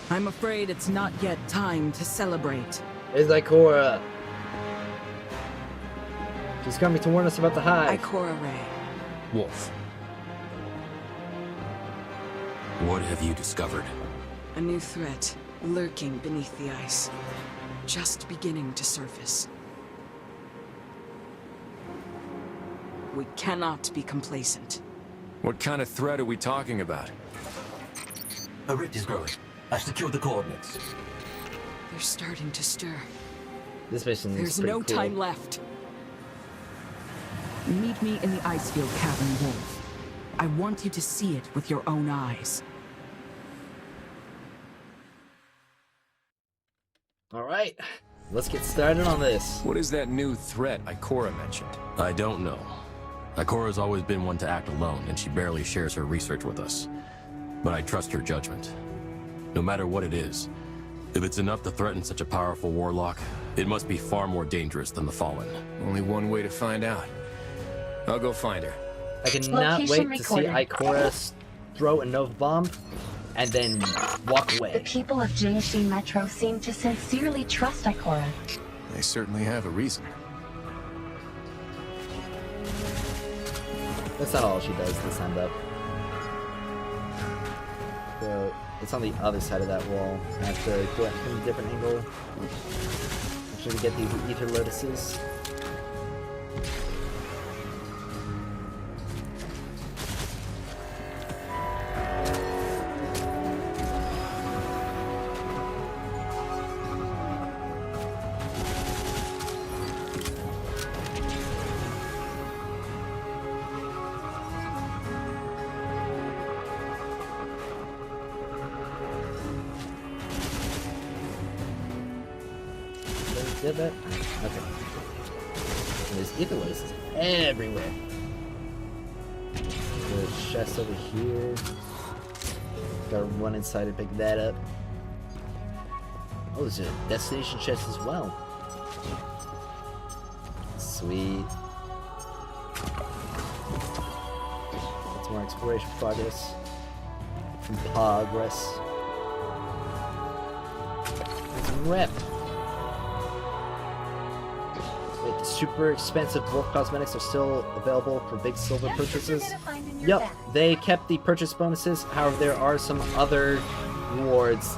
I'm afraid it's not yet time to celebrate. It's Ikora. She's coming to warn us about the hive. Ikora Ray. Wolf. What have you discovered? A new threat lurking beneath the ice. Just beginning to surface. We cannot be complacent. What kind of threat are we talking about? A rift is growing. I've secured the coordinates. They're starting to stir. This mission There's is pretty no cool. time left. Meet me in the Icefield Cavern, Wolf. I want you to see it with your own eyes. Alright, let's get started on this. What is that new threat Ikora mentioned? I don't know. Ikora's always been one to act alone, and she barely shares her research with us. But I trust her judgment. No matter what it is, if it's enough to threaten such a powerful warlock, it must be far more dangerous than the Fallen. Only one way to find out. I'll go find her. I cannot wait to see Ikora throw a Nova Bomb and then walk away. The people of Jiangxi Metro seem to sincerely trust Ikora. They certainly have a reason. That's not all she does this time, though. So, it's on the other side of that wall. I have to go at from a different angle. Make sure to get these ether lotuses. Did that? Okay. And there's ether lotuses everywhere. There's a chest over here. Gotta run inside and pick that up. Oh, there's a destination chest as well. Sweet. That's more exploration progress. in progress. Some rep. Wait, the super expensive Wolf cosmetics are still available for big silver purchases? Yup, they kept the purchase bonuses. However, there are some other rewards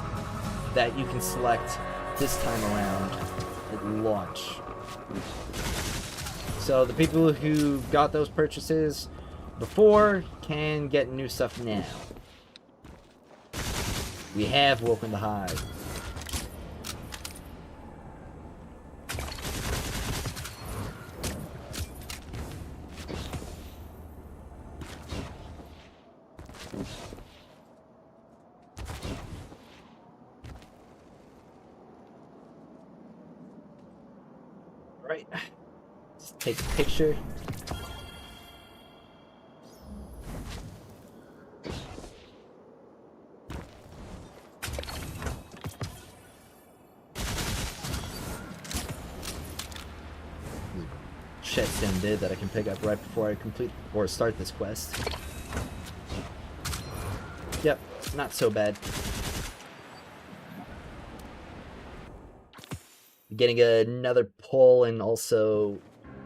that you can select this time around at launch. So the people who got those purchases before can get new stuff now. We have woken the hive. Right. Just take a picture. Stem bid that I can pick up right before I complete or start this quest. Yep, not so bad. Getting another pull and also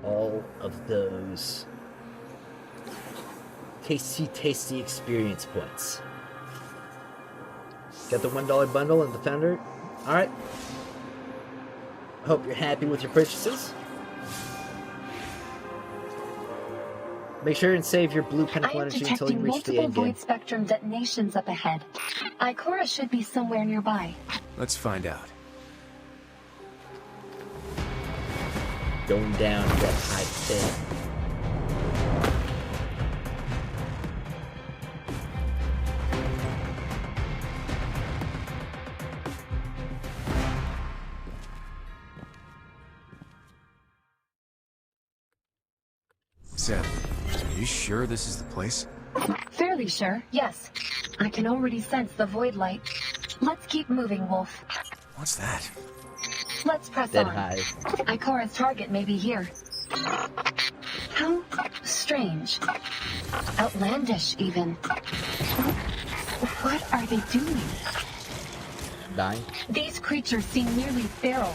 all of those tasty experience points. Got the $1 bundle and the Founder. Alright. Hope you're happy with your purchases. Make sure and save your blue pinnacle energy until you reach the end game. Void spectrum detonations up ahead. Ikora should be somewhere nearby. Let's find out. Going down that high pit. Seth, are you sure this is the place? Fairly sure, yes. I can already sense the void light. Let's keep moving, Wolf. What's that? Let's press Dead on. hive. Ikora's target may be here. How strange. Outlandish, even. What are they doing? Dying? These creatures seem nearly feral.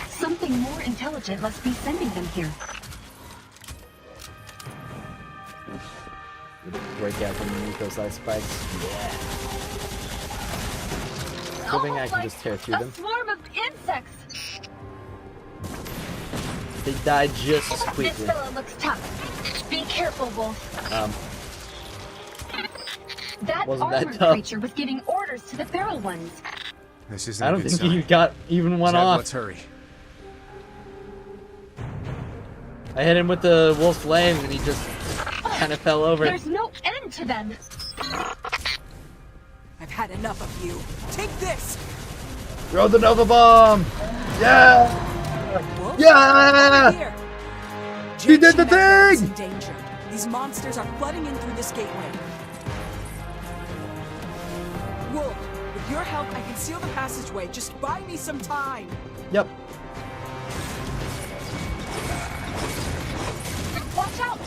Something more intelligent must be sending them here. Break out from underneath those ice spikes. Yeah. Hoping I can just tear through them. A swarm of insects! They died just as quickly. This fellow looks tough. Be careful, Wolf. That armored creature was giving orders to the feral ones. This isn't I don't think you got even one off. Let's hurry. I hit him with the wolf flame and he just kind of fell over. There's no end to them. I've had enough of you. Take this. Throw the Nova Bomb! Yeah! Wolf? Yeah! She did the thing! In danger. These monsters are flooding in through this gateway. Wolf, with your help, I can seal the passageway. Just buy me some time. Yep. Watch out!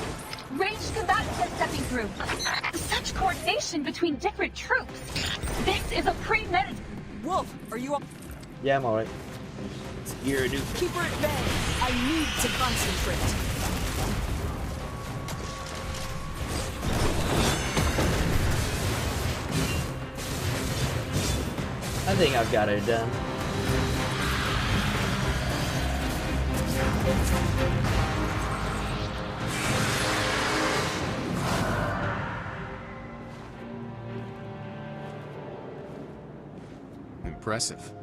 Ranged combatants are stepping through. Such coordination between different troops. This is a premeditated. Wolf, are you up? Yeah, I'm alright. You're a new. Keep her at bay. I need to concentrate. I think I've got her done. Impressive.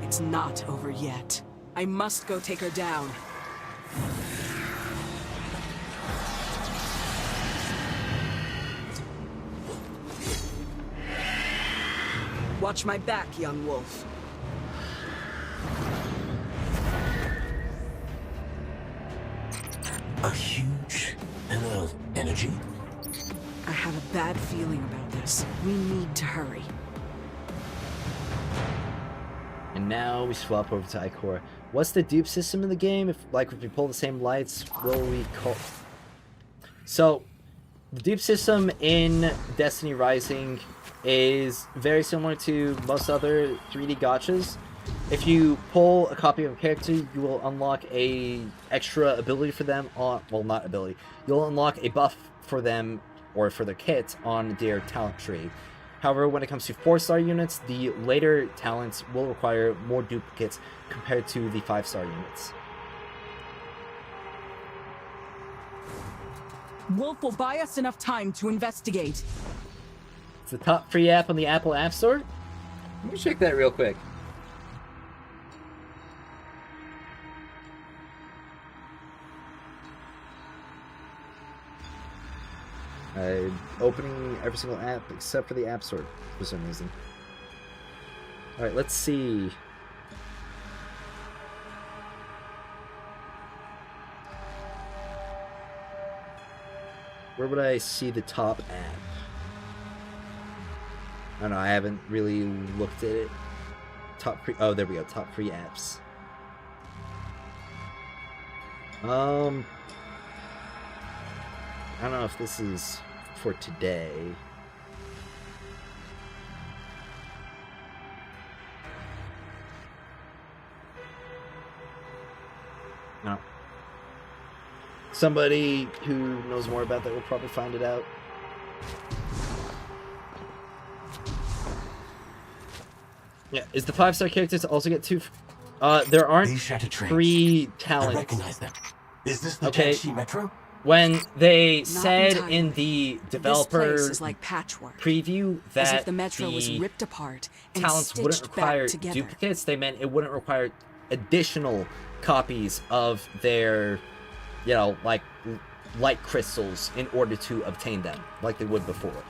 It's not over yet. I must go take her down. Watch my back, young wolf. A huge amount of energy? I have a bad feeling about this. We need to hurry. And now we swap over to Ikora. What's the dupe system in the game? If we pull the same lights, will we call... So, the dupe system in Destiny Rising is very similar to most other 3D gachas. If you pull a copy of a character, you will unlock a extra ability for them on, well, not ability. You'll unlock a buff for them or for their kit on their talent tree. However, when it comes to 4-star units, the later talents will require more duplicates compared to the 5-star units. Wolf will buy us enough time to investigate. It's the top free app on the Apple App Store. Let me check that real quick. Opening every single app except for the App Store for some reason. Alright, let's see. Where would I see the top app? I don't know, I haven't really looked at it. Top free, oh, there we go, top free apps. I don't know if this is for today. No. Somebody who knows more about that will probably find it out. Yeah, is the 5-star characters also get 2? There aren't 3 talents. I recognize them. Is this the Okay. Tenshi Metro? When they Not said entirely. in the This developer place is like patchwork. preview As that if the metro was ripped apart and talents wouldn't stitched require back together. duplicates, they meant it wouldn't require additional copies of their, you know, like light crystals in order to obtain them, like they would before.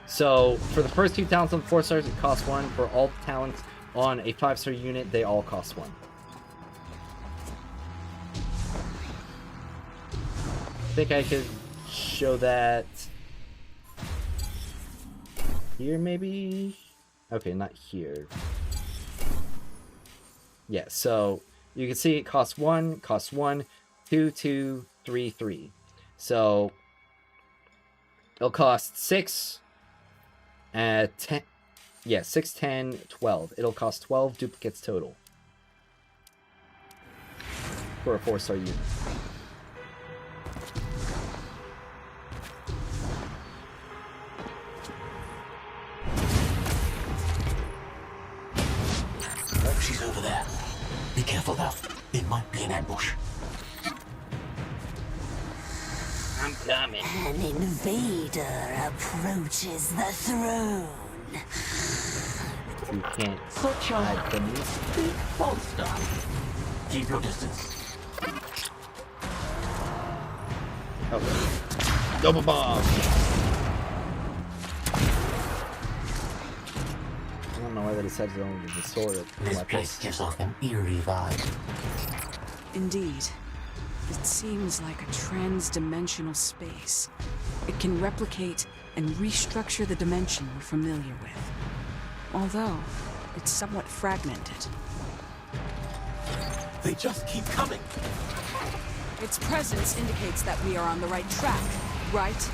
So, for the first 2 talents on 4 stars, it costs 1. For all talents on a 5-star unit, they all cost 1. I think I could show that here, maybe? Okay, not here. Yeah, so you can see it costs 1, 2, 2, 3, 3. So it'll cost 6, 10, yeah, 6, 10, 12. It'll cost 12 duplicates total for a 4-star unit. She's over there. Be careful though. It might be an ambush. I'm coming. An invader approaches the throne. You can't Such a big monster. Keep your distance. Oh. Double bomb! I don't know why they decided to only restore it. This place gives off an eerie vibe. Indeed. It seems like a trans-dimensional space. It can replicate and restructure the dimension we're familiar with. Although, it's somewhat fragmented. They just keep coming. Its presence indicates that we are on the right track, right?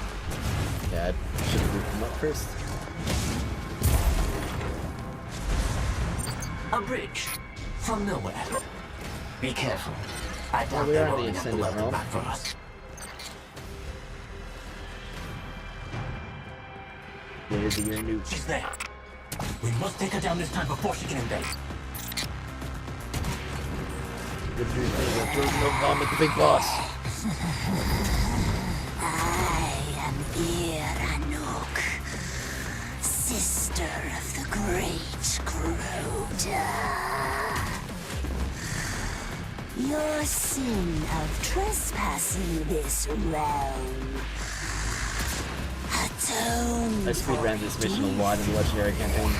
Yeah, I should have moved them up first. A bridge from nowhere. Be careful. I doubt we they are in won't the get the extended weapon realm. back for us. Where's the year new? She's there. We must take her down this time before she can invade. No bomb at the big boss. I am Iranuk, sister of the great Crota. Your sin of trespassing this realm atoned I speedran this mission a lot in the Legendary campaign.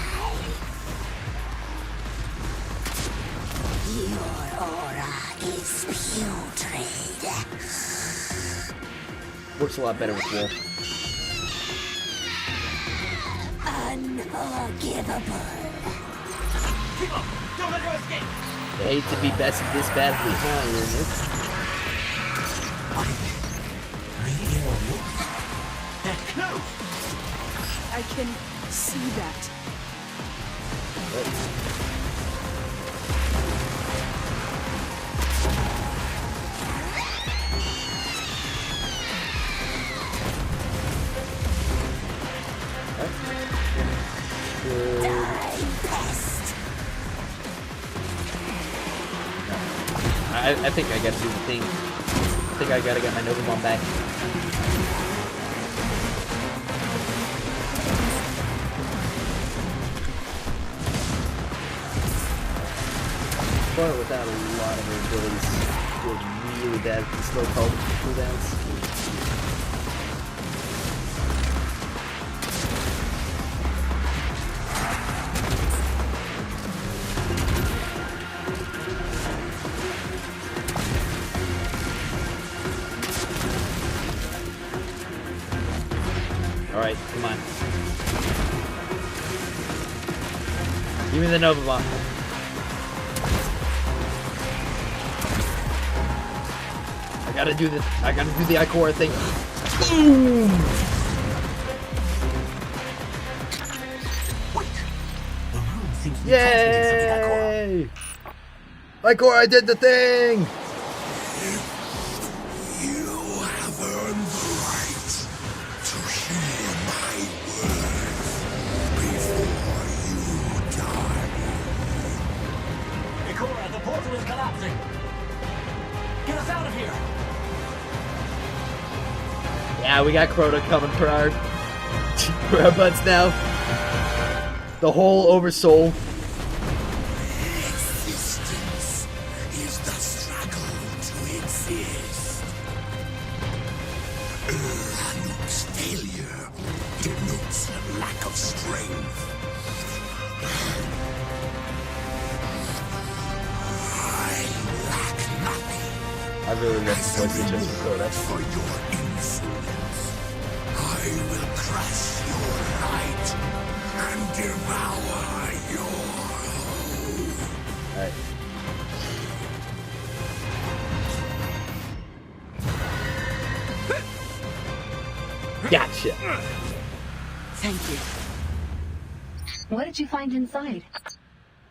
Your aura is putrid. Works a lot better with Wolf. Unforgivable. Keep up! Don't let her escape! I hate to be bested this badly, huh, Ernest? Really? I can see that. I think I gotta do the thing. I think I gotta get my Nova Bomb back. But without a lot of her abilities, feels really bad with the slow cooldowns. Alright, come on. Give me the Nova Bomb. I gotta do the Ikora thing. Boom! Yay! Ikora, I did the thing! Yeah, we got Crota coming for our butts now. The whole Oversoul. Existence is the struggle to exist. Anuk's failure denotes a lack of strength. I lack nothing. I really love the voice of Crota. For your insolence, I will crush your light and devour your home. Alright. Gotcha. Thank you. What did you find inside?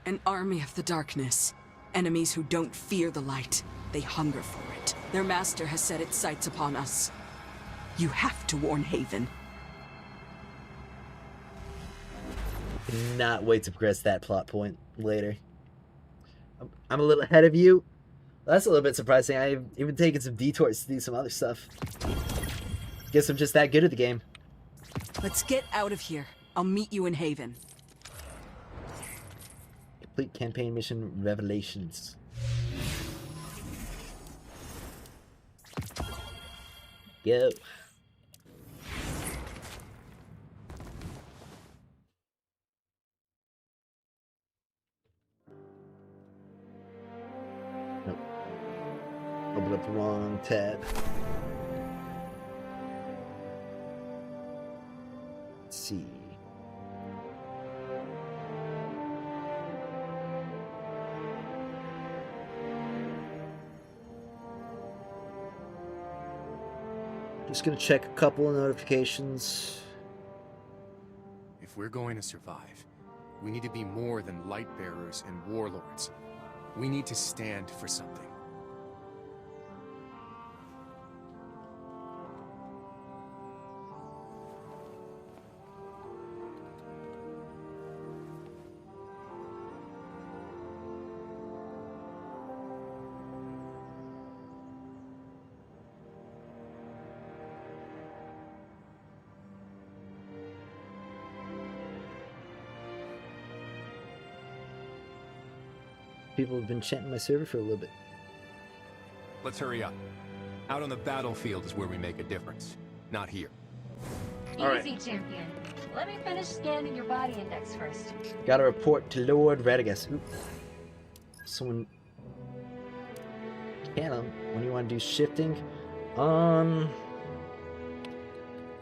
An army of the darkness. Enemies who don't fear the light. They hunger for it. Their master has set its sights upon us. You have to warn Haven. Cannot wait to progress that plot point later. I'm a little ahead of you. That's a little bit surprising. I've even taken some detours to do some other stuff. Guess I'm just that good at the game. Let's get out of here. I'll meet you in Haven. Complete campaign mission revelations. Go. Nope. Open up the wrong tab. Let's see. Just gonna check a couple of notifications. If we're going to survive, we need to be more than light bearers and warlords. We need to stand for something. People have been chanting my server for a little bit. Let's hurry up. Out on the battlefield is where we make a difference, not here. Easy, champion. Let me finish scanning your body index first. Gotta report to Lord Radagast. Oop. Someone... Canon, when you want to do shifting?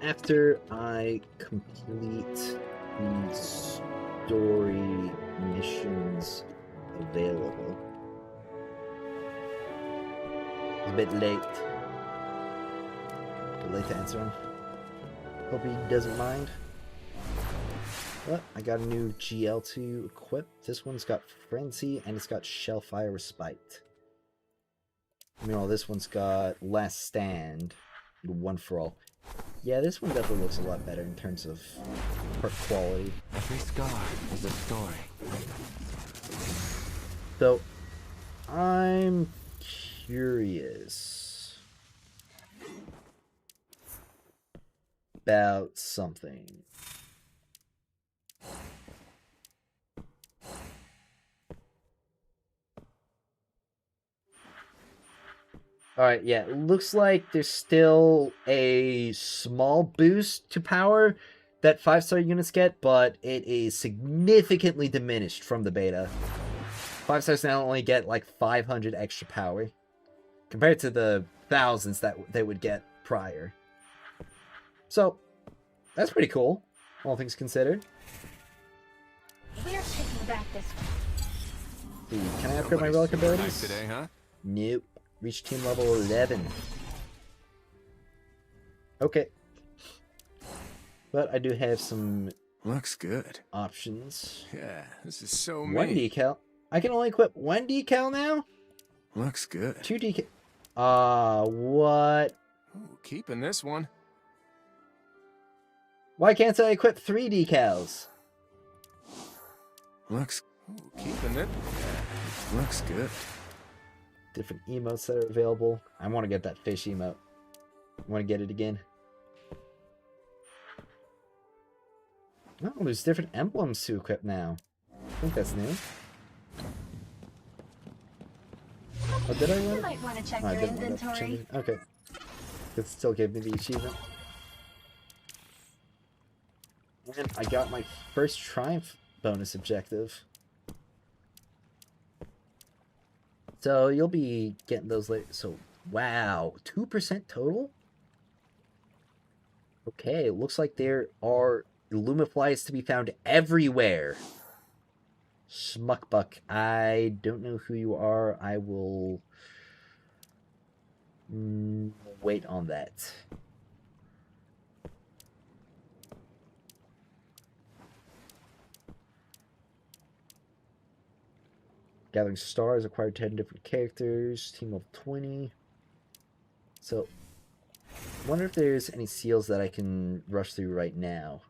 After I complete the story missions available. It's a bit late. To answer him. Hope he doesn't mind. Well, I got a new GL to equip. This one's got Frenzy, and it's got Shellfire Respite. Meanwhile, this one's got Last Stand, One for All. Yeah, this one definitely looks a lot better in terms of perk quality. Every scar is a story. So, I'm curious about something. Alright, yeah, it looks like there's still a small boost to power that 5-star units get, but it is significantly diminished from the beta. 5 stars now only get like 500 extra power, compared to the thousands that they would get prior. So, that's pretty cool, all things considered. We're taking back this. Can I upgrade my relic abilities? Nice today, huh? Nope. Reach team level 11. Okay. But I do have some... Looks good. Options. Yeah, this is so One me. decal. I can only equip one decal now? Looks good. 2 decal. What? Ooh, keeping this one. Why can't I equip 3 decals? Looks... Ooh, keeping it. Yeah, looks good. Different emotes that are available. I want to get that fish emote. I want to get it again. Oh, there's different emblems to equip now. I think that's new. Oh, did I You run it? might want to check Oh, I your didn't run it. inventory. Okay. It still gave me the achievement. And I got my first Triumph bonus objective. So you'll be getting those later. So, wow. 2% total? Okay, it looks like there are Illumiflies to be found everywhere. Schmuckbuck, I don't know who you are. I will wait on that. Gathering Stars, acquired 10 different characters, team of 20. So, I wonder if there's any seals that I can rush through right now.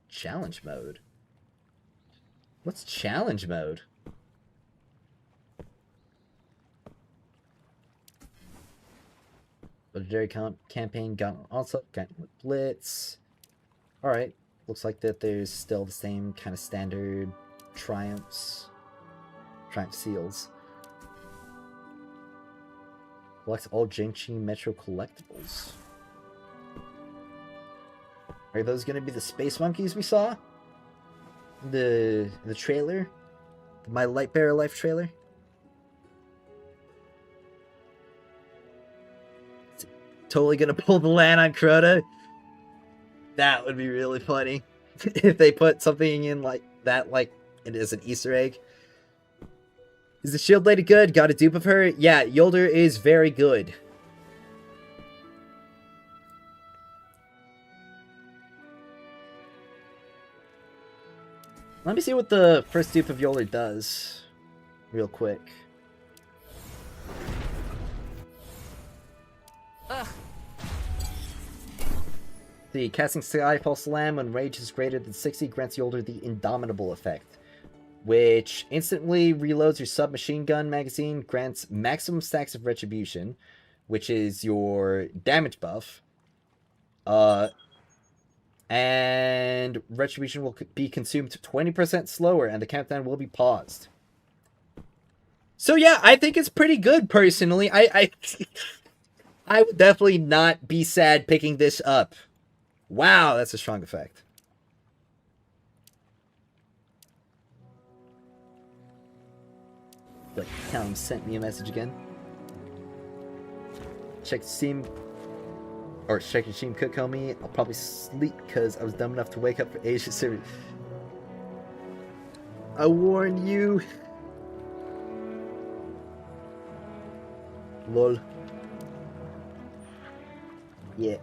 Challenge mode? What's challenge mode? Legendary campaign got also got Blitz. Alright, looks like that there's still the same kind of standard triumphs. Triumph seals. Collect all Jinchi Metro collectibles. Are those going to be the space monkeys we saw? The trailer? The My Lightbearer Life trailer? It's totally going to pull the land on Crota? That would be really funny. If they put something in like that, like it is an Easter egg. Is the shield lady good? Got a dupe of her? Yeah, Yolder is very good. Let me see what the first dupe of Yolder does. Real quick. Ugh. The casting Skyfall Slam when rage is greater than 60 grants Yolder the Indomitable effect, which instantly reloads your submachine gun magazine, grants maximum stacks of Retribution, which is your damage buff. And Retribution will be consumed 20% slower, and the countdown will be paused. So yeah, I think it's pretty good, personally. I would definitely not be sad picking this up. Wow, that's a strong effect. Like, Callum sent me a message again. Check Steam. Or check your Steam could call me. I'll probably sleep because I was dumb enough to wake up for Asia Series. I warned you. Lol. Yeah.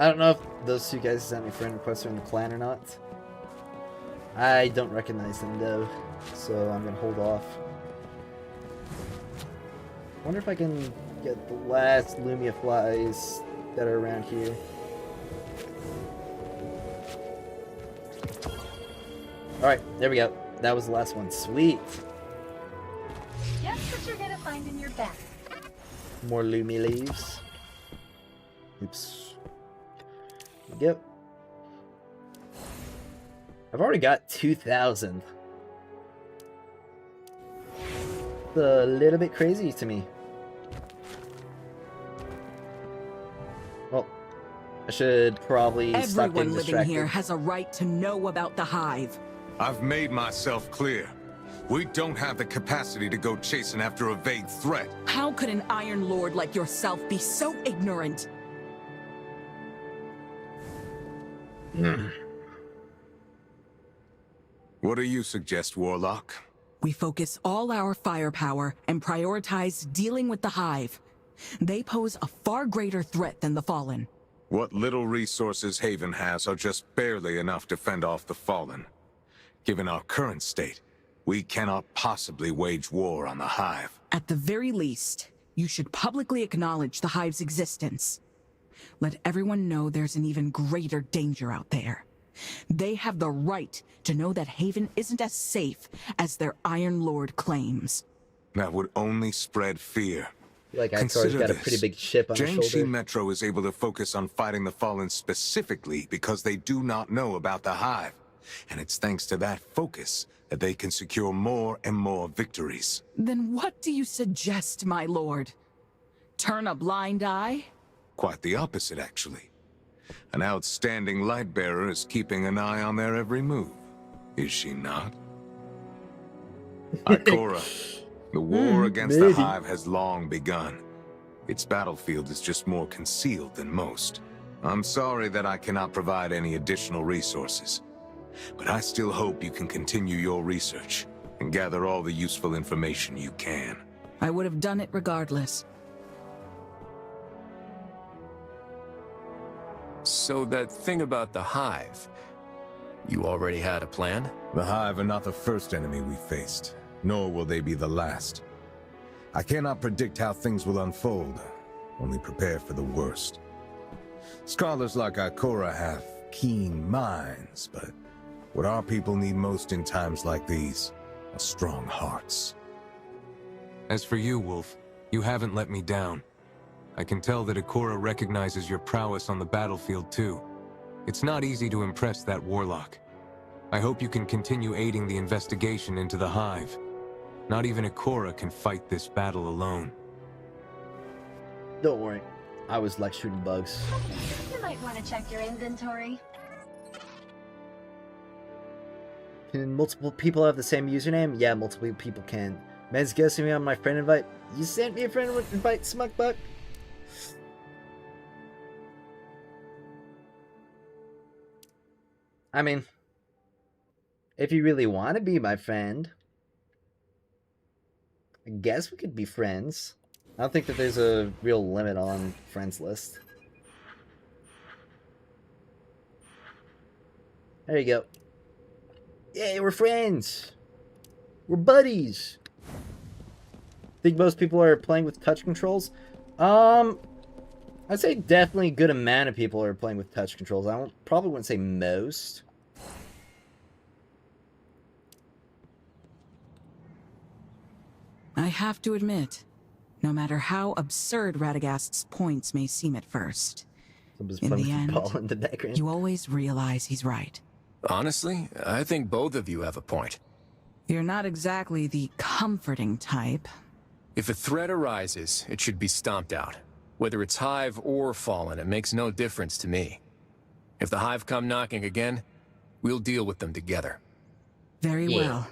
I don't know if those two guys sent me friend requests are in the clan or not. I don't recognize them though, so I'm gonna hold off. I wonder if I can get the last Lumia flies that are around here. Alright, there we go. That was the last one. Sweet! Just what you're gonna find in your bag. More Lumia leaves. Oops. Yep. I've already got 2,000. It's a little bit crazy to me. Well, I should probably stop getting Everyone living distracted. here has a right to know about the Hive. I've made myself clear. We don't have the capacity to go chasing after a vague threat. How could an Iron Lord like yourself be so ignorant? What do you suggest, Warlock? We focus all our firepower and prioritize dealing with the Hive. They pose a far greater threat than the Fallen. What little resources Haven has are just barely enough to fend off the Fallen. Given our current state, we cannot possibly wage war on the Hive. At the very least, you should publicly acknowledge the Hive's existence. Let everyone know there's an even greater danger out there. They have the right to know that Haven isn't as safe as their Iron Lord claims. That would only spread fear. Like Ikora's got a pretty big chip on his Jiangxi shoulder. Metro is able to focus on fighting the Fallen specifically because they do not know about the Hive. And it's thanks to that focus that they can secure more and more victories. Then what do you suggest, my lord? Turn a blind eye? Quite the opposite, actually. An outstanding light bearer is keeping an eye on their every move. Is she not? Ikora, the war against the Hive has long begun. Its battlefield is just more concealed than most. I'm sorry that I cannot provide any additional resources. But I still hope you can continue your research and gather all the useful information you can. I would have done it regardless. So that thing about the Hive, you already had a plan? The Hive are not the first enemy we faced, nor will they be the last. I cannot predict how things will unfold, only prepare for the worst. Scholars like Ikora have keen minds, but what our people need most in times like these are strong hearts. As for you, Wolf, you haven't let me down. I can tell that Ikora recognizes your prowess on the battlefield too. It's not easy to impress that warlock. I hope you can continue aiding the investigation into the Hive. Not even Ikora can fight this battle alone. Don't worry, I was like shooting bugs. You might want to check your inventory. Can multiple people have the same username? Yeah, multiple people can. Man's guessing me on my friend invite. You sent me a friend invite, Smuckbuck? I mean, if you really want to be my friend, I guess we could be friends. I don't think that there's a real limit on friends list. There you go. Yay, we're friends. We're buddies. Think most people are playing with touch controls? I'd say definitely a good amount of people are playing with touch controls. Probably wouldn't say most. I have to admit, no matter how absurd Radagast's points may seem at first, in the end, you always realize he's right. Honestly, I think both of you have a point. You're not exactly the comforting type. If a threat arises, it should be stomped out. Whether it's Hive or Fallen, it makes no difference to me. If the Hive come knocking again, we'll deal with them together. Very well.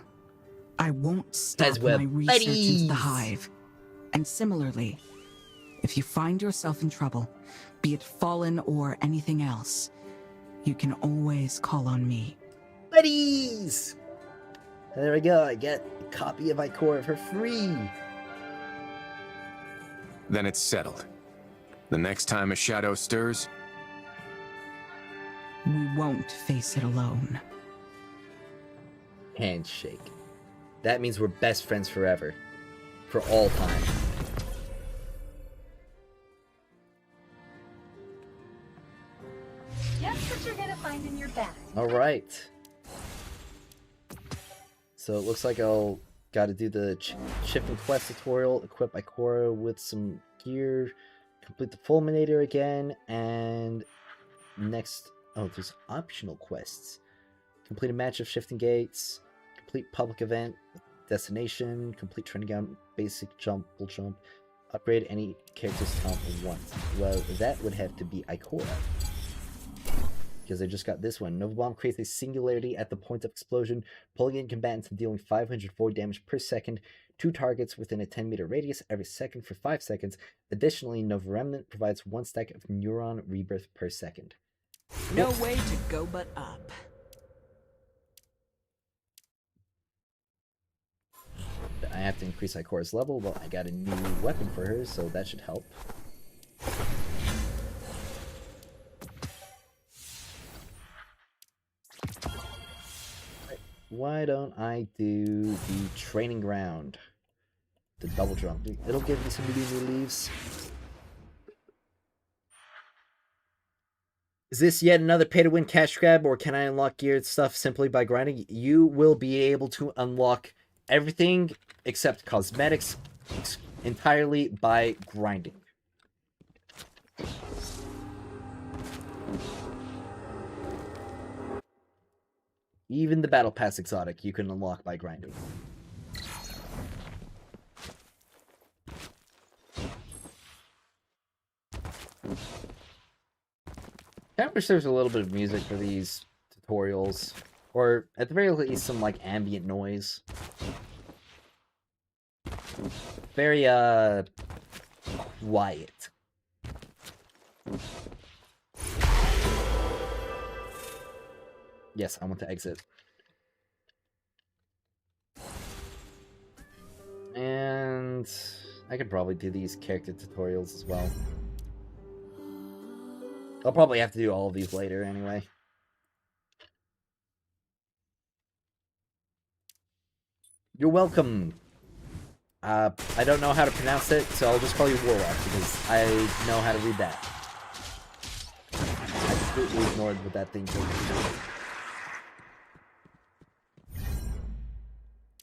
I won't stop my research into the Hive. And similarly, if you find yourself in trouble, be it Fallen or anything else, you can always call on me. Buddies! There we go, I get a copy of Ikora for free. Then it's settled. The next time a shadow stirs, We won't face it alone. Handshake. That means we're best friends forever. For all time. Guess what you're gonna find in your bag. Alright. So it looks like I'll gotta do the ship and quest tutorial, equip Ikora with some gear, complete the Fulminator again, and next... Oh, there's optional quests. Complete a match of shifting gates, complete public event, destination, complete training ground, basic jump, full jump, upgrade any character's talent once. Well, that would have to be Ikora. Because I just got this one. Nova Bomb creates a singularity at the point of explosion, pulling in combatants and dealing 540 damage per second to targets within a 10-meter radius every second for 5 seconds. Additionally, Nova Remnant provides 1 stack of neuron rebirth per second. No way to go but up. I have to increase Ikora's level, but I got a new weapon for her, so that should help. Why don't I do the training ground? The double jump. It'll give me some new leaves. Is this yet another pay-to-win cash grab, or can I unlock geared stuff simply by grinding? You will be able to unlock everything except cosmetics entirely by grinding. Even the Battle Pass exotic you can unlock by grinding. I wish there was a little bit of music for these tutorials. Or, at the very least, some, like, ambient noise. Very, quiet. Yes, I want to exit. And I could probably do these character tutorials as well. I'll probably have to do all of these later anyway. You're welcome. I don't know how to pronounce it, so I'll just call you Warlock because I know how to read that. I completely ignored what that thing told me to do.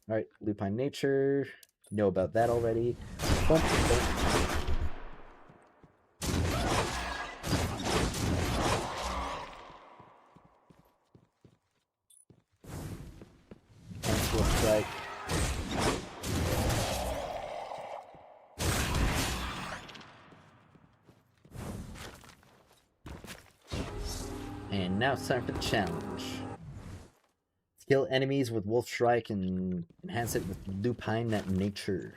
Alright, Lupine Nature. Know about that already. Bump, bump. Strike. And now it's time for the challenge. Kill enemies with Wolf Strike and enhance it with Lupine Nature.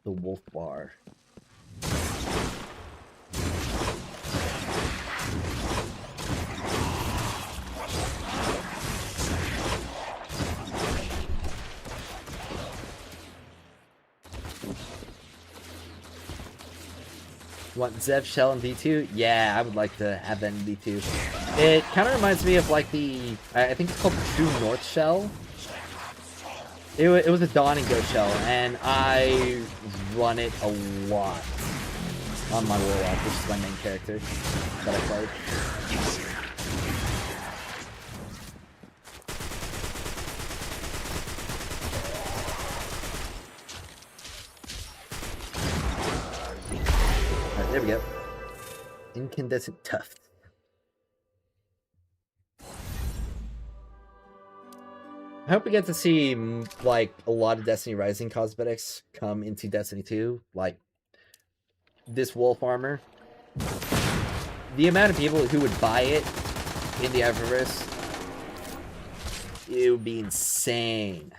The Wolf Bar. Want Zev Shell in V2? Yeah, I would like to have that in V2. It kind of reminds me of like the, I think it's called the True North Shell. It was a Dawn and Go shell, and I run it a lot on my Warlock, which is my main character that I played. Alright, there we go. Incandescent Tuft. I hope we get to see, like, a lot of Destiny Rising cosmetics come into Destiny 2. Like, this wolf armor. The amount of people who would buy it in the Eververse, it would be insane.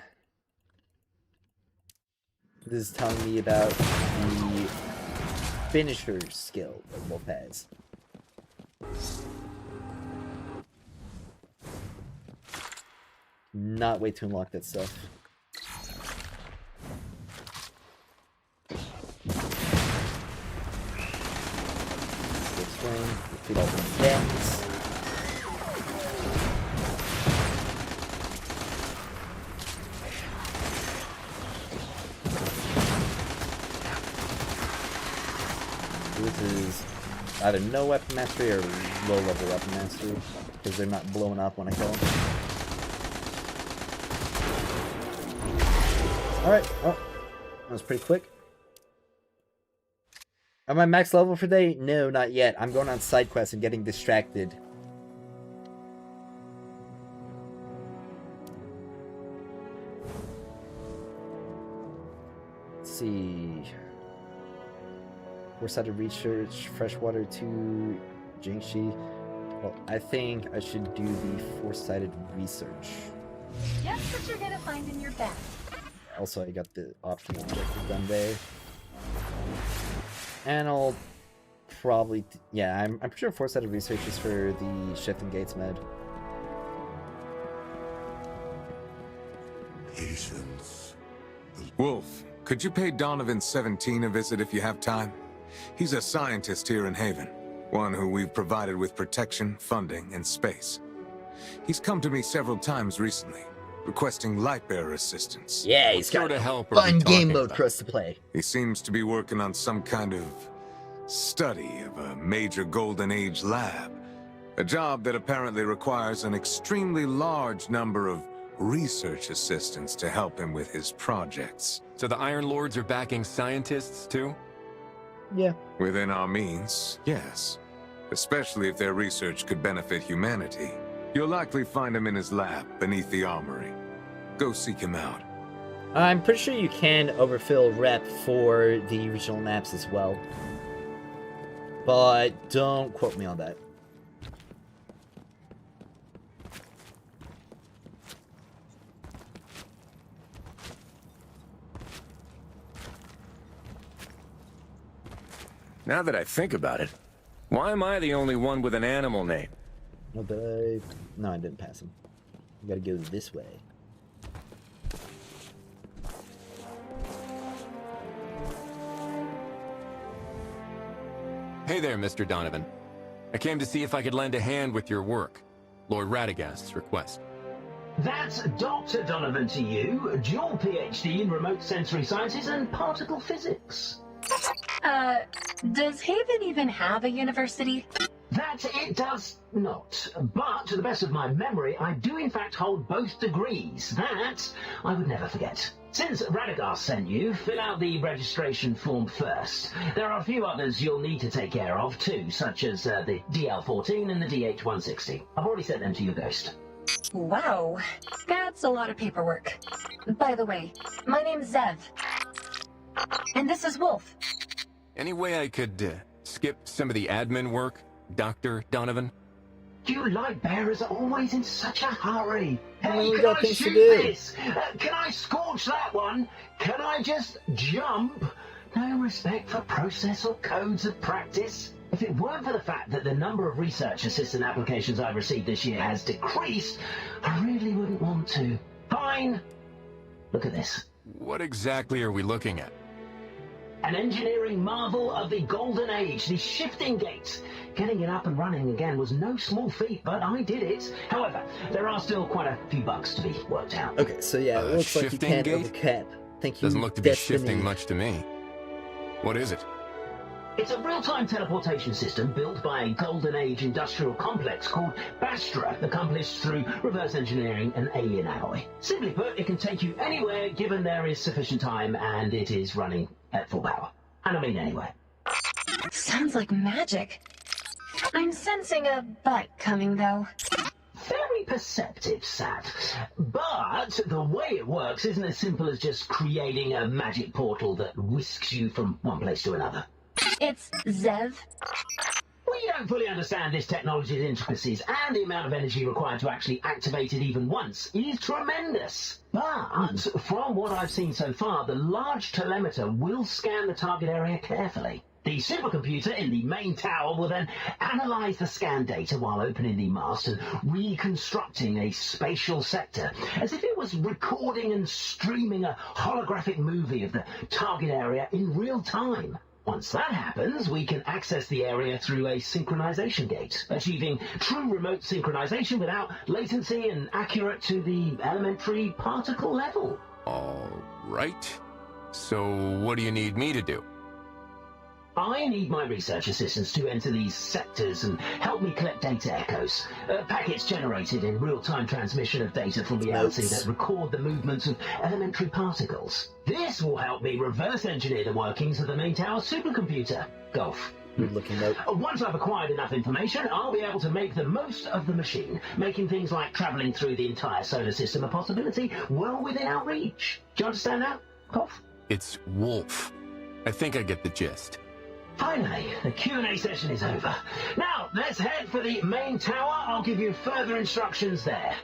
This is telling me about the finisher skill that Wolf has. Not wait to unlock that stuff. Swing. Yes. This is either no weapon mastery or low level weapon mastery, because they're not blowing up when I kill them. Alright, well, that was pretty quick. Am I max level for today? No, not yet. I'm going on side quests and getting distracted. Let's see. Four-sided research, freshwater to Jingxi. Well, I think I should do the four-sided research. Just what you're gonna find in your bag. Also, I got the optional objective done there. And I'll probably... yeah, I'm pretty sure four-sided research is for the Shifting Gates med. Patience. Wolf, could you pay Donovan 17 a visit if you have time? He's a scientist here in Haven, one who we've provided with protection, funding, and space. He's come to me several times recently, requesting Lightbearer assistance. Yeah, he's got to help a fun game mode for us to play. He seems to be working on some kind of study of a major Golden Age lab. A job that apparently requires an extremely large number of research assistants to help him with his projects. So the Iron Lords are backing scientists too? Yeah. Within our means, yes. Especially if their research could benefit humanity. You'll likely find him in his lab beneath the armory. Go seek him out. I'm pretty sure you can overfill rep for the regional maps as well. But don't quote me on that. Now that I think about it, why am I the only one with an animal name? No, I didn't pass him. You gotta go this way. Hey there, Mr. Donovan. I came to see if I could lend a hand with your work. Lord Radagast's request. That's Dr. Donovan to you, dual PhD in remote sensory sciences and particle physics. Does Haven even have a university? That it does not. But, to the best of my memory, I do in fact hold both degrees. That I would never forget. Since Radagast sent you, fill out the registration form first. There are a few others you'll need to take care of too, such as the DL-14 and the DH-160. I've already sent them to your ghost. Wow, that's a lot of paperwork. By the way, my name's Zev. And this is Wolf. Any way I could skip some of the admin work, Dr. Donovan? You light bearers are always in such a hurry. Hey, we can got I things to shoot do. this? Can I scorch that one? Can I just jump? No respect for process or codes of practice. If it weren't for the fact that the number of research assistant applications I've received this year has decreased, I really wouldn't want to. Fine. Look at this. What exactly are we looking at? An engineering marvel of the Golden Age, the Shifting Gates. Getting it up and running again was no small feat, but I did it. However, there are still quite a few bugs to be worked out. Okay, so yeah, it looks like you can't overcap. Thank you, Doesn't look to be Destiny. shifting much to me. What is it? It's a real-time teleportation system built by a Golden Age industrial complex called Bastra, accomplished through reverse engineering and alien alloy. Simply put, it can take you anywhere given there is sufficient time and it is running at full power. And I mean anywhere. Sounds like magic. I'm sensing a butt coming, though. Very perceptive, Sat. But the way it works isn't as simple as just creating a magic portal that whisks you from one place to another. It's Zev. We don't fully understand this technology's intricacies, and the amount of energy required to actually activate it even once is tremendous. But from what I've seen so far, the large telemeter will scan the target area carefully. The supercomputer in the main tower will then analyze the scan data while opening the mast and reconstructing a spatial sector, as if it was recording and streaming a holographic movie of the target area in real time. Once that happens, we can access the area through a synchronization gate, achieving true remote synchronization without latency and accurate to the elementary particle level. All right. So what do you need me to do? I need my research assistants to enter these sectors and help me collect data echoes. Packets generated in real-time transmission of data from reality that record the movements of elementary particles. This will help me reverse engineer the workings of the main tower supercomputer. Golf. Good looking note. Once I've acquired enough information, I'll be able to make the most of the machine, making things like traveling through the entire solar system a possibility well within our reach. Do you understand that, Golf? It's Wolf. I think I get the gist. Finally, the Q&A session is over. Now, let's head for the main tower. I'll give you further instructions there.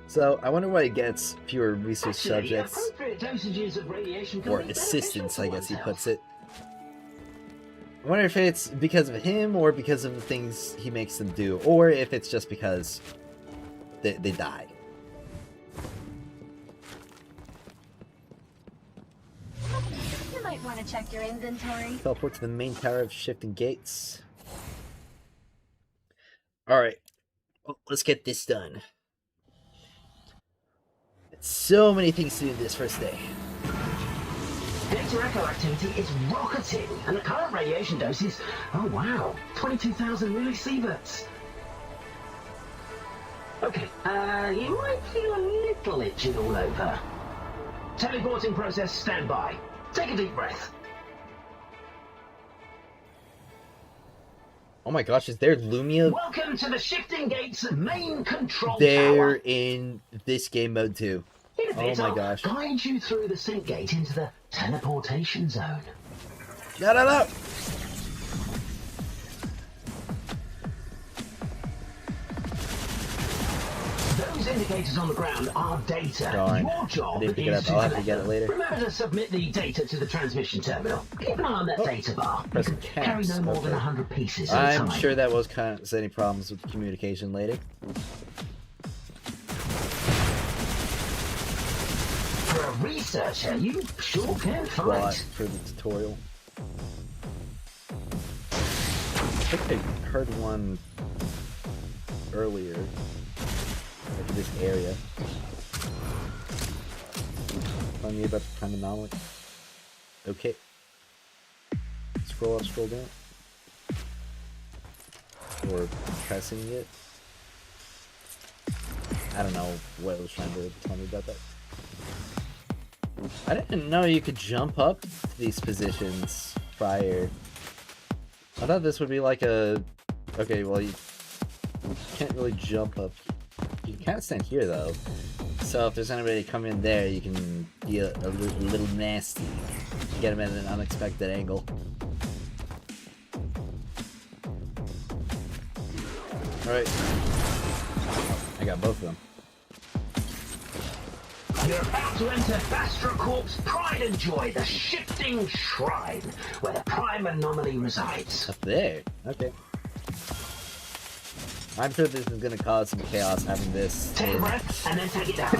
So, I wonder why he gets fewer research Actually, subjects. appropriate dosages of radiation can Or be assistants, I beneficial guess he to puts it. I wonder if it's because of him, or because of the things he makes them do, or if it's just because they die. You might want to check your inventory. Teleport to the main tower of shifting gates. Alright, well, let's get this done. So many things to do this first day. Data echo activity is rocketing, and the current radiation dose is, oh wow, 22,000 millisieverts. Okay, you might feel a little itching all over. Teleporting process standby. Take a deep breath. Oh my gosh, is there Lumia? Welcome to the Shifting Gates main control They're tower. in this game mode too. In a bit, Oh my I'll gosh. guide you through the sync gate into the teleportation zone. No! Those indicators on the ground are data. Darn. Your I job didn't pick it is up. I'll have to collect get it them. later. Remember to submit the data to the transmission terminal. Keep an eye on that data bar. You Press can carry caps. no more than Okay. 100 pieces at a I'm time. sure that was causing problems with communication later. For a researcher, you sure can Plot fight. for the tutorial. I think I heard one earlier. Like in this area. Telling me about the time anomaly. Okay. Scroll up, scroll down. Or pressing it. I don't know what it was trying to tell me about that. I didn't know you could jump up to these positions prior. I thought this would be like a... Okay, well you can't really jump up. You can kind of stand here though. So if there's anybody come in there, you can be a little nasty. Get them at an unexpected angle. Alright. I got both of them. You're about to enter Bastrocorp's pride and joy, the Shifting Shrine, where the Prime Anomaly resides. Up there. Okay. I'm sure this is gonna cause some chaos having this Take a in breath and then take it down.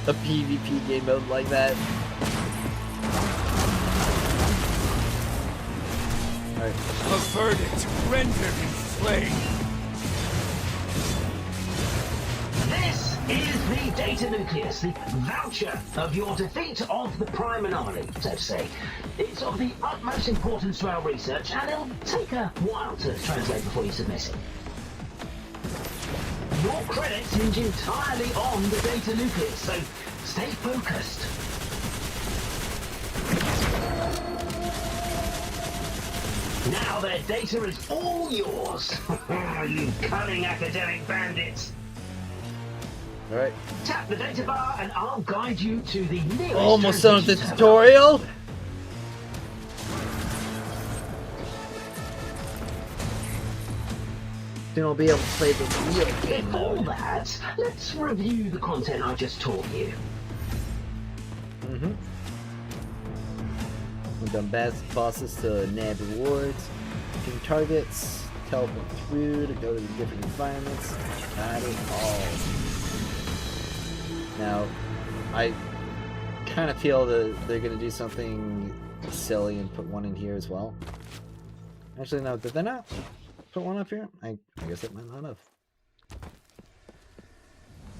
a PvP game mode like that. Alright. A verdict rendered in flame. This is the data nucleus, the voucher of your defeat of the Prime Anomaly, so to say. It's of the utmost importance to our research, and it'll take a while to translate before you submit it. Your credits hinge entirely on the data nucleus, so stay focused. Now their data is all yours, you cunning academic bandits. Alright. Tap the data bar and I'll guide you to the nearest Almost done with the transmission tutorial. Then I'll be able to play the real game Before mode. that, let's review the content I just taught you. We've done bosses to nab rewards, ping targets, teleport through to go to the different environments. Got it all. Now, I kind of feel that they're gonna do something silly and put one in here as well. Actually, no, did they not put one up here? I guess it might not have.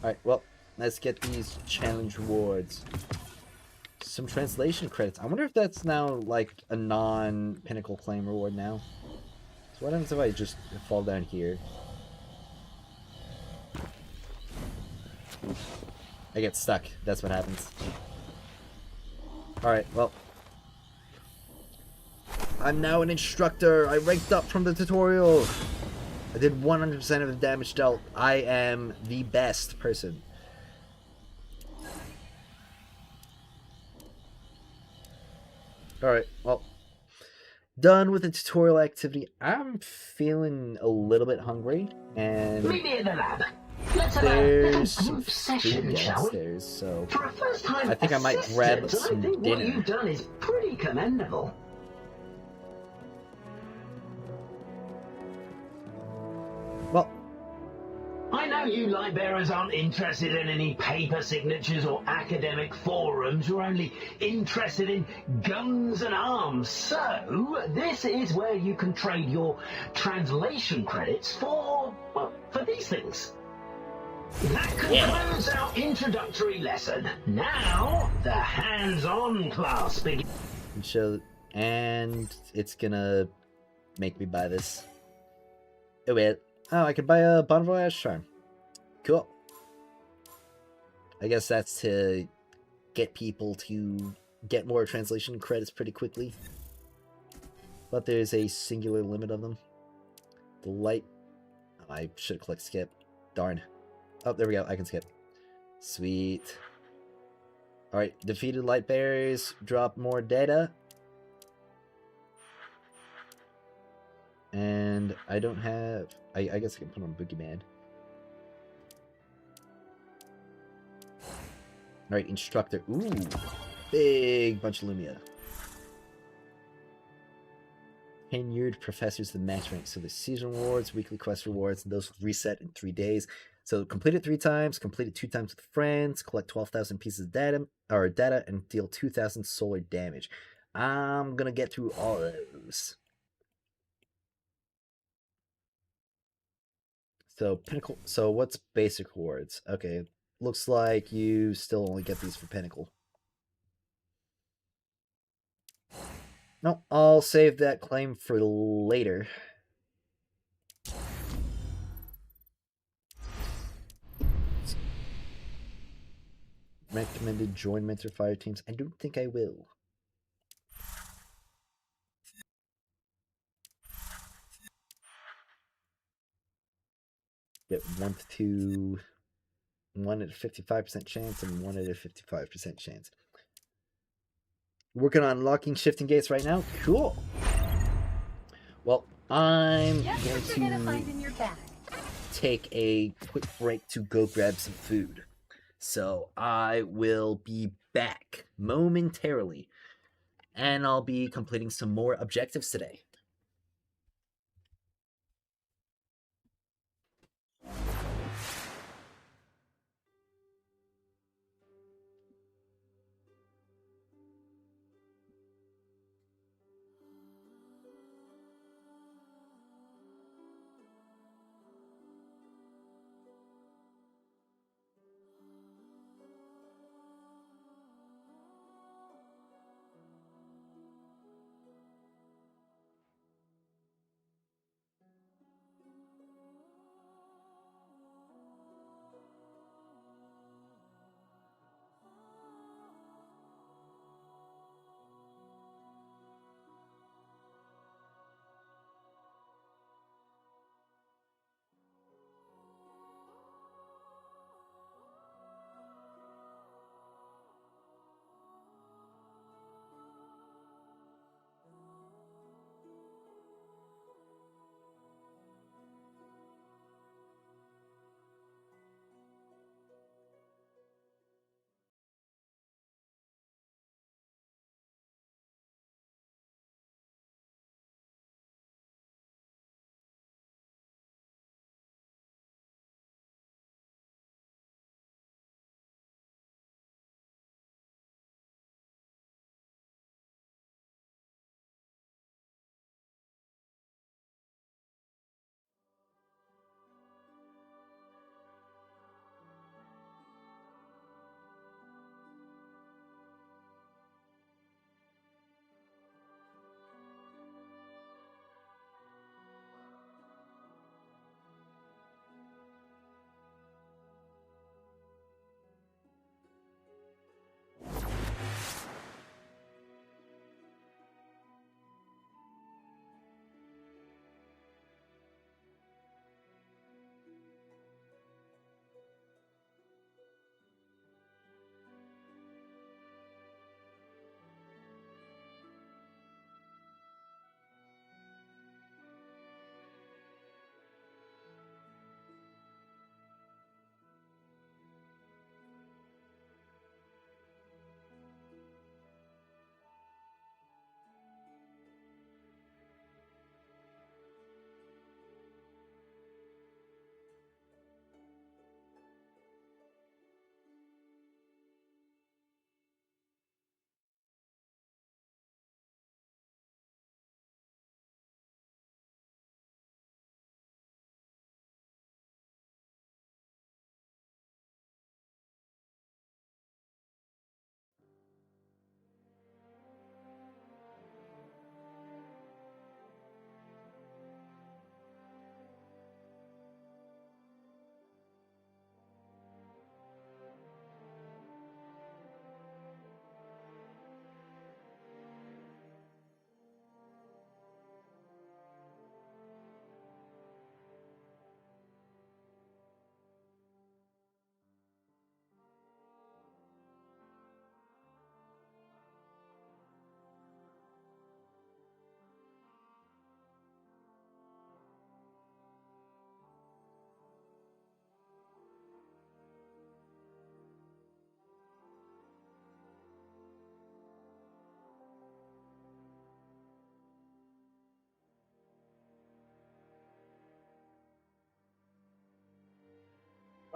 Alright, well, let's get these challenge rewards. Some translation credits. I wonder if that's now like a non-pinnacle claim reward now. So what happens if I just fall down here? I get stuck. That's what happens. Alright, well. I'm now an instructor. I ranked up from the tutorial. I did 100% of the damage dealt. I am the best person. Alright, well. Done with the tutorial activity. I'm feeling a little bit hungry. And meet me in the lab. Let's have there's a some group food session, shall we? downstairs, so For a first-time I think I might grab assistant, some I think what dinner. you've done is pretty commendable. Well, I know you light bearers aren't interested in any paper signatures or academic forums. You're only interested in guns and arms. So, this is where you can trade your translation credits for, well, for these things. That concludes our introductory lesson. Now, the hands-on class begins. And it's gonna make me buy this. Oh wait. Oh, I could buy a Bon Voyage charm. Cool. I guess that's to get people to get more translation credits pretty quickly. But there's a singular limit of them. The light... Oh, I should have clicked skip. Darn. Oh, there we go. I can skip. Sweet. Alright, defeated light bearers drop more data. And I don't have... I guess I can put on Boogeyman. Alright, instructor. Ooh. Big bunch of Lumia. Tenured professors the match rank. So the season rewards, weekly quest rewards, and those reset in 3 days. So complete it 3 times, complete it 2 times with friends, collect 12,000 pieces of data, and deal 2,000 solar damage. I'm gonna get through all of those. So Pinnacle. So what's basic rewards? Okay, looks like you still only get these for Pinnacle. No, I'll save that claim for later. Recommended join mentor fire teams. I don't think I will. Get 1 to 2, 1 at a 55% chance, and 1 at a 55% chance. Working on unlocking shifting gates right now. Cool. Well, I'm going to take a quick break to go grab some food. So I will be back momentarily, and I'll be completing some more objectives today.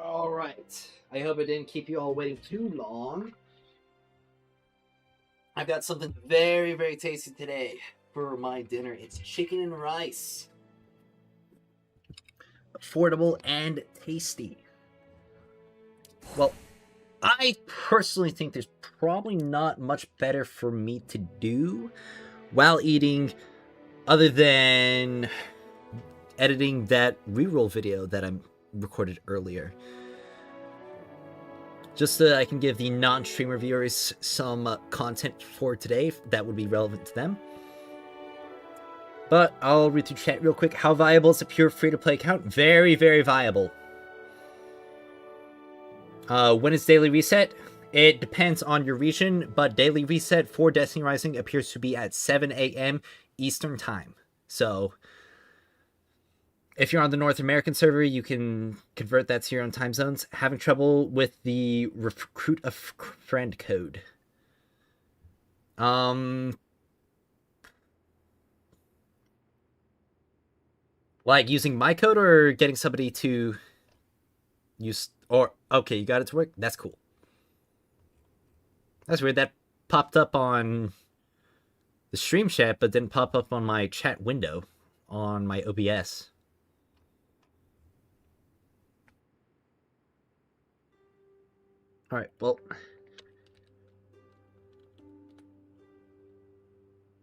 Alright. I hope I didn't keep you all waiting too long. I've got something very, very tasty today for my dinner. It's chicken and rice. Affordable and tasty. Well, I personally think there's probably not much better for me to do while eating other than editing that reroll video that I recorded earlier. Just so that I can give the non-streamer viewers some content for today that would be relevant to them. But I'll read through chat real quick. How viable is a pure free-to-play account? Very, very viable. When is Daily Reset? It depends on your region, but Daily Reset for Destiny Rising appears to be at 7 a.m. Eastern Time. So, if you're on the North American server, you can convert that to your own time zones. Having trouble with the Recruit a Friend code. Like using my code or getting somebody to use... Or, okay, you got it to work? That's cool. That's weird. That popped up on the stream chat, but didn't pop up on my chat window on my OBS. Alright, well...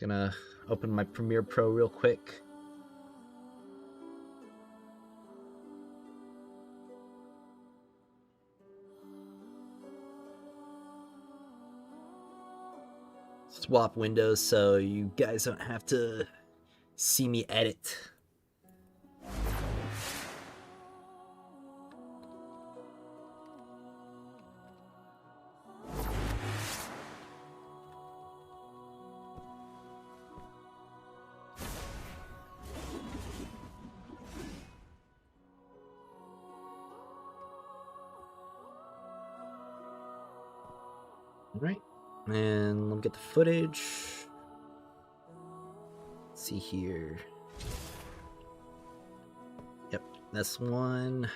Gonna open my Premiere Pro real quick. Swap windows so you guys don't have to see me edit. All right. And let me get the footage. Let's see here. Yep, that's one.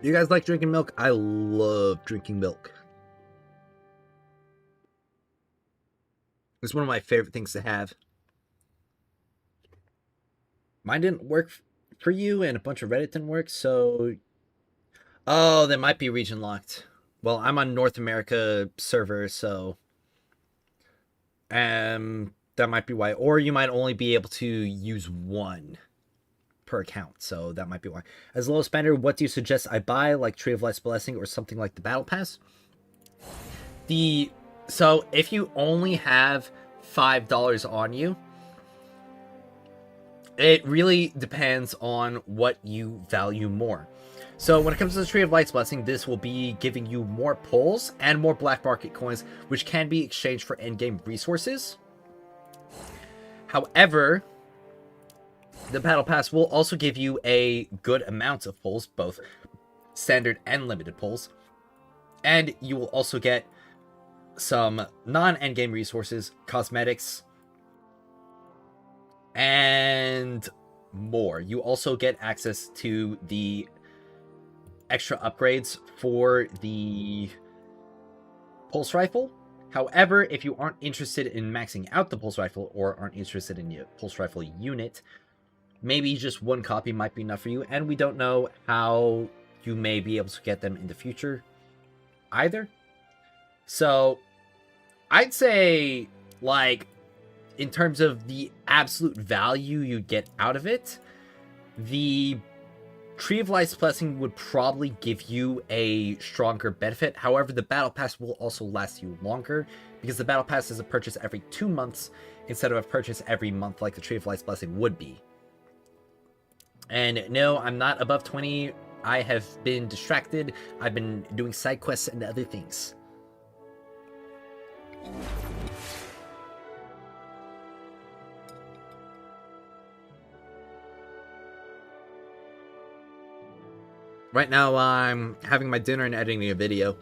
You guys like drinking milk? I love drinking milk. It's one of my favorite things to have. Mine didn't work for you, and a bunch of Reddit didn't work, so... Oh, that might be region locked. Well, I'm on North America server, so... that might be why. Or you might only be able to use one per account, so that might be why. As a low spender, what do you suggest I buy, like Tree of Life's Blessing or something like the Battle Pass? So if you only have $5 on you, it really depends on what you value more. So when it comes to the Tree of Life's Blessing, this will be giving you more pulls and more black market coins, which can be exchanged for endgame resources. However, the Battle Pass will also give you a good amount of pulls, both standard and limited pulls. And you will also get some non-endgame resources, cosmetics, and more. You also get access to the extra upgrades for the pulse rifle. However, if you aren't interested in maxing out the pulse rifle or aren't interested in the pulse rifle unit, maybe just one copy might be enough for you, and we don't know how you may be able to get them in the future either. So I'd say, like, in terms of the absolute value you get out of it, the Tree of Life's Blessing would probably give you a stronger benefit. However, the Battle Pass will also last you longer, because the Battle Pass is a purchase every 2 months instead of a purchase every month like the Tree of Life's Blessing would be. And no, I'm not above 20. I have been distracted. I've been doing side quests and other things. Right now, I'm having my dinner and editing a video.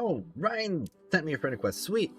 Oh, Ryan sent me a friend request. Sweet.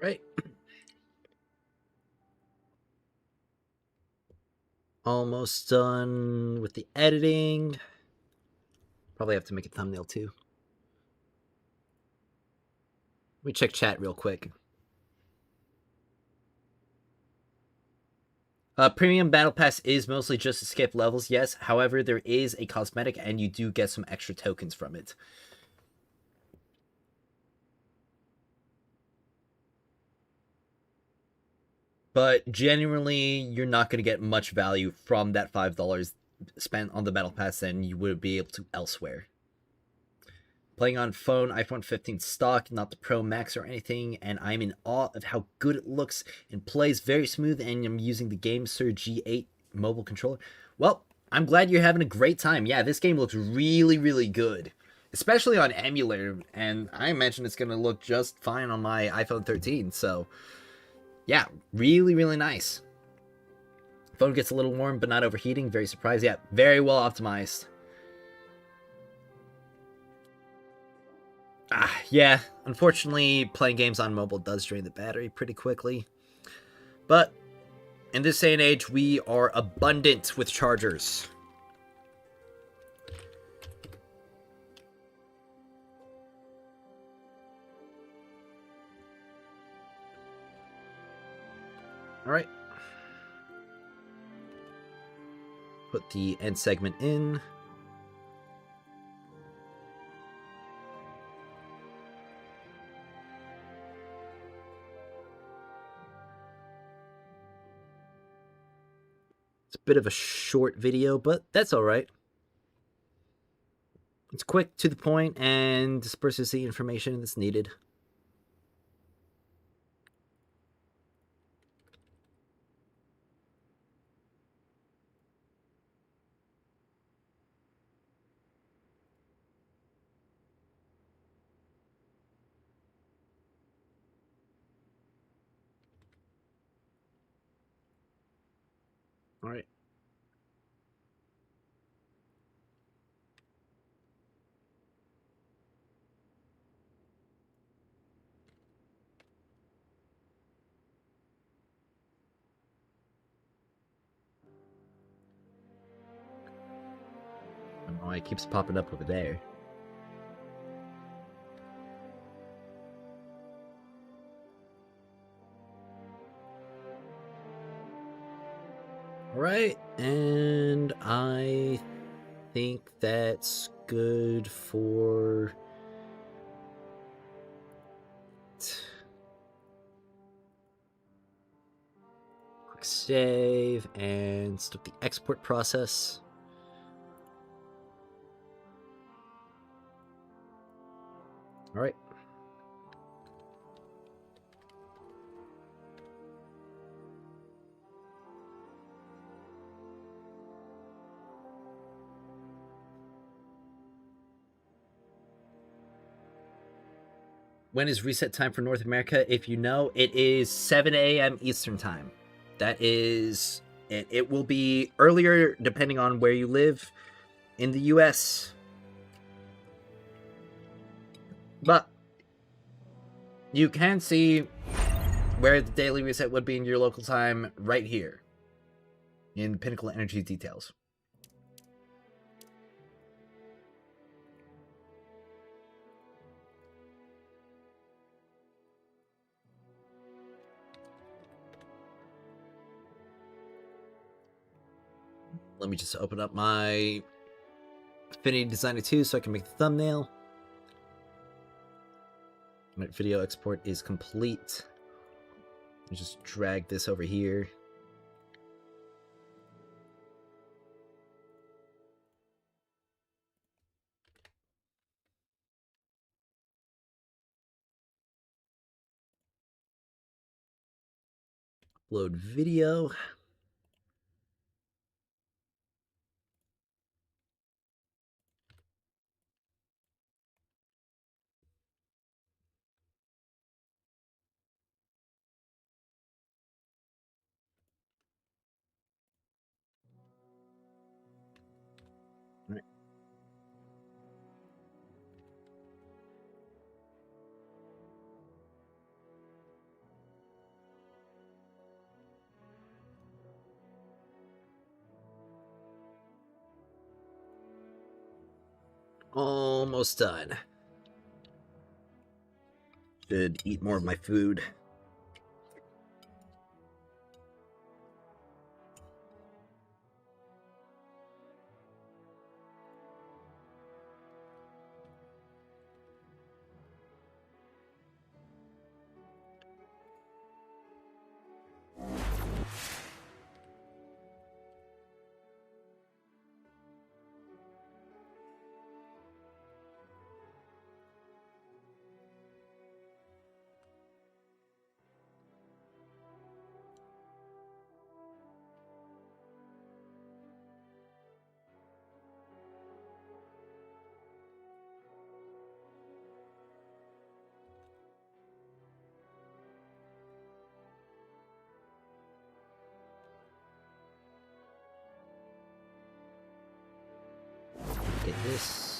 Right. Almost done with the editing. Probably have to make a thumbnail too. Let me check chat real quick. Premium Battle Pass is mostly just to skip levels, yes. However, there is a cosmetic and you do get some extra tokens from it. But genuinely, you're not going to get much value from that $5 spent on the Battle Pass than you would be able to elsewhere. Playing on phone, iPhone 15 stock, not the Pro Max or anything, and I'm in awe of how good it looks and plays very smooth, and I'm using the GameSir G8 mobile controller. Well, I'm glad you're having a great time. Yeah, this game looks really, really good, especially on emulator, and I imagine it's going to look just fine on my iPhone 13, so yeah, really, really nice. Phone gets a little warm, but not overheating. Very surprised. Yeah, very well optimized. Yeah, unfortunately, playing games on mobile does drain the battery pretty quickly. But in this day and age, we are abundant with chargers. All right. Put the end segment in. It's a bit of a short video, but that's all right. It's quick, to the point, and disperses the information that's needed. All right. I don't know why it keeps popping up over there. All right, and I think that's good for quick save and start the export process. All right. When is reset time for North America? If you know, it is 7 a.m. Eastern time. That is, it will be earlier depending on where you live in the US. But you can see where the daily reset would be in your local time right here in Pinnacle Energy details. Let me just open up my Affinity Designer 2 so I can make the thumbnail. My video export is complete. Let me just drag this over here. Upload video. Right. almost done. Should eat more of my food. Get this.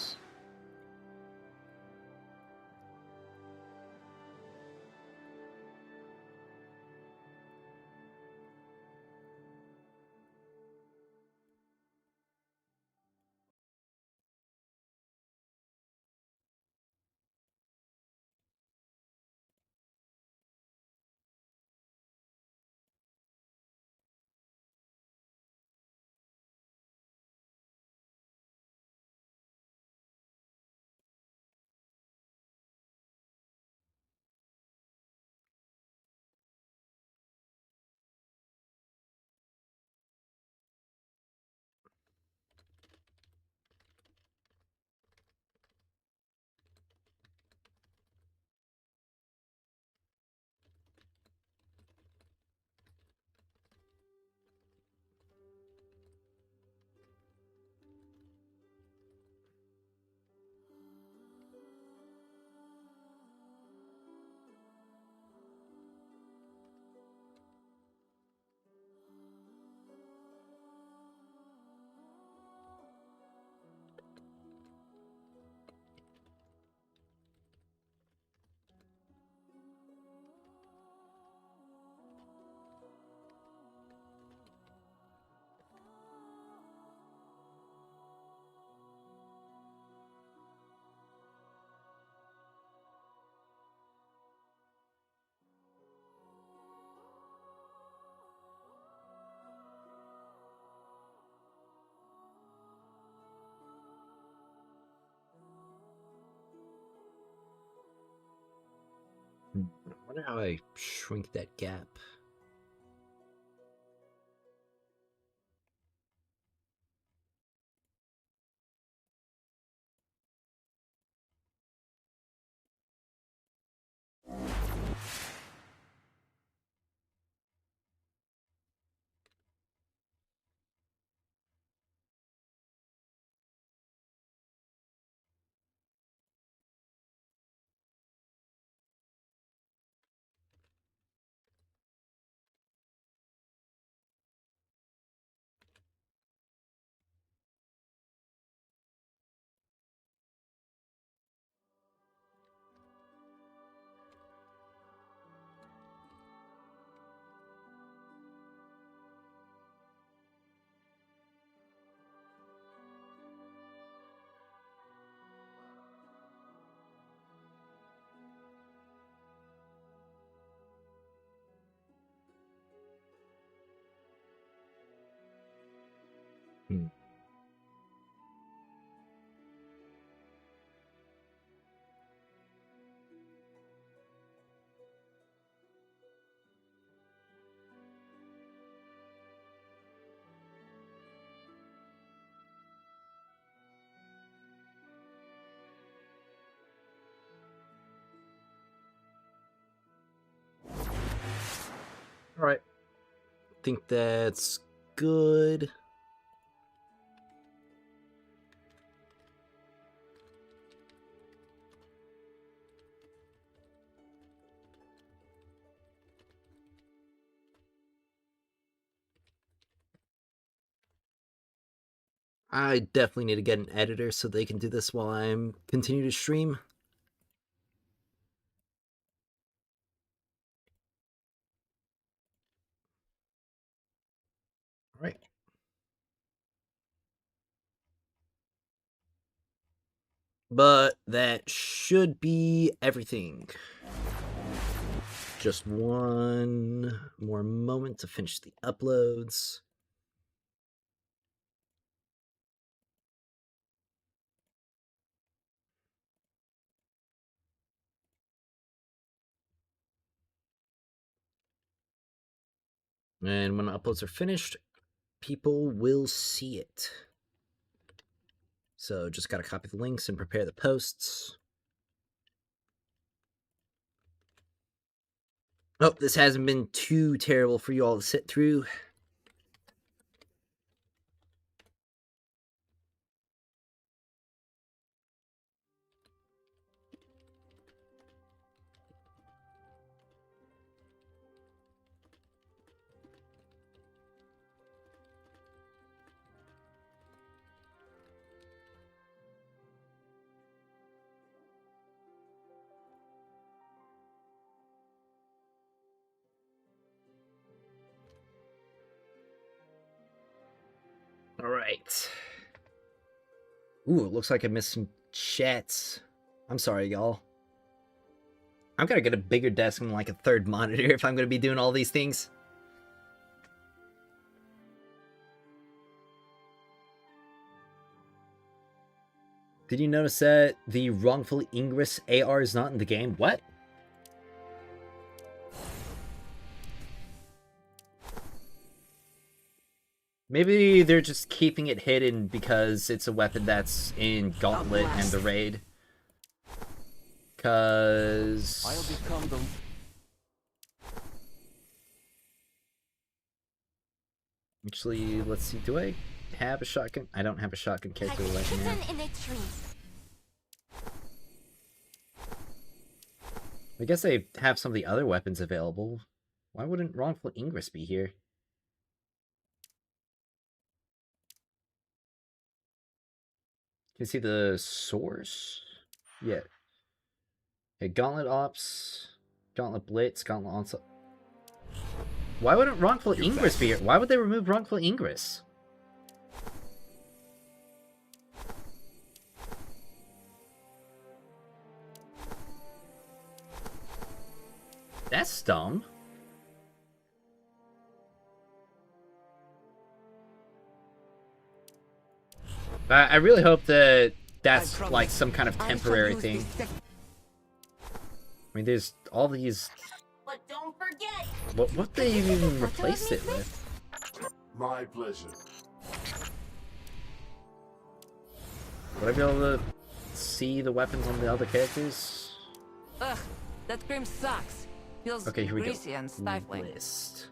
I wonder how I shrink that gap. All right. Think that's good. I definitely need to get an editor so they can do this while I'm continue to stream. All right. But that should be everything. Just one more moment to finish the uploads. And when uploads are finished, people will see it. So just gotta copy the links and prepare the posts. Oh, this hasn't been too terrible for you all to sit through. All right. Ooh, it looks like I missed some chats. I'm sorry, y'all. I'm gonna get a bigger desk and like a third monitor if I'm gonna be doing all these things. Did you notice that the wrongful ingress AR is not in the game? What? Maybe they're just keeping it hidden because it's a weapon that's in Gauntlet and the raid. Cause I'll become the... Actually, let's see. Do I have a shotgun? I don't have a shotgun character right now. I guess they have some of the other weapons available. Why wouldn't wrongful ingress be here? Can you see the source? Yeah. Okay, Gauntlet Ops, Gauntlet Blitz, Gauntlet Onslaught. Why wouldn't wrongful ingress be here? Why would they remove wrongful ingress? That's dumb. I really hope that that's like some kind of temporary thing. I mean, there's all these. But don't forget. What they even replaced it with? My pleasure. Would I be able to see the weapons on the other characters? Ugh, that cream sucks. Feels Okay, here we greasy go. and stifling. List.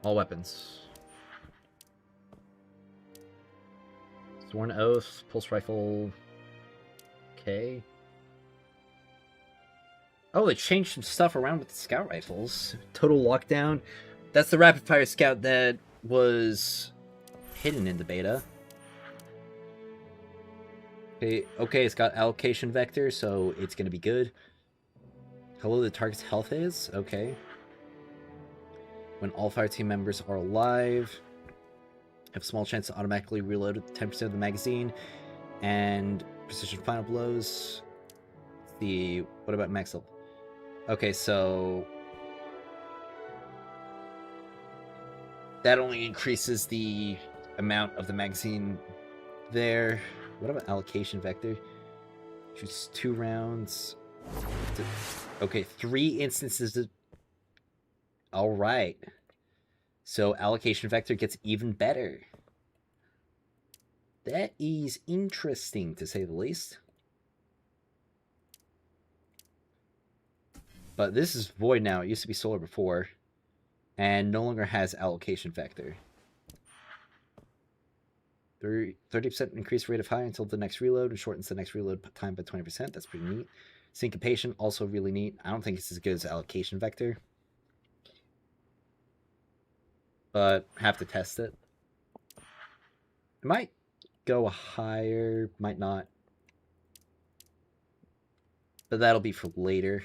All weapons. Sworn Oath, Pulse Rifle. Okay. Oh, they changed some stuff around with the Scout Rifles. Total Lockdown. That's the Rapid Fire Scout that was hidden in the beta. Okay, it's got Allocation Vector, so it's going to be good. How low the target's health is? Okay. When all fire team members are alive, have a small chance to automatically reload 10% of the magazine, and precision final blows. What about max level? Okay, so that only increases the amount of the magazine there. What about allocation vector? Shoots 2 rounds. Okay, 3 instances. All right. So allocation vector gets even better. That is interesting, to say the least. But this is void now. It used to be solar before. And no longer has allocation vector. 30% increased rate of fire until the next reload and shortens the next reload time by 20%. That's pretty neat. Syncopation, also really neat. I don't think it's as good as allocation vector. But have to test it. It might go higher, might not. But that'll be for later.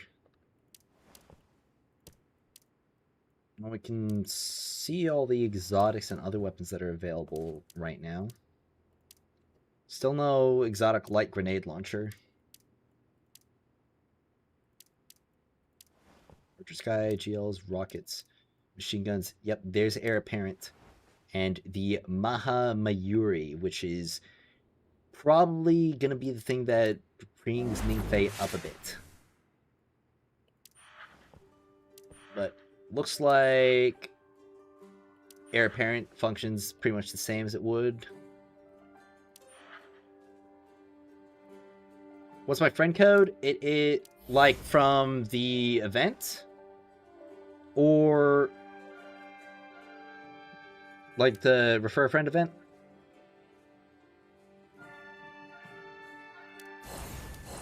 Well, we can see all the exotics and other weapons that are available right now. Still no exotic light grenade launcher. Archer Sky, GLs, rockets, machine guns. Yep, there's Heir Apparent. And the Maha Mayuri, which is probably going to be the thing that brings Ningfei up a bit. But looks like Heir Apparent functions pretty much the same as it would. What's my friend code? It like from the event? Or like the refer a friend event?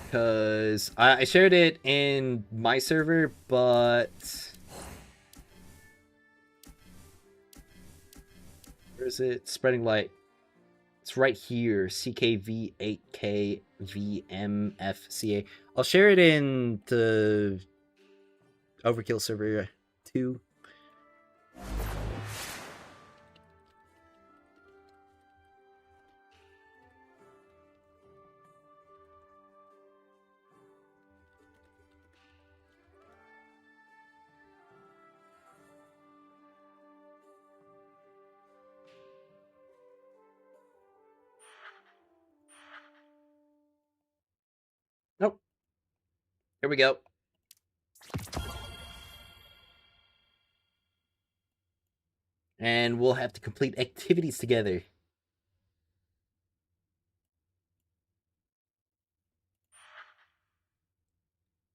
Because I shared it in my server, but where is it? Spreading Light. It's right here. CKV8KVMFCA. I'll share it in the Overkill server 2. Nope. Here we go. And we'll have to complete activities together.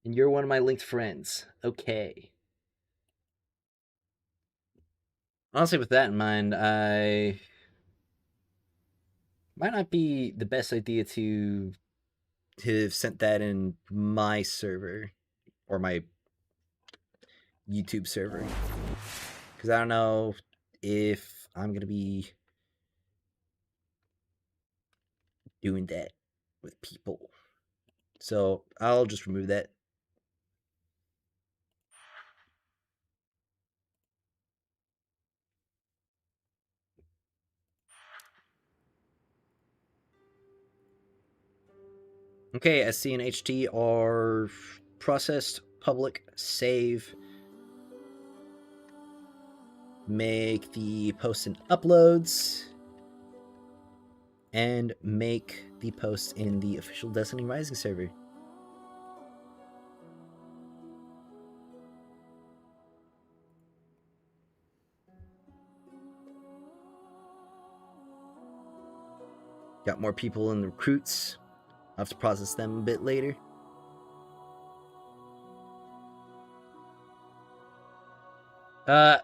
And you're one of my linked friends. Okay. Honestly, with that in mind, I might not be the best idea to have sent that in my server or my YouTube server, because I don't know if I'm gonna be doing that with people, so I'll just remove that. Okay, SC and HT are processed. Public save. Make the posts and uploads. And make the posts in the official Destiny Rising server. Got more people in the recruits. I'll have to process them a bit later.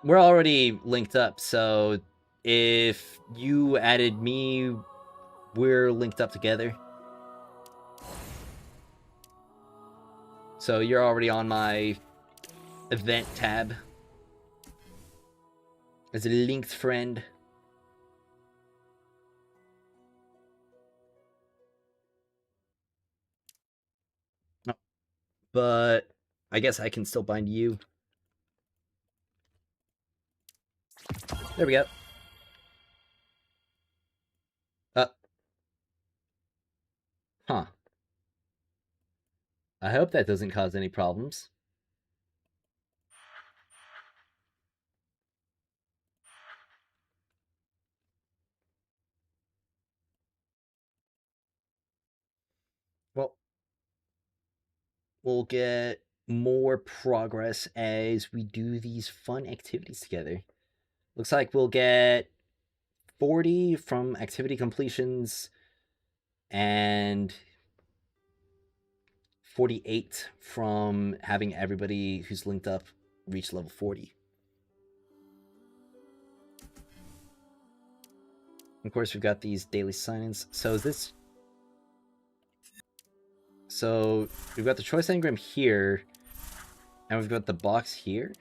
We're already linked up, so if you added me, we're linked up together. So you're already on my event tab as a linked friend. Oh, but I guess I can still bind you. There we go. Huh. I hope that doesn't cause any problems. Well, we'll get more progress as we do these fun activities together. Looks like we'll get 40 from activity completions and 48 from having everybody who's linked up reach level 40. Of course, we've got these daily sign-ins. So we've got the choice engram here, and we've got the box here.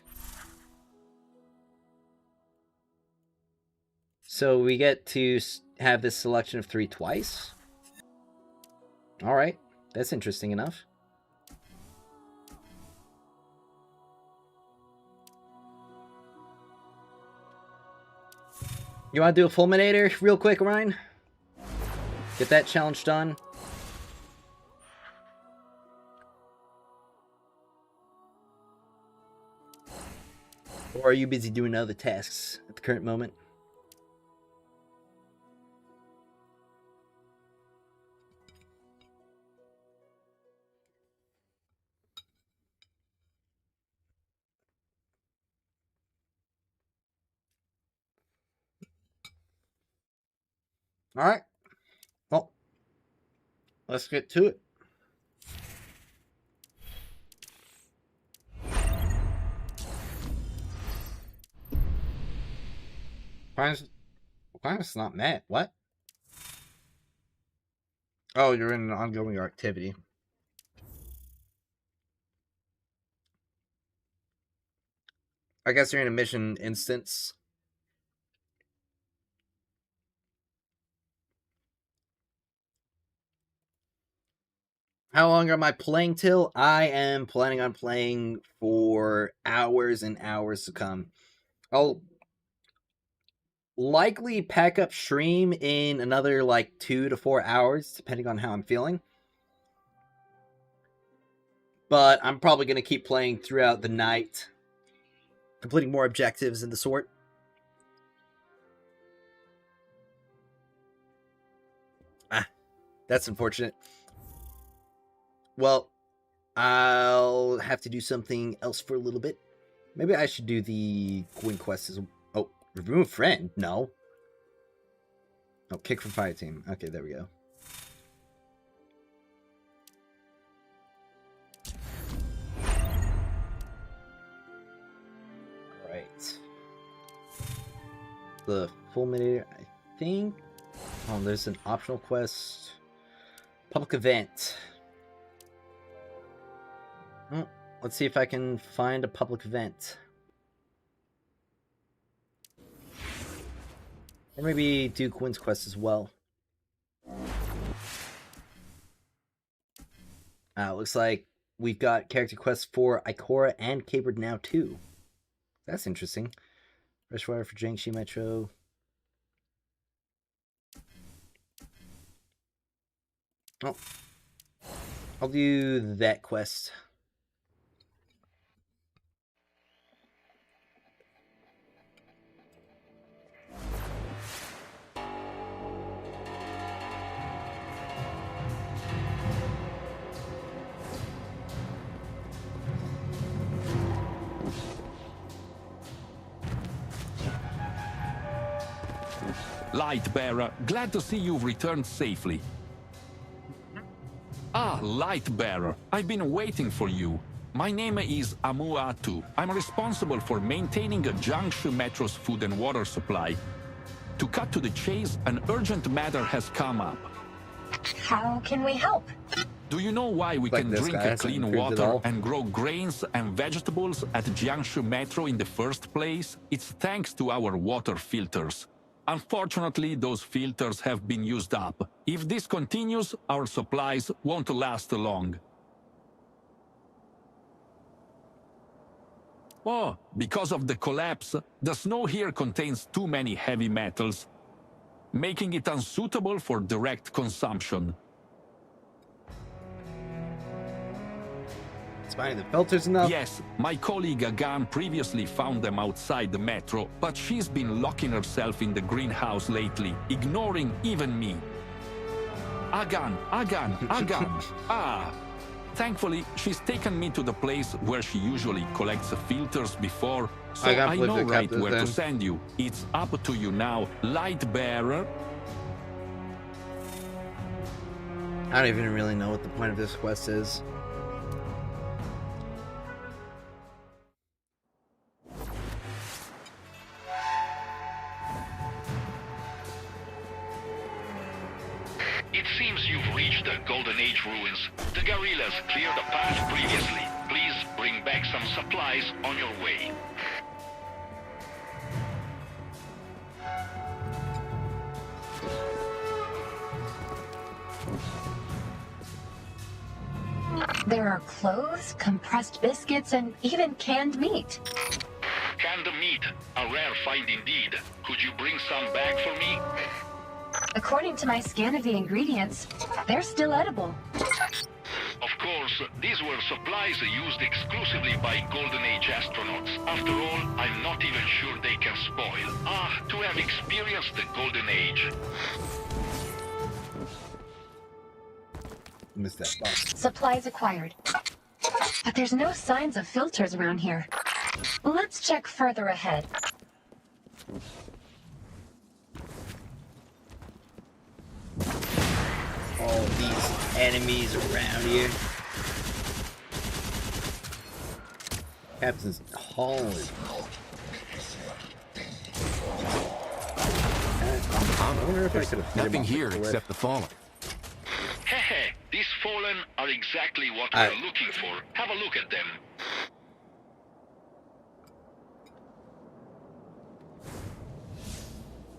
So we get to have this selection of 3 twice. Alright, that's interesting enough. You want to do a fulminator real quick, Ryan? Get that challenge done. Or are you busy doing other tasks at the current moment? All right. Well, let's get to it. Planet's not mad. What? Oh, you're in an ongoing activity. I guess you're in a mission instance. How long am I playing till? I am planning on playing for hours and hours to come. I'll likely pack up stream in another like 2 to 4 hours, depending on how I'm feeling. But I'm probably going to keep playing throughout the night, completing more objectives and the sort. That's unfortunate. Well, I'll have to do something else for a little bit. Maybe I should do the Gwyn quest as... Oh, remove friend? No. Oh, kick from fire team. Okay, there we go. Alright. The fulminator, I think... Oh, there's an optional quest. Public event. Oh, let's see if I can find a public event. Or maybe do Quinn's quest as well. Looks like we've got character quests for Ikora and Capered now too. That's interesting. Freshwater for Jiangxi Metro. Oh, I'll do that quest. Lightbearer, glad to see you've returned safely. Ah, Lightbearer, I've been waiting for you. My name is Amuatu. I'm responsible for maintaining Jiangxi Metro's food and water supply. To cut to the chase, an urgent matter has come up. How can we help? Do you know why we can drink clean water and grow grains and vegetables at Jiangxi Metro in the first place? It's thanks to our water filters. Unfortunately, those filters have been used up. If this continues, our supplies won't last long. Oh, because of the collapse, the snow here contains too many heavy metals, making it unsuitable for direct consumption. It's finding the filters enough? Yes, my colleague Agan previously found them outside the metro, but she's been locking herself in the greenhouse lately, ignoring even me. Agan! Ah! Thankfully, she's taken me to the place where she usually collects filters before, so I know right where to send you. It's up to you now, Lightbearer. I don't even really know what the point of this quest is. It seems you've reached the Golden Age ruins. The guerrillas cleared the path previously. Please bring back some supplies on your way. There are clothes, compressed biscuits, and even canned meat. Canned meat, a rare find indeed. Could you bring some back for me? According to my scan of the ingredients, they're still edible. Of course, these were supplies used exclusively by Golden Age astronauts. After all, I'm not even sure they can spoil. To have experienced the Golden Age. Missed that box. Supplies acquired. But there's no signs of filters around here. Let's check further ahead. All these enemies around here. Captain's Holland. I wonder if I could have nothing here except the fallen. Hehe, these fallen are exactly what we're looking for. Have a look at them.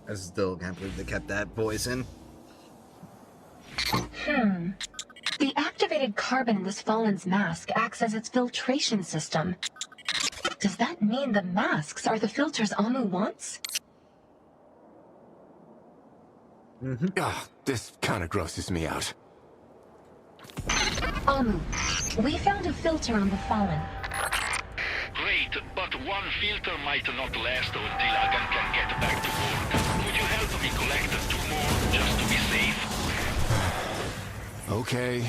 I still can't believe they kept that poison. The activated carbon in this fallen's mask acts as its filtration system. Does that mean the masks are the filters Amu wants? This kind of grosses me out. Amu, we found a filter on the fallen. Great, but one filter might not last until Agan can get back to work. Would you help me collect 2 more, just to be safe? Okay.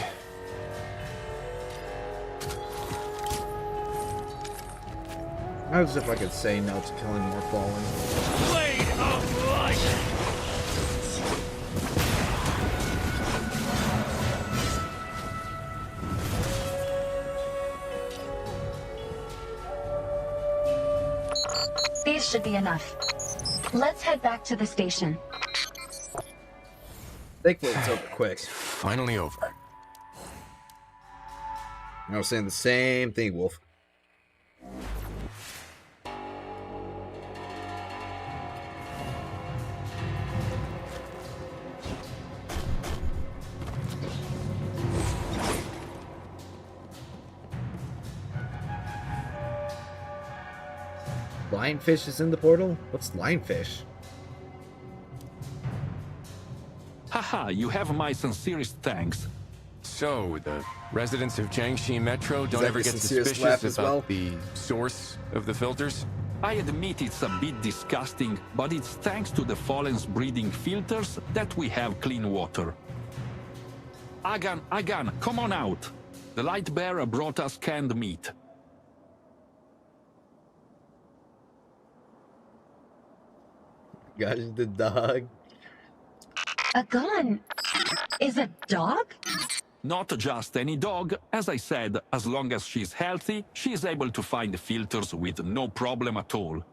As if I could say no to killing more fallen. Blade of light! These should be enough. Let's head back to the station. Thankfully it's over quick. Finally over. I was saying the same thing, Wolf. Lionfish is in the portal? What's lionfish? Haha, you have my sincerest thanks. So, the residents of Jiangxi Metro don't that ever your get sincerest laugh suspicious as well? about the source of the filters? I admit it's a bit disgusting, but it's thanks to the Fallen's breeding filters that we have clean water. Agan, come on out. The light bearer brought us canned meat. Gosh, the dog. Agan is a dog? Not just any dog. As I said, as long as she's healthy, she's able to find filters with no problem at all.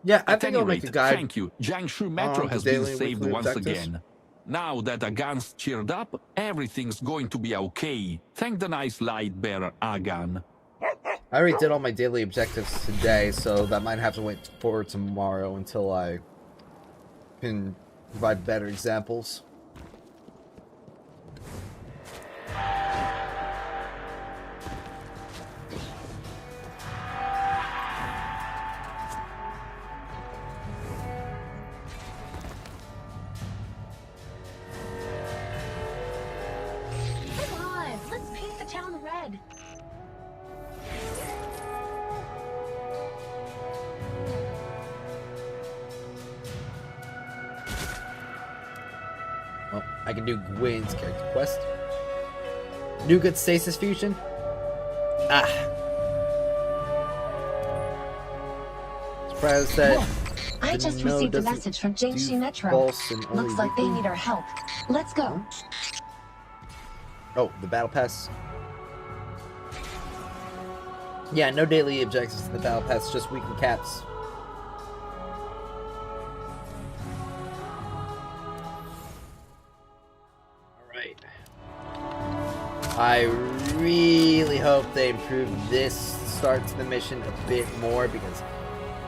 Yeah, I at think any I'll make rate, a guide. thank you. Jiangsu Metro has been saved once again. Now that Agan's cheered up, everything's going to be okay. Thank the nice light bearer, Agan. I already did all my daily objectives today, so that might have to wait for tomorrow until I can provide better examples. Come on, let's paint the town red. Well, I can do Gwen's character quest. New good stasis fusion? Surprised that I just received a message from Jiangxi Metro. Looks like they need our help. Let's go. Oh, the battle pass. Yeah, no daily objectives in the battle pass, just weekly caps. Alright. I really hope they improve this start to the mission a bit more, because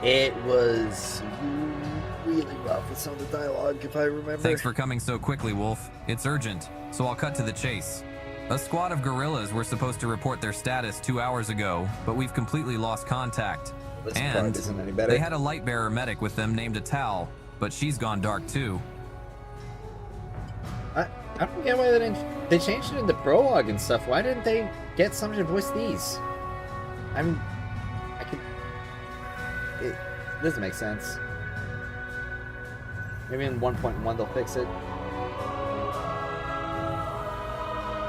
it was really rough with some of the dialogue, if I remember. Thanks for coming so quickly, Wolf. It's urgent, so I'll cut to the chase. A squad of guerrillas were supposed to report their status 2 hours ago, but we've completely lost contact. This And card isn't any better. they had a light bearer medic with them named Atal, but she's gone dark too. I don't get why they changed it in the prologue and stuff. Why didn't they get someone to voice these? It doesn't make sense. Maybe in 1.1 they'll fix it.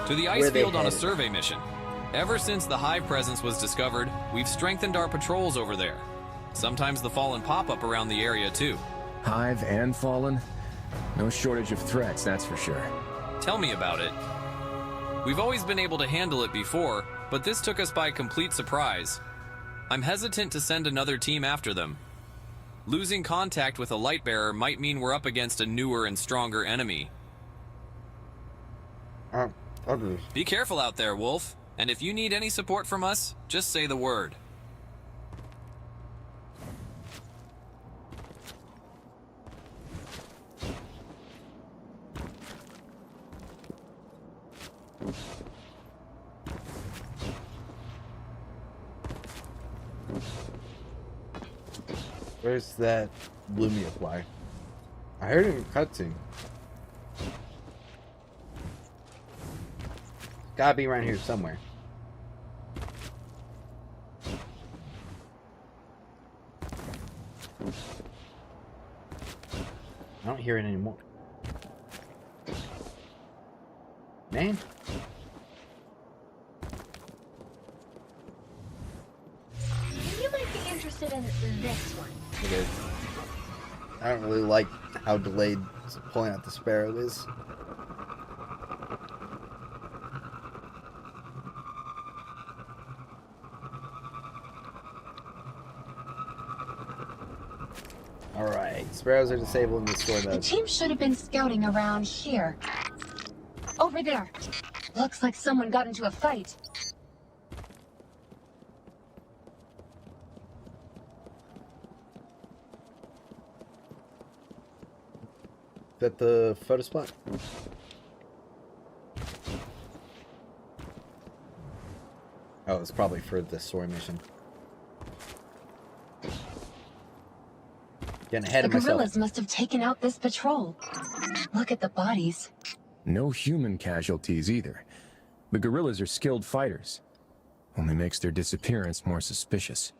To the ice field on a survey mission. Ever since the Hive presence was discovered, we've strengthened our patrols over there. Sometimes the Fallen pop up around the area too. Hive and Fallen? No shortage of threats, that's for sure. Tell me about it. We've always been able to handle it before, but this took us by complete surprise. I'm hesitant to send another team after them. Losing contact with a Lightbearer might mean we're up against a newer and stronger enemy. Be careful out there, Wolf. And if you need any support from us, just say the word. Where's that Lumia fly? I heard it in cutscene. Gotta be around here somewhere. I don't hear it anymore. Man. You might be interested in this one. It is. I don't really like how delayed pulling out the sparrow is. Alright, sparrows are disabled in the store The mode. team should have been scouting around here. Over there. Looks like someone got into a fight. Is that the photo spot? Oh, it's probably for the story mission. Getting ahead of The myself. gorillas must have taken out this patrol. Look at the bodies. No human casualties either. The gorillas are skilled fighters. Only makes their disappearance more suspicious.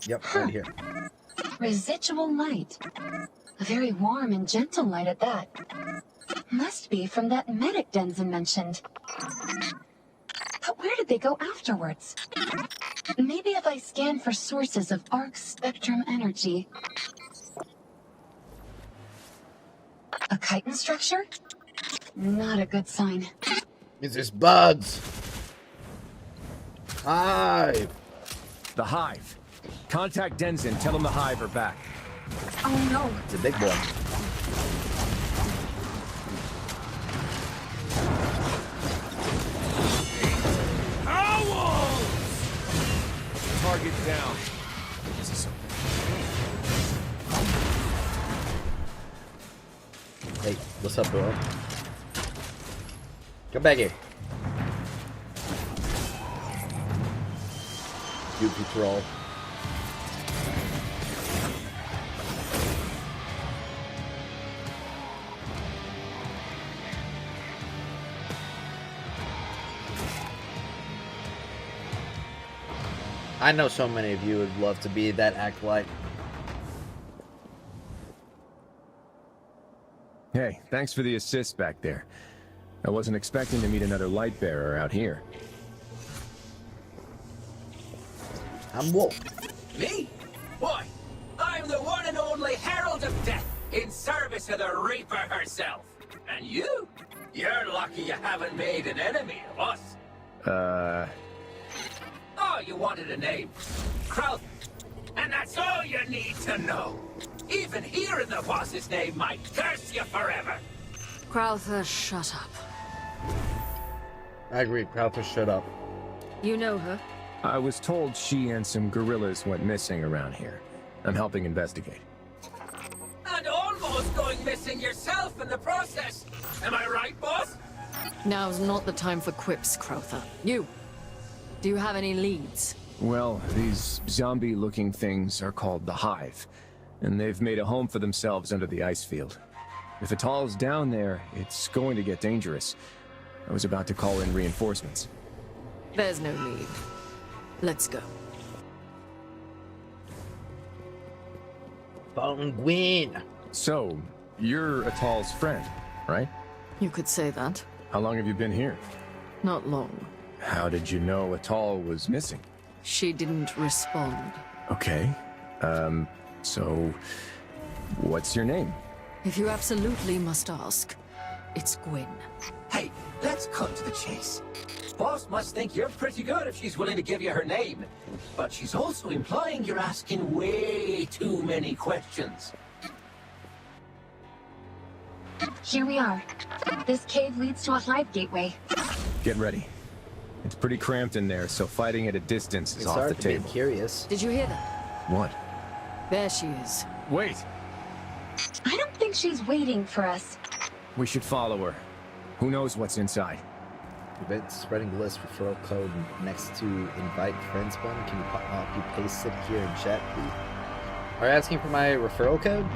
Yep, right here. Residual light. A very warm and gentle light at that. Must be from that medic Denzin mentioned. But where did they go afterwards? Maybe if I scan for sources of arc spectrum energy. A chitin structure? Not a good sign. It's just bugs. Hive. The Hive. Contact Denzin, tell him the Hive are back. Oh no. It's a big boy. Owls! Target down. Hey, what's up, bro? Come back here. Goofy troll. I know so many of you would love to be that acolyte. Hey, thanks for the assist back there. I wasn't expecting to meet another Lightbearer out here. I'm Wolf. Me? Why, I'm the one and only Herald of Death, in service of the Reaper herself. And you? You're lucky you haven't made an enemy of us. Oh, you wanted a name. Krauth. And that's all you need to know. Even hearing the boss's name might curse you forever. Crowther, shut up. I agree, Crowther, shut up. You know her? I was told she and some gorillas went missing around here. I'm helping investigate. And almost going missing yourself in the process. Am I right, boss? Now's not the time for quips, Crowther. You. Do you have any leads? Well, these zombie-looking things are called the Hive, and they've made a home for themselves under the ice field. If Atal's down there, it's going to get dangerous. I was about to call in reinforcements. There's no need. Let's go. Following Gwen. So, you're Atal's friend, right? You could say that. How long have you been here? Not long. How did you know Atal was missing? She didn't respond. Okay. So... what's your name? If you absolutely must ask, it's Gwen. Hey, let's cut to the chase. Boss must think you're pretty good if she's willing to give you her name. But she's also implying you're asking way too many questions. Here we are. This cave leads to a hive gateway. Get ready. It's pretty cramped in there, so fighting at a distance is off the table. Curious. Did you hear that? What? There she is. Wait! I don't think she's waiting for us. We should follow her. Who knows what's inside? You've been spreading the list referral code next to invite friends button. Can you copy paste it here in chat, please? Are you asking for my referral code?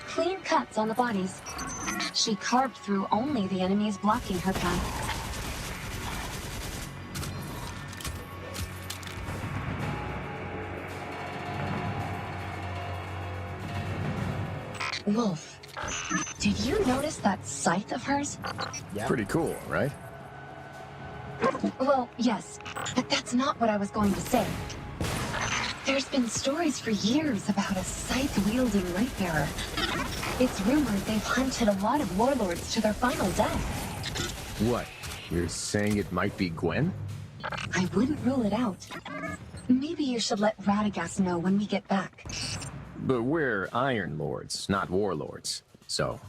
Clean cuts on the bodies. She carved through only the enemies blocking her path. Wolf, did you notice that scythe of hers? Yeah. Pretty cool, right? Well, yes, but that's not what I was going to say. There's been stories for years about a scythe-wielding Lightbearer. It's rumored they've hunted a lot of warlords to their final death. What? You're saying it might be Gwen? I wouldn't rule it out. Maybe you should let Radagast know when we get back. But we're Iron Lords, not Warlords. So,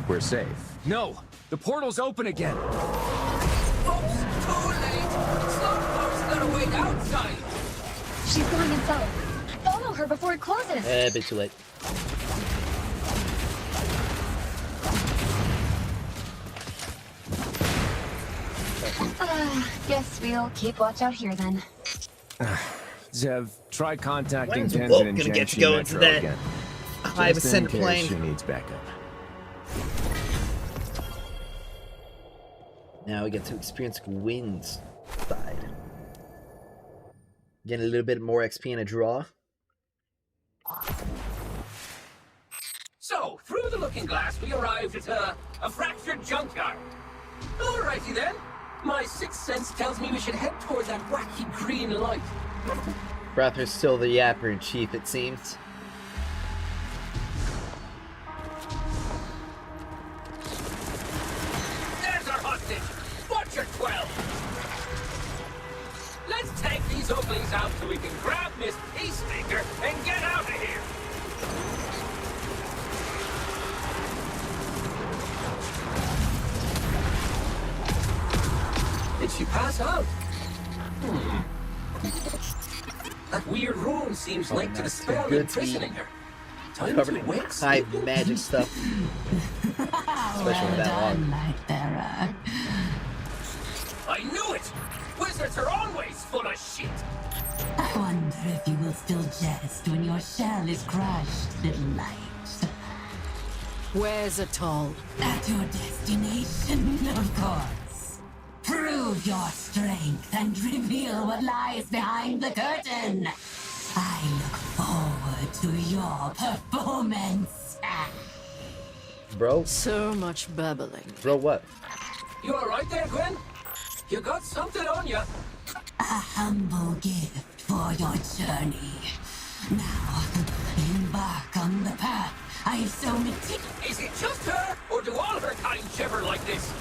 we're safe. No! The portal's open again! Oops, too late! Slowpoke's gonna wait outside! She's going inside. Follow her before it closes. A bit too late. Guess we'll keep watch out here then. Zev, try contacting When's Tenzin Wolf and gonna get Jiangxi you going to Metro that again. hive Just in ascent case plane? She needs backup. Now we get to experience Gwen's side. Getting a little bit more XP in a draw. So, through the looking glass, we arrived at a fractured junkyard. Alrighty then. My sixth sense tells me we should head toward that wacky green light. Brather's still the yapper in chief, it seems. There's our hostage. Watch your 12. Let's take these uglies out so we can grab Miss Peacemaker and get out of here. Did she pass out? That weird room seems linked to the spell imprisoning her. Time Covered to in wake high magic stuff. Especially with that long. Lightbearer. I knew it! Wizards are always full of shit! I wonder if you will still jest when your shell is crushed, little light. Where's Atal? At your destination, of course. Prove your strength and reveal what lies behind the curtain. I look forward to your performance. Bro? So much babbling. Bro, what? You alright there, Gwen? You got something on you. A humble gift for your journey. Now, embark on the path I have so meticulously... Is it just her, or do all her kind shiver like this?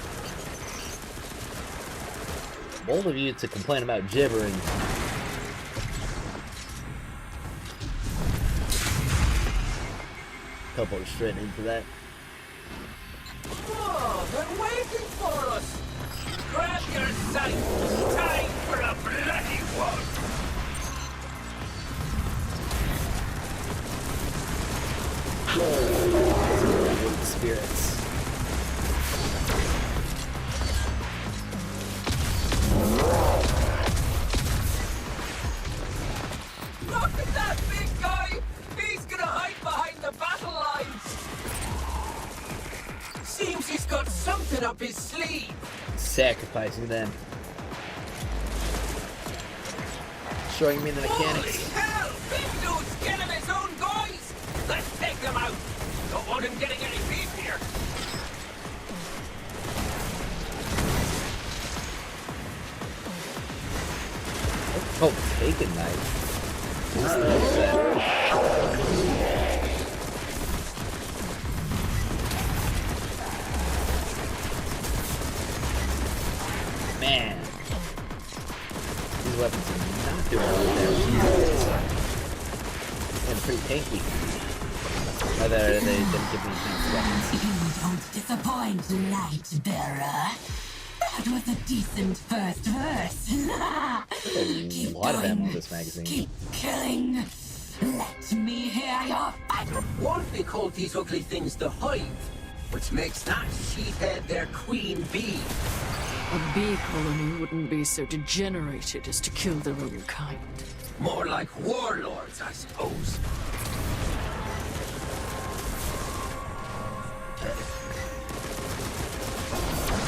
Bold of you to complain about gibbering. Couple straight into that. Oh, they're waiting for us! Grab your sight! Time for a bloody one! his sleeve. Sacrificing them. Showing me the mechanics. Holy hell! Big dude's killing his own guys! Let's take them out! Don't want him getting any beef here. Oh, take a knife. Man, these weapons are not doing well there. And pretty tanky. Rather, they didn't give me advanced weapons. You don't disappoint, Lightbearer. That was a decent first verse. There's a lot of ammo in this magazine. Keep killing. Let me hear your fight. Won't they call these ugly things the Hive? Which makes that sheathead their queen bee. A bee colony wouldn't be so degenerated as to kill their own kind. More like warlords, I suppose.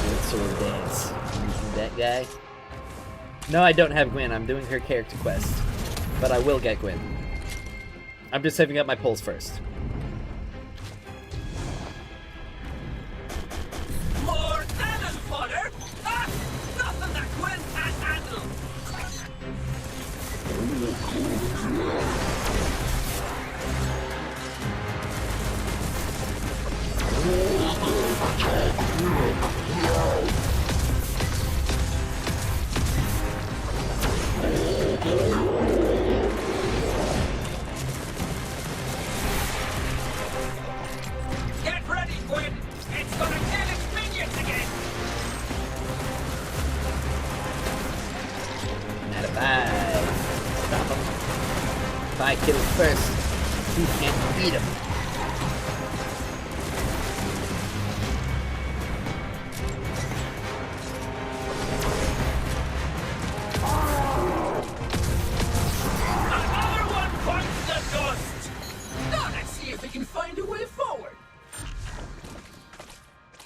Good sword dance. Using that guy. No, I don't have Gwen. I'm doing her character quest. But I will get Gwen. I'm just saving up my pulls first. More cannon fodder? Ah! Nothing that Gwen can't handle! Get ready, Gwen! It's gonna kill its minions again! Not a bye. Stop him. If I kill him first, you can't beat him. Another one bites the dust! Now let's see if we can find a way forward.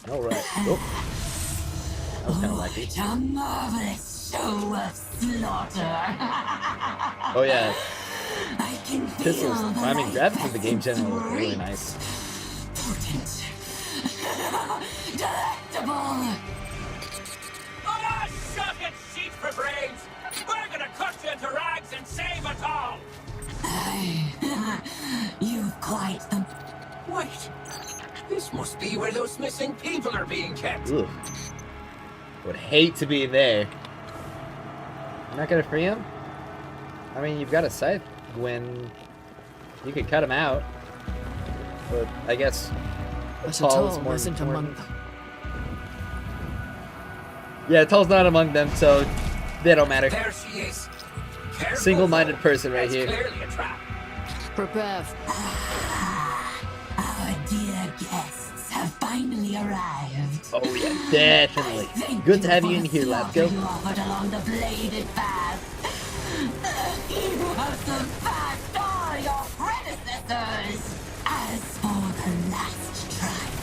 Alright. Oh. That was kind of lucky. What a marvelous show of slaughter. Oh yeah. I can Pistols. feel the I mean, life graphics of the game essence generally look really breathe. nice. Potent. Delectable. Ah, shut it, sheet for brains! We're gonna cut you into rags and save it all! You've quite the... Wait, this must be where those missing people are being kept. Ugh. Would hate to be there. You're not gonna free him? I mean, you've got a scythe, Gwen. You could cut him out. But I guess Tall is more isn't important. among them. Yeah, Tall's not among them, so they don't matter. There she is. Careful, Single-minded person right that's here. clearly a trap. Prepare. Our dear guests have finally arrived. Oh yeah, definitely. Good to have you in here, Lapko. You offered along the bladed path. You have surpassed all your predecessors. As for the last trial,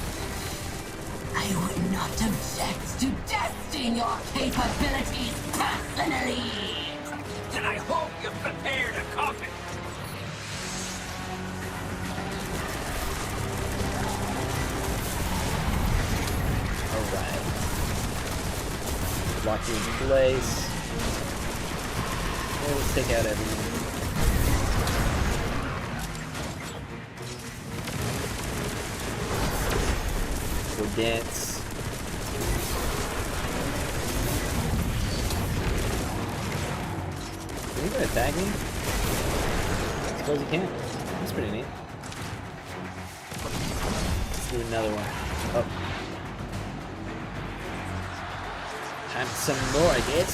I would not object to testing your capabilities personally. Then I hope you've prepared a coffin. Alright. Lock you in place. And let's take out everyone. Go dance. Are you gonna attack me? I suppose you can. That's pretty neat. Let's do another one. Oh. Time for some more, I guess.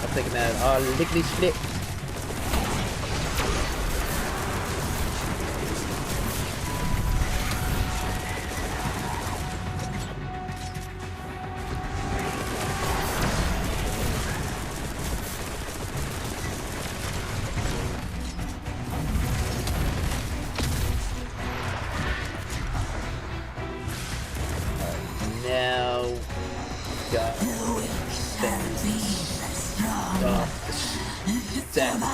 I'll take him out. Oh, lickety split.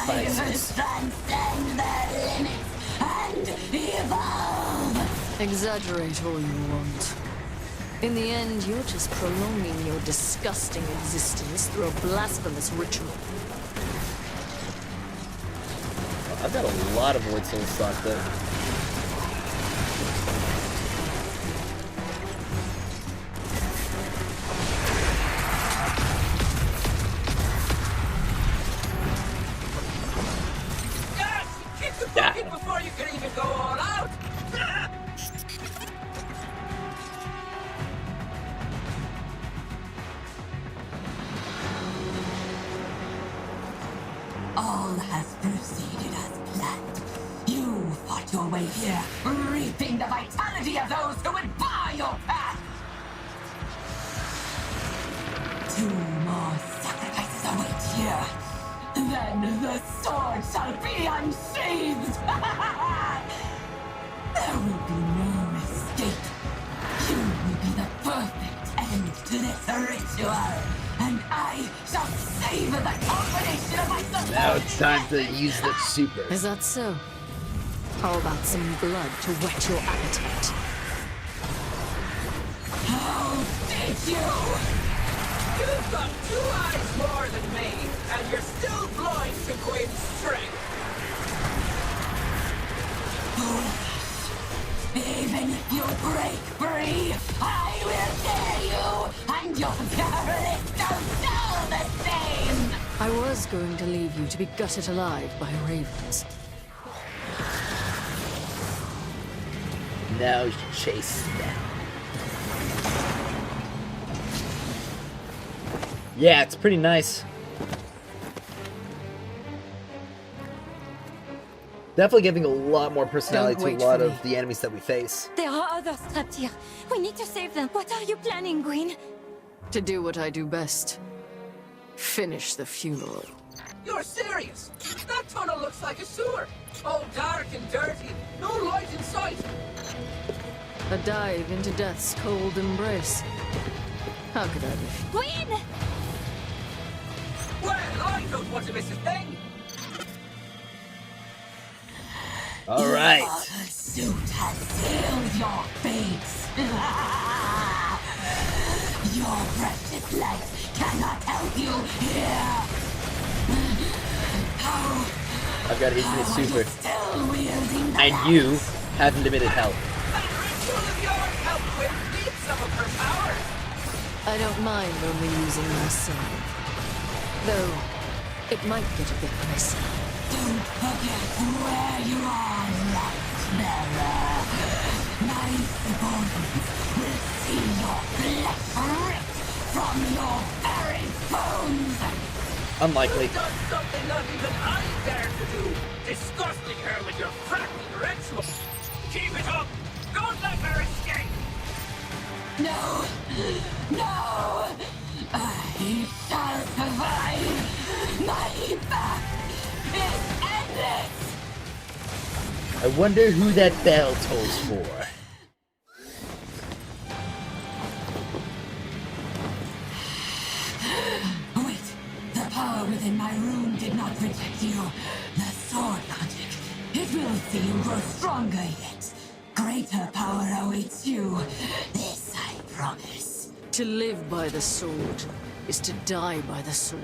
sacrifices transcend their limits and evolve. Exaggerate all you want. In the end, you're just prolonging your disgusting existence through a blasphemous ritual. I've got a lot of Void Souls stocked up. Kick the bucket before you can even go all out! All has proceeded as planned. You fought your way here, reaping the vitality of those who would bar your path. 2 more sacrifices await here. Then the sword shall be unsheathed. There will be no escape. You will be the perfect end to this ritual. And I shall savor the combination of my support. Now it's time to use the super. Is that so? How about some blood to whet your appetite? How did you? You've got 2 eyes more than me, and you're still blind to Gwyn's strength. Even if you break free, I will tear you, and your careless don't know the same! I was going to leave you to be gutted alive by ravens. Now you chase them. Yeah, it's pretty nice. Definitely giving a lot more personality Don't to a wait lot for of me. the enemies that we face. There are others trapped here. We need to save them. What are you planning, Gwyn? To do what I do best. Finish the funeral. You're serious? That tunnel looks like a sewer. All dark and dirty. No light in sight. A dive into death's cold embrace. How could I be? Gwyn! Well, I don't want to miss a thing. All right. Your pursuit has sealed your fates. Your precious light cannot help you here. I've got infinite super. Still wielding the And you have limited health. I don't mind only using my son. Though, it might get a bit messy. Don't forget where you are, Lightbearer. My subordinates will see your flesh ripped from your very bones. Unlikely. You've done something not even I dare to do. Disgusting her with your fracking ritual. Keep it up. Don't let her escape. No! No! I shall survive! My path is endless! I wonder who that bell tolls for. Wait! The power within my rune did not protect you. The sword logic. It will see you grow stronger yet. Greater power awaits you. This I promise. To live by the sword is to die by the sword.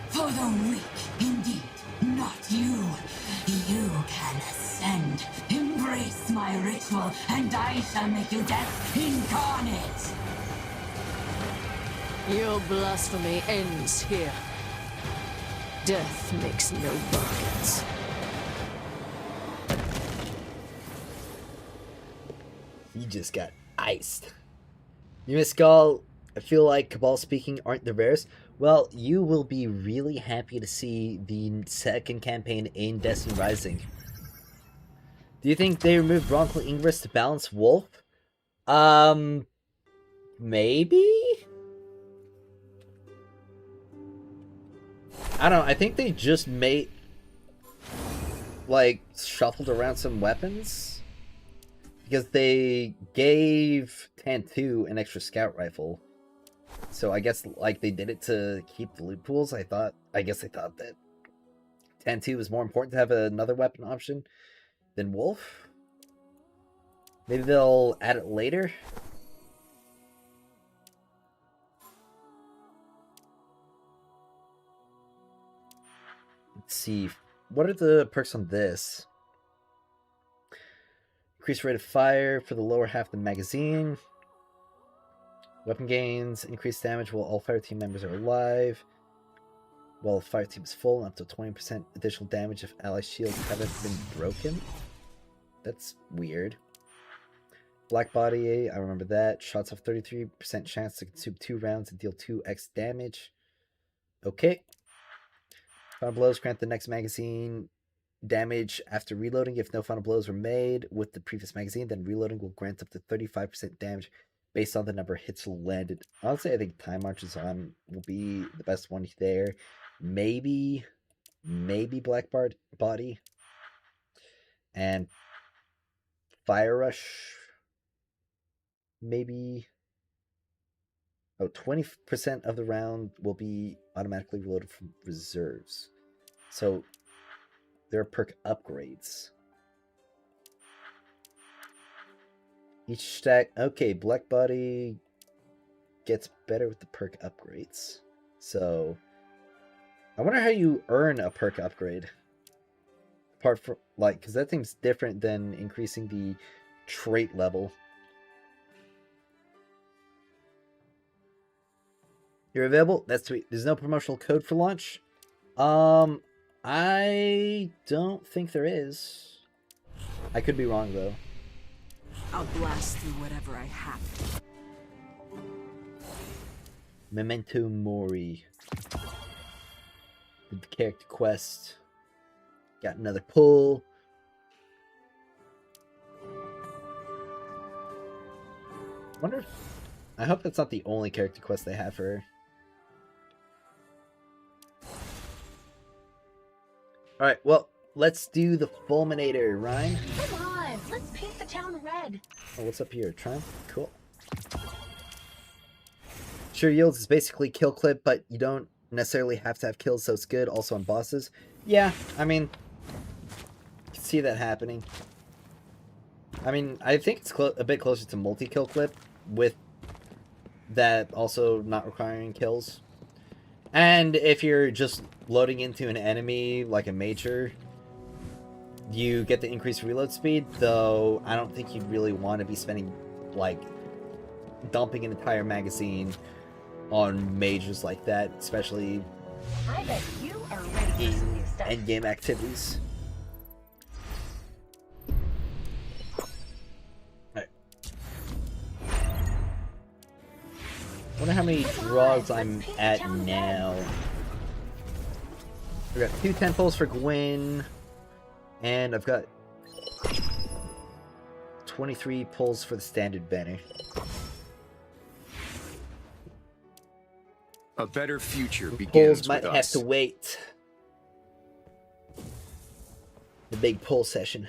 For the weak, indeed. Not you. You can ascend. Embrace my ritual, and I shall make you death incarnate. Your blasphemy ends here. Death makes no bargains. You just got iced. You Miss Gall, I feel like Cabal speaking aren't the rarest. Well, you will be really happy to see the second campaign in Destiny Rising. Do you think they removed Bronco Ingress to balance Wolf? Maybe? I don't know, I think they just made, like, shuffled around some weapons. Because they gave Tantu an extra scout rifle. So I guess, like, they did it to keep the loot pools. I guess they thought that 10-2 was more important to have another weapon option than Wolf. Maybe they'll add it later. Let's see. What are the perks on this? Increased rate of fire for the lower half of the magazine. Weapon gains, increased damage while all fire team members are alive. While the fire team is full, up to 20% additional damage if ally shields haven't been broken. That's weird. Black Body, I remember that. Shots have 33% chance to consume 2 rounds and deal 2x damage. Okay. Final blows grant the next magazine damage after reloading. If no final blows were made with the previous magazine, then reloading will grant up to 35% damage based on the number of hits landed. Honestly, I think Time Marches On will be the best one there. Maybe Black Body. And Fire Rush. Maybe. Oh, 20% of the round will be automatically reloaded from reserves. So, there are perk upgrades. Each stack... Okay, Black Body gets better with the perk upgrades. So, I wonder how you earn a perk upgrade. Apart from, like, because that seems different than increasing the trait level. You're available? That's sweet. There's no promotional code for launch? I don't think there is. I could be wrong, though. I'll blast through whatever I have to. Memento Mori. Did the character quest. Got another pull. Wonder if... I hope that's not the only character quest they have for her. Alright, well, let's do the Fulminator, Ryan. Come on, let's paint the town red. Oh, what's up here? Triumph? Cool. Sure yields is basically kill clip, but you don't necessarily have to have kills, so it's good also on bosses. Yeah, I mean, you can see that happening. I mean, I think it's a bit closer to multi-kill clip, with that also not requiring kills. And if you're just loading into an enemy like a major, you get the increased reload speed, though I don't think you'd really want to be spending, like, dumping an entire magazine on majors like that, especially I bet you are ready for some new stuff. endgame activities. Alright. Wonder how many draws I'm at now. We got 2 10 for Gwyn, and I've got 23 pulls for the standard banner. A better future The begins pulls might with have us. to wait. The big pull session.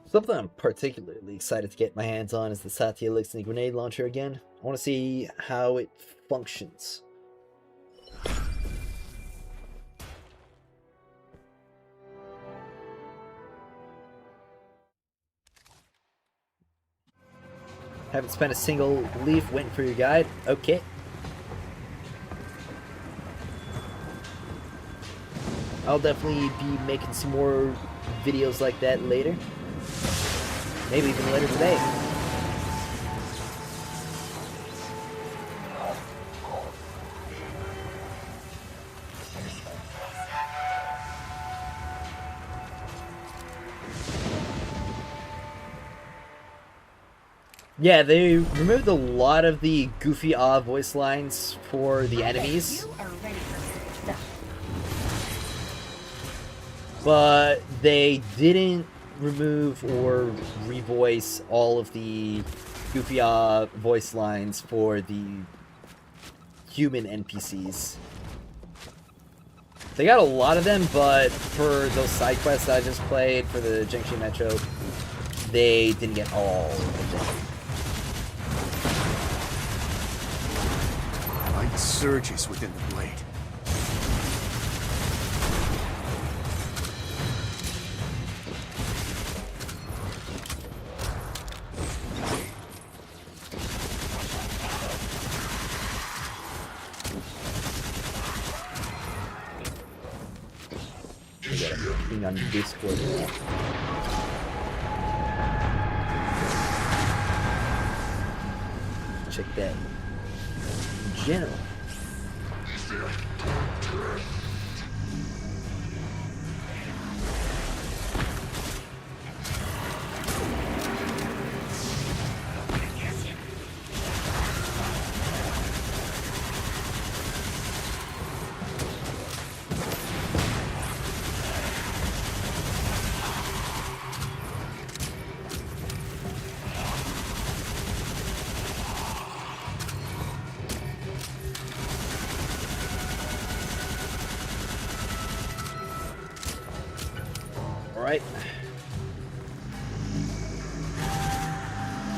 Something I'm particularly excited to get my hands on is the Satya Elixir grenade launcher again. I want to see how it functions. Haven't spent a single leaf waiting for your guide. Okay. I'll definitely be making some more videos like that later. Maybe even later today. Yeah, they removed a lot of the goofy voice lines for the enemies. You are ready for some stuff. But they didn't remove or revoice all of the goofy voice lines for the human NPCs. They got a lot of them, but for those side quests I just played for the Jiangxi Metro, they didn't get all of it. Light surges within the blade. On Discord. Check that. General. Alright.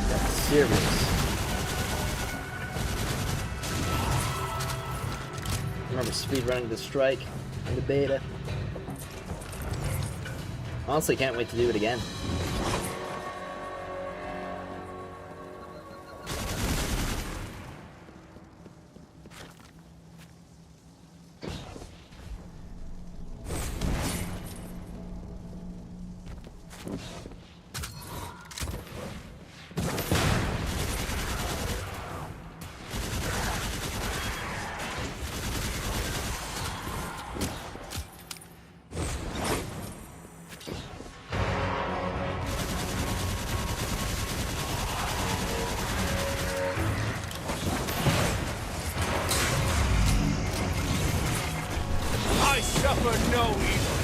That's serious. Remember speedrunning the strike in the beta. Honestly, can't wait to do it again. I suffer no evil.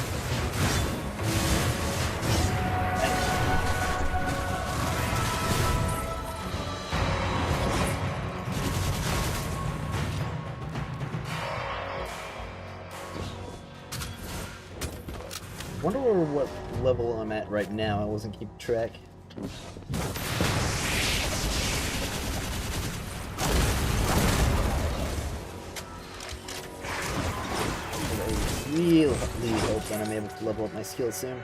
Wonder what level I'm at right now. I wasn't keeping track. I really hope that I'm able to level up my skills soon.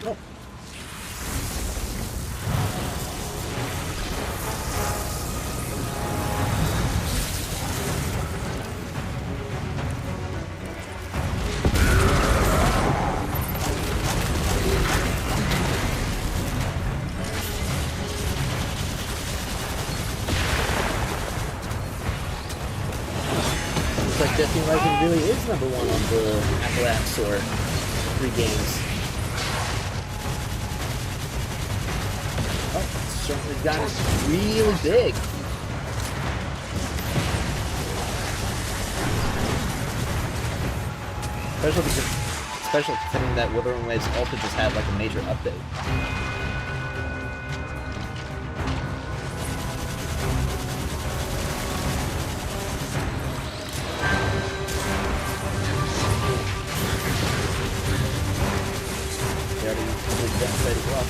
Oh. Looks like Destiny Rising really is #1 on the Apple App Store. 3 games. Certainly gotten really big. Especially considering that Wuthering Waves also just had like a major update. They already completed that side as well.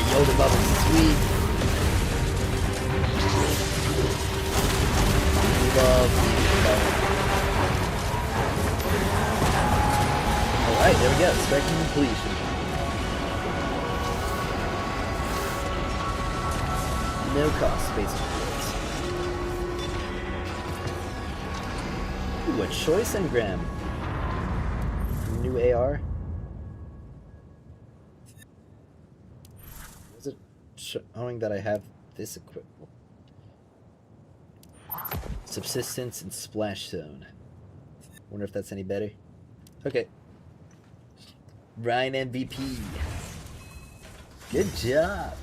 Yoda bubbles, sweet. Love these. Alright, there we go. Spectrum completion. No cost, basically. Ooh, a choice engram. New AR. Showing that I have this equipment. Subsistence and Splash Zone. Wonder if that's any better. Okay. Ryan MVP. Good job.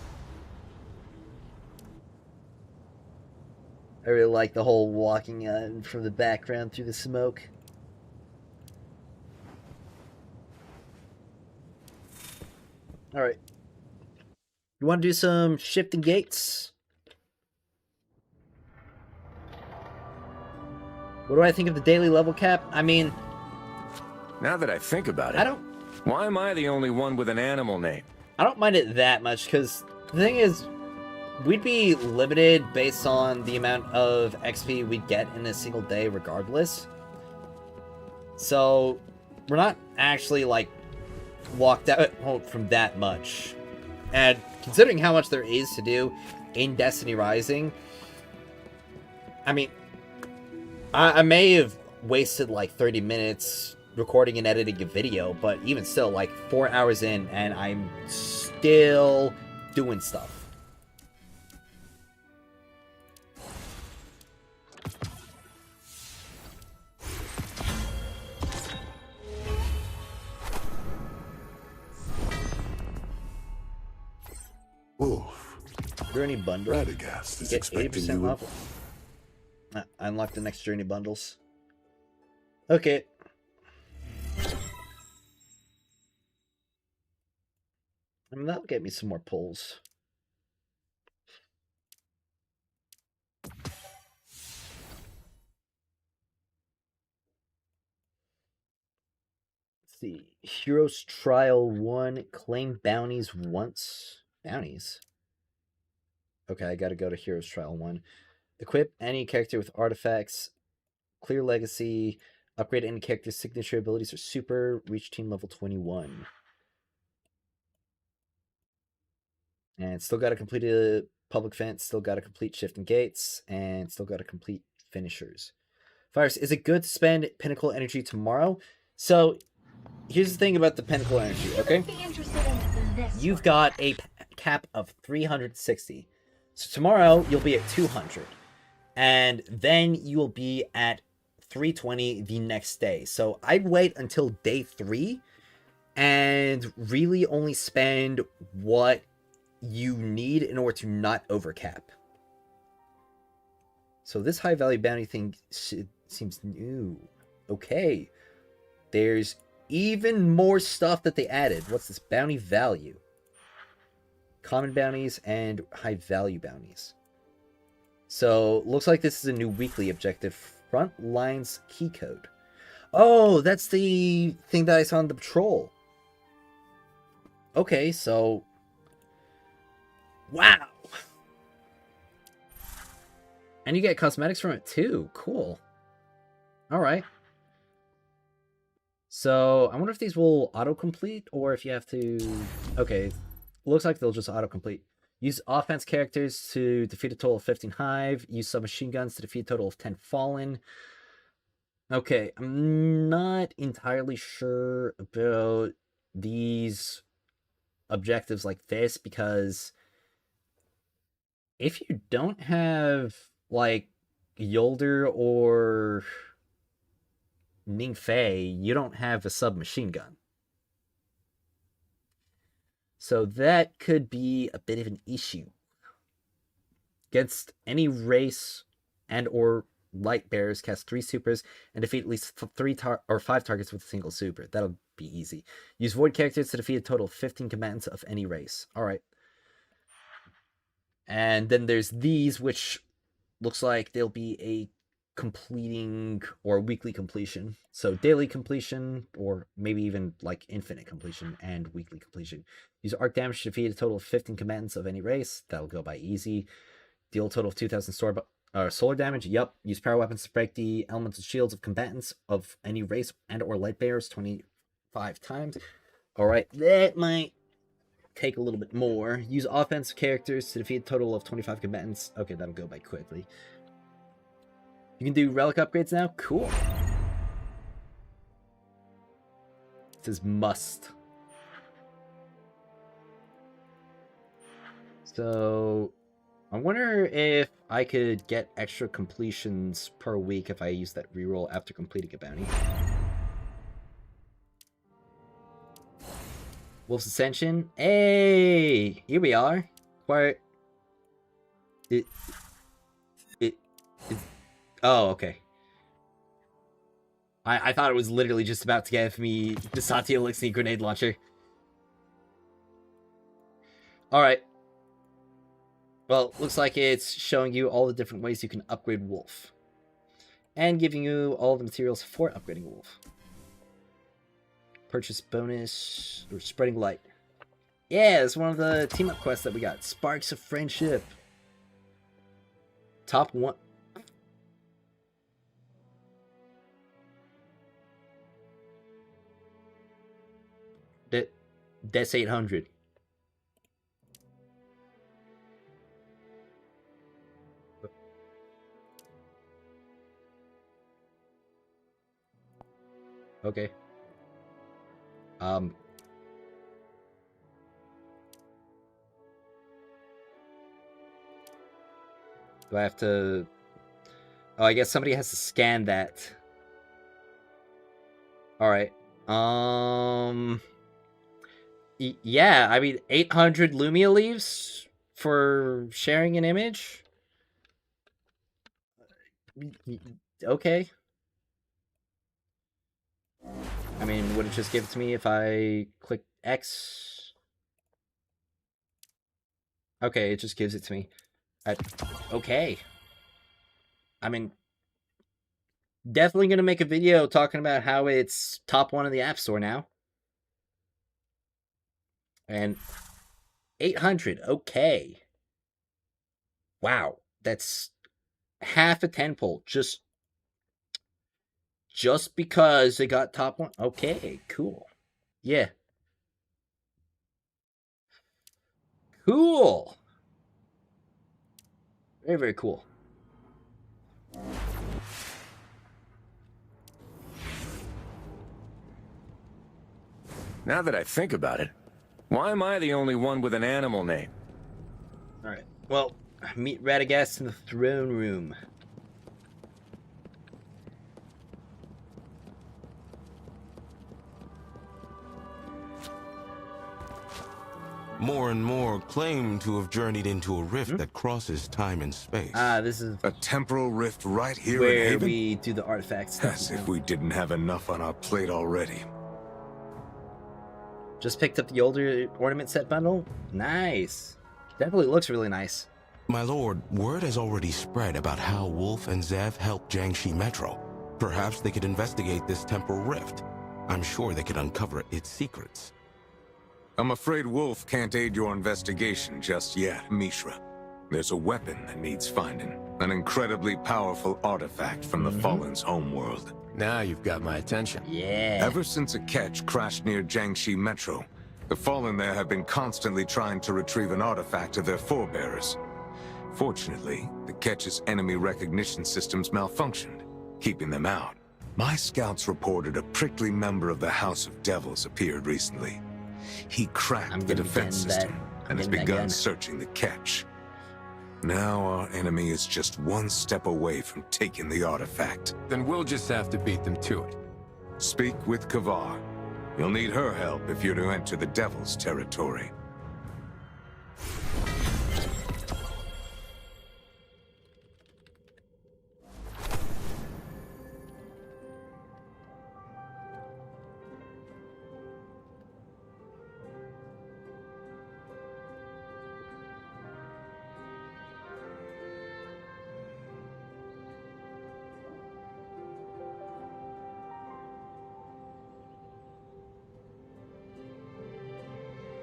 I really like the whole walking from the background through the smoke. Alright. You want to do some shifting gates? What do I think of the daily level cap? I mean... Now that I think about it, I don't... Why am I the only one with an animal name? I don't mind it that much, because the thing is, we'd be limited based on the amount of XP we'd get in a single day regardless. So, we're not actually, like, locked out from that much. And considering how much there is to do in Destiny Rising, I mean, I may have wasted, like, 30 minutes recording and editing a video, but even still, like, 4 hours in, and I'm still doing stuff. Wolf. Journey bundle. Radagast is Get expecting 80% you. off. Unlock the next journey bundles. Okay. I mean, that'll get me some more pulls. Let's see. Heroes Trial 1. Claim bounties once. Bounties? Okay, I gotta go to Heroes Trial 1. Equip any character with artifacts. Clear legacy. Upgrade any character's signature abilities or super. Reach team level 21. And still got to complete a public fence, still got to complete shifting gates, and still got to complete finishers. Fires, is it good to spend pinnacle energy tomorrow? So, here's the thing about the pinnacle energy, okay? You've got a cap of 360. So tomorrow, you'll be at 200. And then you will be at 320 the next day. So I'd wait until day 3 and really only spend what you need in order to not overcap. So this high value bounty thing seems new. Okay. There's even more stuff that they added. What's this? Bounty value. Common bounties and high value bounties. So looks like this is a new weekly objective. Front lines key code. Oh, that's the thing that I saw on the patrol. Okay, so... Wow! And you get cosmetics from it too. Cool. Alright. So, I wonder if these will autocomplete, or if you have to... Okay, looks like they'll just autocomplete. Use offense characters to defeat a total of 15 Hive. Use submachine guns to defeat a total of 10 Fallen. Okay, I'm not entirely sure about these objectives like this, because if you don't have, like, Yolder or Ningfei, you don't have a submachine gun. So that could be a bit of an issue. Against any race and or light bearers, cast 3 supers and defeat at least 5 targets with a single super. That'll be easy. Use void characters to defeat a total of 15 combatants of any race. Alright. And then there's these, which looks like they'll be a completing or weekly completion. So daily completion, or maybe even like infinite completion and weekly completion. Use arc damage to defeat a total of 15 combatants of any race. That'll go by easy. Deal a total of 2,000 solar damage. Yup. Use power weapons to break the elemental shields of combatants of any race and or light bearers 25 times. Alright, that might take a little bit more. Use offensive characters to defeat a total of 25 combatants. Okay, that'll go by quickly. You can do relic upgrades now? Cool. It says must. So, I wonder if I could get extra completions per week if I use that reroll after completing a bounty. Wolf's Ascension. Hey, here we are. Where? Oh, okay. I thought it was literally just about to give me the Satya Elixir grenade launcher. Alright. Well, looks like it's showing you all the different ways you can upgrade Wolf. And giving you all the materials for upgrading Wolf. Purchase bonus, or spreading light. Yeah, it's one of the team-up quests that we got. Sparks of Friendship. Top 1... That's 800. Okay. Do I have to... Oh, I guess somebody has to scan that. Alright. Yeah, I mean, 800 Lumia leaves for sharing an image? Okay. I mean, would it just give it to me if I click X? Okay, it just gives it to me. Okay. I mean, definitely gonna make a video talking about how it's top 1 in the App Store now. And 800, okay. Wow, that's half a 10-pole. Just because they got top 1. Okay, cool. Yeah. Cool. Very, very cool. Now that I think about it, why am I the only one with an animal name? Alright, well, meet Radagast in the throne room. More and more claim to have journeyed into a rift that crosses time and space. Ah, this is a temporal rift right here where in Haven? we do the artifact stuff. As if we didn't have enough on our plate already. Just picked up the older ornament set bundle. Nice. Definitely looks really nice. My lord, word has already spread about how Wolf and Zev helped Jiangxi Metro. Perhaps they could investigate this temporal rift. I'm sure they could uncover its secrets. I'm afraid Wolf can't aid your investigation just yet, Mishra. There's a weapon that needs finding. An incredibly powerful artifact from the Fallen's homeworld. Now you've got my attention. Yeah. Ever since a ketch crashed near Jiangxi Metro, the Fallen there have been constantly trying to retrieve an artifact of their forebearers. Fortunately, the ketch's enemy recognition systems malfunctioned, keeping them out. My scouts reported a prickly member of the House of Devils appeared recently. He cracked the defense system and has begun searching the ketch. Now our enemy is just one step away from taking the artifact. Then we'll just have to beat them to it. Speak with Kavar. You'll need her help if you're to enter the Devil's territory.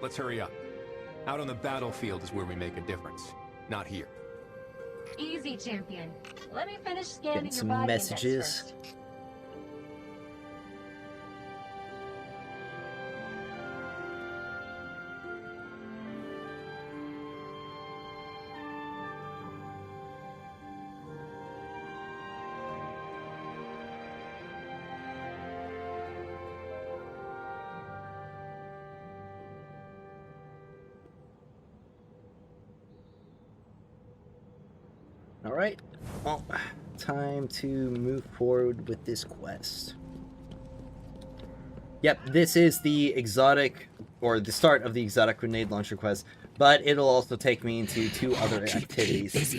Let's hurry up. Out on the battlefield is where we make a difference, not here. Easy, champion. Let me finish scanning your some body messages. index first. Alright, well, time to move forward with this quest. Yep, this is the exotic or the start of the exotic grenade launcher quest, but it'll also take me into 2 other activities,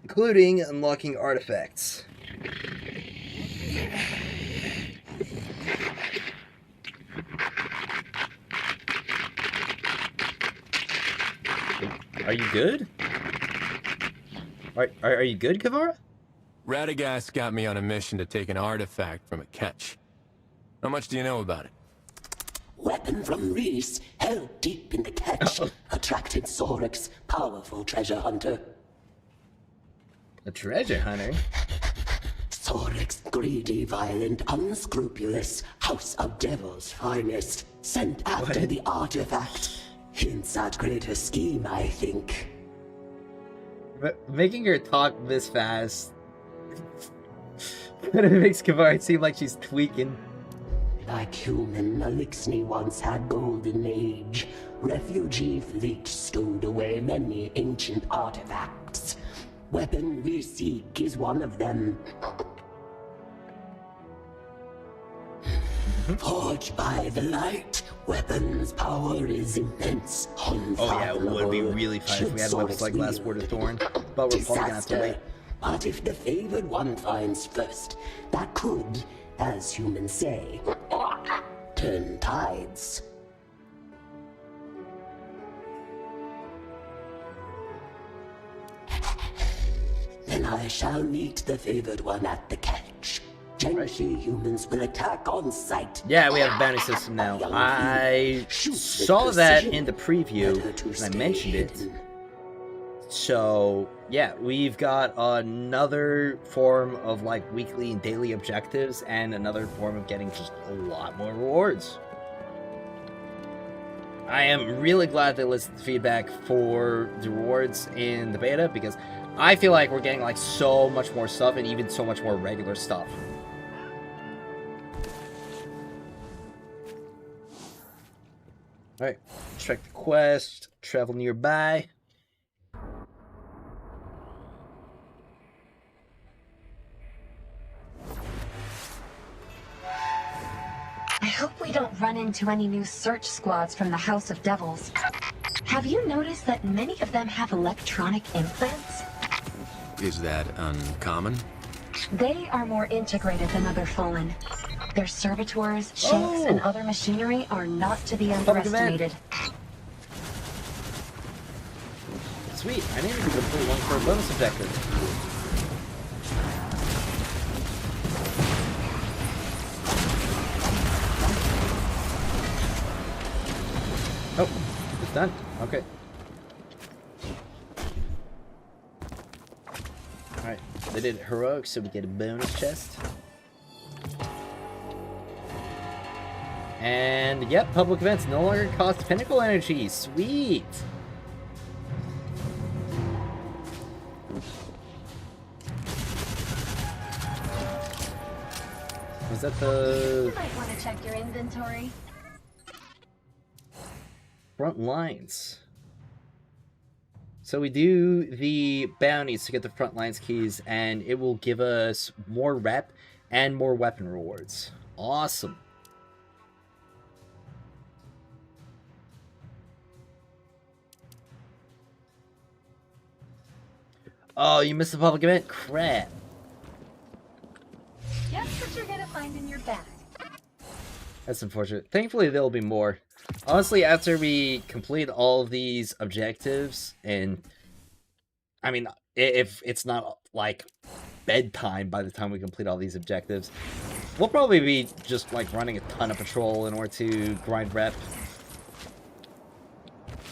including unlocking artifacts. Are you good? Are you good, Kavara? Radagast got me on a mission to take an artifact from a catch. How much do you know about it? Weapon from Reese, held deep in the catch, attracted Sorik's powerful treasure hunter. A treasure hunter? Sorik's greedy, violent, unscrupulous House of Devil's finest, sent after the artifact. Hints at greater scheme, I think. Making her talk this fast kind of makes Kavara seem like she's tweaking. Like human, Elixni once had golden age. Refugee fleet stowed away many ancient artifacts. Weapon we seek is one of them. Forged by the light, weapons power is immense. Oh yeah, it would be really fun if we had weapons like Last Word of Thorn, but we're probably gonna have to wait. But if the favored one finds first, that could, as humans say, turn tides. Then I shall meet the favored one at the catch. Jiangshi humans will attack on sight. Yeah, we have a bounty system now. I saw that in the preview, and I mentioned it. So, yeah, we've got another form of, like, weekly and daily objectives, and another form of getting just a lot more rewards. I am really glad they listened to feedback for the rewards in the beta, because I feel like we're getting, like, so much more stuff, and even so much more regular stuff. Alright, check the quest, travel nearby. I hope we don't run into any new search squads from the House of Devils. Have you noticed that many of them have electronic implants? Is that uncommon? They are more integrated than other Fallen. Their servitors, shanks, and other machinery are not to be underestimated. Sweet, I need to complete one for a bonus objective. Oh, it's done. Okay. Alright, they did heroic, so we get a bonus chest. And, yep, public events no longer cost pinnacle energy. Sweet! Was that the... You might want to check your inventory. Front lines. So we do the bounties to get the front lines keys, and it will give us more rep and more weapon rewards. Awesome. Oh, you missed the public event? Crap. Guess what you're gonna find in your bag. That's unfortunate. Thankfully, there'll be more. Honestly, after we complete all of these objectives, and I mean, if it's not like bedtime by the time we complete all these objectives, we'll probably be just like running a ton of patrol in order to grind rep,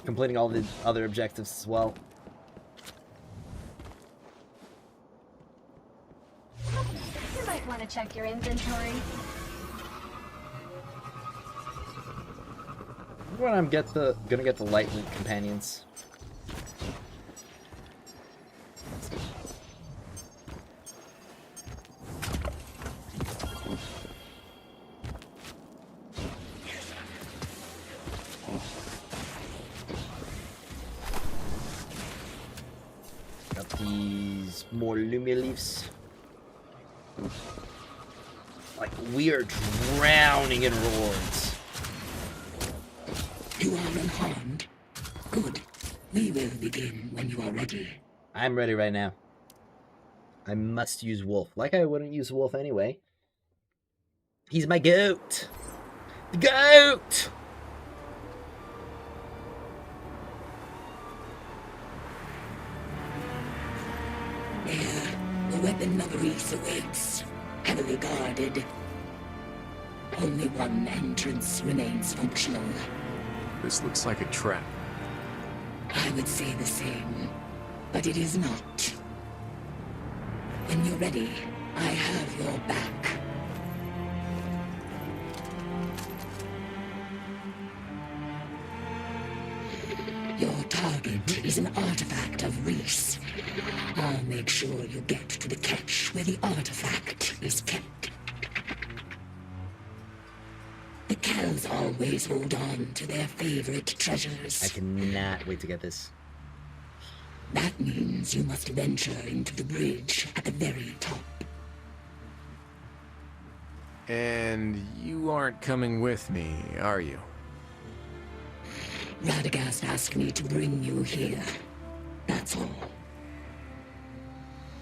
completing all the other objectives as well. You might want to check your inventory. When I'm gonna get the light loot companions. Got these more Lumia leaves. Like, we are drowning in rewards. You are unharmed? Good. We will begin when you are ready. I'm ready right now. I must use Wolf. Like I wouldn't use Wolf anyway. He's my goat! The goat! There, the weapon of Reese awaits, heavily guarded. Only one entrance remains functional. This looks like a trap. I would say the same, but it is not. When you're ready, I have your back. Your target is an artifact of Reese. I'll make sure you get to the cache where the artifact is kept. The cows always hold on to their favorite treasures. I cannot wait to get this. That means you must venture into the bridge at the very top. And you aren't coming with me, are you? Radagast asked me to bring you here. That's all.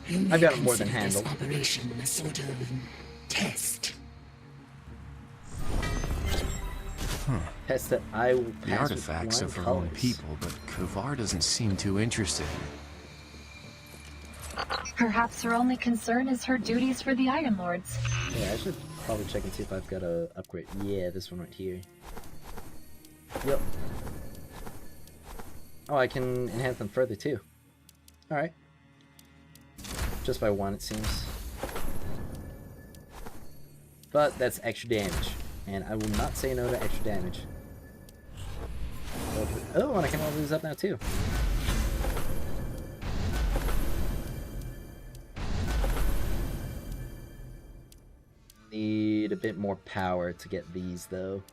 I've got it more than handled. handled. This operation a sort of test. Test that I will pass. The artifacts of her own people, but Kavar doesn't seem too interested. Perhaps her only concern is her duties for the Iron Lords. Yeah, I should probably check and see if I've got a upgrade. Yeah, this one right here. Yep. Oh, I can enhance them further too. Alright. Just by one, it seems. But that's extra damage. And I will not say no to extra damage. Oh, and I can level these up now too. Need a bit more power to get these though.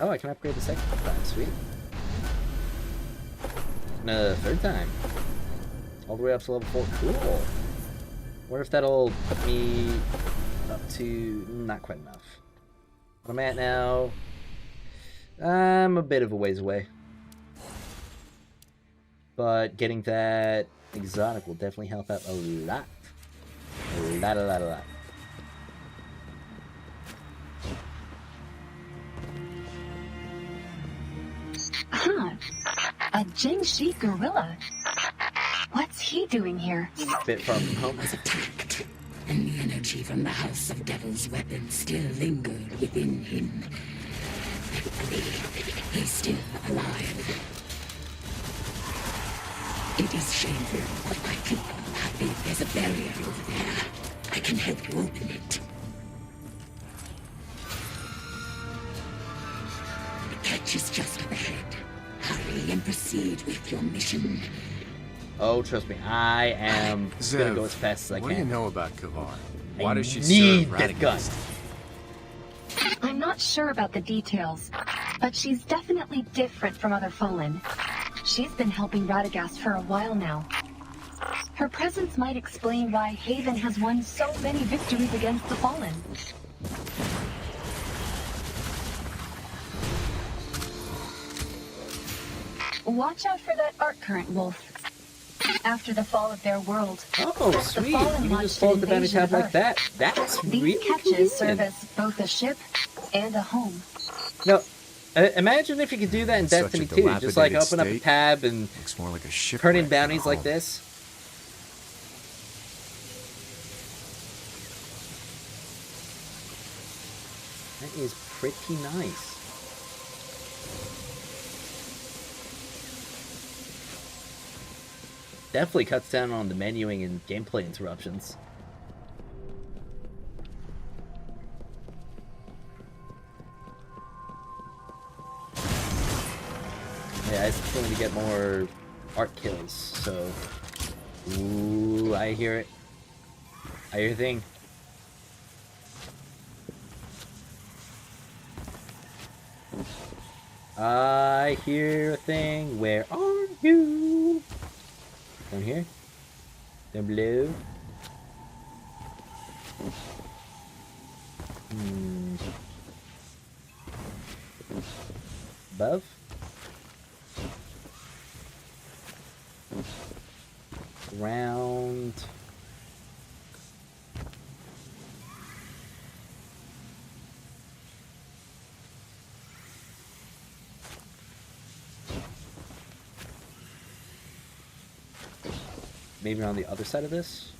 Oh, I can upgrade the second time, sweet. No, third time. All the way up to level 4, cool. Wonder if that'll put me up to, not quite enough. What I'm at now, I'm a bit of a ways away. But getting that exotic will definitely help out a lot. A lot. Huh. A Jingshi gorilla. What's he doing here? Bit far from home. Was attacked, and the energy from the House of Devil's weapon still lingered within him. Thankfully, he's still alive. It is shameful, but my people have been. There's a barrier over there. I can help you open it. The catch is just up ahead. Hurry and proceed with your mission. Oh, trust me, I am gonna go as fast as I can. What do you know about Kavar? Why does she need serve that gun? I'm not sure about the details, but she's definitely different from other Fallen. She's been helping Radagast for a while now. Her presence might explain why Haven has won so many victories against the Fallen. Watch out for that art current, Wolf. After the fall of their world, Oh, sweet! You can just fall at the bounty tab like that. That's These really catches serve convenient. as both a ship and a home. No, imagine if you could do that in Such a Destiny 2. Just like dilapidated open up a state. tab and Looks more like a shipwreck turn in than a bounties like home. this. That is pretty nice. Definitely cuts down on the menuing and gameplay interruptions. Yeah, I still need to get more art kills, so... Ooh, I hear it. I hear a thing. I hear a thing. Where are you? Down here? Down below? Above? Round. Maybe on the other side of this?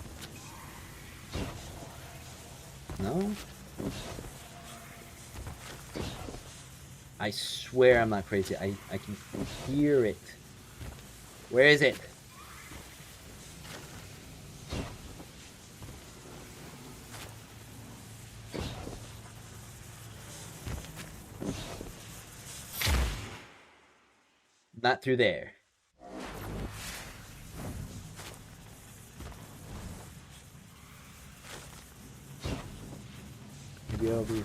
No? I swear I'm not crazy. I can hear it. Where is it? Not through there. Maybe over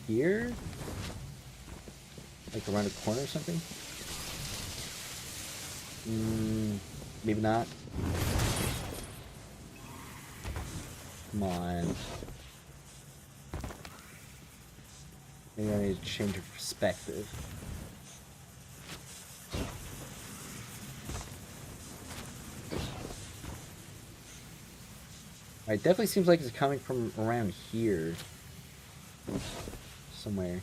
here? Like around a corner or something? Maybe not. Come on. Maybe I need to change your perspective. Alright, definitely seems like it's coming from around here. Somewhere.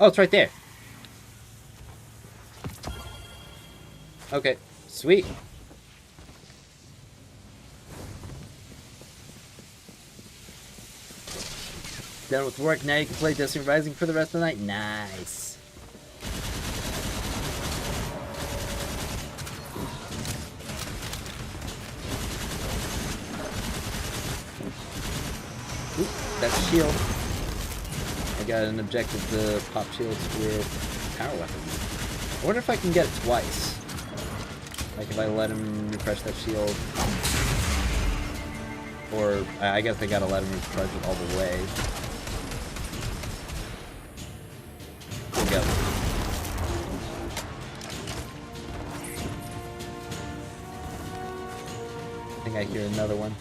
Oh, it's right there. Okay, sweet. Done with work, now you can play Destiny Rising for the rest of the night. Nice. Oop, that's shield. I got an objective to pop shields with power weapons. I wonder if I can get it twice. Like if I let him refresh that shield. Or I guess I gotta let him refresh it all the way. We'll go. I think I hear another one.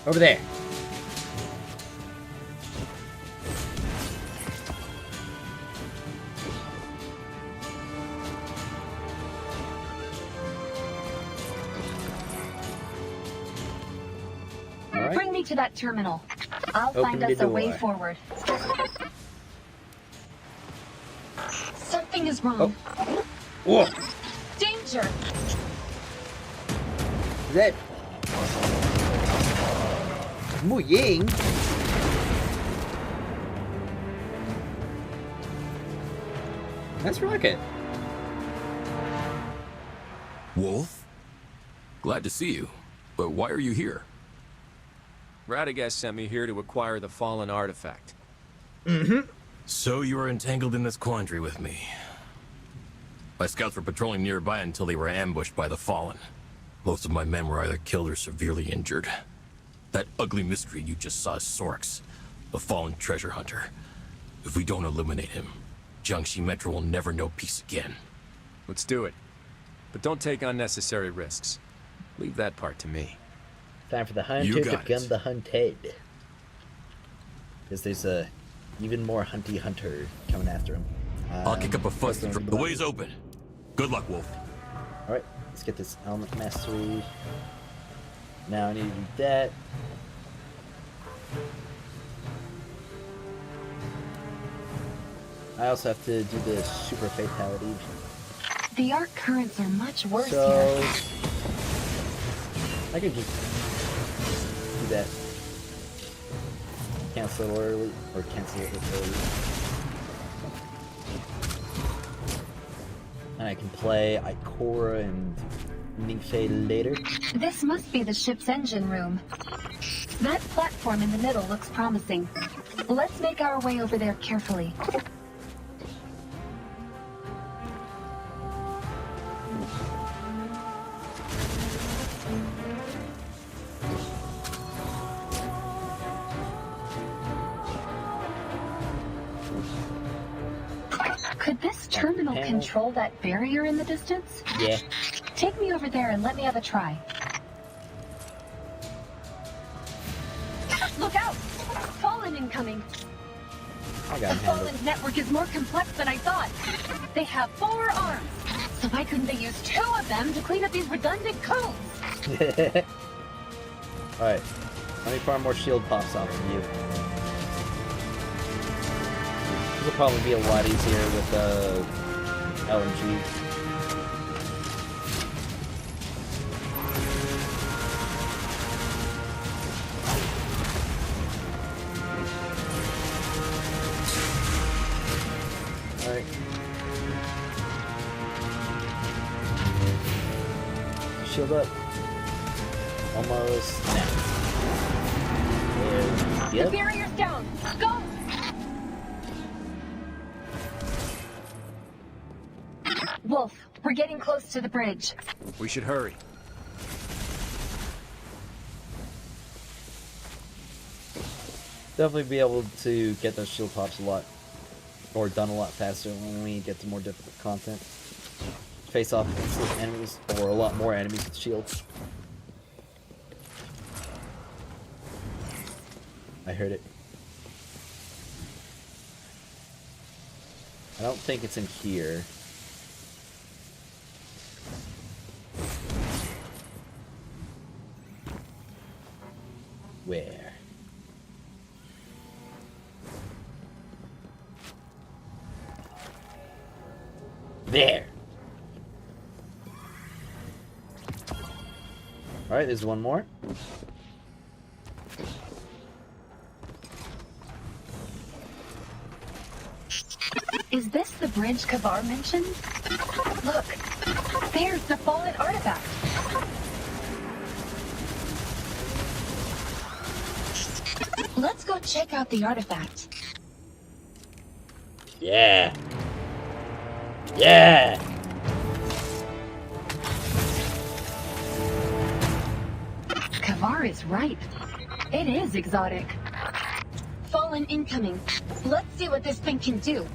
Over there. Right. Bring me to that terminal. I'll find us a way forward. Something is wrong. Oh. Whoa. Danger! Is that Mu Ying? That's Rocket. Wolf? Glad to see you. But why are you here? Radagast sent me here to acquire the fallen artifact. So you were entangled in this quandary with me. My scouts were patrolling nearby until they were ambushed by the Fallen. Most of my men were either killed or severely injured. That ugly mystery you just saw is Sorks, the Fallen treasure hunter. If we don't eliminate him, Jiangxi Metro will never know peace again. Let's do it. But don't take unnecessary risks. Leave that part to me. Time for the hunter to become the hunted. Because there's a even more hunty hunter coming after him. I'll kick up a fuss. The way's open. Good luck, Wolf. Alright, let's get this element mastery. Now I need to do that. I also have to do the super fatality. The arc currents are much worse So here. I could just do that. Cancel it early, or cancel it early. And I can play Ikora and Ningfei later. This must be the ship's engine room. That platform in the middle looks promising. Let's make our way over there carefully. Could this terminal control that barrier in the distance? Yeah. Take me over there and let me have a try. incoming. I The got handled. Fallen's network is more complex than I thought. They have 4 arms. So why couldn't they use 2 of them to clean up these redundant codes? Alright. How many far more shield pops off of you? This will probably be a lot easier with LMG. Alright. Shield up. Almost snapped. The Yep. barrier's down. Go! Wolf, we're getting close to the bridge. We should hurry. Definitely be able to get those shield pops a lot, or done a lot faster when we get to more difficult content. Face off with enemies, or a lot more enemies with shields. I heard it. I don't think it's in here. Where? There! Alright, there's one more. Is this the bridge Kavar mentioned? Look, there's the fallen artifact. Let's go check out the artifact. Yeah! Yeah! Kavar is right. It is exotic. Fallen incoming. Let's see what this thing can do.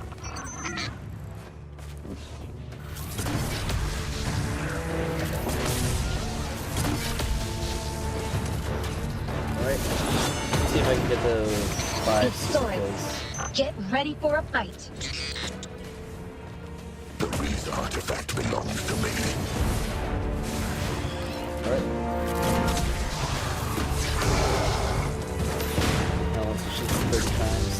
Alright. Let's see if I can get the 5 It's stored. kills. Get ready for a fight. The Wreath artifact belongs to me. Alright. Now once it shoots 30 times.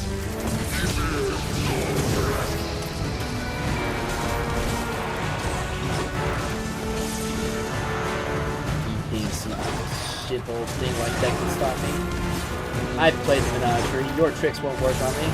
You think some shit old thing like that can stop me? I've played the Menagerie. Your tricks won't work on me.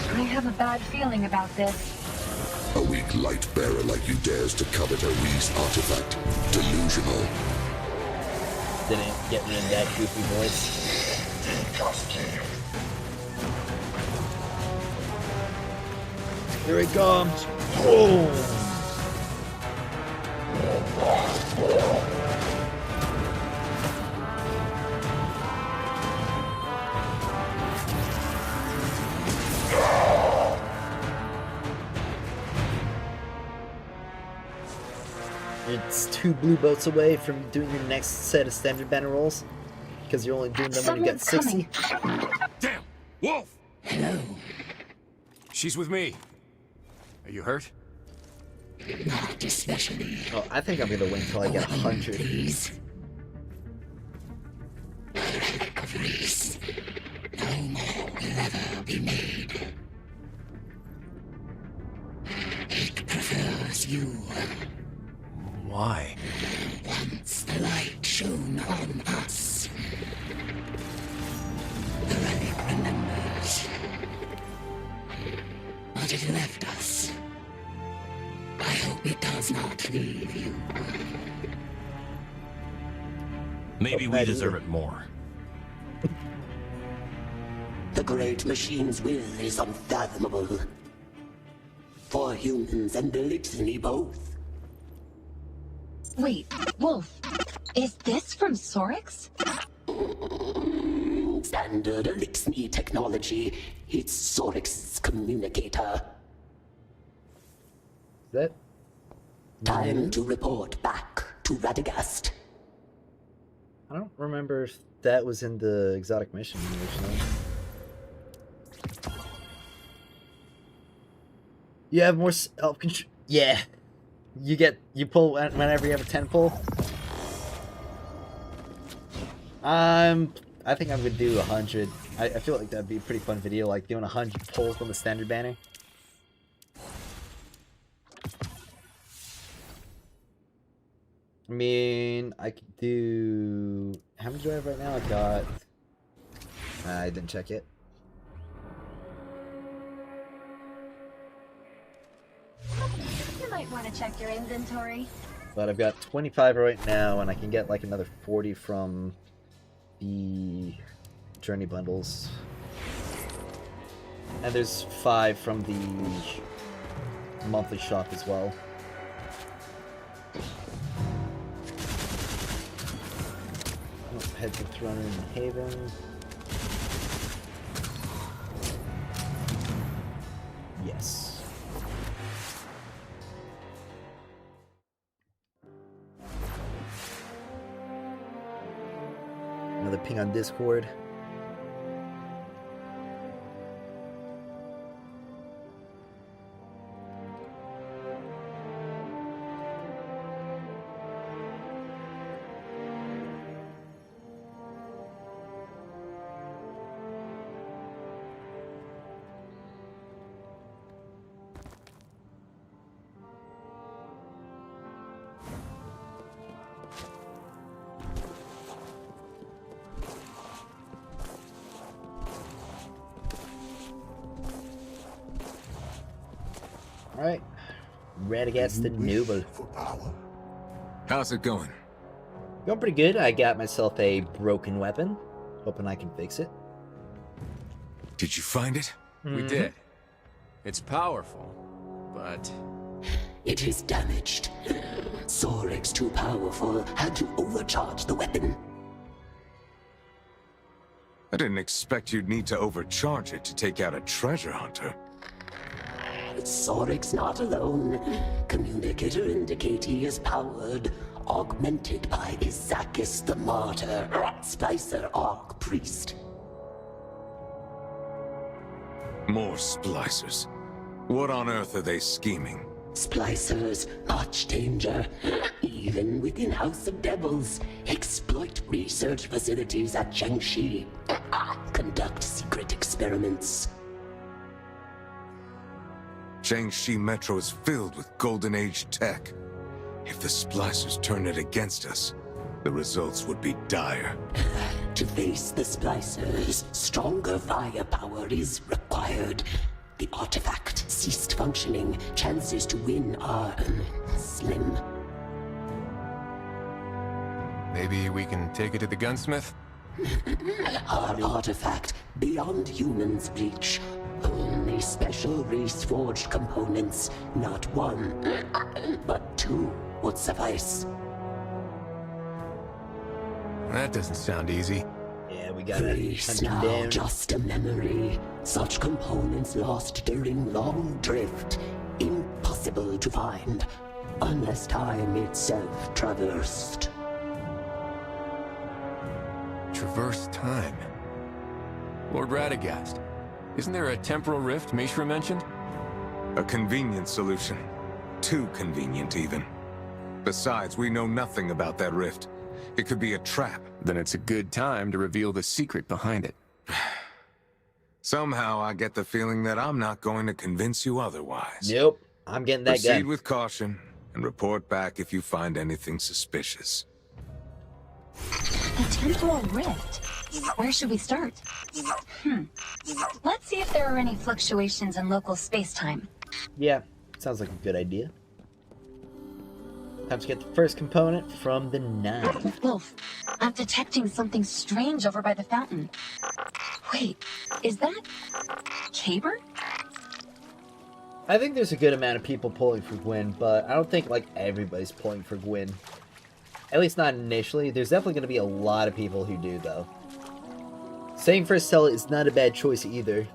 I have a bad feeling about this. A weak light bearer like you dares to covet a Wreath artifact. Delusional. Didn't get me in that goofy voice. Here it comes. Boom. It's 2 blue boats away from doing your next set of standard banner rolls, because you're only doing them when you get 60. Damn! Wolf! Hello. She's with me. Are you hurt? Not especially. Oh, I think I'm gonna wait until I get 100. Please. The relic of Reese. No more will ever be made. It prefers you. Why? Once the light shone on us. The relic remembers. But it left us. I hope it does not leave you. Maybe we deserve it more. The great machine's will is unfathomable. for humans and Elixir both. Wait, Wolf, is this from Sorix? Standard Elixir technology. It's Sorix's communicator. That? Time to report back to Radagast. I don't remember if that was in the exotic mission originally. You have more self-control. Yeah. You pull whenever you have a 10 pull. I think I'm gonna do 100. I feel like that'd be a pretty fun video, like doing 100 pulls on the standard banner. I mean, I could do... How many do I have right now? I got... I didn't check it. You might want to check your inventory. But I've got 25 right now, and I can get like another 40 from the journey bundles. And there's 5 from the monthly shop as well. Head to Throne in Haven. Yes. Another ping on Discord. Alright. Radagast the Noble. How's it going? Going pretty good. I got myself a broken weapon. Hoping I can fix it. Did you find it? We did. It's powerful, but... It is damaged. Sorix, too powerful, had to overcharge the weapon. I didn't expect you'd need to overcharge it to take out a treasure hunter. Sorix not alone. Communicator indicate he is powered, augmented by Izakis the Martyr, Splicer Arc Priest. More splicers. What on earth are they scheming? Splicers, much danger. Even within House of Devils, exploit research facilities at Chengxi. Conduct secret experiments. Chengxi Metro is filled with Golden Age tech. If the splicers turn it against us, the results would be dire. To face the splicers, stronger firepower is required. The artifact ceased functioning. Chances to win are slim. Maybe we can take it to the gunsmith? Our artifact, beyond humans' reach. Only special race-forged components, not one, but 2 would suffice. That doesn't sound easy. Yeah, we gotta Race now just a memory. Such components lost during long drift. Impossible to find, unless time itself traversed. Traverse time. Lord Radagast, isn't there a temporal rift Mishra mentioned? A convenient solution. Too convenient, even. Besides, we know nothing about that rift. It could be a trap. Then it's a good time to reveal the secret behind it. Somehow I get the feeling that I'm not going to convince you otherwise. Nope, I'm getting that Proceed gun. with caution, and report back if you find anything suspicious. A temporal rift? Where should we start? Let's see if there are any fluctuations in local space-time. Yeah, sounds like a good idea. Time to get the first component from the 9. Wolf, I'm detecting something strange over by the fountain. Wait, is that... Caber? I think there's a good amount of people pulling for Gwyn, but I don't think, like, everybody's pulling for Gwyn. At least not initially. There's definitely going to be a lot of people who do, though. Saying for Stella is not a bad choice either.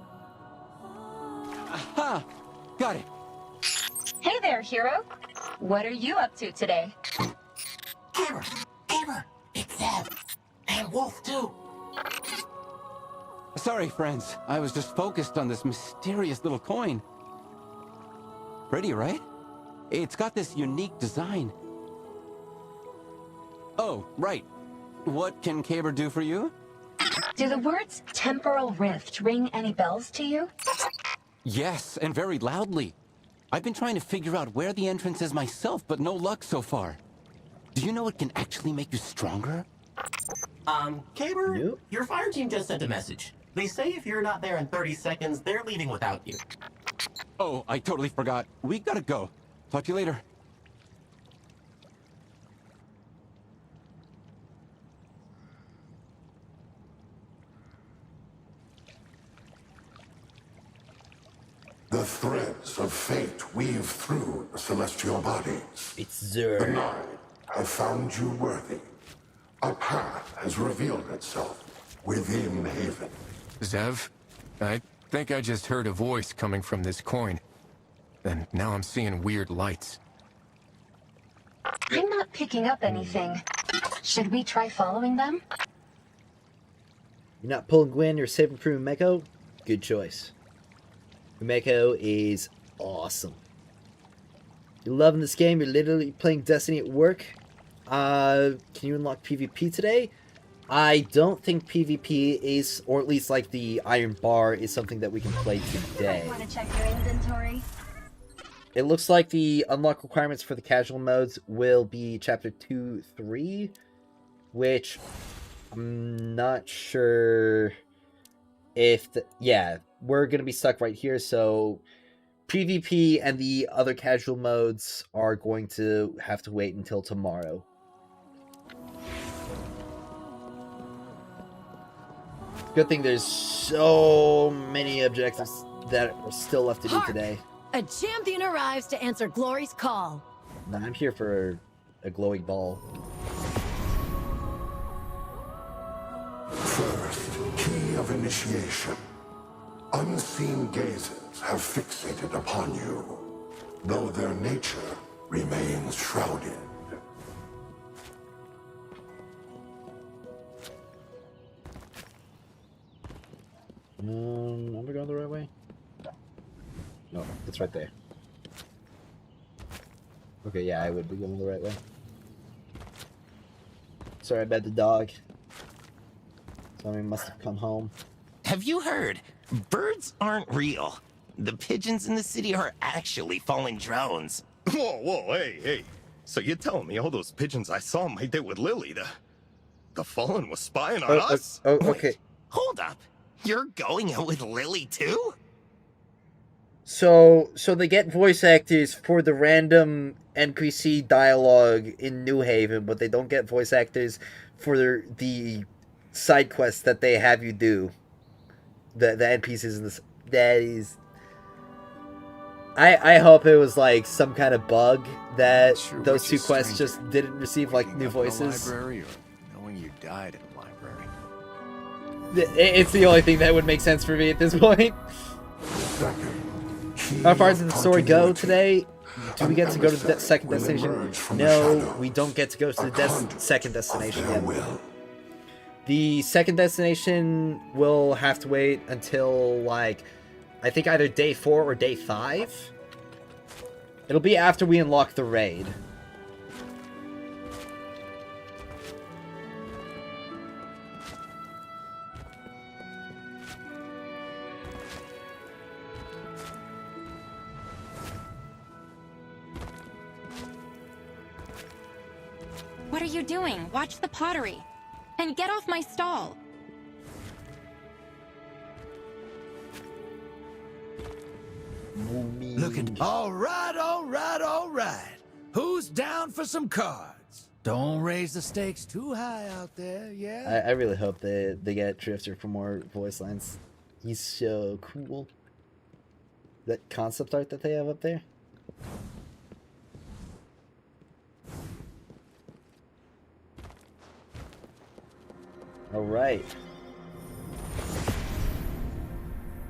Aha! Got it. Hey there, hero. What are you up to today? Gamer, it's them. And Wolf too. Sorry, friends. I was just focused on this mysterious little coin. Pretty, right? It's got this unique design. Oh, right. What can Caber do for you? Do the words temporal rift ring any bells to you? Yes, and very loudly. I've been trying to figure out where the entrance is myself, but no luck so far. Do you know it can actually make you stronger? Caber, your fire team just sent a message. They say if you're not there in 30 seconds, they're leaving without you. Oh, I totally forgot. We gotta go. Talk to you later. The threads of fate weave through the celestial bodies. It's Zer. The Nine have found you worthy. A path has revealed itself within Haven. Zev, I think I just heard a voice coming from this coin. And now I'm seeing weird lights. I'm not picking up anything. Should we try following them? You're not pulling Gwyn, you're saving for Umeko? Good choice. Umeko is awesome. You're loving this game, you're literally playing Destiny at work. Can you unlock PvP today? I don't think PvP is, or at least like the Iron Bar, is something that we can play today. Want to check your inventory? It looks like the unlock requirements for the casual modes will be Chapter 2, 3, which I'm not sure if... yeah, we're going to be stuck right here, so PvP and the other casual modes are going to have to wait until tomorrow. Good thing there's so many objectives that are still left to do today. A champion arrives to answer Glory's call. Nah, I'm here for a glowing ball. First, key of initiation. Unseen gazes have fixated upon you, though their nature remains shrouded. Am I going the right way? No, it's right there. Okay, yeah, I would be going the right way. Sorry about the dog. Somebody must have come home. Have you heard? Birds aren't real. The pigeons in the city are actually fallen drones. Whoa, hey. So you're telling me all those pigeons I saw on my date with Lily, the Fallen was spying on us? Okay. Wait, hold up. You're going out with Lily too? So they get voice actors for the random NPC dialogue in New Haven, but they don't get voice actors for the side quests that they have you do. The NPCs in this, that is... I hope it was like some kind of bug that those two quests just didn't receive like new voices. Library or knowing you died in a library. It's the only thing that would make sense for me at this point. How far does the story go today? Do we get to go to the second destination? No, we don't get to go to the second destination yet. The second destination will have to wait until, like, I think either day 4 or day 5. It'll be after we unlock the raid. What are you doing? Watch the pottery. And get off my stall. Looking. All right. Who's down for some cards? Don't raise the stakes too high out there, yeah? I really hope they get Drifter for more voice lines. He's so cool. That concept art that they have up there. All right.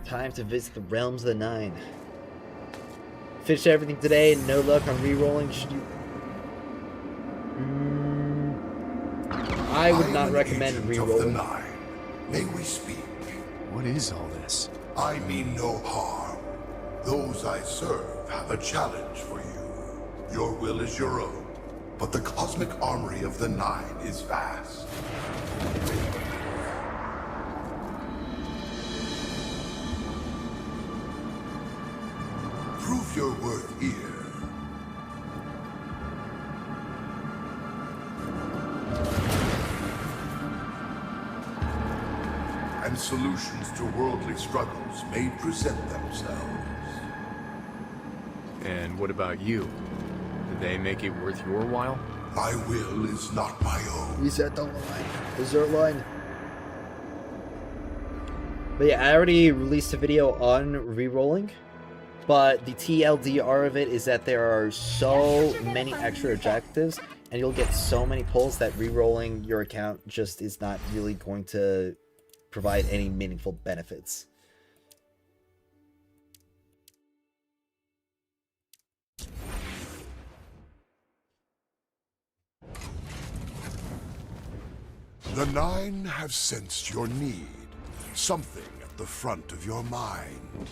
Time to visit the realms of the Nine. Finished everything today and no luck on re-rolling. Should you... I would not recommend re-rolling. May we speak? What is all this? I mean no harm. Those I serve have a challenge for you. Your will is your own, but the cosmic armory of the Nine is vast. Prove your worth here. And solutions to worldly struggles may present themselves. And what about you? Did they make it worth your while? My will is not my own. He's at the line. Dessert line. But yeah, I already released a video on re-rolling. But the TLDR of it is that there are so many extra objectives, and you'll get so many pulls that re-rolling your account just is not really going to provide any meaningful benefits. The Nine have sensed your need. Something at the front of your mind.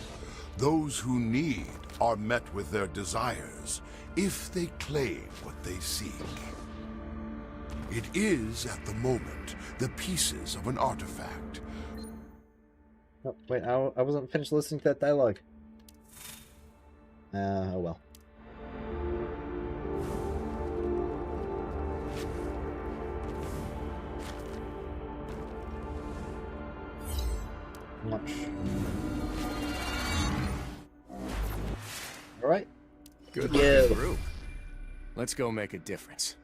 Those who need are met with their desires if they claim what they seek. It is, at the moment, the pieces of an artifact. Oh, wait, I wasn't finished listening to that dialogue. Oh well. Much. All right. Good looking group. Let's go make a difference.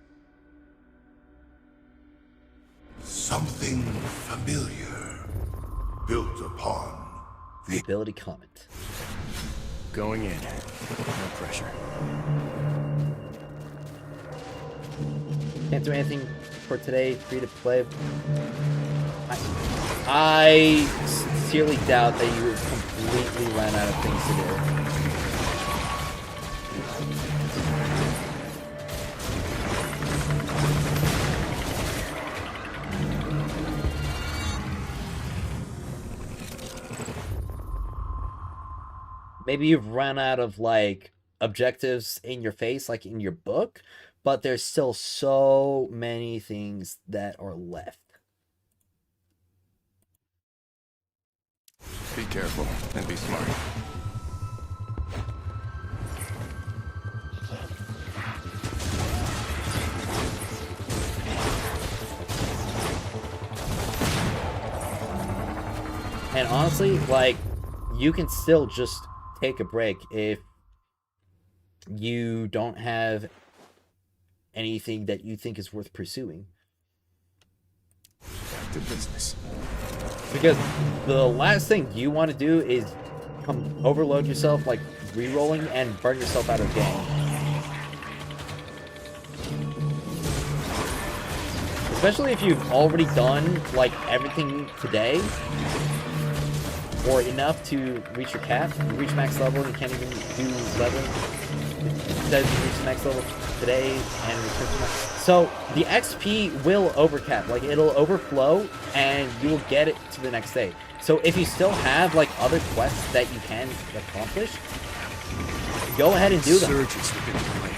Something familiar, built upon the ability comment. Going in. No pressure. Can't do anything for today. Free to play. I sincerely doubt that you completely ran out of things to do. Maybe you've run out of, like, objectives in your face, like in your book, but there's still so many things that are left. Be careful and be smart. And honestly, like, you can still just take a break if you don't have anything that you think is worth pursuing. Back to business. Because the last thing you want to do is overload yourself, like, re-rolling and burn yourself out of the game. Especially if you've already done, like, everything today, or enough to reach your cap. You reach max level and you can't even do leveling. It says you reach max level today and return to max. So the XP will overcap, like it'll overflow and you will get it to the next day. So if you still have like other quests that you can accomplish, go ahead and do them. Surges within the blade.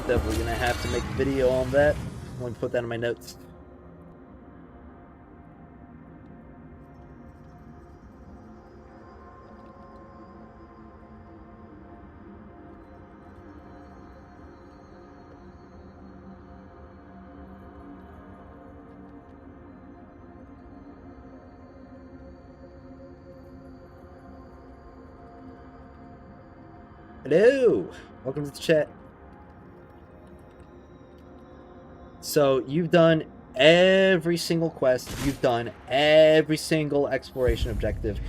Definitely gonna have to make a video on that. Let me put that in my notes. Hello! Welcome to the chat. So, you've done every single quest. You've done every single exploration objective.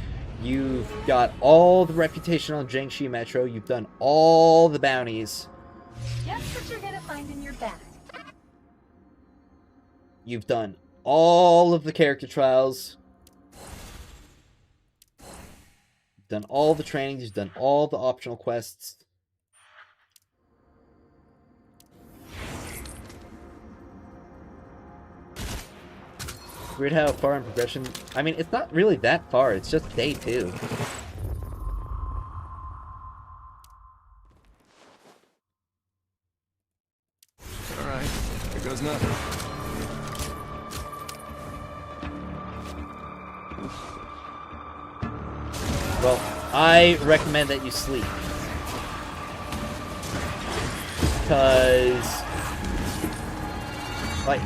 You've got all the reputation on Jiangxi Metro. You've done all the bounties. Guess what you're gonna find in your bag. You've done all of the character trials. You've done all the trainings. You've done all the optional quests. Weird how far in progression... I mean, it's not really that far. It's just day 2. Alright, here goes nothing. Well, I recommend that you sleep. Because... like,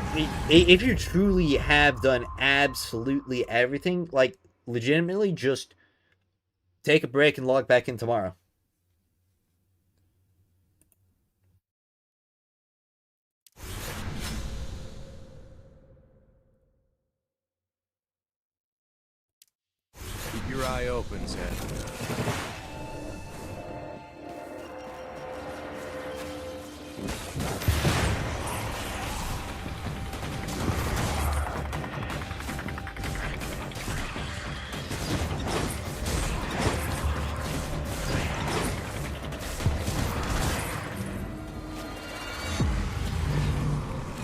if you truly have done absolutely everything, like, legitimately just take a break and log back in tomorrow. Keep your eye open, Zed.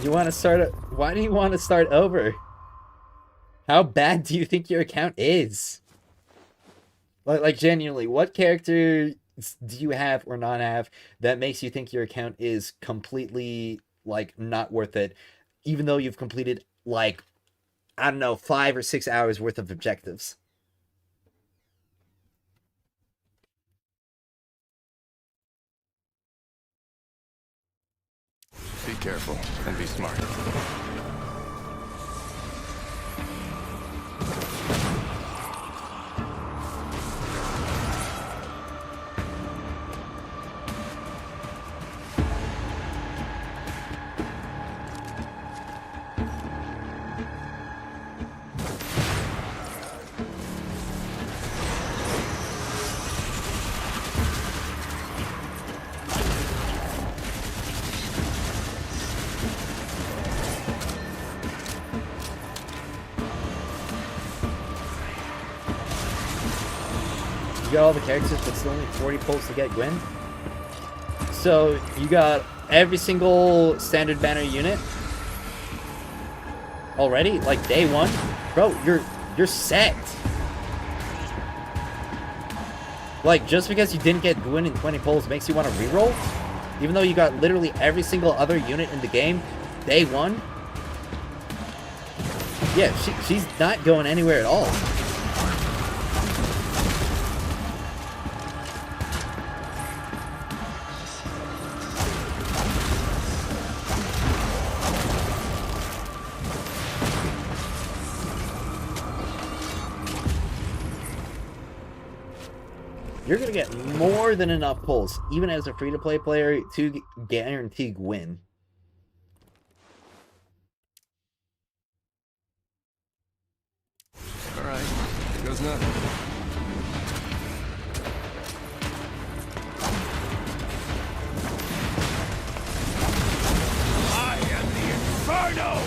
You want to start... Why do you want to start over? How bad do you think your account is? Like genuinely, what character do you have or not have that makes you think your account is completely, like, not worth it, even though you've completed, like, I don't know, 5 or 6 hours worth of objectives? Be careful and be smart. You got all the characters, but still only 40 pulls to get Gwyn. So you got every single standard banner unit already, like day 1, bro. You're set. Like, just because you didn't get Gwyn in 20 pulls makes you want to reroll, even though you got literally every single other unit in the game day 1. Yeah, she's not going anywhere at all. You're going to get more than enough pulls, even as a free-to-play player, to guarantee win. Alright, here goes nothing. I am the Inferno!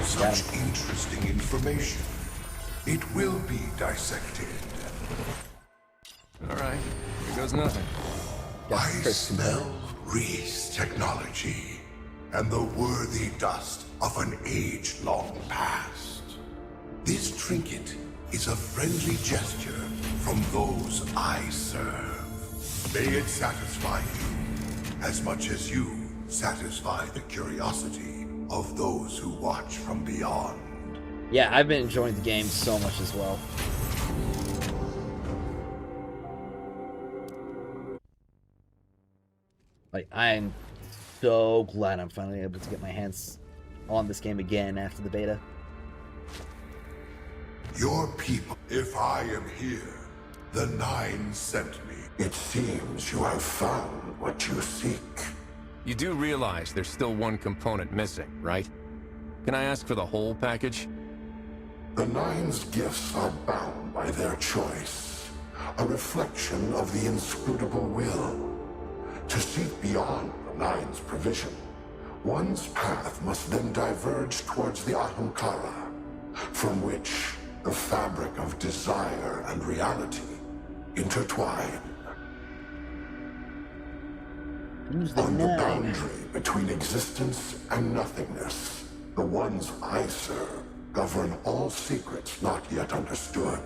Such interesting information. It will be dissected. Alright, here goes nothing. I smell Reese technology and the worthy dust of an age-long past. This trinket is a friendly gesture from those I serve. May it satisfy you as much as you satisfy the curiosity of those who watch from beyond. Yeah, I've been enjoying the game so much as well. Like, I'm so glad I'm finally able to get my hands on this game again after the beta. Your people. If I am here, the Nine sent me. It seems you have found what you seek. You do realize there's still one component missing, right? Can I ask for the whole package? The Nine's gifts are bound by their choice, a reflection of the inscrutable will. To seek beyond the Nine's provision, one's path must then diverge towards the Ahamkara, from which the fabric of desire and reality intertwine. On the boundary between existence and nothingness, the ones I serve govern all secrets not yet understood.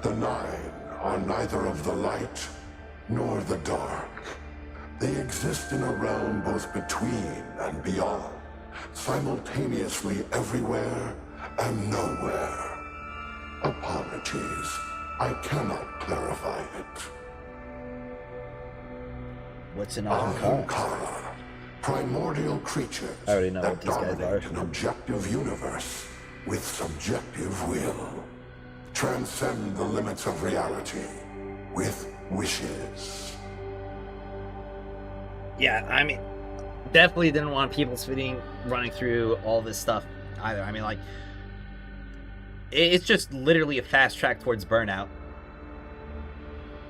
The Nine are neither of the light nor the dark. They exist in a realm both between and beyond, simultaneously everywhere and nowhere. Apologies, I cannot clarify it. What's an Ahamkara? Primordial creatures I already know that what these guys dominate are. an objective universe with subjective will. Transcend the limits of reality with wishes. Yeah, I mean, definitely didn't want people running through all this stuff either. I mean, like, it's just literally a fast track towards burnout.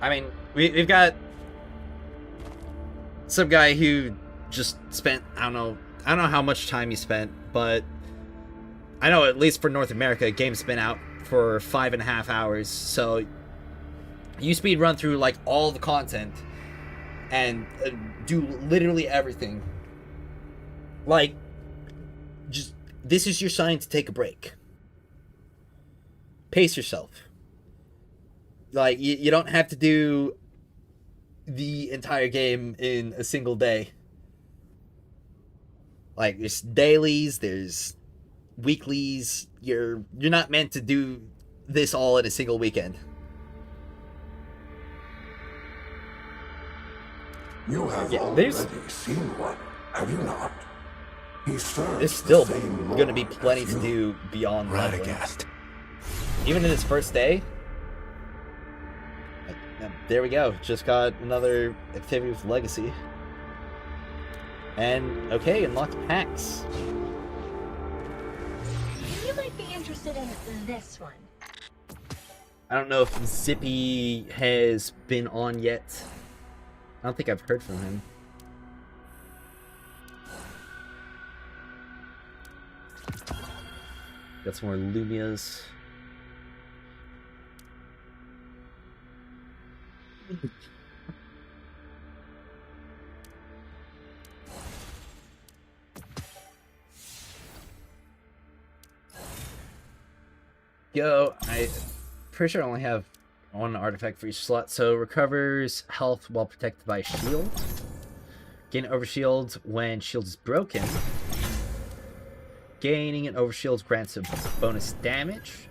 I mean, we've got some guy who just spent, I don't know how much time he spent, but I know at least for North America, a game's been out for 5.5 hours, so you speed run through like all the content and do literally everything. Like, just, this is your sign to take a break. Pace yourself. Like, you don't have to do the entire game in a single day. Like, there's dailies, there's weeklies. You're not meant to do this all in a single weekend. You have already seen one, have you not? He serves There's still the same going to be Lord plenty as to you. do beyond leveling. Radagast. Even in its first day. There we go. Just got another activity with Legacy. And, okay, unlocked packs. You might be interested in this one. I don't know if Zippy has been on yet. I don't think I've heard from him. Got some more Lumias. Go. I pretty sure I only have one artifact for each slot. So recovers health while protected by a shield. Gain overshield when shield is broken. Gaining an overshield grants a bonus damage.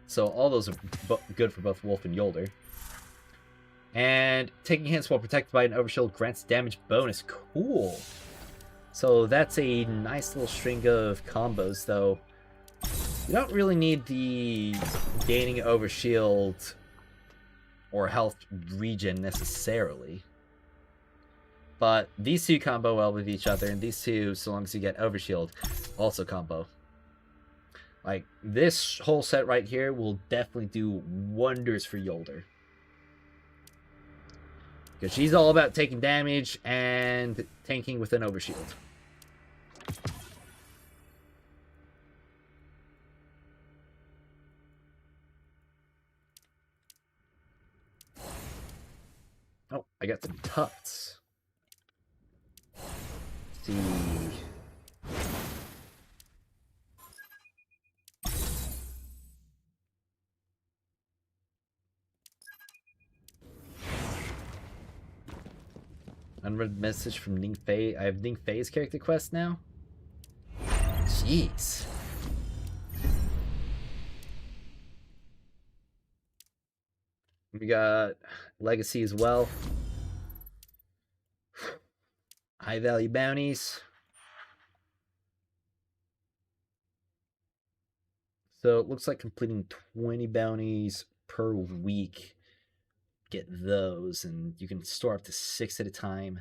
So all those are good for both Wolf and Yolder. And taking hits while protected by an overshield grants damage bonus. Cool. So that's a nice little string of combos, though. You don't really need the gaining overshield or health regen necessarily. But these two combo well with each other, and these two, so long as you get overshield, also combo. Like, this whole set right here will definitely do wonders for Yolder. Because she's all about taking damage and tanking with an overshield. Oh, I got some tufts. Let's see. Unread message from Ning Fei. I have Ning Fei's character quest now? Jeez. We got Legacy as well. High value bounties. So it looks like completing 20 bounties per week. Get those, and you can store up to 6 at a time.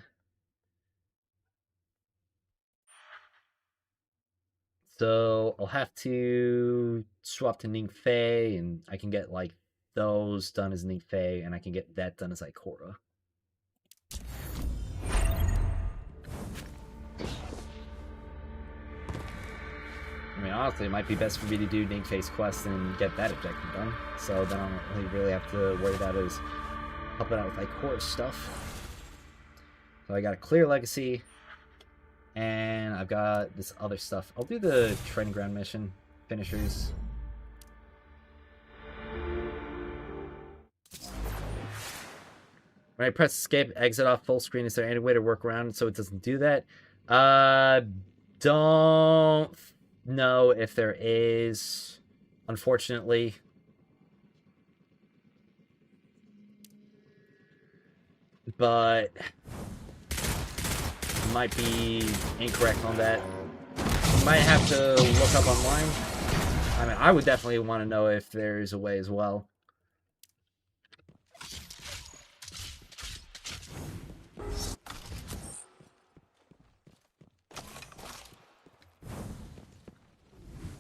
So I'll have to swap to Ningfei, and I can get like those done as Ningfei, and I can get that done as Ikora. I mean, honestly, it might be best for me to do Ningfei's quest and get that objective done. So then I don't really have to worry about is helping out with Ikora stuff. So I got a clear legacy, and I've got this other stuff. I'll do the training ground mission finishers. When I press escape, exit off full screen, is there any way to work around it so it doesn't do that? Don't know if there is, unfortunately. But might be incorrect on that. Might have to look up online. I mean, I would definitely want to know if there's a way as well.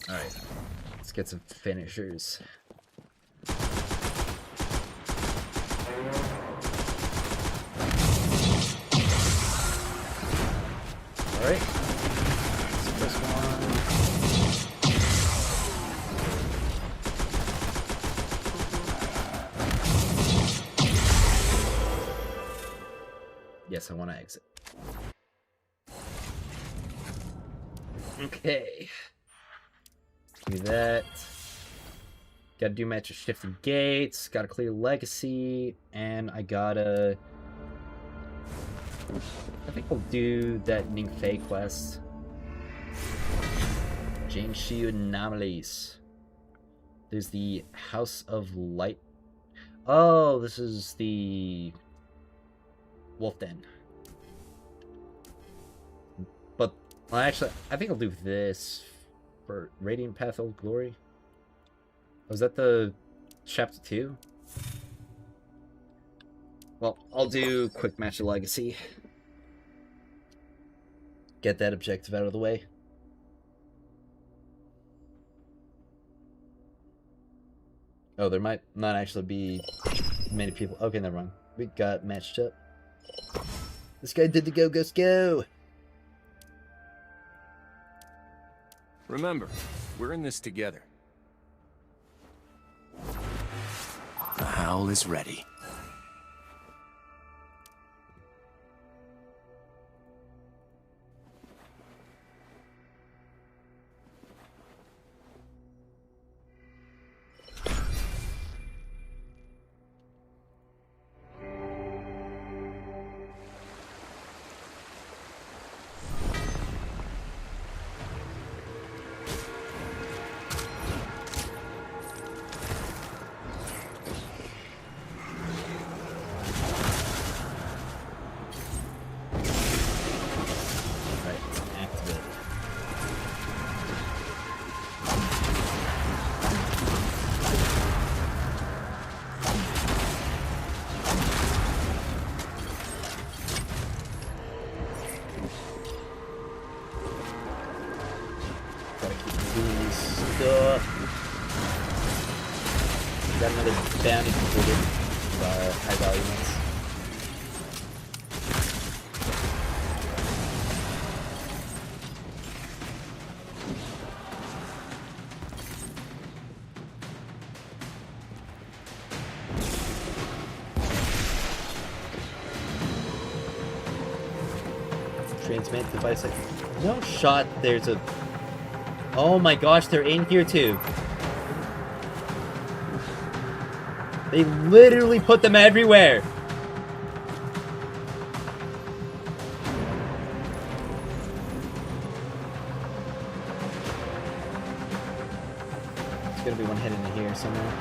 Alright, let's get some finishers. Alright, first one. Yes, I want to exit. Okay. Do that. Gotta do match of shifting gates. Gotta clear legacy. And I gotta... I think we'll do that Ningfei quest. Jingshu Anomalies. There's the House of Light. Oh, this is the Wolf Den. But well, actually, I think I'll do this for Radiant Path of Glory. Was that the chapter 2? Well, I'll do quick match of legacy. Get that objective out of the way. Oh, there might not actually be many people. Okay, never mind. We got matched up. This guy did the go, go, go. Remember, we're in this together. The howl is ready. Got another bounty completed. High value ones. Transmit device. No shot. There's a. Oh my gosh, they're in here too. They literally put them everywhere. There's gonna be one hidden in here somewhere.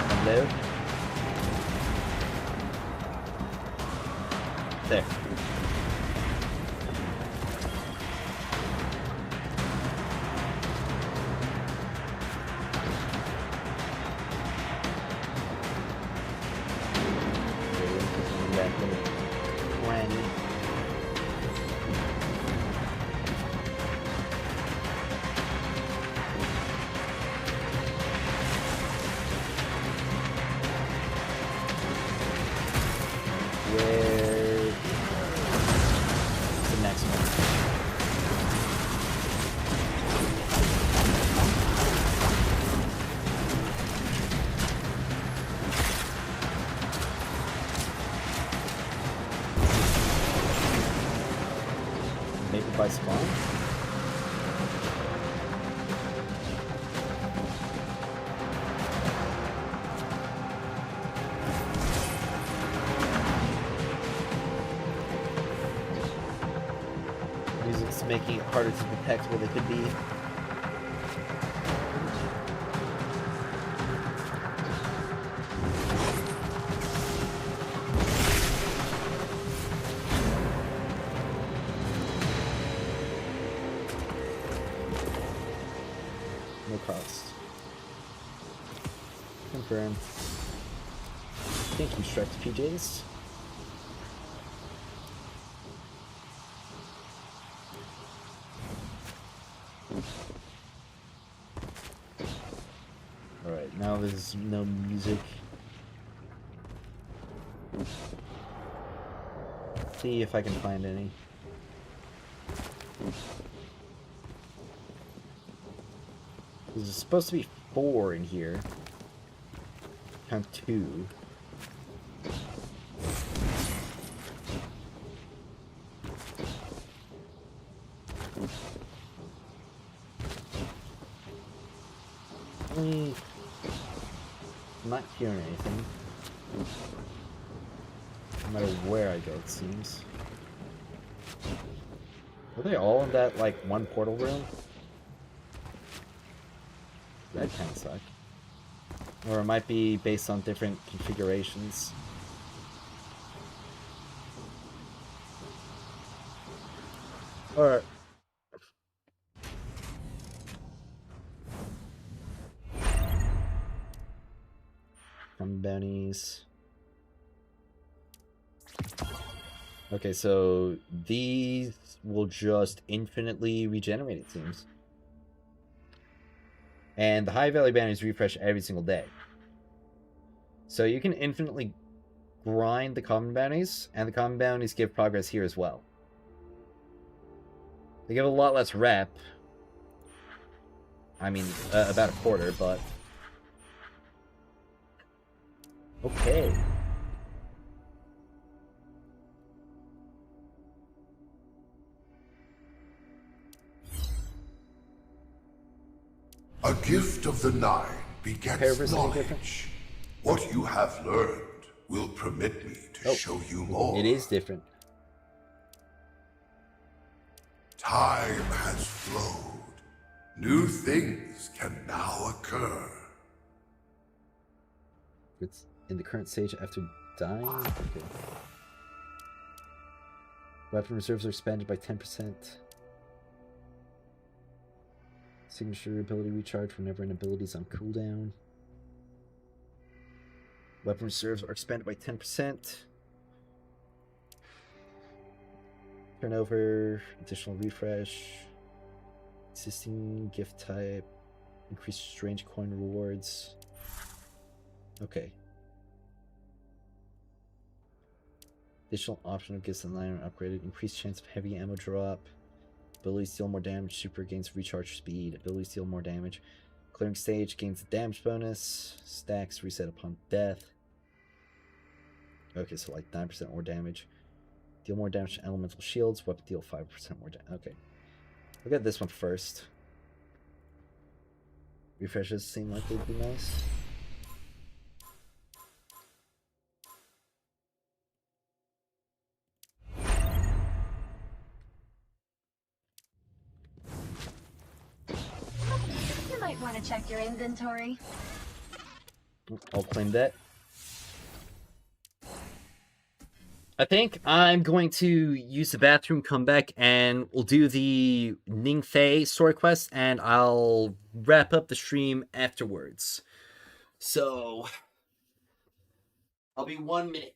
Hello? There. That's fun. Music's making it harder to detect where they could be. No cost. Confirm. Thank you, Striped PJs. Alright, now there's no music. See if I can find any. There's supposed to be 4 in here. Count 2. I'm not hearing anything. No matter where I go, it seems. Were they all in that, like, one portal room? That kind of suck. Or it might be based on different configurations. Or... bounties. Okay, so these will just infinitely regenerate, it seems. And the High Valley bounties refresh every single day. So you can infinitely grind the common bounties, and the common bounties give progress here as well. They give a lot less rep. I mean, about a quarter, but... okay. A gift of the Nine begets knowledge. What you have learned will permit me to show you more. It is different. Time has flowed. New things can now occur. It's in the current stage after dying? Okay. Weapon reserves are expanded by 10%. Signature ability recharge whenever an ability is on cooldown. Weapon reserves are expanded by 10%. Turnover, additional refresh. Existing gift type. Increased strange coin rewards. Okay. Additional optional gifts in line are upgraded. Increased chance of heavy ammo drop. Ability to deal more damage. Super gains recharge speed. Ability to deal more damage. Clearing stage gains a damage bonus. Stacks reset upon death. Okay, so like 9% more damage. Deal more damage to elemental shields. Weapon deal 5% more damage. Okay. Look at this one first. Refreshes seem like they'd be nice. You might want to check your inventory. I'll claim that. I think I'm going to use the bathroom, come back, and we'll do the Ningfei story quest, and I'll wrap up the stream afterwards. So, I'll be 1 minute.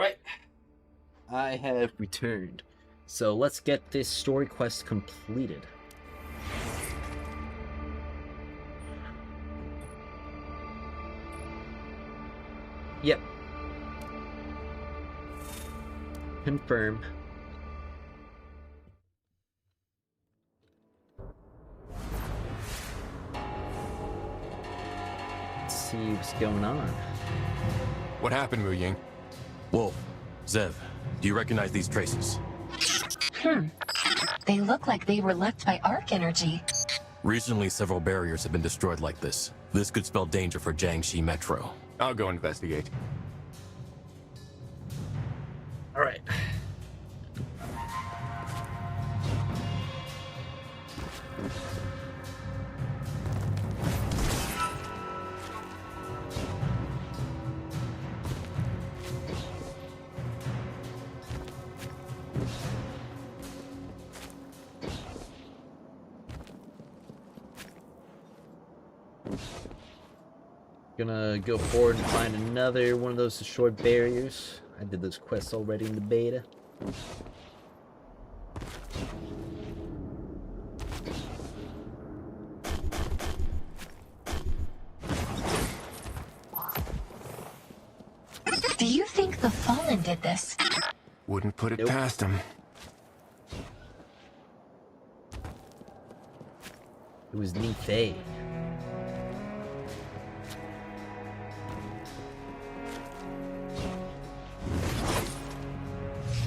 Alright. I have returned. So let's get this story quest completed. Yep. Confirm. Let's see what's going on. What happened, Wu Ying? Wolf, Zev, do you recognize these traces? They look like they were left by arc energy. Recently, several barriers have been destroyed like this. This could spell danger for Jiangxi Metro. I'll go investigate. Alright. Gonna go forward and find another one of those destroyed barriers. I did those quests already in the beta. Do you think the Fallen did this? Wouldn't put it past him. It was Nifei.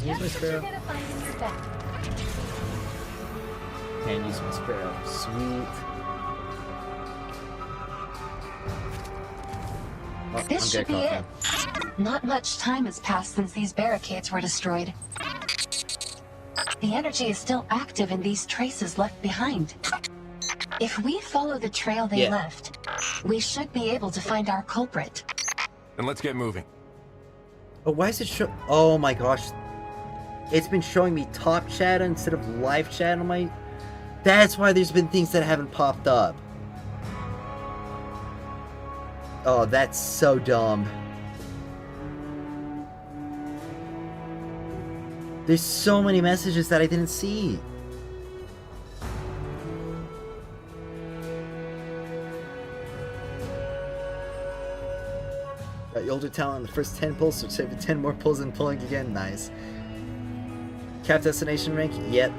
Use my sparrow. Can't use my sparrow. Sweet. Oh, This should be it. Not much time has passed since these barricades were destroyed. The energy is still active in these traces left behind. If we follow the trail they left, we should be able to find our culprit. Then let's get moving. Oh, why is it show? Oh my gosh. It's been showing me top chat instead of live chat on my... That's why there's been things that haven't popped up. Oh, that's so dumb. There's so many messages that I didn't see. Got your older talent on the first 10 pulls, so save the 10 more pulls and pulling again. Nice. Cap destination rank? Yep.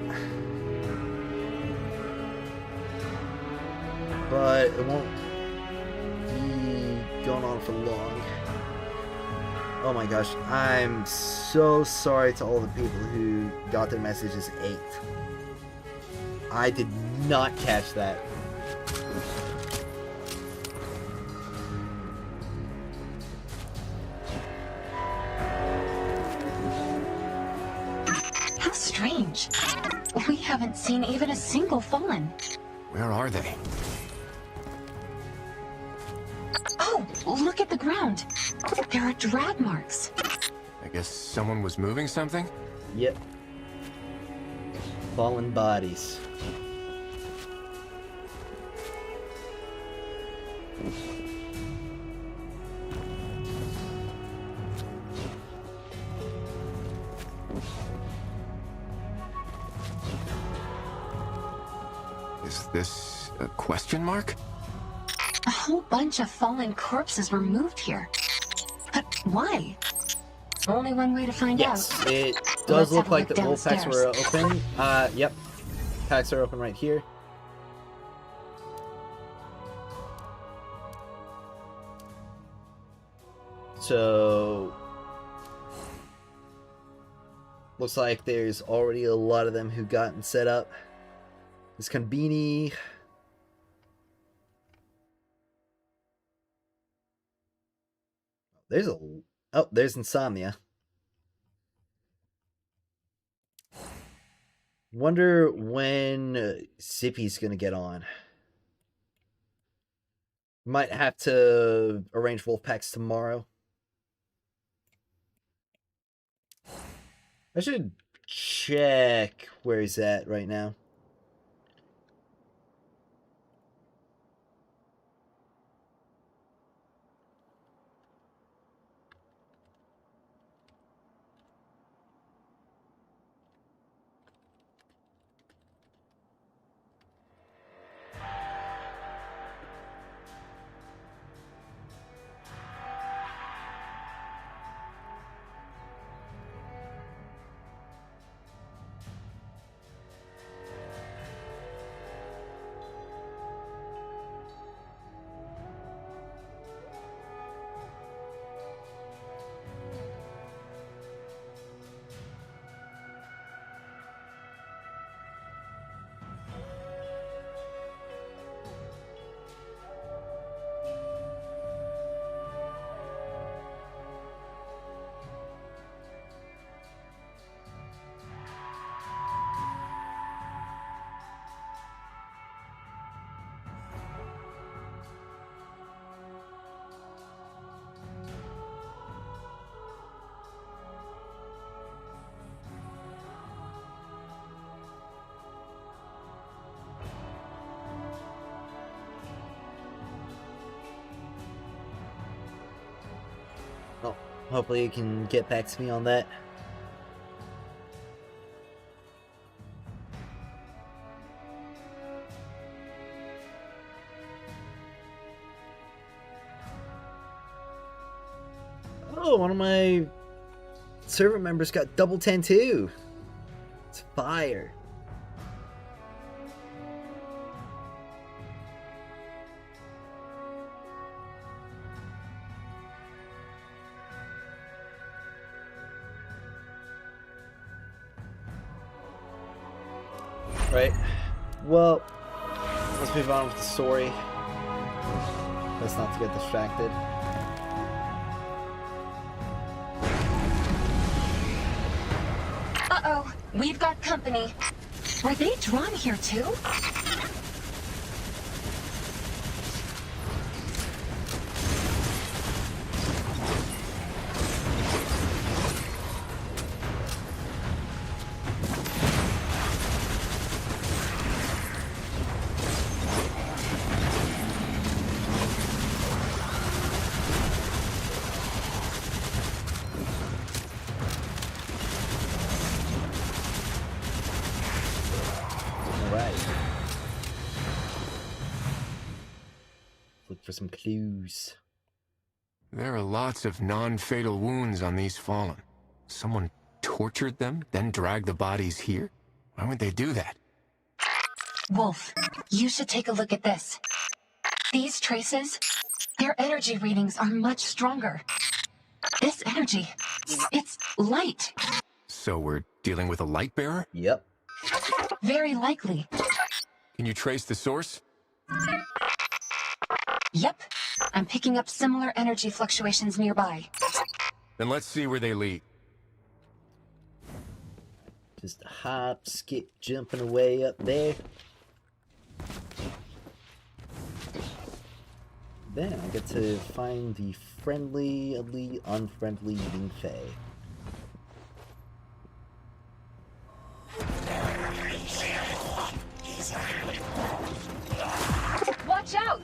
But it won't be going on for long. Oh my gosh, I'm so sorry to all the people who got their messages 8. I did not catch that. How strange. We haven't seen even a single Fallen. Where are they? Oh, look at the ground. There are drag marks. I guess someone was moving something? Yep. Fallen bodies. Is this a question mark? A whole bunch of fallen corpses were moved here. But why? Only one way to find out. Yes, it does look like the wolf packs downstairs. were open. Yep. Packs are open right here. So... looks like there's already a lot of them who've gotten set up. This Konbini... There's a... oh, there's Insomnia. Wonder when Zippy's gonna get on. Might have to arrange wolf packs tomorrow. I should check where he's at right now. Oh, hopefully you can get back to me on that. Oh, one of my server members got double 10 too. It's fire. Right. Well, let's move on with the story. Let's not to get distracted. Uh-oh, we've got company. Were they drawn here too? Look for some clues. There are lots of non-fatal wounds on these fallen. Someone tortured them, then dragged the bodies here? Why would they do that? Wolf, you should take a look at this. These traces, their energy readings are much stronger. This energy, it's light. So we're dealing with a light bearer? Yep. Very likely. Can you trace the source? Yep. I'm picking up similar energy fluctuations nearby. Then let's see where they lead. Just hop, skip, jumping away up there. Then I get to find the friendly, unfriendly Ling Fei. Watch out!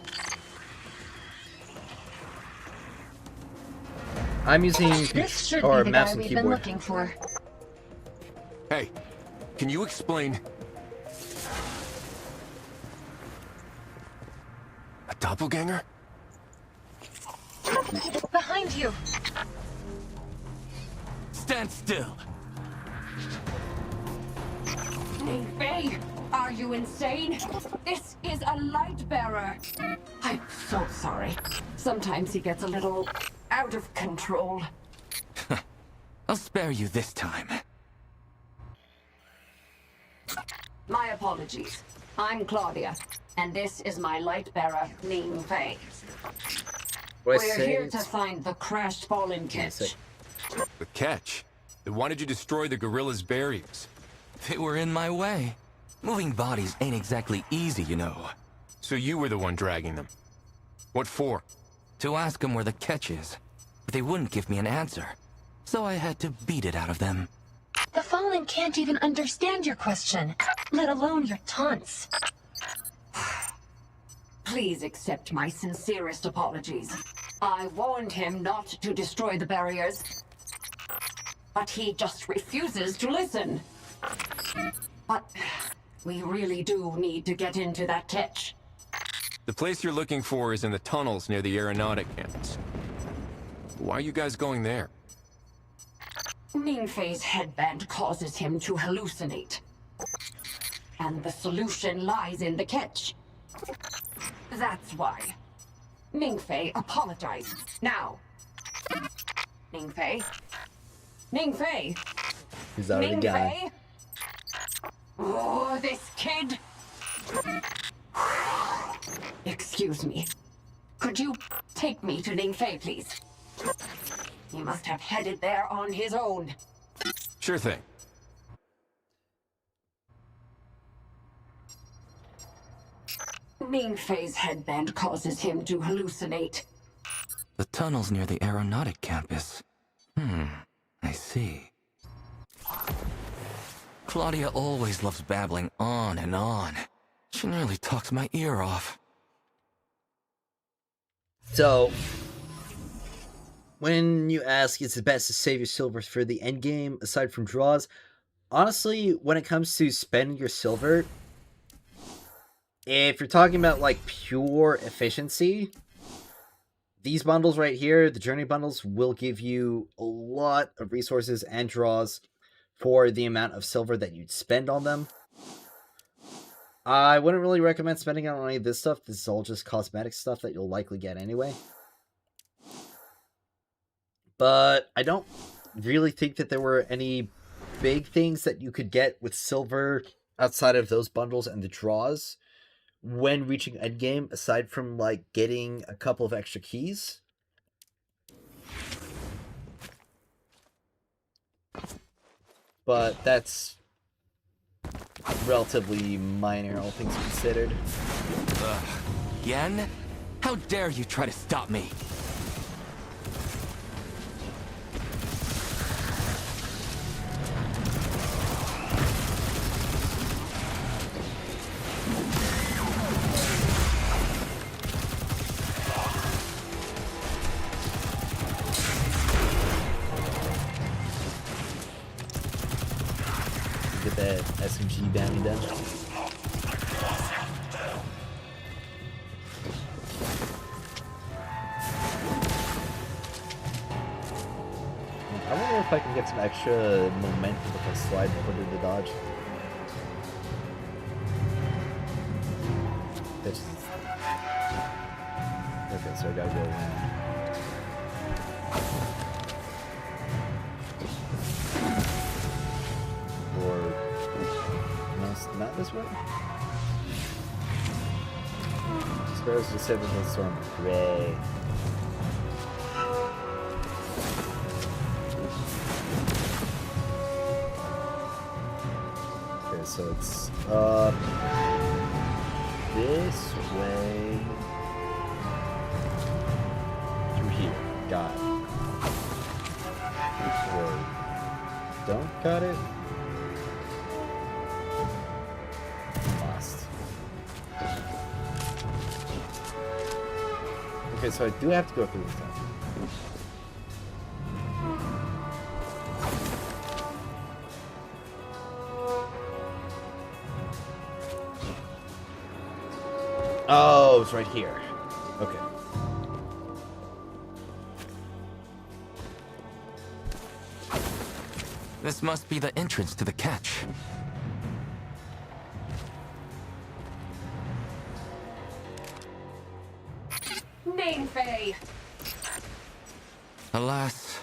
I'm using This should or be the mouse guy and we've been keyboard. looking for. Hey, can you explain? A doppelganger? Behind you! Stand still. Faye, are you insane? This is a light bearer. I'm so sorry. Sometimes he gets a little out of control. I'll spare you this time. My apologies. I'm Claudia, and this is my light bearer, Ning Fei. We're here to find the crashed fallen catch. The catch? Then why did you destroy the gorilla's barriers? They were in my way. Moving bodies ain't exactly easy, you know. So you were the one dragging them. What for? To ask them where the catch is. But they wouldn't give me an answer. So I had to beat it out of them. The Fallen can't even understand your question, let alone your taunts. Please accept my sincerest apologies. I warned him not to destroy the barriers, but he just refuses to listen. But we really do need to get into that catch. The place you're looking for is in the tunnels near the aeronautic campus. Why are you guys going there? Ning Fei's headband causes him to hallucinate. And the solution lies in the catch. That's why. Ning Fei, apologize. Now. Ning Fei? Ning Fei? He's already Ning gone. Fei? Oh, this kid! Excuse me. Could you take me to Ning Fei, please? He must have headed there on his own. Sure thing. Ning Fei's headband causes him to hallucinate. The tunnels near the aeronautic campus. I see. Claudia always loves babbling on and on. She nearly talks my ear off. So, when you ask, is it best to save your silver for the end game aside from draws? Honestly, when it comes to spending your silver, if you're talking about like pure efficiency, these bundles right here, the journey bundles, will give you a lot of resources and draws for the amount of silver that you'd spend on them. I wouldn't really recommend spending it on any of this stuff. This is all just cosmetic stuff that you'll likely get anyway. But I don't really think that there were any big things that you could get with silver outside of those bundles and the draws when reaching endgame, aside from like getting a couple of extra keys. But that's relatively minor, all things considered. Again? How dare you try to stop me? Get that SMG bounty done. I wonder if I can get some extra momentum if I slide over to the dodge. Okay, so I gotta go around. Or no, not this way. Sparrows just said with the storm. Great. Okay, so it's this way through here. Got it. Or don't got it. Lost. Okay, so I do have to go through this time. Oh, it's right here. Okay. This must be the entrance to the catch. Ningfei! Alas.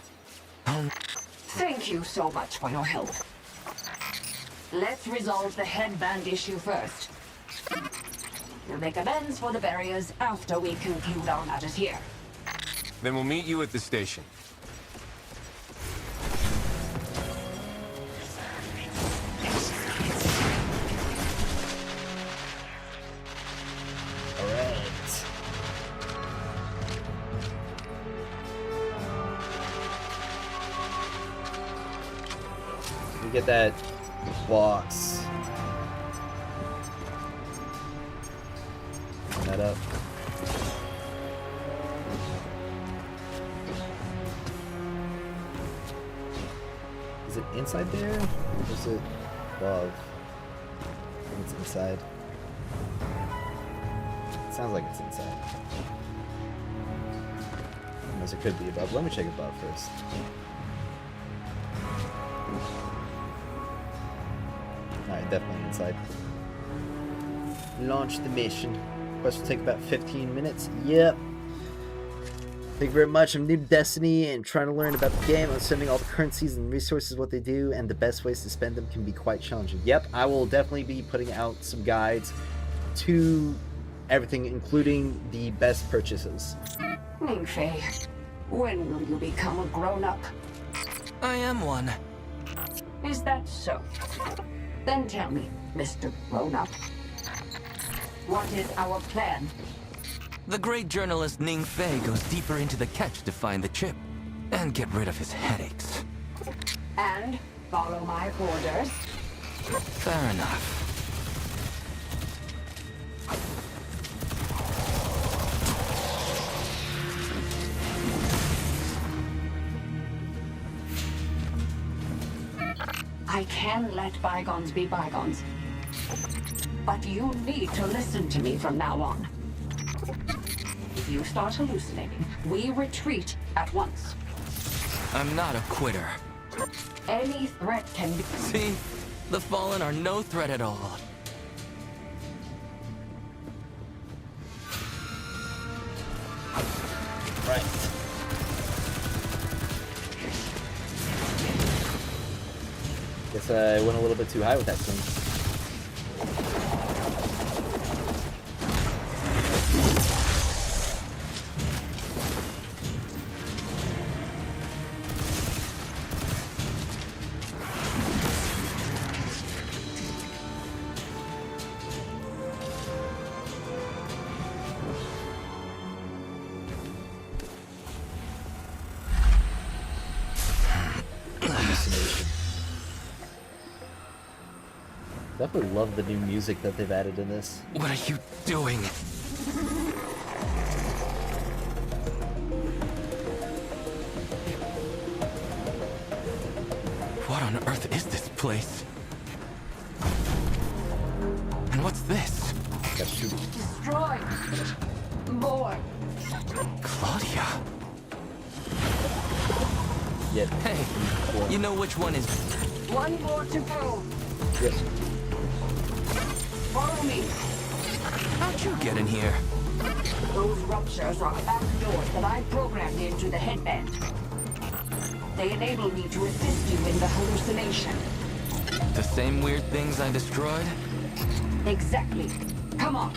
Thank you so much for your help. Let's resolve the headband issue first. We'll make amends for the barriers after we conclude our matters here. Then we'll meet you at the station. Alright. We get that box. Open that up. Is it inside there? Or is it above? I think it's inside. It sounds like it's inside. Unless it could be above. Let me check above first. Alright, definitely inside. Launch the mission. Quest will take about 15 minutes. Yep. Thank you very much. I'm new to Destiny and trying to learn about the game. I'm sending all the currencies and resources, what they do, and the best ways to spend them can be quite challenging. Yep, I will definitely be putting out some guides to everything, including the best purchases. Ningfei, when will you become a grown-up? I am one. Is that so? Then tell me, Mr. Grown-up. What is our plan? The great journalist Ningfei goes deeper into the catch to find the chip and get rid of his headaches. And follow my orders? Fair enough. I can let bygones be bygones. But you need to listen to me from now on. If you start hallucinating, we retreat at once. I'm not a quitter. Any threat can be... See? The Fallen are no threat at all. Right. Guess I went a little bit too high with that thing. Definitely love the new music that they've added in this. What are you doing? What on earth is this place? And what's this? Destroy. More. Claudia. Yeah. Hey, you know which one is... One more to go. Yes. Follow me. How'd you get in here? Those ruptures are back doors that I programmed into the headband. They enable me to assist you in the hallucination. The same weird things I destroyed? Exactly. Come on.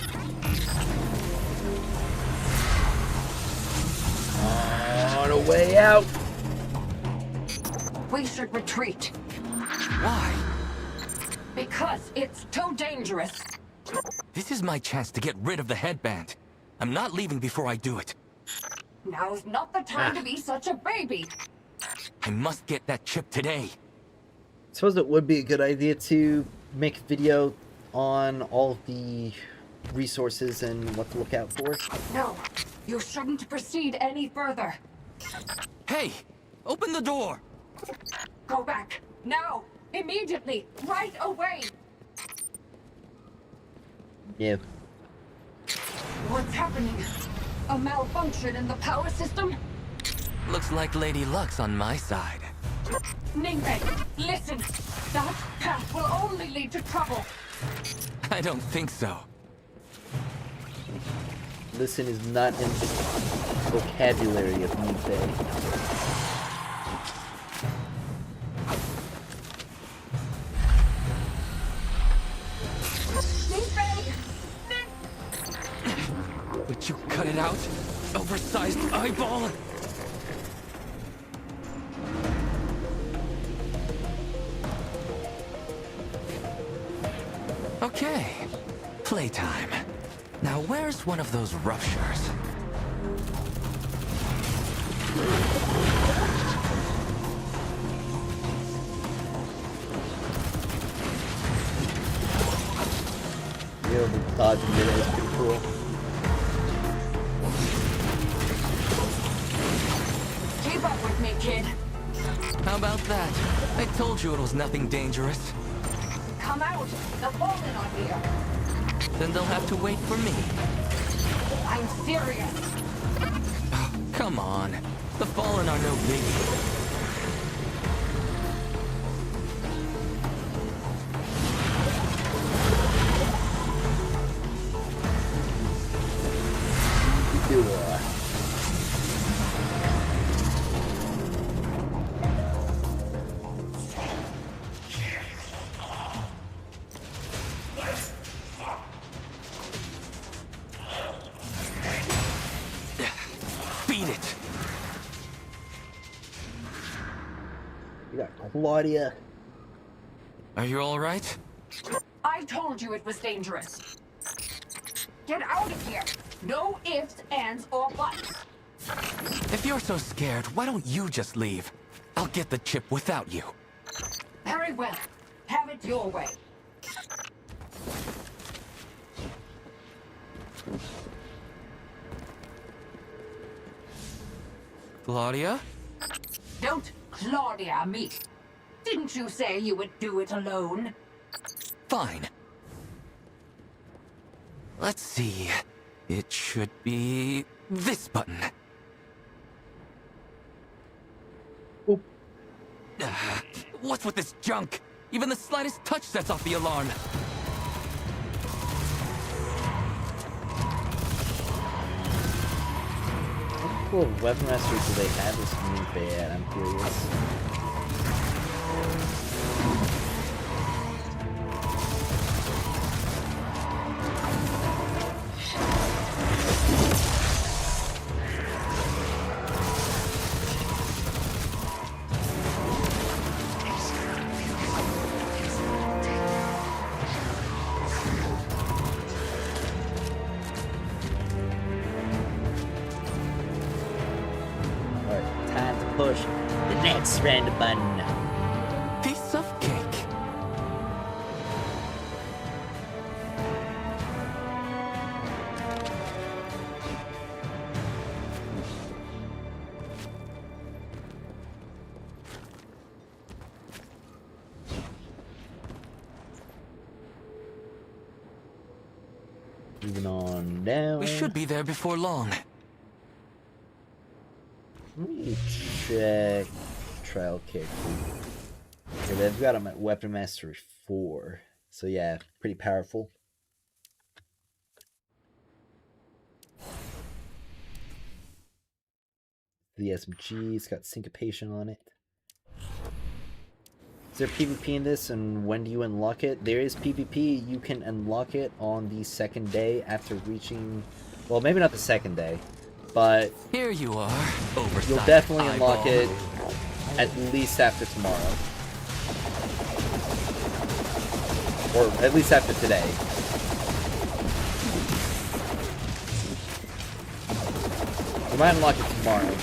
On a way out. We should retreat. Why? Because it's too dangerous. This is my chance to get rid of the headband. I'm not leaving before I do it. Now's not the time to be such a baby. I must get that chip today. I suppose it would be a good idea to make a video on all the resources and what to look out for. No, you shouldn't proceed any further. Hey, open the door. Go back. Now. Immediately. Right away. Yeah. What's happening? A malfunction in the power system? Looks like Lady Luck's on my side. Ningmei, listen. That path will only lead to trouble. I don't think so. Listen is not in the vocabulary of Ningmei. Would you cut it out? Oversized eyeball? Okay. Playtime. Now where's one of those ruptures? Yeah, the dodging it is pretty cool. Keep up with me, kid. How about that? I told you it was nothing dangerous. Come out. The Fallen are here. Then they'll have to wait for me. I'm serious. Oh, come on. The Fallen are no biggie. Beat it. You got Claudia. Are you all right? I told you it was dangerous. Get out of here. No ifs, ands, or buts. If you're so scared, why don't you just leave? I'll get the chip without you. Very well. Have it your way. Claudia? Don't Claudia me. Didn't you say you would do it alone? Fine. Let's see. It should be this button. Oop. What's with this junk? Even the slightest touch sets off the alarm. What cool weapon mastery do they have this new bad? I'm curious. Push the next random button. Piece of cake. Moving on down. We should be there before long. Let me check trial kick. Okay, they've got them at weapon mastery 4. So yeah, pretty powerful. The SMG's got syncopation on it. Is there PvP in this, and when do you unlock it? There is PvP. You can unlock it on the second day after reaching... Well, maybe not the second day, but... Here you are, oversized you'll definitely unlock eyeball. it at least after tomorrow. Or at least after today. You might unlock it tomorrow.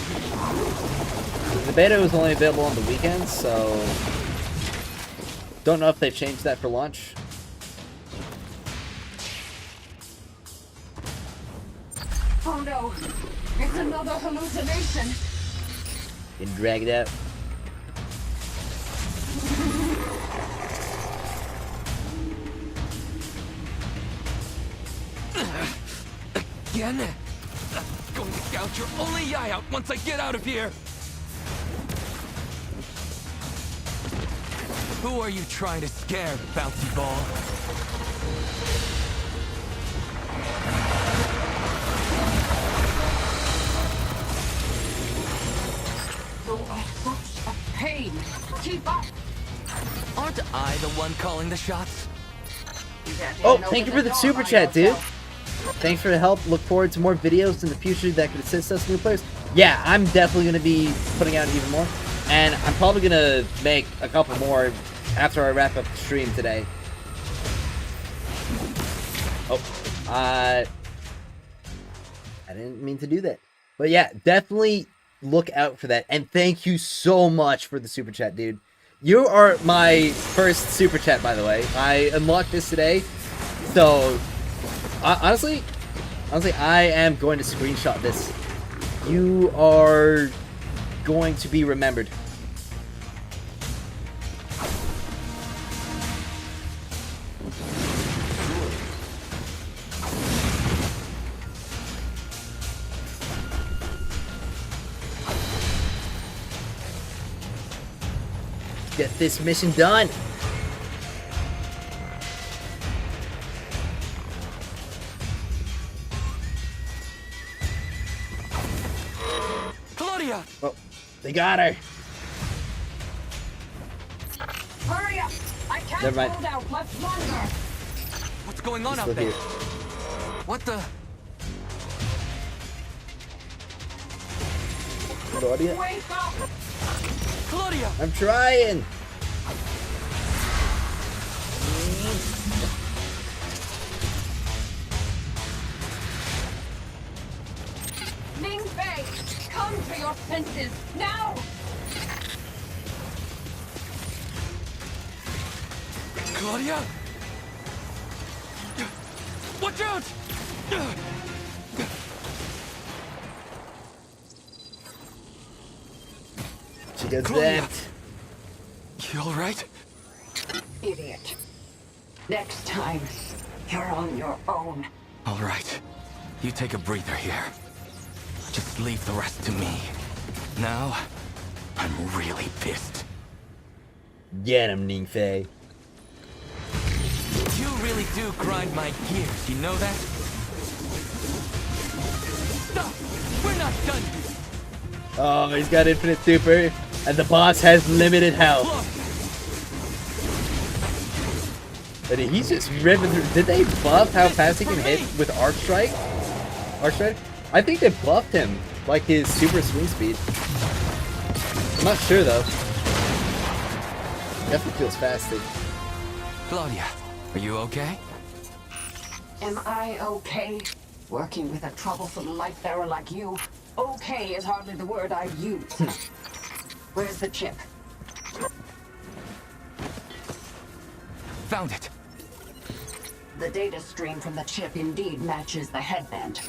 The beta was only available on the weekends, so... Don't know if they've changed that for launch. Oh no, it's another hallucination. You can drag it out. Again? I'm going to gouge your only eye out once I get out of here! Who are you trying to scare, bouncy ball? You are such a pain. Keep up. Aren't I the one calling the shots? Oh, thank you for the super chat, dude. Thanks for the help. Look forward to more videos in the future that could assist us new players. Yeah, I'm definitely going to be putting out even more. And I'm probably going to make a couple more after I wrap up the stream today. Oh, I didn't mean to do that. But yeah, definitely look out for that. And thank you so much for the super chat, dude. You are my first super chat, by the way. I unlocked this today. So, honestly, I am going to screenshot this. You are going to be remembered. Get this mission done. Claudia! Oh, they got her. Hurry up! I can't Never mind. hold out much longer. What's going on She's out still there? here. What the? Claudia? Wake up! Claudia! I'm trying. Ning Fei, come to your senses now! Claudia! Watch out! She does Claudia. that. You alright? Idiot. Next time, you're on your own. Alright. You take a breather here. Just leave the rest to me. Now, I'm really pissed. Get him, Ningfei. You really do grind my gears, you know that? Stop! We're not done here! Oh, he's got infinite super, and the boss has limited health. But he's just ripping through. Did they buff how fast he can hit with Arc Strike? Arc Strike? I think they buffed him, like his super swing speed. I'm not sure though. Definitely feels fasted. Claudia, are you okay? Am I okay? Working with a troublesome light bearer like you, okay is hardly the word I'd use. Where's the chip? Found it. The data stream from the chip indeed matches the headband.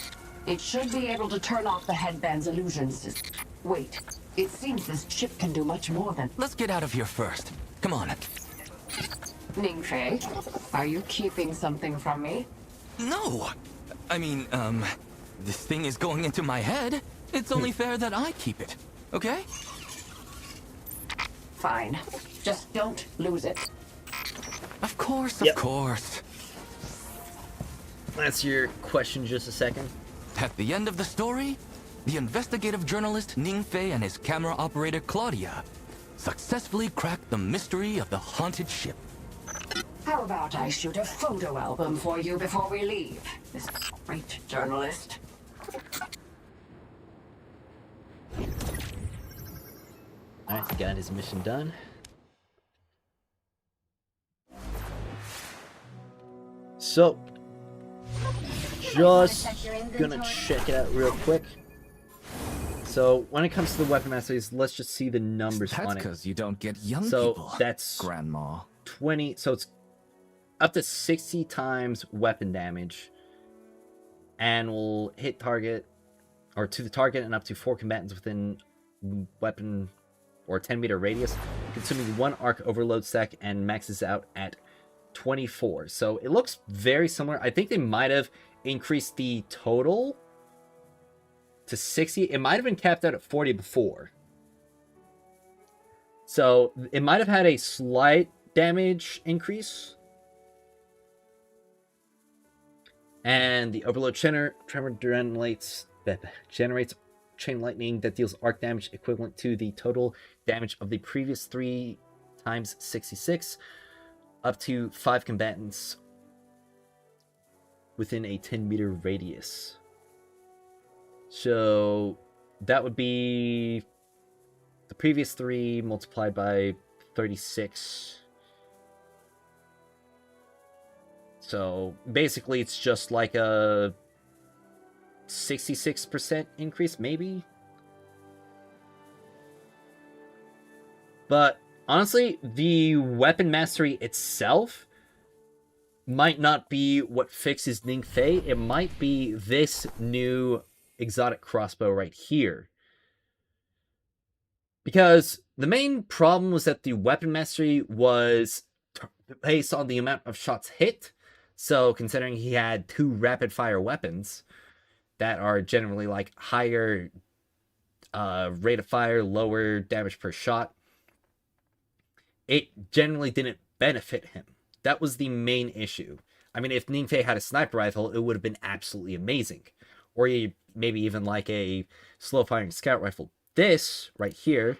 It should be able to turn off the headband's illusions. Wait, it seems this chip can do much more than... Let's get out of here first. Come on. Ningfei, are you keeping something from me? No! I mean, this thing is going into my head. It's only fair that I keep it, okay? Fine. Just don't lose it. Of course, Yep. of course. That's your question just a second. At the end of the story, the investigative journalist Ningfei and his camera operator Claudia successfully cracked the mystery of the haunted ship. How about I shoot a photo album for you before we leave, this great journalist? Alright, he got his mission done. So, just gonna check it out real quick. So, when it comes to the weapon masteries, let's just see the numbers That's on it. because you don't get young So, people, that's Grandma. 20, so it's up to 60 times weapon damage. And will hit target, or to the target and up to 4 combatants within weapon or 10-meter radius, consuming 1 arc overload stack and maxes out at 24. So it looks very similar. I think they might have increased the total to 60. It might have been capped out at 40 before. So it might have had a slight damage increase. And the overload tremor generates chain lightning that deals arc damage equivalent to the total damage of the previous 3 times 66, up to 5 combatants within a 10-meter radius. So that would be the previous 3 multiplied by 36. So basically it's just like a 66% increase, maybe? But honestly, the weapon mastery itself might not be what fixes Ningfei. It might be this new exotic crossbow right here. Because the main problem was that the weapon mastery was based on the amount of shots hit. So considering he had 2 rapid fire weapons that are generally like higher rate of fire, lower damage per shot, it generally didn't benefit him. That was the main issue. I mean, if Ningfei had a sniper rifle, it would have been absolutely amazing. Or maybe even like a slow-firing scout rifle. This, right here,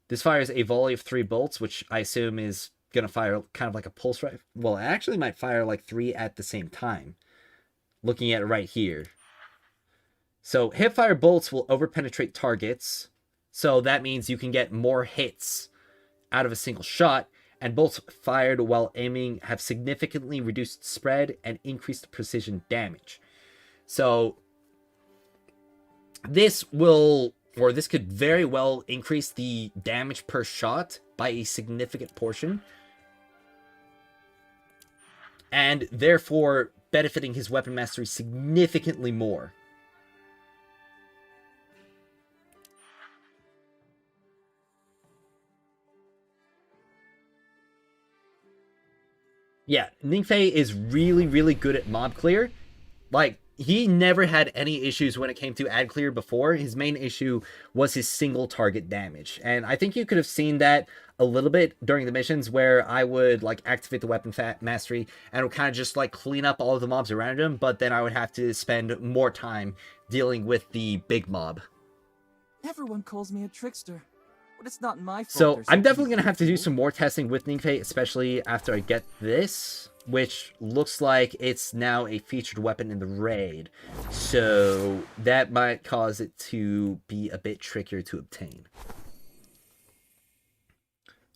this fires a volley of 3 bolts, which I assume is going to fire kind of like a pulse rifle. Well, it actually might fire like 3 at the same time. Looking at it right here. So, hip-fire bolts will over-penetrate targets. So, that means you can get more hits out of a single shot, and bolts fired while aiming have significantly reduced spread and increased precision damage. So this could very well increase the damage per shot by a significant portion, and therefore benefiting his weapon mastery significantly more. Yeah, Ningfei is really, really good at mob clear. Like, he never had any issues when it came to ad clear before. His main issue was his single target damage. And I think you could have seen that a little bit during the missions where I would, like, activate the weapon mastery and would kind of just, like, clean up all of the mobs around him, but then I would have to spend more time dealing with the big mob. Everyone calls me a trickster, but it's not my fault. So I'm definitely going to have to do some more testing with Ningfei, especially after I get this, which looks like it's now a featured weapon in the raid. So that might cause it to be a bit trickier to obtain.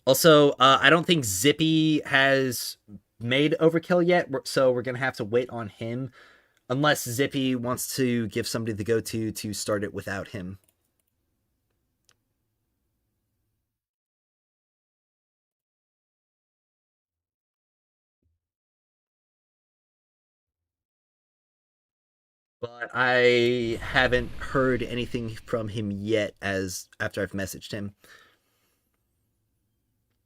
Also, I don't think Zippy has made Overkill yet, so we're going to have to wait on him. Unless Zippy wants to give somebody the go-to to start it without him. But I haven't heard anything from him yet after I've messaged him.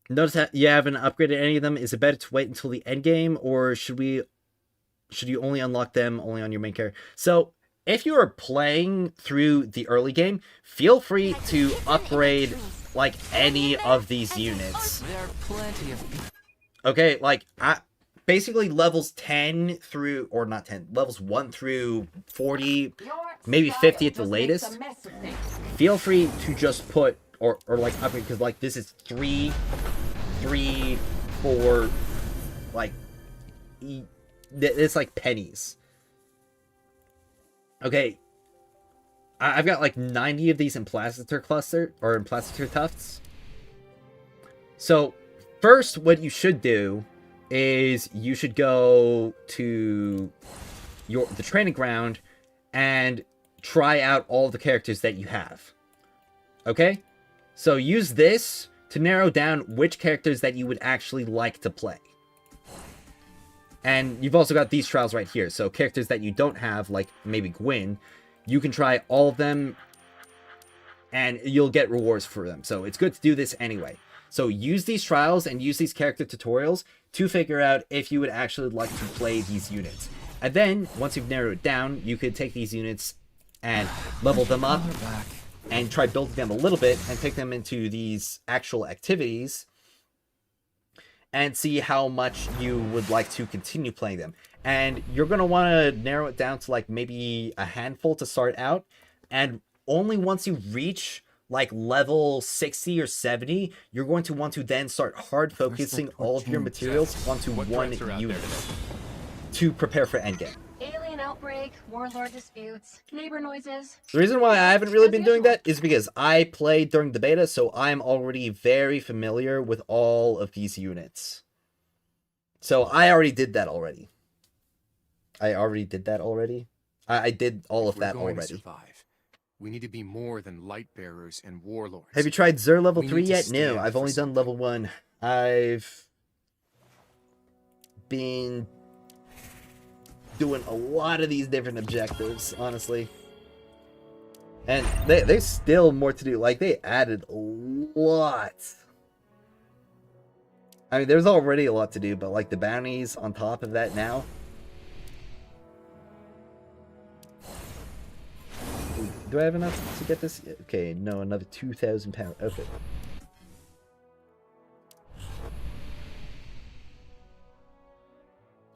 Notice that you haven't upgraded any of them. Is it better to wait until the end game, or should you only unlock them only on your main character? So if you are playing through the early game, feel free to upgrade like any of these units. There are plenty of... Okay, like basically levels 10 through, or not 10, levels 1 through 40, maybe 50 at the latest. Feel free to just put, or like upgrade, because like this is 3, 4, like, it's like pennies. Okay, I've got like 90 of these in Placitor Cluster, or in Placitor Tufts. So, first, what you should do is you should go to the training ground and try out all the characters that you have. Okay? So use this to narrow down which characters that you would actually like to play. And you've also got these trials right here. So characters that you don't have, like maybe Gwyn, you can try all of them and you'll get rewards for them. So it's good to do this anyway. So use these trials and use these character tutorials to figure out if you would actually like to play these units. And then, once you've narrowed it down, you could take these units and level them up and try building them a little bit and take them into these actual activities and see how much you would like to continue playing them. And you're going to want to narrow it down to like maybe a handful to start out. And only once you reach like level 60 or 70, you're going to want to then start hard focusing all of your materials onto one unit to prepare for endgame. Alien outbreak, warlord disputes, neighbor noises. The reason why I haven't really been doing that is because I played during the beta, so I'm already very familiar with all of these units. So I already did that already. I did all of that already. We need to be more than light bearers and warlords. Have you tried Xur level 3 yet? No, I've only done level 1. I've been doing a lot of these different objectives, honestly. And there's still more to do. Like, they added a lot. I mean, there's already a lot to do, but like the bounties on top of that now. Do I have enough to get this? Okay, no, another 2,000 pounds. Okay.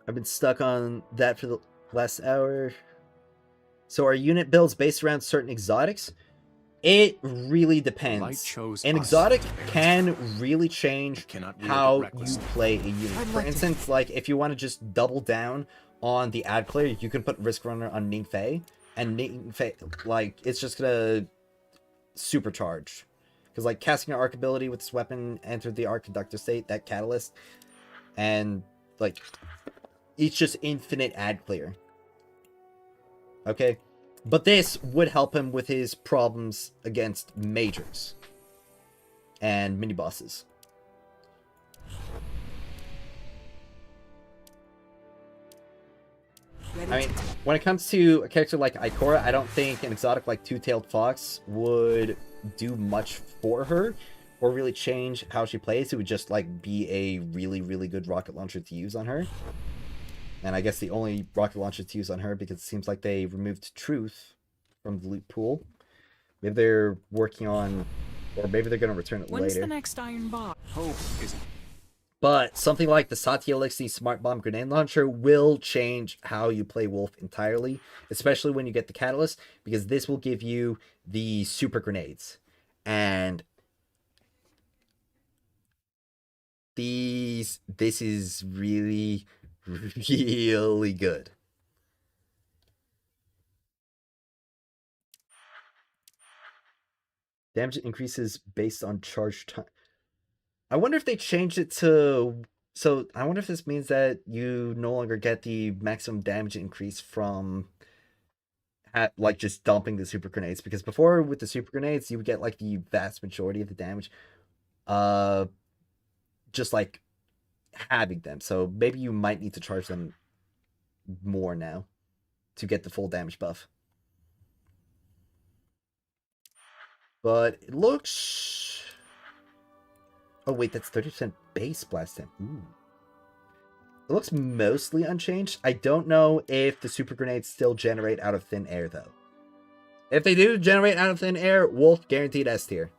I've been stuck on that for the last hour. So are unit builds based around certain exotics? It really depends. An exotic can really change how you play a unit. For instance, like if you want to just double down on the ad clear, you can put Risk Runner on Ningfei. And Ningfei, like, it's just gonna supercharge. Because, like, casting an arc ability with this weapon, enter the arc conductor state, that catalyst. And, like, it's just infinite ad clear. Okay? But this would help him with his problems against majors. And mini-bosses. I mean, when it comes to a character like Ikora, I don't think an exotic like Two-Tailed Fox would do much for her. or really change how she plays. It would just like be a really, really good rocket launcher to use on her. And I guess the only rocket launcher to use on her, because it seems like they removed Truth from the loot pool. Maybe they're working on, or maybe they're going to return it When's later. the next iron box? Hope isn't. But something like the Satya Elixir Smart Bomb Grenade Launcher will change how you play Wolf entirely, especially when you get the Catalyst, because this will give you the super grenades. And this is really, really good. Damage increases based on charge time. I wonder if they changed it to... So, I wonder if this means that you no longer get the maximum damage increase from... like, just dumping the super grenades. Because before, with the super grenades, you would get, like, the vast majority of the damage. Just, like, having them. So, maybe you might need to charge them more now to get the full damage buff. But it looks... Oh, wait, that's 30% base blast time. Ooh. It looks mostly unchanged. I don't know if the super grenades still generate out of thin air, though. If they do generate out of thin air, Wolf guaranteed S tier.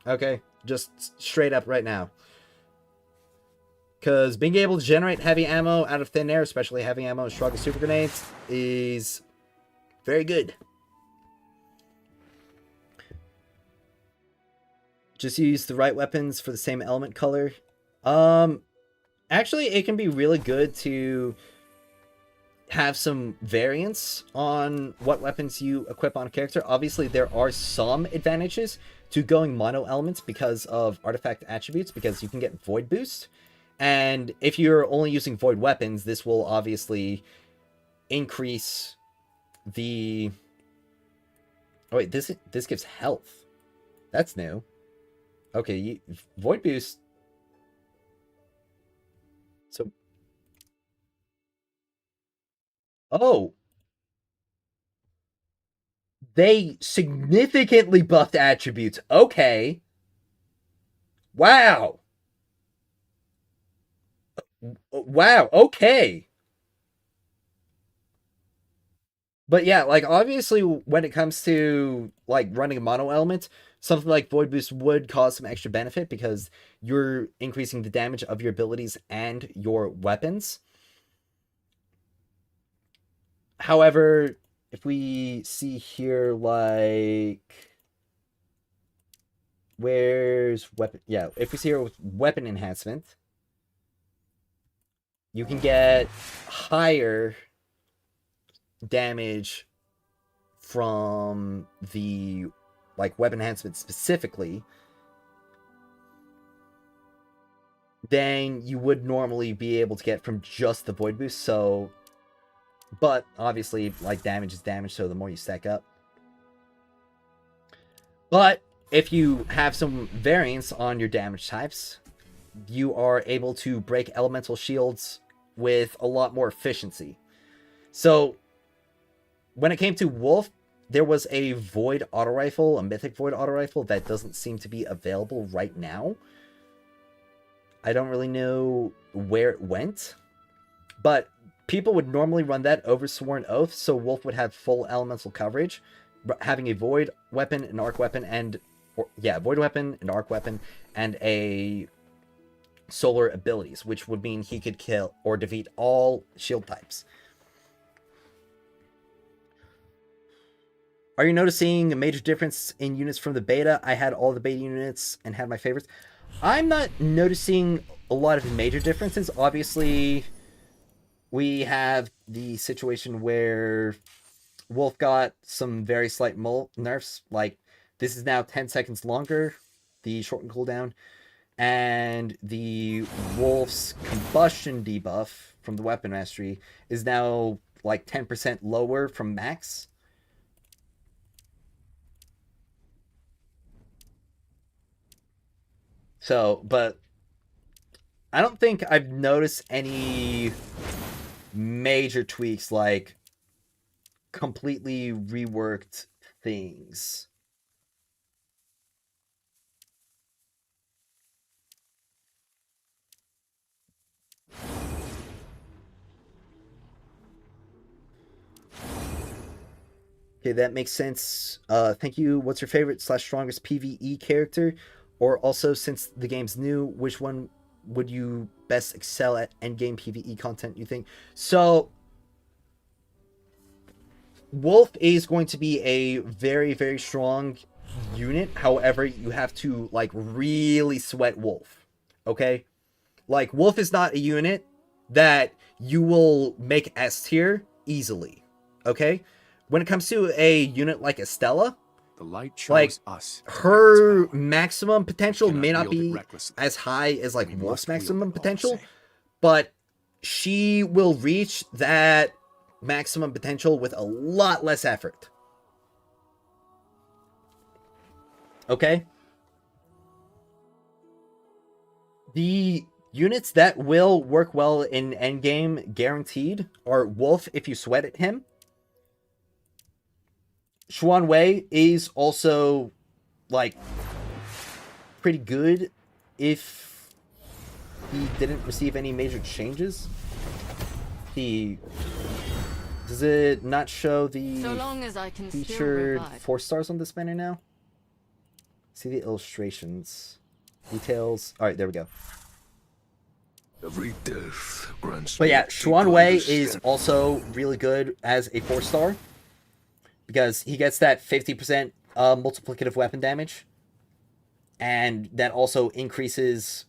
Okay? Just straight up right now. Because being able to generate heavy ammo out of thin air, especially heavy ammo and strong super grenades, is very good. Just use the right weapons for the same element color. Actually, it can be really good to have some variance on what weapons you equip on a character. Obviously, there are some advantages to going mono elements because of artifact attributes, because you can get void boost. And if you're only using void weapons, this will obviously increase the... Oh wait, this gives health. That's new. Okay, void boost. So... Oh! They significantly buffed attributes. Okay. Wow. Wow, okay. But yeah, like, obviously, when it comes to, like, running a mono element, something like Void Boost would cause some extra benefit because you're increasing the damage of your abilities and your weapons. However, if we see here, like... Where's weapon? Yeah, if we see here with weapon enhancement, you can get higher damage from the, like, weapon enhancement specifically than you would normally be able to get from just the void boost. So, but obviously, like, damage is damage, so the more you stack up. But if you have some variance on your damage types, you are able to break elemental shields with a lot more efficiency. So, when it came to Wolf, there was a Void Auto Rifle, a Mythic Void Auto Rifle, that doesn't seem to be available right now. I don't really know where it went, but people would normally run that over Sworn Oath, so Wolf would have full elemental coverage, having a Void Weapon, an Arc Weapon, and... Void Weapon, an Arc Weapon, and a Solar abilities, which would mean he could kill or defeat all shield types. Are you noticing a major difference in units from the beta? I had all the beta units and had my favorites. I'm not noticing a lot of major differences. Obviously, we have the situation where Wolf got some very slight nerfs. Like, this is now 10 seconds longer, the shortened cooldown. And the Wolf's combustion debuff from the weapon mastery is now like 10% lower from max. So, but I don't think I've noticed any major tweaks, like completely reworked things. Okay, that makes sense. Thank you. What's your favorite / strongest PvE character? Or also, since the game's new, which one would you best excel at endgame PvE content, you think? So, Wolf is going to be a very, very strong unit. However, you have to, like, really sweat Wolf. Okay? Like, Wolf is not a unit that you will make S tier easily. Okay? When it comes to a unit like Estella, the light chose like us. her maximum potential may not wield it be recklessly. as high as like Wolf's wield maximum it all the potential, same. but she will reach that maximum potential with a lot less effort. Okay? The units that will work well in endgame guaranteed are Wolf if you sweat at him. Xuan Wei is also, like, pretty good if he didn't receive any major changes. Does it not show the So long as I can still featured revive. 4 stars on this banner now? See the illustrations. Details. Alright, there we go. Every death grants But yeah, me Xuan deeper Wei is understanding. also really good as a 4-star. Because he gets that 50% multiplicative weapon damage. And that also increases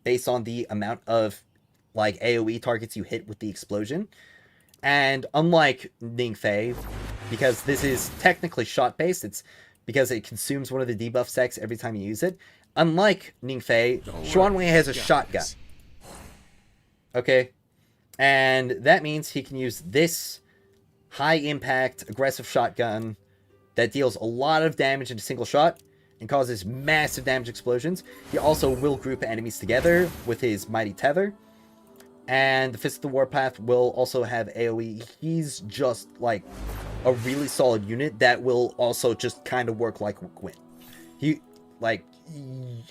based on the amount of, like, AoE targets you hit with the explosion. And unlike Ningfei, because this is technically shot-based, it's because it consumes one of the debuff stacks every time you use it. Unlike Ningfei, Xuan Wei has a shotgun. Okay? And that means he can use this high-impact, aggressive shotgun that deals a lot of damage in a single shot and causes massive damage explosions. He also will group enemies together with his Mighty Tether. And the Fist of the Warpath will also have AoE. He's just, like, a really solid unit that will also just kind of work like Gwyn. He, like,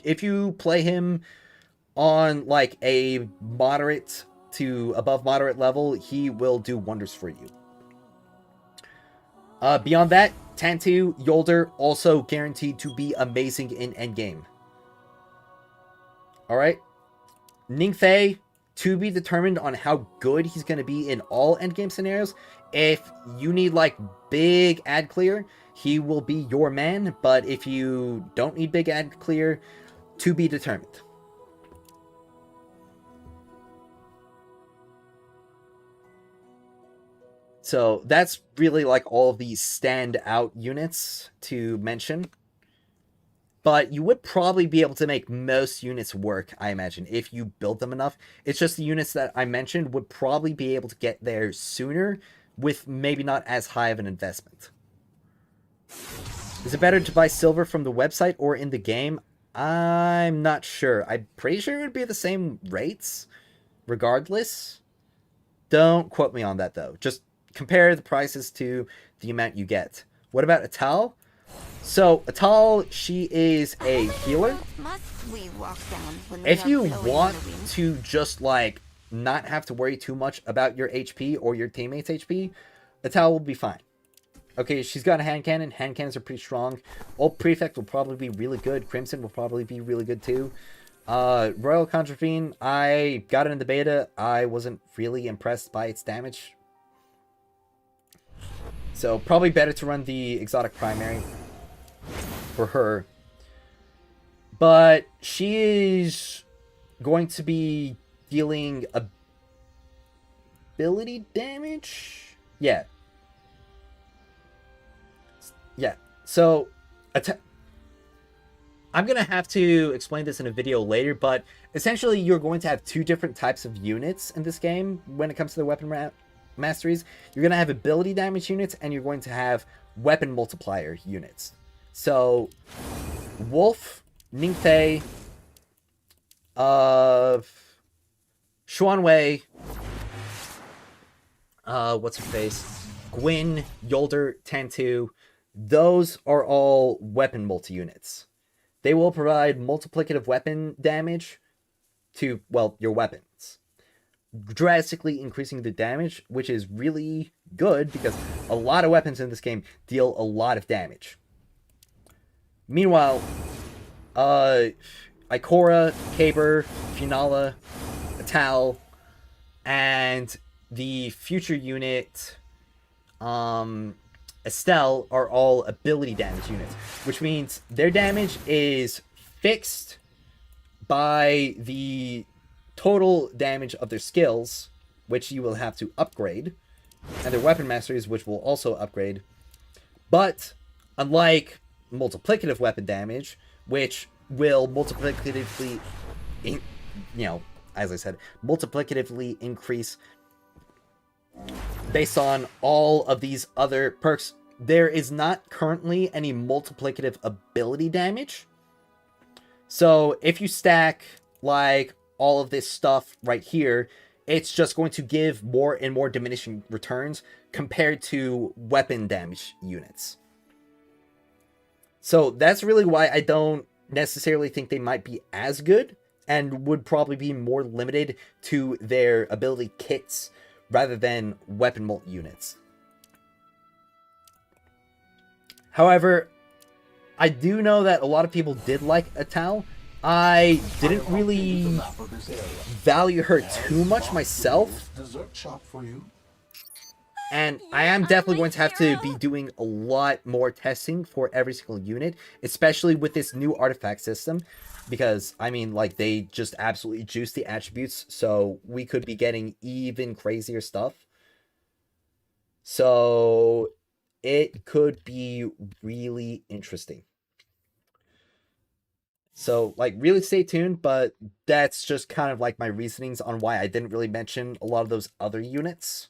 if you play him on, like, a moderate to above moderate level, he will do wonders for you. Beyond that, Tantu, Yolder, also guaranteed to be amazing in endgame. Alright? Ningfei, to be determined on how good he's going to be in all endgame scenarios. If you need, like, big ad clear, he will be your man. But if you don't need big ad clear, to be determined. So that's really, like, all of these standout units to mention. But you would probably be able to make most units work, I imagine, if you build them enough. It's just the units that I mentioned would probably be able to get there sooner with maybe not as high of an investment. Is it better to buy silver from the website or in the game? I'm not sure. I'm pretty sure it would be the same rates, regardless. Don't quote me on that, though. Just compare the prices to the amount you get. What about Atal? So, Atal, she is a healer. Must we walk down when If you want to just, like, not have to worry too much about your HP or your teammates' HP, Atal will be fine. Okay, she's got a hand cannon. Hand cannons are pretty strong. Old Prefect will probably be really good. Crimson will probably be really good too. Royal Contravene, I got it in the beta. I wasn't really impressed by its damage. So, probably better to run the exotic primary for her. But she is going to be dealing ability damage? Yeah. Yeah. So, I'm going to have to explain this in a video later, but essentially you're going to have 2 different types of units in this game when it comes to the weapon masteries. You're going to have ability damage units, and you're going to have weapon multiplier units. So, Wolf, Ningfei, Xuan Wei, what's her face? Gwyn, Yolder, Tantu, those are all weapon multi-units. They will provide multiplicative weapon damage to, well, your weapons. drastically increasing the damage, which is really good because a lot of weapons in this game deal a lot of damage. Meanwhile, Ikora, Caber, Finala, Atal, and the future unit, Estelle, are all ability damage units, which means their damage is fixed by the total damage of their skills, which you will have to upgrade, and their weapon masteries, which will also upgrade. But unlike multiplicative weapon damage, which will multiplicatively, as I said, multiplicatively increase based on all of these other perks, there is not currently any multiplicative ability damage. So if you stack like all of this stuff right here, it's just going to give more and more diminishing returns compared to weapon damage units. So that's really why I don't necessarily think they might be as good, and would probably be more limited to their ability kits rather than weapon molt units. However, I do know that a lot of people did like Atal. I didn't really value her too much myself. And I am definitely going to have to be doing a lot more testing for every single unit, especially with this new artifact system. Because, I mean, like, they just absolutely juice the attributes, so we could be getting even crazier stuff. So, it could be really interesting. So, like, really stay tuned, but that's just kind of like my reasonings on why I didn't really mention a lot of those other units.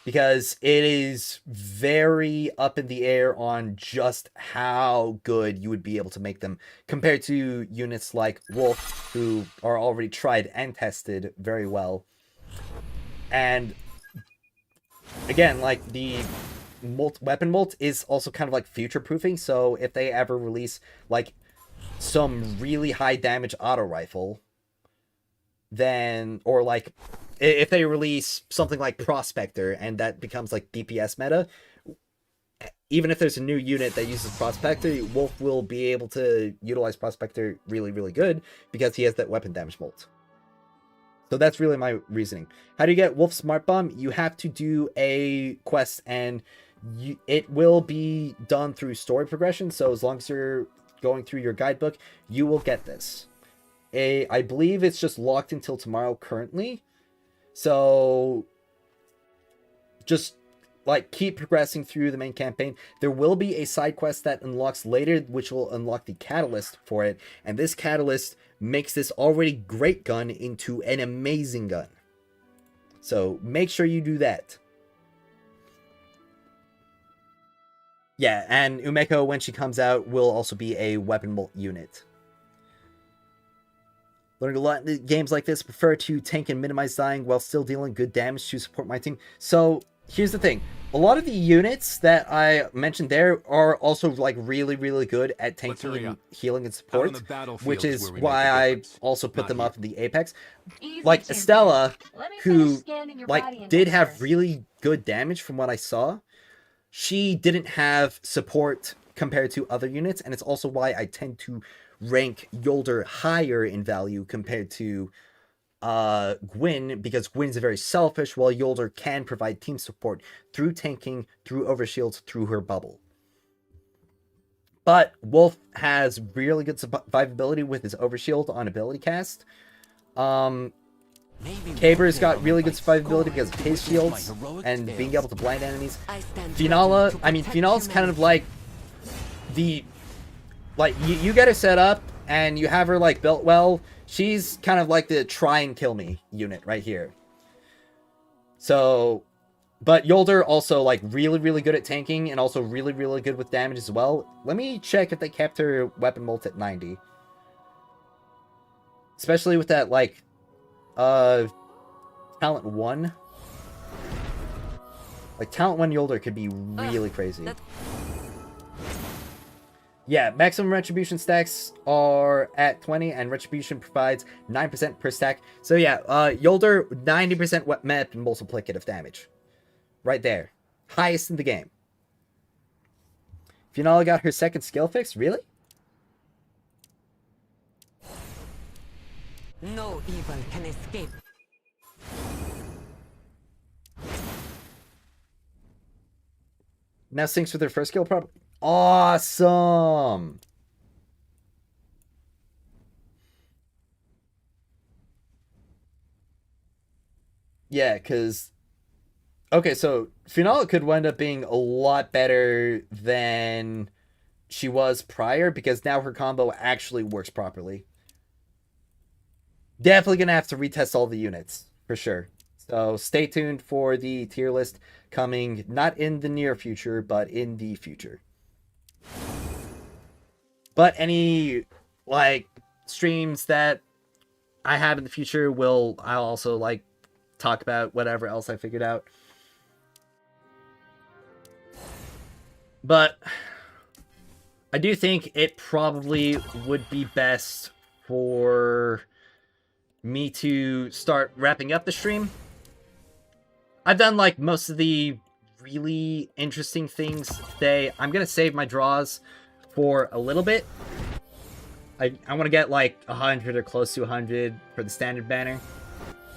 Because it is very up in the air on just how good you would be able to make them compared to units like Wolf, who are already tried and tested very well. And again, like, the weapon molt is also kind of like future-proofing, so if they ever release like some really high damage auto rifle, then, or like if they release something like Prospector and that becomes like DPS meta, even if there's a new unit that uses Prospector, Wolf will be able to utilize Prospector really, really good because he has that weapon damage molt. So that's really my reasoning. How do you get Wolf Smart Bomb? You have to do a quest, and it will be done through story progression, so as long as you're going through your guidebook, you will get this. I believe it's just locked until tomorrow currently. So just like keep progressing through the main campaign. There will be a side quest that unlocks later, which will unlock the catalyst for it. And this catalyst makes this already great gun into an amazing gun. So make sure you do that. Yeah, and Umeko, when she comes out, will also be a weapon molt unit. Learning a lot in games like this, prefer to tank and minimize dying while still dealing good damage to support my team. So, here's the thing. A lot of the units that I mentioned there are also, like, really, really good at tanking and healing and support, which is why I also put them up in the Apex. Like, Estella, who, like, did have really good damage from what I saw, she didn't have support compared to other units, and it's also why I tend to rank Yolder higher in value compared to Gwyn, because Gwyn's very selfish, while Yolder can provide team support through tanking, through overshields, through her bubble. But Wolf has really good survivability with his overshield on ability cast. Caber's got really good survivability because of his shields and being able to blind enemies. Finala, I mean, Finala's kind of like the... Like, you get her set up, and you have her, like, built well. She's kind of like the try and kill me unit right here. So, but Yolder also, like, really, really good at tanking, and also really, really good with damage as well. Let me check if they kept her weapon molt at 90. Especially with that, like, Talent 1. Like, Talent 1 Yolder could be really crazy. Yeah, maximum retribution stacks are at 20, and retribution provides 9% per stack. So yeah, Yolder, 90% weapon multiplicative damage. Right there. Highest in the game. Finale got her second skill fix? Really? No evil can escape. Now syncs with her first skill probably. Awesome! Yeah, because... Okay, so Finale could wind up being a lot better than she was prior, because now her combo actually works properly. Definitely going to have to retest all the units, for sure. So stay tuned for the tier list coming not in the near future, but in the future. But any, like, streams that I have in the future I'll also, like, talk about whatever else I figured out. But I do think it probably would be best for me to start wrapping up the stream. I've done, like, most of the really interesting things today. I'm going to save my draws for a little bit. I want to get, like, 100 or close to 100 for the standard banner.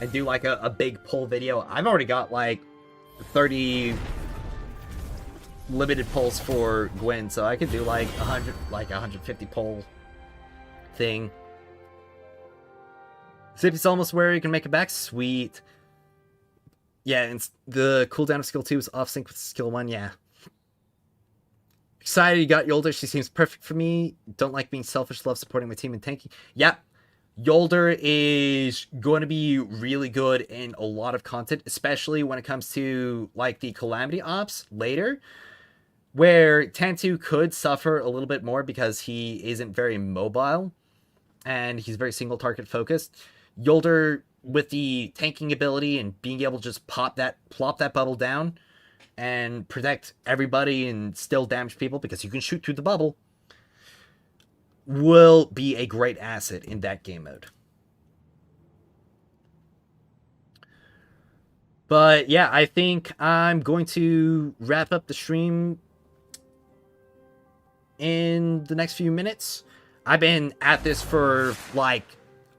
And do, like, a big pull video. I've already got, like, 30 limited pulls for Gwen, so I could do, like, 150 pull thing. Zippy's almost where you can make it back. Sweet. Yeah, and the cooldown of skill 2 is off sync with skill 1, yeah. Excited you got Yolder. She seems perfect for me. Don't like being selfish. Love supporting my team and tanking. Yeah, Yolder is going to be really good in a lot of content, especially when it comes to, like, the Calamity Ops later, where Tantu could suffer a little bit more because he isn't very mobile, and he's very single target focused. Yolder, with the tanking ability and being able to just plop that bubble down and protect everybody and still damage people because you can shoot through the bubble, will be a great asset in that game mode. But yeah, I think I'm going to wrap up the stream in the next few minutes. I've been at this for like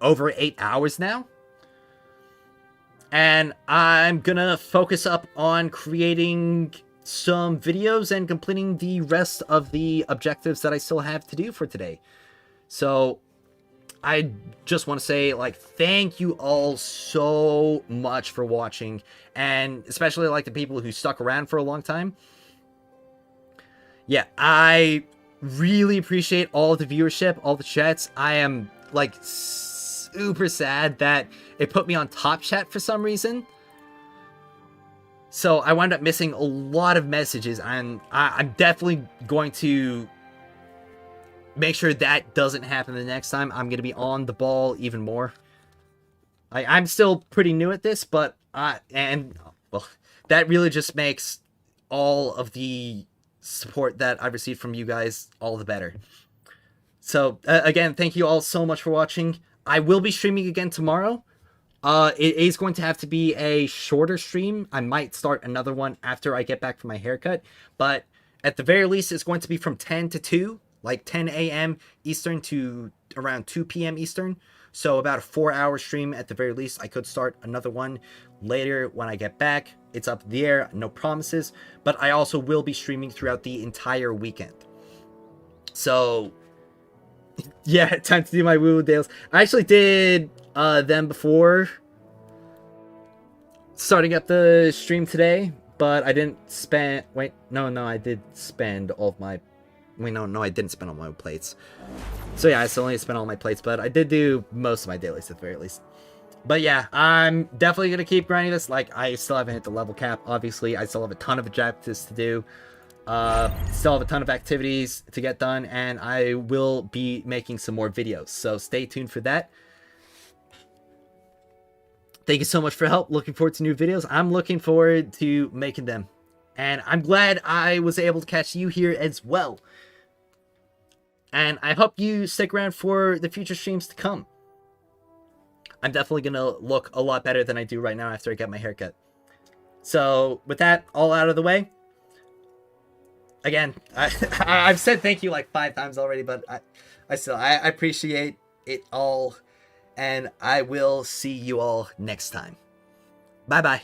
over 8 hours now. And I'm gonna focus up on creating some videos and completing the rest of the objectives that I still have to do for today. So I just want to say, like, thank you all so much for watching, and especially, like, the people who stuck around for a long time. Yeah, I really appreciate all of the viewership, all the chats. I am, like, super sad that it put me on top chat for some reason. So I wound up missing a lot of messages, and I'm definitely going to make sure that doesn't happen the next time. I'm going to be on the ball even more. I'm still pretty new at this, but well, that really just makes all of the support that I've received from you guys all the better. So again, thank you all so much for watching. I will be streaming again tomorrow. It is going to have to be a shorter stream. I might start another one after I get back from my haircut, but at the very least, it's going to be from 10 to 2, like 10 a.m. Eastern to around 2 p.m. Eastern. So about a 4-hour stream at the very least. I could start another one later when I get back. It's up in the air, no promises, but I also will be streaming throughout the entire weekend. So yeah, time to do my woo-woo deals. I actually did them before starting up the stream today, but I didn't spend... Wait, no, I did spend all of my... Wait, no, I didn't spend all my plates. So yeah, I still only spent all my plates, but I did do most of my dailies at the very least. But yeah, I'm definitely going to keep grinding this. Like, I still haven't hit the level cap, obviously. I still have a ton of objectives to do. Still have a ton of activities to get done, and I will be making some more videos, so stay tuned for that. Thank you so much for help. Looking forward to new videos. I'm looking forward to making them, and I'm glad I was able to catch you here as well. And I hope you stick around for the future streams to come. I'm definitely going to look a lot better than I do right now after I get my haircut. So, with that all out of the way, again, I've said thank you like 5 times already, but I appreciate it all, and I will see you all next time. Bye-bye.